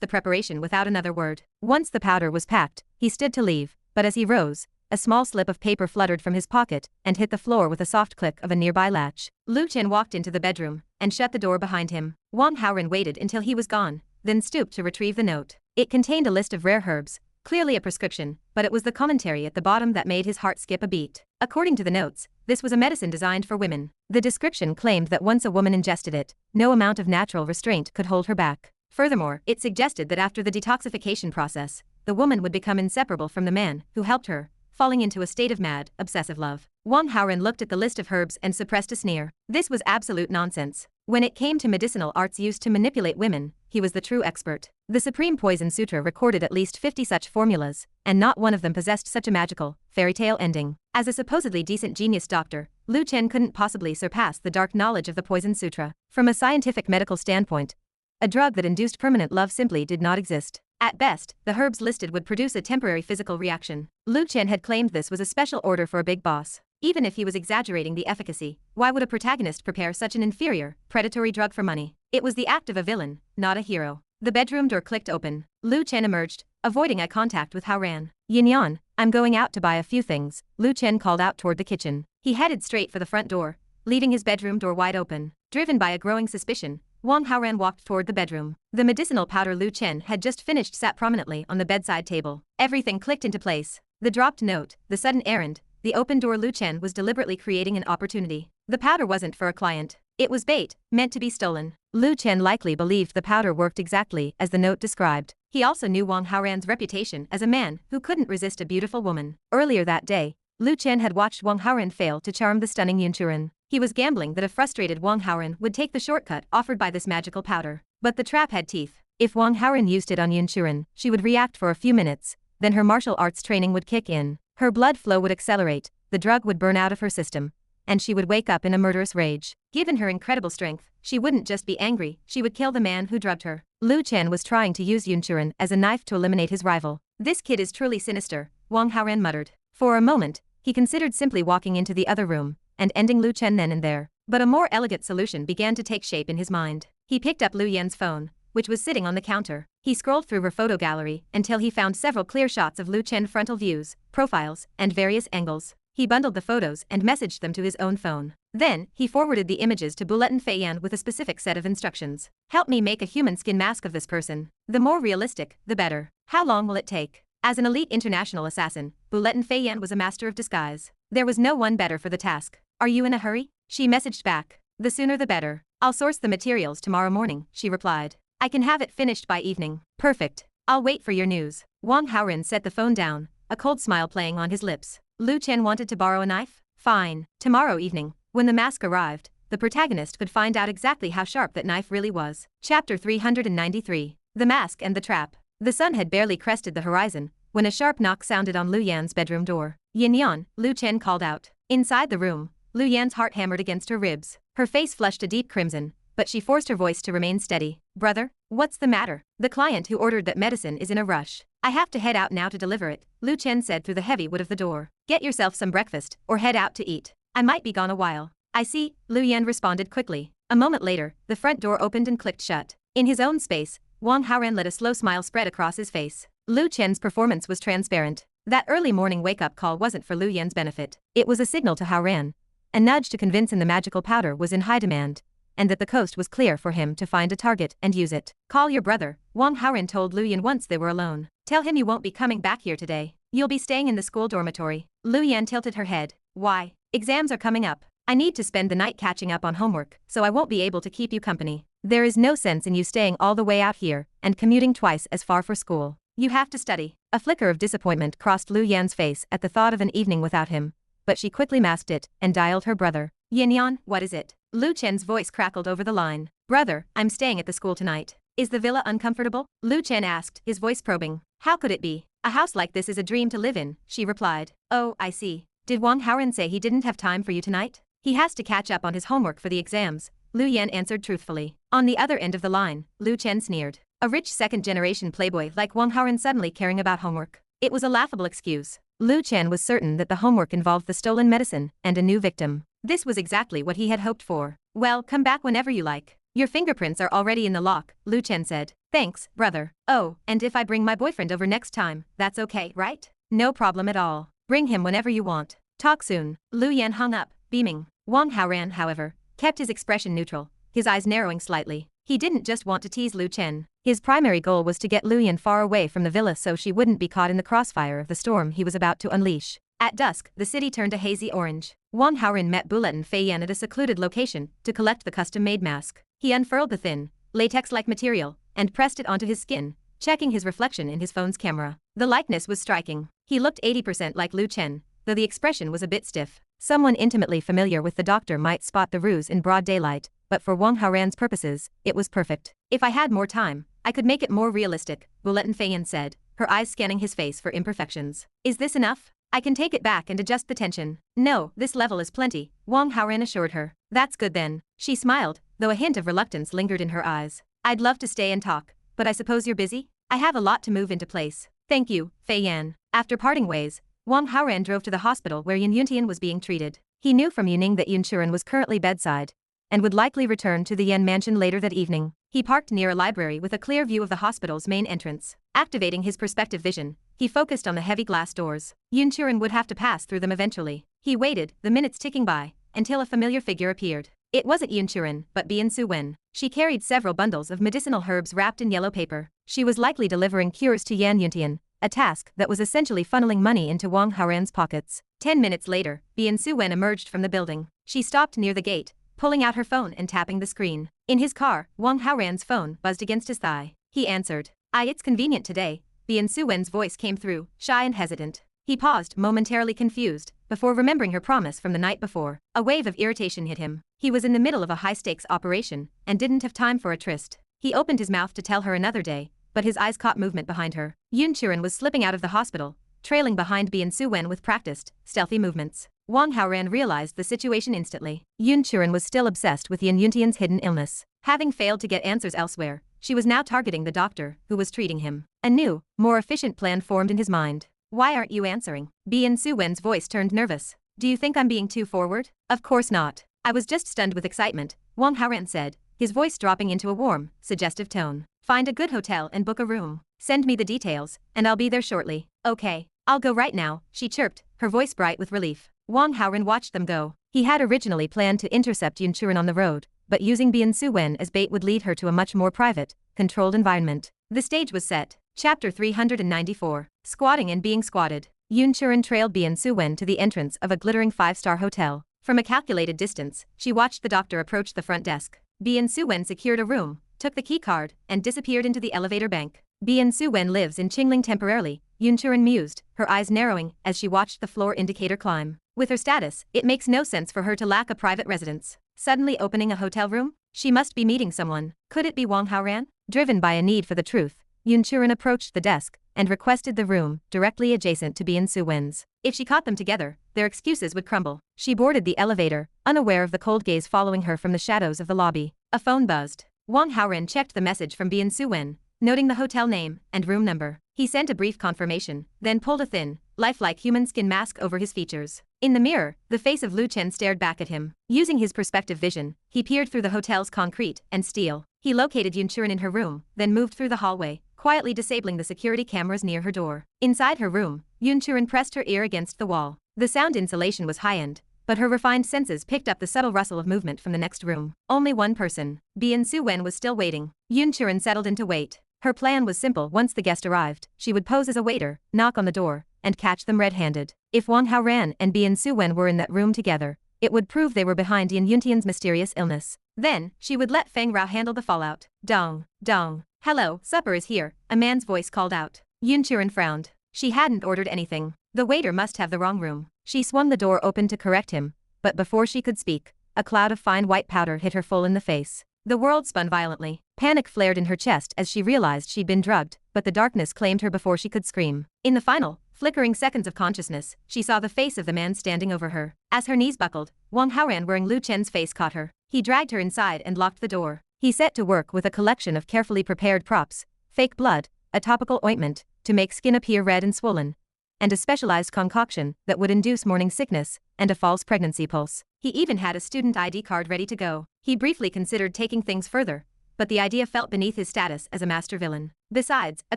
the preparation without another word. Once the powder was packed, he stood to leave, but as he rose, a small slip of paper fluttered from his pocket and hit the floor with a soft click of a nearby latch. Lu Chen walked into the bedroom and shut the door behind him. Wang Haoran waited until he was gone, then stooped to retrieve the note. It contained a list of rare herbs, clearly a prescription, but it was the commentary at the bottom that made his heart skip a beat. According to the notes, this was a medicine designed for women. The description claimed that once a woman ingested it, no amount of natural restraint could hold her back. Furthermore, it suggested that after the detoxification process, the woman would become inseparable from the man who helped her, falling into a state of mad, obsessive love. Wang Haoran looked at the list of herbs and suppressed a sneer. This was absolute nonsense. When it came to medicinal arts used to manipulate women, he was the true expert. The Supreme Poison Sutra recorded at least 50 such formulas, and not one of them possessed such a magical, fairy tale ending. As a supposedly decent genius doctor, Lu Chen couldn't possibly surpass the dark knowledge of the Poison Sutra. From a scientific medical standpoint, a drug that induced permanent love simply did not exist. At best, the herbs listed would produce a temporary physical reaction. Lu Chen had claimed this was a special order for a big boss. Even if he was exaggerating the efficacy, why would a protagonist prepare such an inferior, predatory drug for money? It was the act of a villain, not a hero. The bedroom door clicked open. Lu Chen emerged, avoiding eye contact with Haoran. Yan, I'm going out to buy a few things, Lu Chen called out toward the kitchen. He headed straight for the front door, leaving his bedroom door wide open. Driven by a growing suspicion, Wang Haoran walked toward the bedroom. The medicinal powder Lu Chen had just finished sat prominently on the bedside table. Everything clicked into place. The dropped note, the sudden errand, the open door. Lu Chen was deliberately creating an opportunity. The powder wasn't for a client. It was bait, meant to be stolen. Lu Chen likely believed the powder worked exactly as the note described. He also knew Wang Haoran's reputation as a man who couldn't resist a beautiful woman. Earlier that day, Lu Chen had watched Wang Haoran fail to charm the stunning Yun Xuan. He was gambling that a frustrated Wang Haoran would take the shortcut offered by this magical powder. But the trap had teeth. If Wang Haoran used it on Yun Xuan, she would react for a few minutes, then her martial arts training would kick in. Her blood flow would accelerate, the drug would burn out of her system, and she would wake up in a murderous rage. Given her incredible strength, she wouldn't just be angry, she would kill the man who drugged her. Lu Chen was trying to use Yun Xuan as a knife to eliminate his rival. This kid is truly sinister, Wang Haoran muttered. For a moment, he considered simply walking into the other room and ending Lu Chen then and there. But a more elegant solution began to take shape in his mind. He picked up Lu Yan's phone, which was sitting on the counter. He scrolled through her photo gallery until he found several clear shots of Lu Chen frontal views, profiles, and various angles. He bundled the photos and messaged them to his own phone. Then, he forwarded the images to Bulletin Fei Yan with a specific set of instructions. Help me make a human skin mask of this person. The more realistic, the better. How long will it take? As an elite international assassin, Bulletin Fei Yan was a master of disguise. There was no one better for the task. Are you in a hurry? She messaged back. The sooner the better. I'll source the materials tomorrow morning, she replied. I can have it finished by evening. Perfect. I'll wait for your news. Wang Haoran set the phone down, a cold smile playing on his lips. Lu Chen wanted to borrow a knife? Fine. Tomorrow evening, when the mask arrived, the protagonist could find out exactly how sharp that knife really was. Chapter 393. The Mask and the Trap. The sun had barely crested the horizon when a sharp knock sounded on Lu Yan's bedroom door. Yin Yan, Lu Chen called out. Inside the room, Lu Yan's heart hammered against her ribs. Her face flushed a deep crimson, but she forced her voice to remain steady. Brother, what's the matter? The client who ordered that medicine is in a rush. I have to head out now to deliver it, Lu Chen said through the heavy wood of the door. Get yourself some breakfast, or head out to eat. I might be gone a while. I see, Lu Yan responded quickly. A moment later, the front door opened and clicked shut. In his own space, Wang Haoran let a slow smile spread across his face. Lu Chen's performance was transparent. That early morning wake-up call wasn't for Lu Yan's benefit. It was a signal to Haoran, a nudge to convince him the magical powder was in high demand, and that the coast was clear for him to find a target and use it. Call your brother, Wang Haoran told Lu Yan once they were alone. Tell him you won't be coming back here today. You'll be staying in the school dormitory. Lu Yan tilted her head. Why? Exams are coming up. I need to spend the night catching up on homework, so I won't be able to keep you company. There is no sense in you staying all the way out here and commuting twice as far for school. You have to study. A flicker of disappointment crossed Lu Yan's face at the thought of an evening without him, but she quickly masked it and dialed her brother. Yin Yan, what is it? Lu Chen's voice crackled over the line. Brother, I'm staying at the school tonight. Is the villa uncomfortable? Lu Chen asked, his voice probing. How could it be? A house like this is a dream to live in, she replied. Oh, I see. Did Wang Haoran say he didn't have time for you tonight? He has to catch up on his homework for the exams, Lu Yan answered truthfully. On the other end of the line, Lu Chen sneered. A rich second-generation playboy like Wang Haoran suddenly caring about homework. It was a laughable excuse. Lu Chen was certain that the homework involved the stolen medicine and a new victim. This was exactly what he had hoped for. Well, come back whenever you like. Your fingerprints are already in the lock, Lu Chen said. Thanks, brother. Oh, and if I bring my boyfriend over next time, that's okay, right? No problem at all. Bring him whenever you want. Talk soon. Lu Yan hung up, beaming. Wang Haoran, however, kept his expression neutral, his eyes narrowing slightly. He didn't just want to tease Lu Chen. His primary goal was to get Lu Yan far away from the villa so she wouldn't be caught in the crossfire of the storm he was about to unleash. At dusk, the city turned a hazy orange. Wang Haoran met Bulletin Fei Yan at a secluded location to collect the custom-made mask. He unfurled the thin, latex-like material and pressed it onto his skin, checking his reflection in his phone's camera. The likeness was striking. He looked 80% like Lu Chen, though the expression was a bit stiff. Someone intimately familiar with the doctor might spot the ruse in broad daylight, but for Wang Haoran's purposes, it was perfect. If I had more time, I could make it more realistic, Bulletin Fei Yan said, her eyes scanning his face for imperfections. Is this enough? I can take it back and adjust the tension. No, this level is plenty, Wang Haoran assured her. That's good then. She smiled, though a hint of reluctance lingered in her eyes. I'd love to stay and talk, but I suppose you're busy? I have a lot to move into place. Thank you, Fei Yan. After parting ways, Wang Haoran drove to the hospital where Yan Yuntian was being treated. He knew from Yuning that Yun Xuan was currently bedside, and would likely return to the Yan mansion later that evening. He parked near a library with a clear view of the hospital's main entrance. Activating his perspective vision, he focused on the heavy glass doors. Yun Xuan would have to pass through them eventually. He waited, the minutes ticking by, until a familiar figure appeared. It wasn't Yun Xuan, but Biansu Wen. She carried several bundles of medicinal herbs wrapped in yellow paper. She was likely delivering cures to Yan Yuntian, a task that was essentially funneling money into Wang Haoran's pockets. 10 minutes later, Biansu Wen emerged from the building. She stopped near the gate, pulling out her phone and tapping the screen. In his car, Wang Haoran's phone buzzed against his thigh. He answered. It's convenient today. Biansu Wen's voice came through, shy and hesitant. He paused, momentarily confused, before remembering her promise from the night before. A wave of irritation hit him. He was in the middle of a high-stakes operation, and didn't have time for a tryst. He opened his mouth to tell her another day, but his eyes caught movement behind her. Yun Xuan was slipping out of the hospital, trailing behind Biansu Wen with practiced, stealthy movements. Wang Haoran realized the situation instantly. Yun Xuan was still obsessed with Yan Yuntian's hidden illness. Having failed to get answers elsewhere, she was now targeting the doctor, who was treating him. A new, more efficient plan formed in his mind. Why aren't you answering? Biansu Wen's voice turned nervous. Do you think I'm being too forward? Of course not. I was just stunned with excitement, Wang Haoran said, his voice dropping into a warm, suggestive tone. Find a good hotel and book a room. Send me the details, and I'll be there shortly. Okay, I'll go right now, she chirped, her voice bright with relief. Wang Haoran watched them go. He had originally planned to intercept Yun Xuan on the road, but using Biansu Wen as bait would lead her to a much more private, controlled environment. The stage was set. Chapter 394. Squatting and being squatted. Yun Xuan trailed Biansu Wen to the entrance of a glittering 5-star hotel. From a calculated distance, she watched the doctor approach the front desk. Biansu Wen secured a room, took the key card, and disappeared into the elevator bank. Biansu Wen lives in Qingling temporarily, Yun Xuan mused, her eyes narrowing as she watched the floor indicator climb. With her status, it makes no sense for her to lack a private residence. Suddenly opening a hotel room? She must be meeting someone. Could it be Wang Haoran? Driven by a need for the truth, Yun Xuan approached the desk and requested the room directly adjacent to Yan Yuntian's. If she caught them together, their excuses would crumble. She boarded the elevator, unaware of the cold gaze following her from the shadows of the lobby. A phone buzzed. Wang Haoran checked the message from Yan Yuntian, noting the hotel name and room number. He sent a brief confirmation, then pulled a thin, lifelike human skin mask over his features. In the mirror, the face of Lu Chen stared back at him. Using his perspective vision, he peered through the hotel's concrete and steel. He located Yun Xuan in her room, then moved through the hallway, quietly disabling the security cameras near her door. Inside her room, Yun Xuan pressed her ear against the wall. The sound insulation was high-end, but her refined senses picked up the subtle rustle of movement from the next room. Only one person. Yan Yuntian was still waiting. Yun Xuan settled into wait. Her plan was simple. Once the guest arrived, she would pose as a waiter, knock on the door, and catch them red-handed. If Wang Haoran and Yan Yuntian were in that room together, it would prove they were behind Yan Yuntian's mysterious illness. Then, she would let Feng Rao handle the fallout. Dong, dong. Hello, supper is here, a man's voice called out. Yun Xuan frowned. She hadn't ordered anything. The waiter must have the wrong room. She swung the door open to correct him, but before she could speak, a cloud of fine white powder hit her full in the face. The world spun violently. Panic flared in her chest as she realized she'd been drugged, but the darkness claimed her before she could scream. In the final, flickering seconds of consciousness, she saw the face of the man standing over her. As her knees buckled, Wang Haoran wearing Lu Chen's face caught her. He dragged her inside and locked the door. He set to work with a collection of carefully prepared props, fake blood, a topical ointment to make skin appear red and swollen, and a specialized concoction that would induce morning sickness and a false pregnancy pulse. He even had a student ID card ready to go. He briefly considered taking things further, but the idea felt beneath his status as a master villain. Besides, a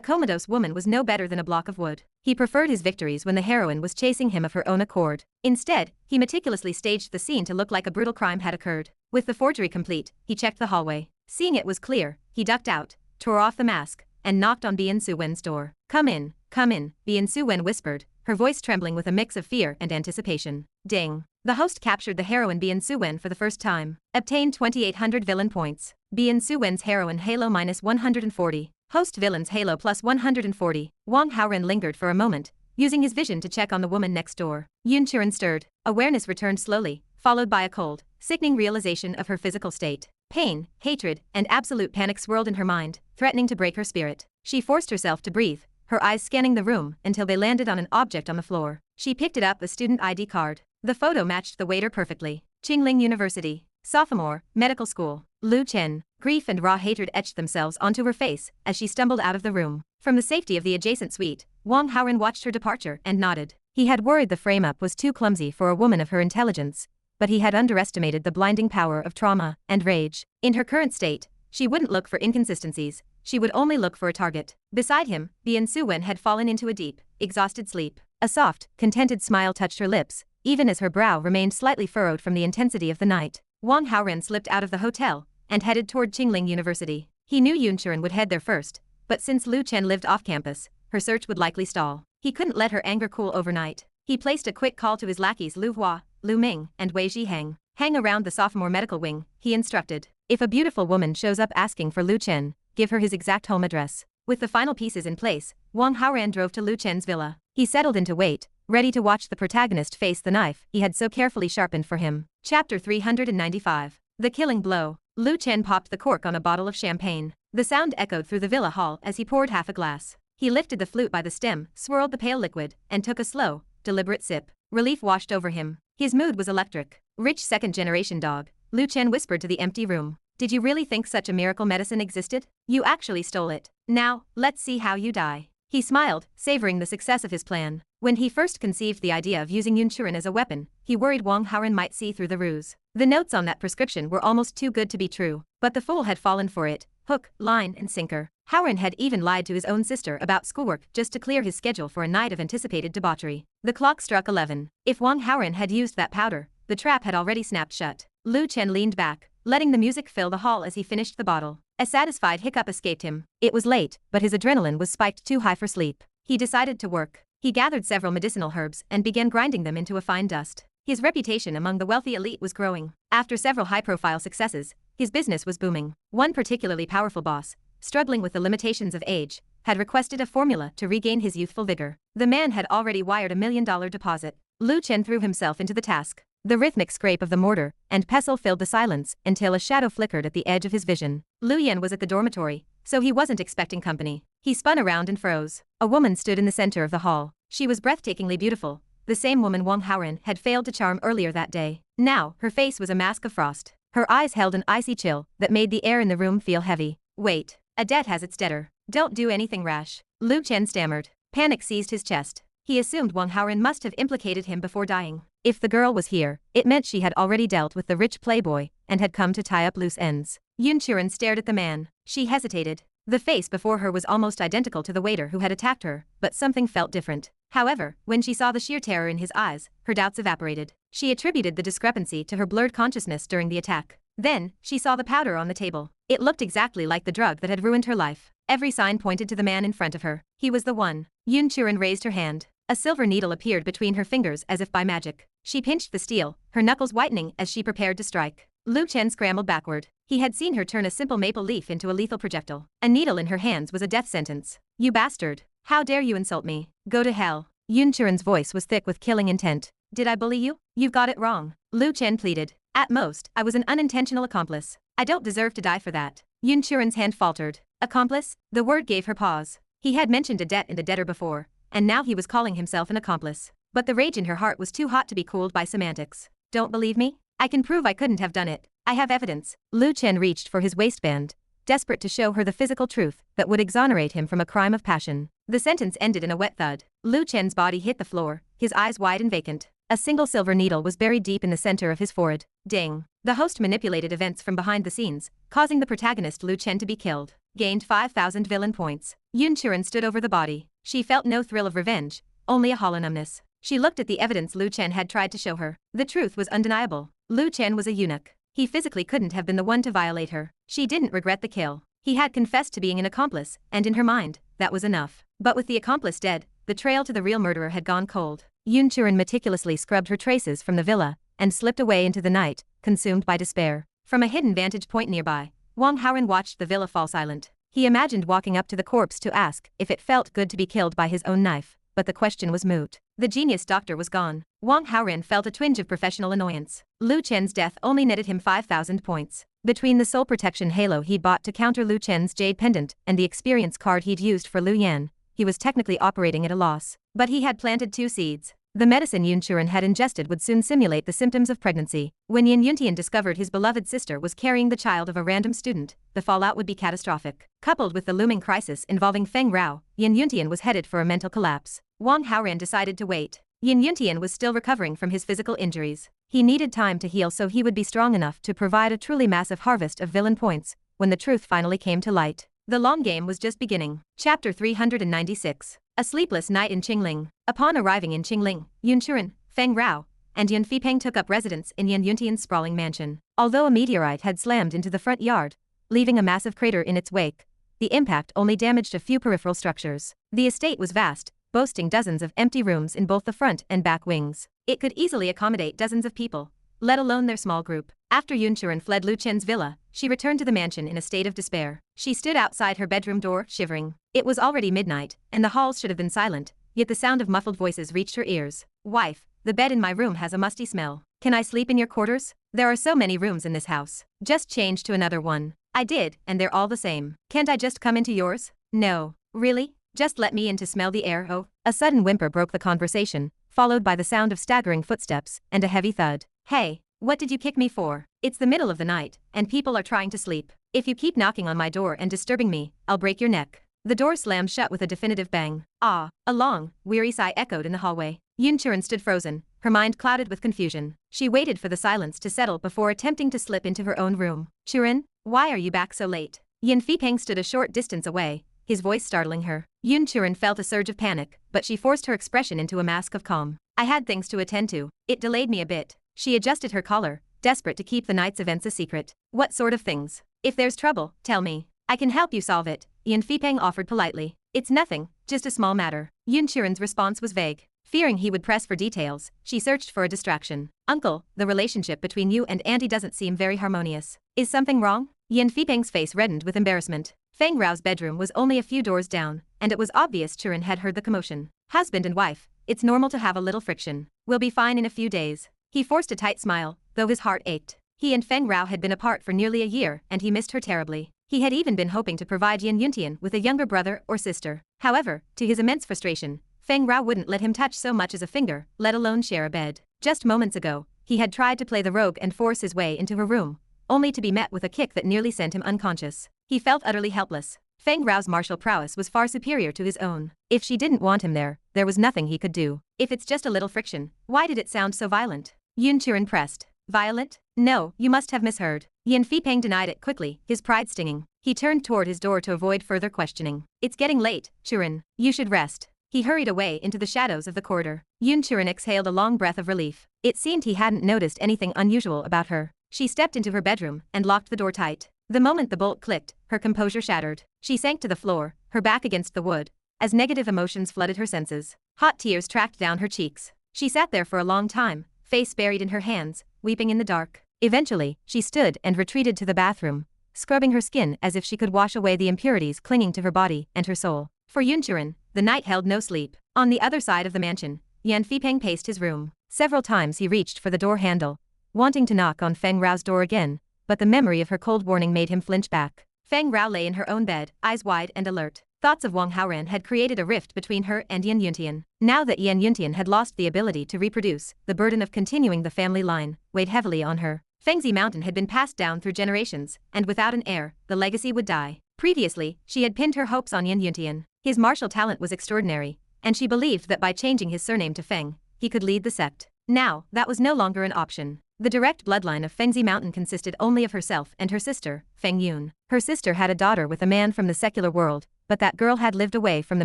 comatose woman was no better than a block of wood. He preferred his victories when the heroine was chasing him of her own accord. Instead, he meticulously staged the scene to look like a brutal crime had occurred. With the forgery complete, he checked the hallway. Seeing it was clear, he ducked out, tore off the mask, and knocked on Yan Yuntian's door. Come in, Yan Yuntian whispered, her voice trembling with a mix of fear and anticipation. Ding. The host captured the heroine Yan Yuntian for the first time. Obtained 2800 villain points. Yan Yuntian's heroine Halo minus 140. Host villain's Halo plus 140. Wang Haoran lingered for a moment, using his vision to check on the woman next door. Yun Xuan stirred. Awareness returned slowly, followed by a cold, sickening realization of her physical state. Pain, hatred, and absolute panic swirled in her mind, threatening to break her spirit. She forced herself to breathe, her eyes scanning the room until they landed on an object on the floor. She picked it up, a student ID card. The photo matched the waiter perfectly. Qingling University. Sophomore, medical school. Lu Chen. Grief and raw hatred etched themselves onto her face as she stumbled out of the room. From the safety of the adjacent suite, Wang Haoran watched her departure and nodded. He had worried the frame-up was too clumsy for a woman of her intelligence, but he had underestimated the blinding power of trauma and rage. In her current state, she wouldn't look for inconsistencies, she would only look for a target. Beside him, Yan Yuntian had fallen into a deep, exhausted sleep. A soft, contented smile touched her lips, even as her brow remained slightly furrowed from the intensity of the night. Wang Haoran slipped out of the hotel and headed toward Qingling University. He knew Yun Xuan would head there first, but since Lu Chen lived off campus, her search would likely stall. He couldn't let her anger cool overnight. He placed a quick call to his lackeys Lu Hua, Lu Ming, and Wei Zhiheng. Hang around the sophomore medical wing, he instructed. If a beautiful woman shows up asking for Lu Chen, give her his exact home address. With the final pieces in place, Wang Haoran drove to Lu Chen's villa. He settled into wait, ready to watch the protagonist face the knife he had so carefully sharpened for him. Chapter 395. The Killing Blow. Lu Chen popped the cork on a bottle of champagne. The sound echoed through the villa hall as he poured half a glass. He lifted the flute by the stem, swirled the pale liquid, and took a slow, deliberate sip. Relief washed over him. His mood was electric. Rich second-generation dog, Lu Chen whispered to the empty room. Did you really think such a miracle medicine existed? You actually stole it. Now, let's see how you die. He smiled, savoring the success of his plan. When he first conceived the idea of using Yun Xuan as a weapon, he worried Wang Haoran might see through the ruse. The notes on that prescription were almost too good to be true, but the fool had fallen for it, hook, line, and sinker. Haoran had even lied to his own sister about schoolwork just to clear his schedule for a night of anticipated debauchery. The clock struck 11. If Wang Haoran had used that powder, the trap had already snapped shut. Lu Chen leaned back, letting the music fill the hall as he finished the bottle. A satisfied hiccup escaped him. It was late, but his adrenaline was spiked too high for sleep. He decided to work. He gathered several medicinal herbs and began grinding them into a fine dust. His reputation among the wealthy elite was growing. After several high-profile successes, his business was booming. One particularly powerful boss, struggling with the limitations of age, had requested a formula to regain his youthful vigor. The man had already wired $1 million deposit, Lu Chen threw himself into the task. The rhythmic scrape of the mortar and pestle filled the silence until a shadow flickered at the edge of his vision. Lu Yan was at the dormitory, so he wasn't expecting company. He spun around and froze. A woman stood in the center of the hall. She was breathtakingly beautiful, the same woman Wang Haoran had failed to charm earlier that day. Now, her face was a mask of frost. Her eyes held an icy chill that made the air in the room feel heavy. Wait, a debt has its debtor. Don't do anything rash. Lu Chen stammered. Panic seized his chest. He assumed Wang Haoran must have implicated him before dying. If the girl was here, it meant she had already dealt with the rich playboy and had come to tie up loose ends. Yun Xuan stared at the man. She hesitated. The face before her was almost identical to the waiter who had attacked her, but something felt different. However, when she saw the sheer terror in his eyes, her doubts evaporated. She attributed the discrepancy to her blurred consciousness during the attack. Then, she saw the powder on the table. It looked exactly like the drug that had ruined her life. Every sign pointed to the man in front of her. He was the one. Yun Xuan raised her hand. A silver needle appeared between her fingers as if by magic. She pinched the steel, her knuckles whitening as she prepared to strike. Lu Chen scrambled backward. He had seen her turn a simple maple leaf into a lethal projectile. A needle in her hands was a death sentence. You bastard. How dare you insult me? Go to hell. Yun Xuan's voice was thick with killing intent. Did I bully you? You've got it wrong. Lu Chen pleaded. At most, I was an unintentional accomplice. I don't deserve to die for that. Yun Xuan's hand faltered. Accomplice? The word gave her pause. He had mentioned a debt and a debtor before, and now he was calling himself an accomplice. But the rage in her heart was too hot to be cooled by semantics. Don't believe me? I can prove I couldn't have done it. I have evidence. Lu Chen reached for his waistband, desperate to show her the physical truth that would exonerate him from a crime of passion. The sentence ended in a wet thud. Lu Chen's body hit the floor, his eyes wide and vacant. A single silver needle was buried deep in the center of his forehead. Ding. The host manipulated events from behind the scenes, causing the protagonist Lu Chen to be killed. Gained 5,000 villain points. Yun Xuan stood over the body. She felt no thrill of revenge, only a hollow numbness. She looked at the evidence Lu Chen had tried to show her. The truth was undeniable. Lu Chen was a eunuch. He physically couldn't have been the one to violate her. She didn't regret the kill. He had confessed to being an accomplice, and in her mind, that was enough. But with the accomplice dead, the trail to the real murderer had gone cold. Yun Xuan meticulously scrubbed her traces from the villa and slipped away into the night, consumed by despair. From a hidden vantage point nearby, Wang Haoran watched the villa fall silent. He imagined walking up to the corpse to ask if it felt good to be killed by his own knife, but the question was moot. The genius doctor was gone. Wang Haoran felt a twinge of professional annoyance. Lu Chen's death only netted him 5,000 points. Between the soul protection halo he'd bought to counter Lu Chen's jade pendant and the experience card he'd used for Lu Yan, he was technically operating at a loss. But he had planted two seeds. The medicine Yun Xuan had ingested would soon simulate the symptoms of pregnancy. When Yan Yuntian discovered his beloved sister was carrying the child of a random student, the fallout would be catastrophic. Coupled with the looming crisis involving Feng Rao, Yan Yuntian was headed for a mental collapse. Wang Haoran decided to wait. Yan Yuntian was still recovering from his physical injuries. He needed time to heal so he would be strong enough to provide a truly massive harvest of villain points when the truth finally came to light. The long game was just beginning. Chapter 396. A sleepless night in Qingling. Upon arriving in Qingling, Yun Xuan, Feng Rao, and Yun Fipeng took up residence in Yan Yuntian's sprawling mansion. Although a meteorite had slammed into the front yard, leaving a massive crater in its wake, the impact only damaged a few peripheral structures. The estate was vast, boasting dozens of empty rooms in both the front and back wings. It could easily accommodate dozens of people, let alone their small group. After Yun Xuan fled Lu Chen's villa, she returned to the mansion in a state of despair. She stood outside her bedroom door, shivering. It was already midnight, and the halls should have been silent, yet the sound of muffled voices reached her ears. Wife, the bed in my room has a musty smell. Can I sleep in your quarters? There are so many rooms in this house. Just change to another one. I did, and they're all the same. Can't I just come into yours? No. Really? Just let me in to smell the air, oh? A sudden whimper broke the conversation, followed by the sound of staggering footsteps and a heavy thud. Hey, what did you kick me for? It's the middle of the night, and people are trying to sleep. If you keep knocking on my door and disturbing me, I'll break your neck. The door slammed shut with a definitive bang. Ah, a long, weary sigh echoed in the hallway. Yun Xuan stood frozen, her mind clouded with confusion. She waited for the silence to settle before attempting to slip into her own room. Xuan, why are you back so late? Yan Fipeng stood a short distance away, his voice startling her. Yun Xuan felt a surge of panic, but she forced her expression into a mask of calm. I had things to attend to. It delayed me a bit. She adjusted her collar, desperate to keep the night's events a secret. What sort of things? If there's trouble, tell me. I can help you solve it, Yan Fipeng offered politely. It's nothing, just a small matter. Yun Xuan's response was vague. Fearing he would press for details, she searched for a distraction. Uncle, the relationship between you and Auntie doesn't seem very harmonious. Is something wrong? Yan Fipeng's face reddened with embarrassment. Feng Rao's bedroom was only a few doors down, and it was obvious Xuan had heard the commotion. Husband and wife, It's normal to have a little friction. We'll be fine in a few days. He forced a tight smile, though his heart ached. He and Feng Rao had been apart for nearly a year and he missed her terribly. He had even been hoping to provide Yan Yuntian with a younger brother or sister. However, to his immense frustration, Feng Rao wouldn't let him touch so much as a finger, let alone share a bed. Just moments ago, he had tried to play the rogue and force his way into her room, only to be met with a kick that nearly sent him unconscious. He felt utterly helpless. Feng Rao's martial prowess was far superior to his own. If she didn't want him there was nothing he could do. If it's just a little friction, why did it sound so violent? Yun Xuan pressed. Violent? No, you must have misheard. Yan Fipeng denied it quickly, his pride stinging. He turned toward his door to avoid further questioning. It's getting late, Xuan. You should rest. He hurried away into the shadows of the corridor. Yun Xuan exhaled a long breath of relief. It seemed he hadn't noticed anything unusual about her. She stepped into her bedroom and locked the door tight. The moment the bolt clicked, her composure shattered. She sank to the floor, her back against the wood, as negative emotions flooded her senses. Hot tears tracked down her cheeks. She sat there for a long time, face buried in her hands, weeping in the dark. Eventually, she stood and retreated to the bathroom, scrubbing her skin as if she could wash away the impurities clinging to her body and her soul. For Yun Xuan, the night held no sleep. On the other side of the mansion, Yan Fipeng paced his room. Several times he reached for the door handle, wanting to knock on Feng Rao's door again, but the memory of her cold warning made him flinch back. Feng Rao lay in her own bed, eyes wide and alert. Thoughts of Wang Haoran had created a rift between her and Yan Yuntian. Now that Yan Yuntian had lost the ability to reproduce, the burden of continuing the family line weighed heavily on her. Fengzi Mountain had been passed down through generations, and without an heir, the legacy would die. Previously, she had pinned her hopes on Yan Yuntian. His martial talent was extraordinary, and she believed that by changing his surname to Feng, he could lead the sect. Now, that was no longer an option. The direct bloodline of Fengzi Mountain consisted only of herself and her sister, Feng Yun. Her sister had a daughter with a man from the secular world, but that girl had lived away from the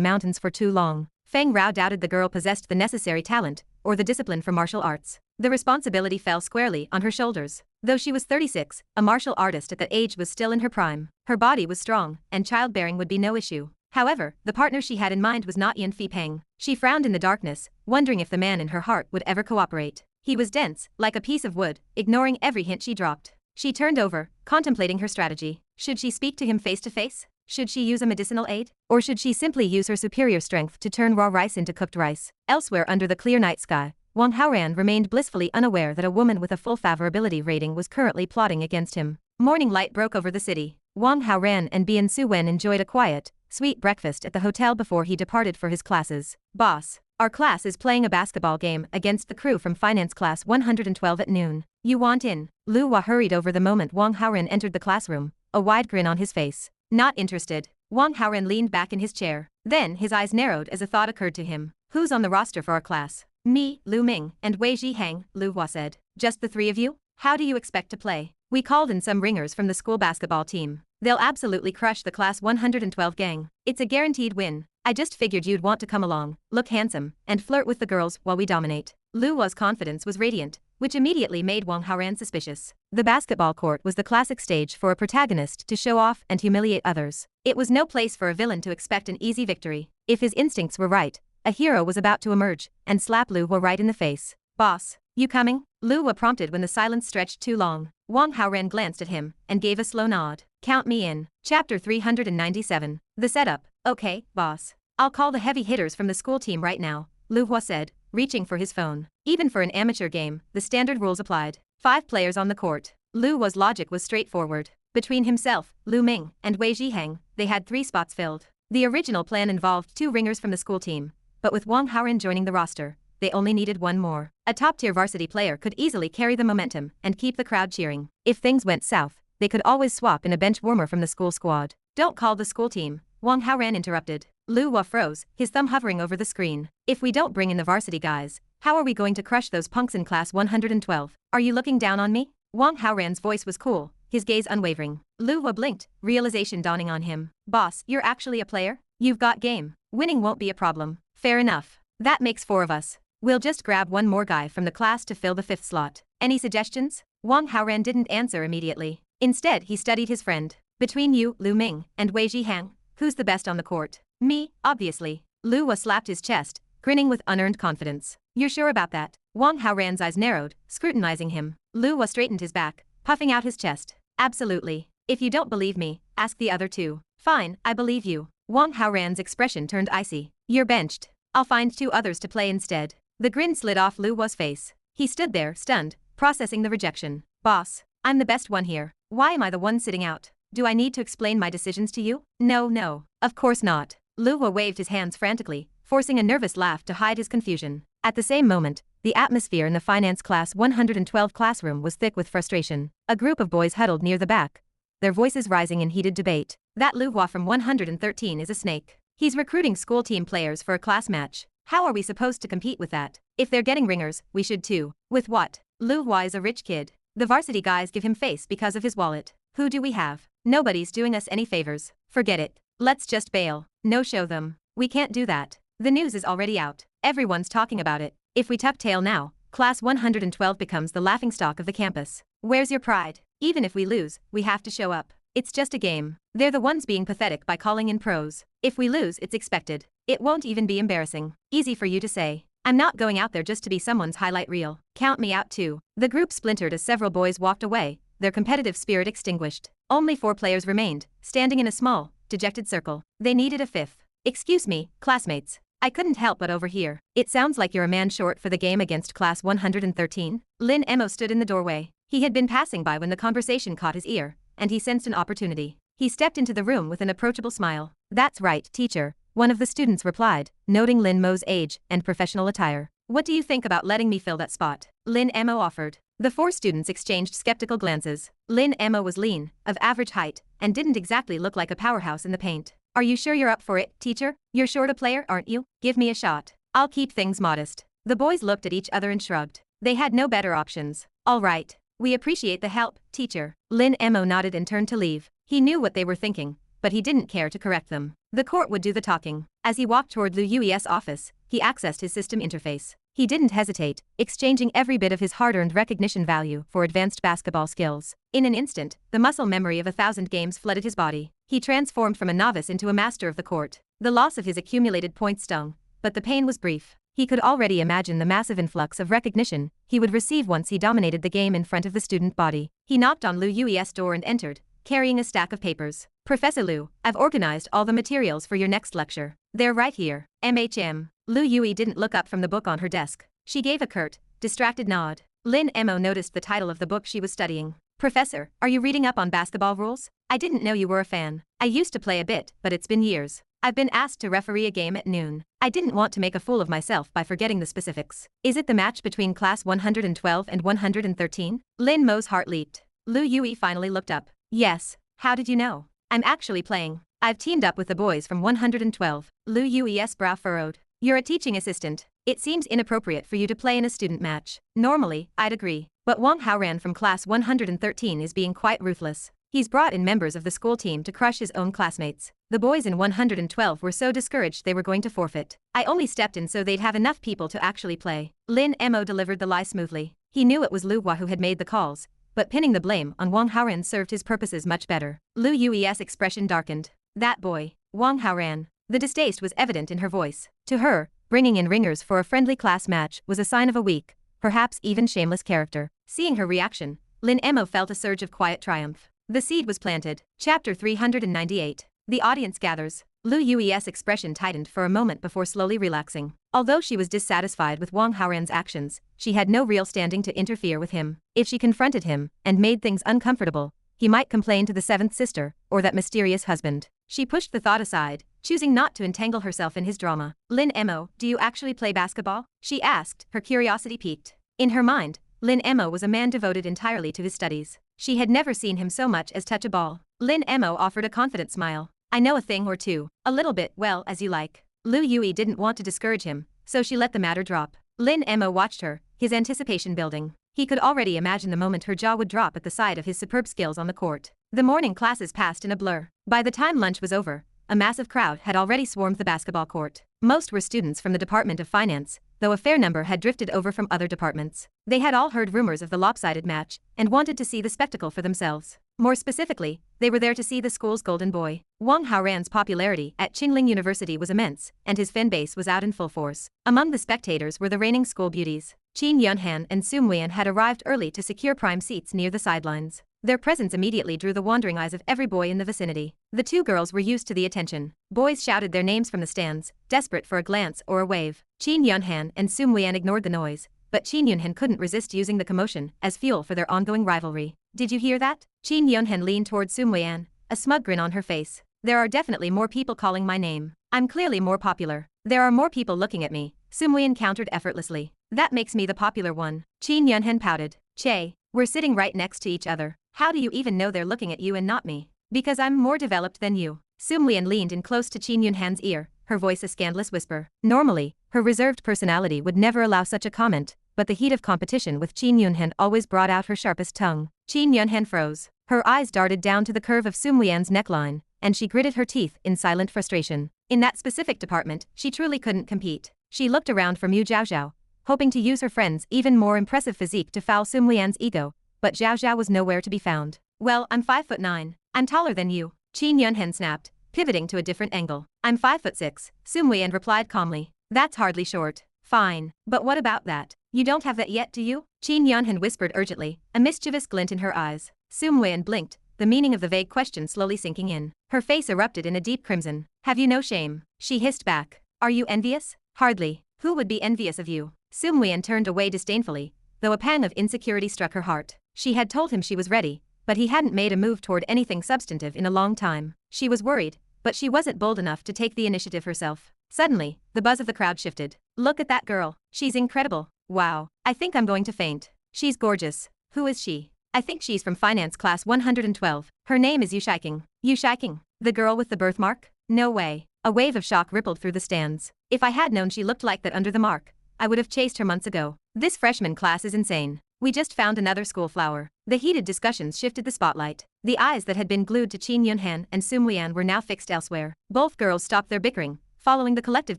mountains for too long. Feng Rao doubted the girl possessed the necessary talent, or the discipline for martial arts. The responsibility fell squarely on her shoulders. Though she was 36, a martial artist at that age was still in her prime. Her body was strong, and childbearing would be no issue. However, the partner she had in mind was not Yan Fipeng. She frowned in the darkness, wondering if the man in her heart would ever cooperate. He was dense, like a piece of wood, ignoring every hint she dropped. She turned over, contemplating her strategy. Should she speak to him face to face? Should she use a medicinal aid? Or should she simply use her superior strength to turn raw rice into cooked rice? Elsewhere under the clear night sky, Wang Haoran remained blissfully unaware that a woman with a full favorability rating was currently plotting against him. Morning light broke over the city. Wang Haoran and Bian Suwen enjoyed a quiet, sweet breakfast at the hotel before he departed for his classes. Boss, our class is playing a basketball game against the crew from finance class 112 at noon. You want in? Lu Hua hurried over the moment Wang Haoran entered the classroom, a wide grin on his face. Not interested. Wang Haoran leaned back in his chair. Then his eyes narrowed as a thought occurred to him. Who's on the roster for our class? Me, Lu Ming, and Wei Zhihang, Lu Hua said. Just the three of you? How do you expect to play? We called in some ringers from the school basketball team. They'll absolutely crush the class 112 gang. It's a guaranteed win. I just figured you'd want to come along, look handsome, and flirt with the girls while we dominate. Lu Hua's confidence was radiant, which immediately made Wang Haoran suspicious. The basketball court was the classic stage for a protagonist to show off and humiliate others. It was no place for a villain to expect an easy victory. If his instincts were right, a hero was about to emerge and slap Lu Hua right in the face. Boss, you coming? Lu Hua prompted when the silence stretched too long. Wang Haoran glanced at him and gave a slow nod. Count me in. Chapter 397. The setup. Okay, boss. I'll call the heavy hitters from the school team right now, Lu Hua said, reaching for his phone. Even for an amateur game, the standard rules applied. 5 players on the court. Lu Hua's logic was straightforward. Between himself, Lu Ming, and Wei Zhihang, they had 3 spots filled. The original plan involved 2 ringers from the school team, but with Wang Haoran joining the roster, they only needed 1 more. A top-tier varsity player could easily carry the momentum and keep the crowd cheering. If things went south, they could always swap in a bench warmer from the school squad. Don't call the school team, Wang Haoran interrupted. Lu Hua froze, his thumb hovering over the screen. If we don't bring in the varsity guys, how are we going to crush those punks in class 112? Are you looking down on me? Wang Haoran's voice was cool, his gaze unwavering. Lu Hua blinked, realization dawning on him. Boss, you're actually a player? You've got game. Winning won't be a problem. Fair enough. That makes 4 of us. We'll just grab 1 more guy from the class to fill the 5th slot. Any suggestions? Wang Haoran didn't answer immediately. Instead, he studied his friend. Between you, Lu Ming, and Wei Zhihang, who's the best on the court? Me, obviously. Lu Hua slapped his chest, grinning with unearned confidence. You're sure about that? Wang Haoran's eyes narrowed, scrutinizing him. Lu Hua straightened his back, puffing out his chest. Absolutely. If you don't believe me, ask the other 2. Fine, I believe you. Wang Haoran's expression turned icy. You're benched. I'll find 2 others to play instead. The grin slid off Lu Hua's face. He stood there, stunned, processing the rejection. Boss, I'm the best one here. Why am I the one sitting out? Do I need to explain my decisions to you? No, of course not. Lu Hua waved his hands frantically, forcing a nervous laugh to hide his confusion. At the same moment, the atmosphere in the finance class 112 classroom was thick with frustration. A group of boys huddled near the back, their voices rising in heated debate. That Lu Hua from 113 is a snake. He's recruiting school team players for a class match. How are we supposed to compete with that? If they're getting ringers, we should too. With what? Lu Hua is a rich kid. The varsity guys give him face because of his wallet. Who do we have? Nobody's doing us any favors. Forget it. Let's just bail. No, show them. We can't do that. The news is already out. Everyone's talking about it. If we tuck tail now, class 112 becomes the laughingstock of the campus. Where's your pride? Even if we lose, we have to show up. It's just a game. They're the ones being pathetic by calling in pros. If we lose, it's expected. It won't even be embarrassing. Easy for you to say. I'm not going out there just to be someone's highlight reel. Count me out too. The group splintered as several boys walked away, their competitive spirit extinguished. Only 4 players remained, standing in a small, dejected circle. They needed a 5th. Excuse me, classmates. I couldn't help but overhear. It sounds like you're a man short for the game against class 113. Lin Emo stood in the doorway. He had been passing by when the conversation caught his ear, and he sensed an opportunity. He stepped into the room with an approachable smile. That's right, teacher, one of the students replied, noting Lin Mo's age and professional attire. What do you think about letting me fill that spot? Lin Emo offered. The 4 students exchanged skeptical glances. Lin Emo was lean, of average height, and didn't exactly look like a powerhouse in the paint. Are you sure you're up for it, teacher? You're short a player, aren't you? Give me a shot. I'll keep things modest. The boys looked at each other and shrugged. They had no better options. All right. We appreciate the help, teacher. Lin Emo nodded and turned to leave. He knew what they were thinking, but he didn't care to correct them. The court would do the talking. As he walked toward Lu Yui's office, he accessed his system interface. He didn't hesitate, exchanging every bit of his hard-earned recognition value for advanced basketball skills. In an instant, the muscle memory of 1,000 games flooded his body. He transformed from a novice into a master of the court. The loss of his accumulated points stung, but the pain was brief. He could already imagine the massive influx of recognition he would receive once he dominated the game in front of the student body. He knocked on Lu Yui's door and entered, carrying a stack of papers. Professor Lu, I've organized all the materials for your next lecture. They're right here. MHM. Lu Yui didn't look up from the book on her desk. She gave a curt, distracted nod. Lin Emo noticed the title of the book she was studying. Professor, are you reading up on basketball rules? I didn't know you were a fan. I used to play a bit, but it's been years. I've been asked to referee a game at noon. I didn't want to make a fool of myself by forgetting the specifics. Is it the match between class 112 and 113? Lin Mo's heart leaped. Lu Yui finally looked up. Yes. How did you know? I'm actually playing. I've teamed up with the boys from 112. Lu Yui's brow furrowed. You're a teaching assistant. It seems inappropriate for you to play in a student match. Normally, I'd agree. But Wang Haoran from class 113 is being quite ruthless. He's brought in members of the school team to crush his own classmates. The boys in 112 were so discouraged they were going to forfeit. I only stepped in so they'd have enough people to actually play. Lin Emo delivered the lie smoothly. He knew it was Lu Hua who had made the calls, but pinning the blame on Wang Haoran served his purposes much better. Lu Yui's expression darkened. That boy, Wang Haoran. The distaste was evident in her voice. To her, bringing in ringers for a friendly class match was a sign of a weak, perhaps even shameless character. Seeing her reaction, Lin Emo felt a surge of quiet triumph. The seed was planted. Chapter 398. The audience gathers. Lu Yui's expression tightened for a moment before slowly relaxing. Although she was dissatisfied with Wang Haoran's actions, she had no real standing to interfere with him. If she confronted him and made things uncomfortable, he might complain to the 7th sister or that mysterious husband. She pushed the thought aside, choosing not to entangle herself in his drama. Lin Emo, do you actually play basketball? She asked, her curiosity piqued. In her mind, Lin Emo was a man devoted entirely to his studies. She had never seen him so much as touch a ball. Lin Emo offered a confident smile. I know a thing or two. A little bit, well, as you like. Lu Yui didn't want to discourage him, so she let the matter drop. Lin Emo watched her, his anticipation building. He could already imagine the moment her jaw would drop at the sight of his superb skills on the court. The morning classes passed in a blur. By the time lunch was over, a massive crowd had already swarmed the basketball court. Most were students from the Department of Finance, though a fair number had drifted over from other departments. They had all heard rumors of the lopsided match and wanted to see the spectacle for themselves. More specifically, they were there to see the school's golden boy. Wang Haoran's popularity at Qingling University was immense, and his fan base was out in full force. Among the spectators were the reigning school beauties. Qin Yunhan and Sum Weian had arrived early to secure prime seats near the sidelines. Their presence immediately drew the wandering eyes of every boy in the vicinity. The two girls were used to the attention. Boys shouted their names from the stands, desperate for a glance or a wave. Qin Yunhan and Sun Muian ignored the noise, but Qin Yunhan couldn't resist using the commotion as fuel for their ongoing rivalry. Did you hear that? Qin Yunhan leaned toward Sun Muian, a smug grin on her face. There are definitely more people calling my name. I'm clearly more popular. There are more people looking at me, Sun Muian countered effortlessly. That makes me the popular one. Qin Yunhan pouted. Che, we're sitting right next to each other. How do you even know they're looking at you and not me? Because I'm more developed than you. Sun Muian leaned in close to Qin Yunhan's ear, her voice a scandalous whisper. Normally, her reserved personality would never allow such a comment, but the heat of competition with Qin Yunhan always brought out her sharpest tongue. Qin Yunhan froze. Her eyes darted down to the curve of Sun Muian's neckline, and she gritted her teeth in silent frustration. In that specific department, she truly couldn't compete. She looked around for Mu Zhaozhao, hoping to use her friend's even more impressive physique to foul Sun Muian's ego, but Zhaozhao was nowhere to be found. Well, I'm 5'9". I'm taller than you, Qin Yunhan snapped, pivoting to a different angle. I'm 5'6", Sun Muian replied calmly. That's hardly short. Fine. But what about that? You don't have that yet, do you? Qin Yunhan whispered urgently, a mischievous glint in her eyes. Sun Muian blinked, the meaning of the vague question slowly sinking in. Her face erupted in a deep crimson. Have you no shame? She hissed back. Are you envious? Hardly. Who would be envious of you? Sun Muian turned away disdainfully, though a pang of insecurity struck her heart. She had told him she was ready, but he hadn't made a move toward anything substantive in a long time. She was worried, but she wasn't bold enough to take the initiative herself. Suddenly, the buzz of the crowd shifted. Look at that girl. She's incredible. Wow. I think I'm going to faint. She's gorgeous. Who is she? I think she's from finance class 112. Her name is Yu Shiking. Yu Shiking? The girl with the birthmark? No way. A wave of shock rippled through the stands. If I had known she looked like that under the mark, I would have chased her months ago. This freshman class is insane. We just found another school flower. The heated discussions shifted the spotlight. The eyes that had been glued to Qin Yunhan and Sun Muian were now fixed elsewhere. Both girls stopped their bickering, following the collective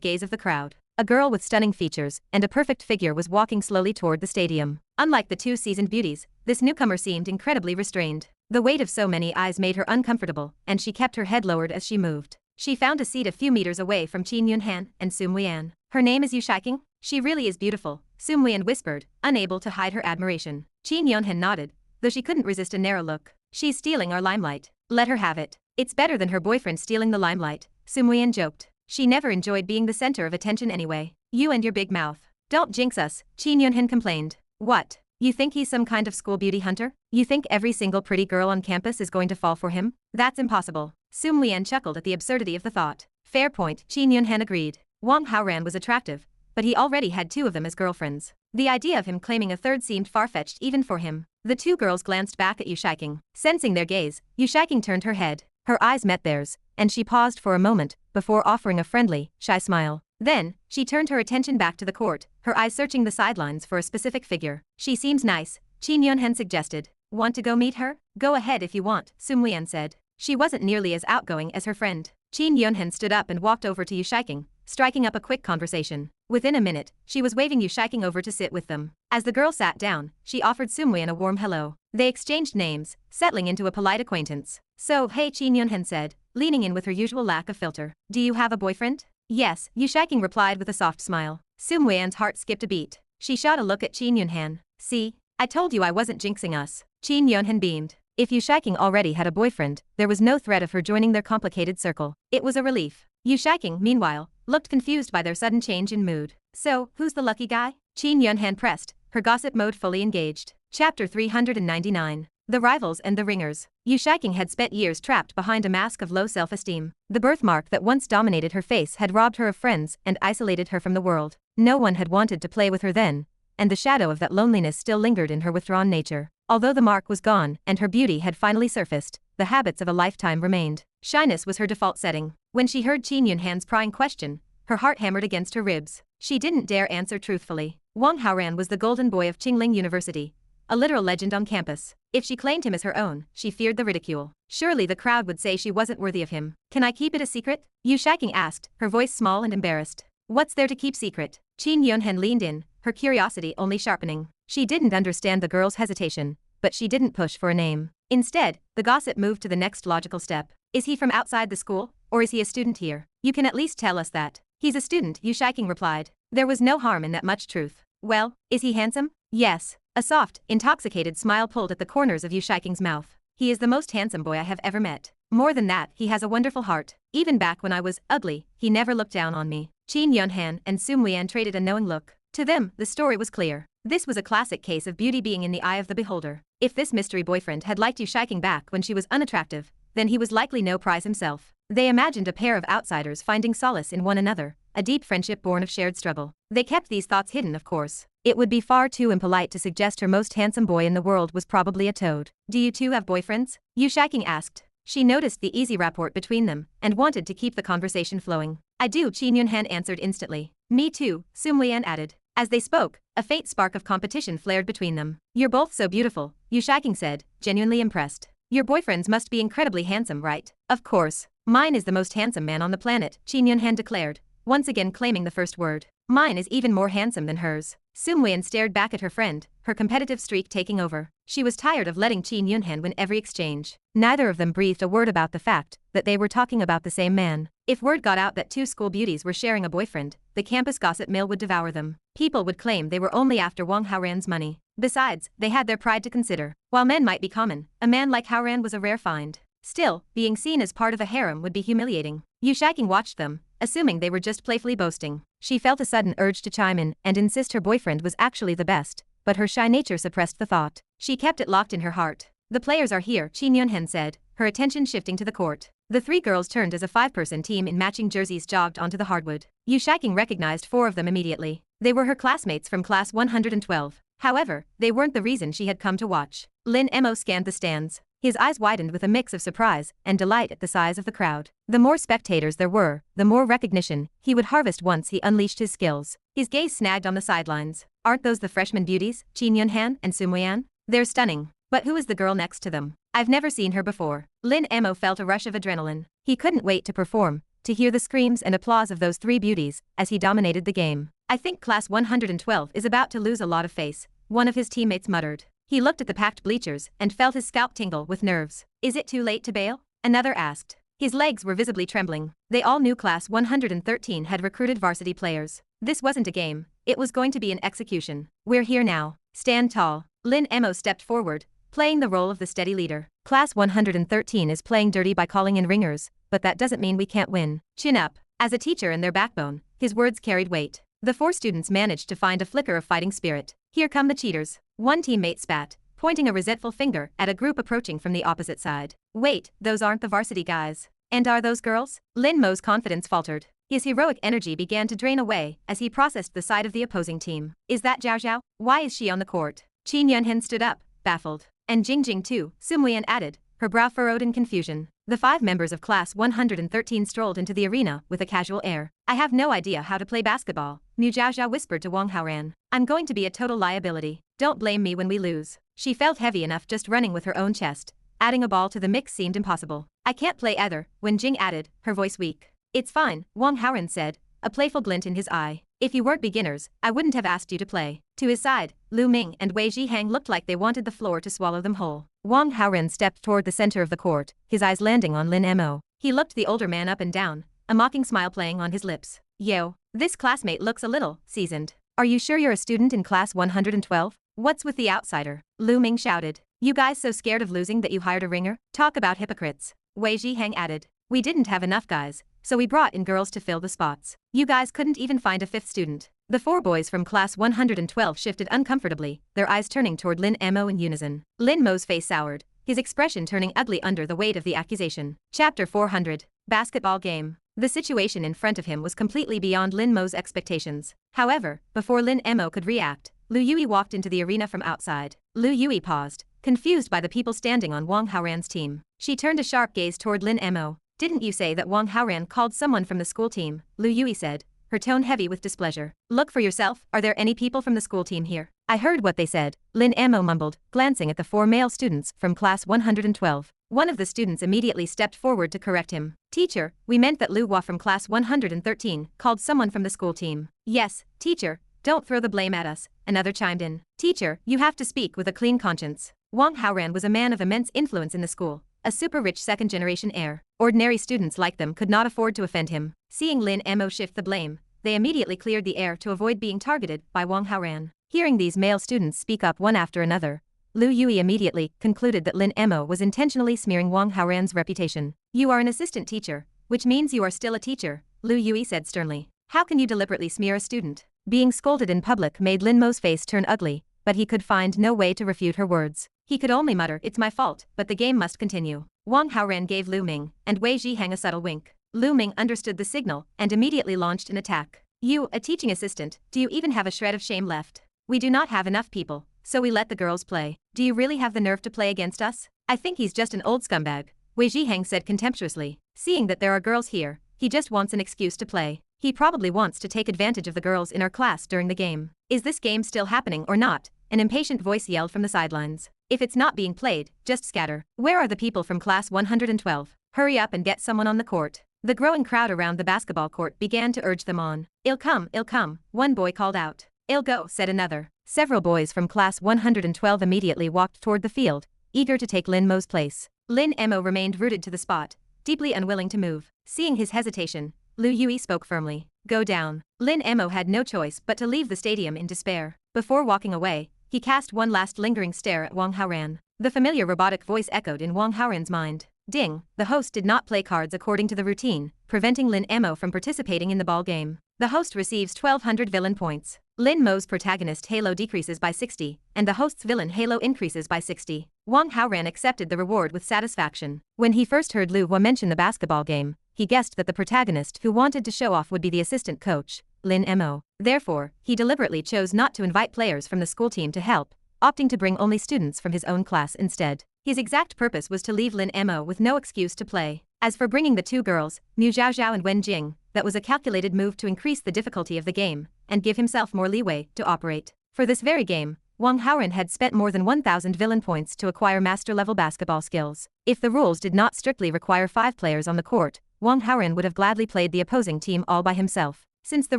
gaze of the crowd. A girl with stunning features and a perfect figure was walking slowly toward the stadium. Unlike the two seasoned beauties, this newcomer seemed incredibly restrained. The weight of so many eyes made her uncomfortable, and she kept her head lowered as she moved. She found a seat a few meters away from Qin Yunhan and Sun Muian. Her name is Yu Shiking? She really is beautiful, Sun Muian whispered, unable to hide her admiration. Qin Yunhan nodded, though she couldn't resist a narrow look. She's stealing our limelight. Let her have it. It's better than her boyfriend stealing the limelight, Sun Muian joked. She never enjoyed being the center of attention anyway. You and your big mouth. Don't jinx us, Qin Yunhan complained. What? You think he's some kind of school beauty hunter? You think every single pretty girl on campus is going to fall for him? That's impossible. Sun Muian chuckled at the absurdity of the thought. Fair point, Qin Yunhan agreed. Wang Haoran was attractive, but he already had two of them as girlfriends. The idea of him claiming a third seemed far-fetched even for him. The two girls glanced back at Yu Shiking. Sensing their gaze, Yu Shiking turned her head. Her eyes met theirs, and she paused for a moment before offering a friendly, shy smile. Then, she turned her attention back to the court, her eyes searching the sidelines for a specific figure. She seems nice, Qin Yunhan suggested. Want to go meet her? Go ahead if you want, Sun Muian said. She wasn't nearly as outgoing as her friend. Qin Yunhan stood up and walked over to Yu Shiking, striking up a quick conversation. Within a minute, she was waving Yu Shiking over to sit with them. As the girl sat down, she offered Sun Muian a warm hello. They exchanged names, settling into a polite acquaintance. So, hey, Qin Yunhan said, leaning in with her usual lack of filter. Do you have a boyfriend? Yes, Yu Shiking replied with a soft smile. Sun Muian's heart skipped a beat. She shot a look at Qin Yunhan. See? I told you I wasn't jinxing us. Qin Yunhan beamed. If Yu Shiking already had a boyfriend, there was no threat of her joining their complicated circle. It was a relief. Yu Shiking, meanwhile, looked confused by their sudden change in mood. So, who's the lucky guy? Qin Yunhan pressed, her gossip mode fully engaged. Chapter 399. The Rivals and the Ringers. Yu Shiking had spent years trapped behind a mask of low self-esteem. The birthmark that once dominated her face had robbed her of friends and isolated her from the world. No one had wanted to play with her then, and the shadow of that loneliness still lingered in her withdrawn nature. Although the mark was gone and her beauty had finally surfaced, the habits of a lifetime remained. Shyness was her default setting. When she heard Qin Yunhan's prying question, her heart hammered against her ribs. She didn't dare answer truthfully. Wang Haoran was the golden boy of Qingling University, a literal legend on campus. If she claimed him as her own, she feared the ridicule. Surely the crowd would say she wasn't worthy of him. Can I keep it a secret? Yu Shiking asked, her voice small and embarrassed. What's there to keep secret? Qin Yunhan leaned in, her curiosity only sharpening. She didn't understand the girl's hesitation, but she didn't push for a name. Instead, the gossip moved to the next logical step. Is he from outside the school, or is he a student here? You can at least tell us that. He's a student, Yu Shiking replied. There was no harm in that much truth. Well, is he handsome? Yes. A soft, intoxicated smile pulled at the corners of Yu Shiking's mouth. He is the most handsome boy I have ever met. More than that, he has a wonderful heart. Even back when I was ugly, he never looked down on me. Qin Yunhan and Sun Muian traded a knowing look. To them, the story was clear. This was a classic case of beauty being in the eye of the beholder. If this mystery boyfriend had liked Yu Shiking back when she was unattractive, then he was likely no prize himself. They imagined a pair of outsiders finding solace in one another, a deep friendship born of shared struggle. They kept these thoughts hidden, of course. It would be far too impolite to suggest her most handsome boy in the world was probably a toad. Do you two have boyfriends? Yu Shiking asked. She noticed the easy rapport between them and wanted to keep the conversation flowing. I do, Qin Yunhan answered instantly. Me too, Sun Muian added. As they spoke, a faint spark of competition flared between them. You're both so beautiful, Yu Shiking said, genuinely impressed. Your boyfriends must be incredibly handsome, right? Of course. Mine is the most handsome man on the planet, Qin Yunhan declared, once again claiming the first word. Mine is even more handsome than hers. Sun Muian stared back at her friend, her competitive streak taking over. She was tired of letting Qin Yunhan win every exchange. Neither of them breathed a word about the fact that they were talking about the same man. If word got out that two school beauties were sharing a boyfriend, the campus gossip mill would devour them. People would claim they were only after Wang Haoran's money. Besides, they had their pride to consider. While men might be common, a man like Haoran was a rare find. Still, being seen as part of a harem would be humiliating. Yu Shiking watched them, assuming they were just playfully boasting. She felt a sudden urge to chime in and insist her boyfriend was actually the best, but her shy nature suppressed the thought. She kept it locked in her heart. The players are here, Qin Yunhan said, her attention shifting to the court. The three girls turned as a five-person team in matching jerseys jogged onto the hardwood. Yu Shiking recognized four of them immediately. They were her classmates from class 112. However, they weren't the reason she had come to watch. Lin Mo scanned the stands. His eyes widened with a mix of surprise and delight at the size of the crowd. The more spectators there were, the more recognition he would harvest once he unleashed his skills. His gaze snagged on the sidelines. Aren't those the freshman beauties, Qin Yunhan and Sun Muian? They're stunning. But who is the girl next to them? I've never seen her before. Lin Mo felt a rush of adrenaline. He couldn't wait to perform, to hear the screams and applause of those three beauties as he dominated the game. I think class 112 is about to lose a lot of face, one of his teammates muttered. He looked at the packed bleachers and felt his scalp tingle with nerves. Is it too late to bail? Another asked. His legs were visibly trembling. They all knew class 113 had recruited varsity players. This wasn't a game, it was going to be an execution. We're here now. Stand tall. Lin Mo stepped forward, playing the role of the steady leader. Class 113 is playing dirty by calling in ringers, but that doesn't mean we can't win. Chin up. As a teacher and their backbone, his words carried weight. The four students managed to find a flicker of fighting spirit. Here come the cheaters. One teammate spat, pointing a resentful finger at a group approaching from the opposite side. Wait, those aren't the varsity guys. And are those girls? Lin Mo's confidence faltered. His heroic energy began to drain away as he processed the side of the opposing team. Is that Zhao Zhao? Why is she on the court? Qin Yunhan stood up, baffled. And Jingjing too, Sun Muian added, her brow furrowed in confusion. The five members of class 113 strolled into the arena with a casual air. I have no idea how to play basketball, Mu Zhao Zhao whispered to Wang Haoran. I'm going to be a total liability. Don't blame me when we lose. She felt heavy enough just running with her own chest. Adding a ball to the mix seemed impossible. I can't play either, Wen Jing added, her voice weak. It's fine, Wang Haoran said, a playful glint in his eye. If you weren't beginners, I wouldn't have asked you to play. To his side, Lu Ming and Wei Zhihang looked like they wanted the floor to swallow them whole. Wang Haoran stepped toward the center of the court, his eyes landing on Lin Mo. He looked the older man up and down, a mocking smile playing on his lips. Yo, this classmate looks a little seasoned. Are you sure you're a student in class 112? What's with the outsider? Lu Ming shouted. You guys so scared of losing that you hired a ringer? Talk about hypocrites. Wei Zhihang added. We didn't have enough guys, so we brought in girls to fill the spots. You guys couldn't even find a fifth student. The four boys from class 112 shifted uncomfortably, their eyes turning toward Lin Mo in unison. Lin Mo's face soured, his expression turning ugly under the weight of the accusation. Chapter 400. Basketball game. The situation in front of him was completely beyond Lin Mo's expectations. However, before Lin Mo could react, Lu Yui walked into the arena from outside. Lu Yui paused, confused by the people standing on Wang Haoran's team. She turned a sharp gaze toward Lin Mo. Didn't you say that Wang Haoran called someone from the school team? Lu Yui said, her tone heavy with displeasure. Look for yourself, are there any people from the school team here? I heard what they said, Lin Mo mumbled, glancing at the four male students from class 112. One of the students immediately stepped forward to correct him. Teacher, we meant that Lu Hua from class 113 called someone from the school team. Yes, teacher, don't throw the blame at us, another chimed in. Teacher, you have to speak with a clean conscience. Wang Haoran was a man of immense influence in the school, a super-rich second-generation heir. Ordinary students like them could not afford to offend him. Seeing Lin Mo shift the blame, they immediately cleared the air to avoid being targeted by Wang Haoran. Hearing these male students speak up one after another, Lu Yui immediately concluded that Lin Mo was intentionally smearing Wang Haoran's reputation. You are an assistant teacher, which means you are still a teacher, Lu Yui said sternly. How can you deliberately smear a student? Being scolded in public made Lin Mo's face turn ugly, but he could find no way to refute her words. He could only mutter, "It's my fault, but the game must continue." Wang Haoran gave Lu Ming and Wei Zhiheng a subtle wink. Lu Ming understood the signal and immediately launched an attack. You, a teaching assistant, do you even have a shred of shame left? We do not have enough people, so we let the girls play. Do you really have the nerve to play against us? I think he's just an old scumbag, Wei Zhiheng said contemptuously. Seeing that there are girls here, he just wants an excuse to play. He probably wants to take advantage of the girls in our class during the game. Is this game still happening or not? An impatient voice yelled from the sidelines. If it's not being played, just scatter. Where are the people from class 112? Hurry up and get someone on the court. The growing crowd around the basketball court began to urge them on. I'll come, one boy called out. I'll go, said another. Several boys from class 112 immediately walked toward the field, eager to take Lin Mo's place. Lin Mo remained rooted to the spot, deeply unwilling to move. Seeing his hesitation, Lu Yui spoke firmly. Go down. Lin Mo had no choice but to leave the stadium in despair. Before walking away, he cast one last lingering stare at Wang Haoran. The familiar robotic voice echoed in Wang Haoran's mind. Ding, the host did not play cards according to the routine, preventing Lin Mo from participating in the ball game. The host receives 1200 villain points. Lin Mo's protagonist halo decreases by 60, and the host's villain halo increases by 60. Wang Haoran accepted the reward with satisfaction. When he first heard Lu Hua mention the basketball game, he guessed that the protagonist who wanted to show off would be the assistant coach, Lin Mo. Therefore, he deliberately chose not to invite players from the school team to help, opting to bring only students from his own class instead. His exact purpose was to leave Lin Mo with no excuse to play. As for bringing the two girls, Mu Zhaozhao and Wen Jing, that was a calculated move to increase the difficulty of the game and give himself more leeway to operate. For this very game, Wang Haoran had spent more than 1,000 villain points to acquire master-level basketball skills. If the rules did not strictly require 5 players on the court, Wang Haoran would have gladly played the opposing team all by himself. Since the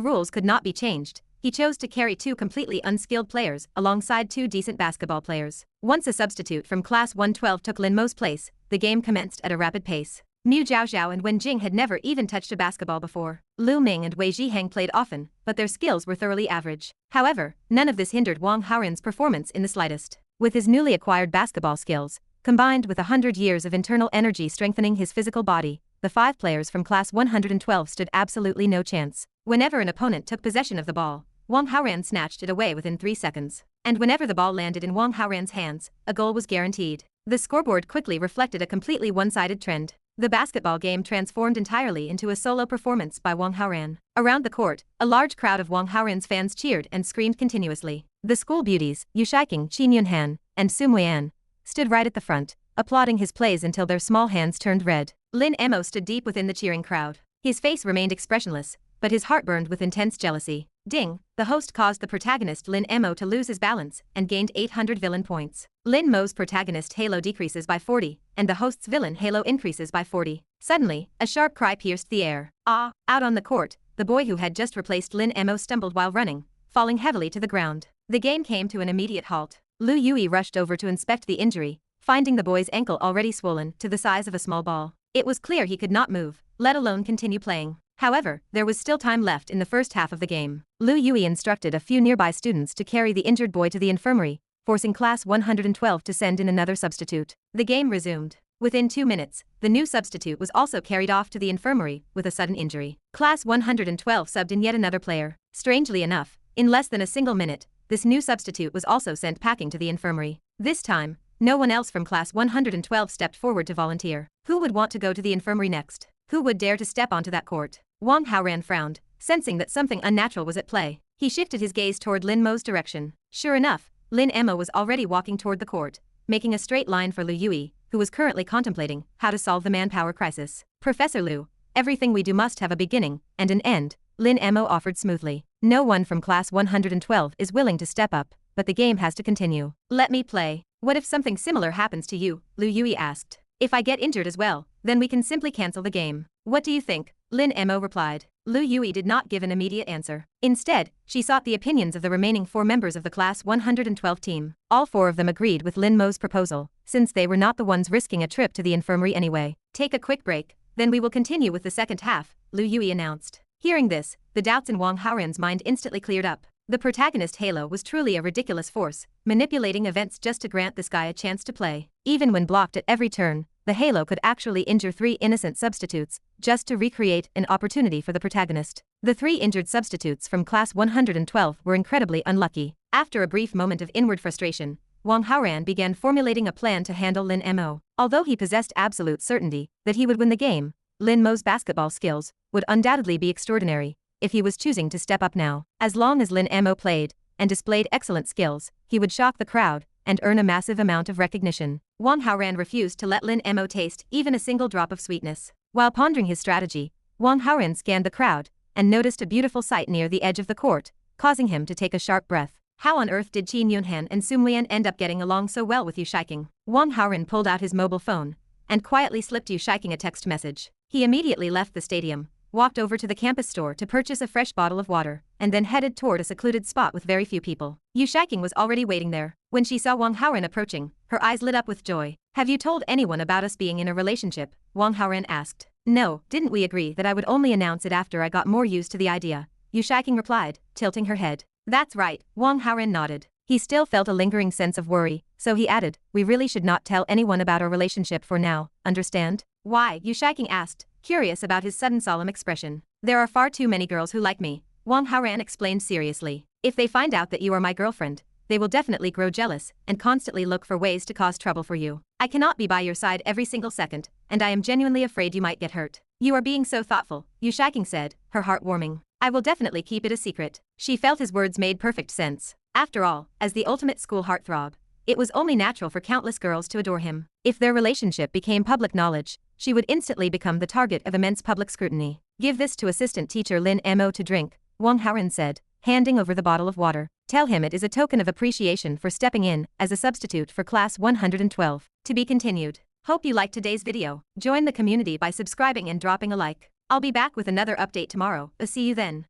rules could not be changed, he chose to carry 2 completely unskilled players alongside 2 decent basketball players. Once a substitute from class 112 took Lin Mo's place, the game commenced at a rapid pace. Mu Zhaozhao and Wen Jing had never even touched a basketball before. Lu Ming and Wei Zhiheng played often, but their skills were thoroughly average. However, none of this hindered Wang Haoran's performance in the slightest. With his newly acquired basketball skills, combined with 100 years of internal energy strengthening his physical body, the 5 players from class 112 stood absolutely no chance. Whenever an opponent took possession of the ball, Wang Haoran snatched it away within 3 seconds. And whenever the ball landed in Wang Haoran's hands, a goal was guaranteed. The scoreboard quickly reflected a completely one-sided trend. The basketball game transformed entirely into a solo performance by Wang Haoran. Around the court, a large crowd of Wang Haoran's fans cheered and screamed continuously. The school beauties, Yu Shiking, Qin Yunhan, and Su Muian, stood right at the front, applauding his plays until their small hands turned red. Lin Mo stood deep within the cheering crowd. His face remained expressionless, but his heart burned with intense jealousy. Ding, the host caused the protagonist Lin Mo to lose his balance and gained 800 villain points. Lin Mo's protagonist halo decreases by 40, and the host's villain halo increases by 40. Suddenly, a sharp cry pierced the air. Ah! Out on the court, the boy who had just replaced Lin Mo stumbled while running, falling heavily to the ground. The game came to an immediate halt. Lu Yui rushed over to inspect the injury, finding the boy's ankle already swollen to the size of a small ball. It was clear he could not move, let alone continue playing. However, there was still time left in the first half of the game. Lu Yui instructed a few nearby students to carry the injured boy to the infirmary, forcing class 112 to send in another substitute. The game resumed. Within 2 minutes, the new substitute was also carried off to the infirmary with a sudden injury. Class 112 subbed in yet another player. Strangely enough, in less than a single minute, this new substitute was also sent packing to the infirmary. This time, no one else from class 112 stepped forward to volunteer. Who would want to go to the infirmary next? Who would dare to step onto that court? Wang Haoran frowned, sensing that something unnatural was at play. He shifted his gaze toward Lin Mo's direction. Sure enough, Lin Mo was already walking toward the court, making a straight line for Lu Yui, who was currently contemplating how to solve the manpower crisis. Professor Lu, everything we do must have a beginning and an end, Lin Mo offered smoothly. No one from class 112 is willing to step up, but the game has to continue. Let me play. What if something similar happens to you? Lu Yui asked. If I get injured as well, then we can simply cancel the game. What do you think? Lin Mo replied. Lu Yui did not give an immediate answer. Instead, she sought the opinions of the remaining 4 members of the class 112 team. All 4 of them agreed with Lin Mo's proposal, since they were not the ones risking a trip to the infirmary anyway. Take a quick break, then we will continue with the second half, Lu Yui announced. Hearing this, the doubts in Wang Haoran's mind instantly cleared up. The protagonist Halo was truly a ridiculous force, manipulating events just to grant this guy a chance to play. Even when blocked at every turn, the Halo could actually injure 3 innocent substitutes, just to recreate an opportunity for the protagonist. The 3 injured substitutes from class 112 were incredibly unlucky. After a brief moment of inward frustration, Wang Haoran began formulating a plan to handle Lin Mo. Although he possessed absolute certainty that he would win the game, Lin Mo's basketball skills would undoubtedly be extraordinary if he was choosing to step up now. As long as Lin Mo played and displayed excellent skills, he would shock the crowd and earn a massive amount of recognition. Wang Haoran refused to let Lin Mo taste even a single drop of sweetness. While pondering his strategy, Wang Haoran scanned the crowd and noticed a beautiful sight near the edge of the court, causing him to take a sharp breath. How on earth did Qin Yunhan and Sum Lian end up getting along so well with Yu Shiking? Wang Haoran pulled out his mobile phone and quietly slipped Yu Shiking a text message. He immediately left the stadium, walked over to the campus store to purchase a fresh bottle of water, and then headed toward a secluded spot with very few people. Yu Shiking was already waiting there. When she saw Wang Haoran approaching, her eyes lit up with joy. "Have you told anyone about us being in a relationship?" Wang Haoran asked. "No, didn't we agree that I would only announce it after I got more used to the idea?" Yu Shiking replied, tilting her head. "That's right," Wang Haoran nodded. He still felt a lingering sense of worry, so he added, "We really should not tell anyone about our relationship for now, understand?" "Why?" Yu Shiking asked, curious about his sudden solemn expression. "There are far too many girls who like me," Wang Haoran explained seriously. "If they find out that you are my girlfriend, they will definitely grow jealous and constantly look for ways to cause trouble for you. I cannot be by your side every single second, and I am genuinely afraid you might get hurt." "You are being so thoughtful," Yu Shiking said, her heart warming. "I will definitely keep it a secret." She felt his words made perfect sense. After all, as the ultimate school heartthrob, it was only natural for countless girls to adore him. If their relationship became public knowledge, she would instantly become the target of immense public scrutiny. "Give this to assistant teacher Lin Mo to drink," Wang Haoran said, handing over the bottle of water. "Tell him it is a token of appreciation for stepping in as a substitute for class 112. To be continued. Hope you liked today's video. Join the community by subscribing and dropping a like. I'll be back with another update tomorrow. See you then.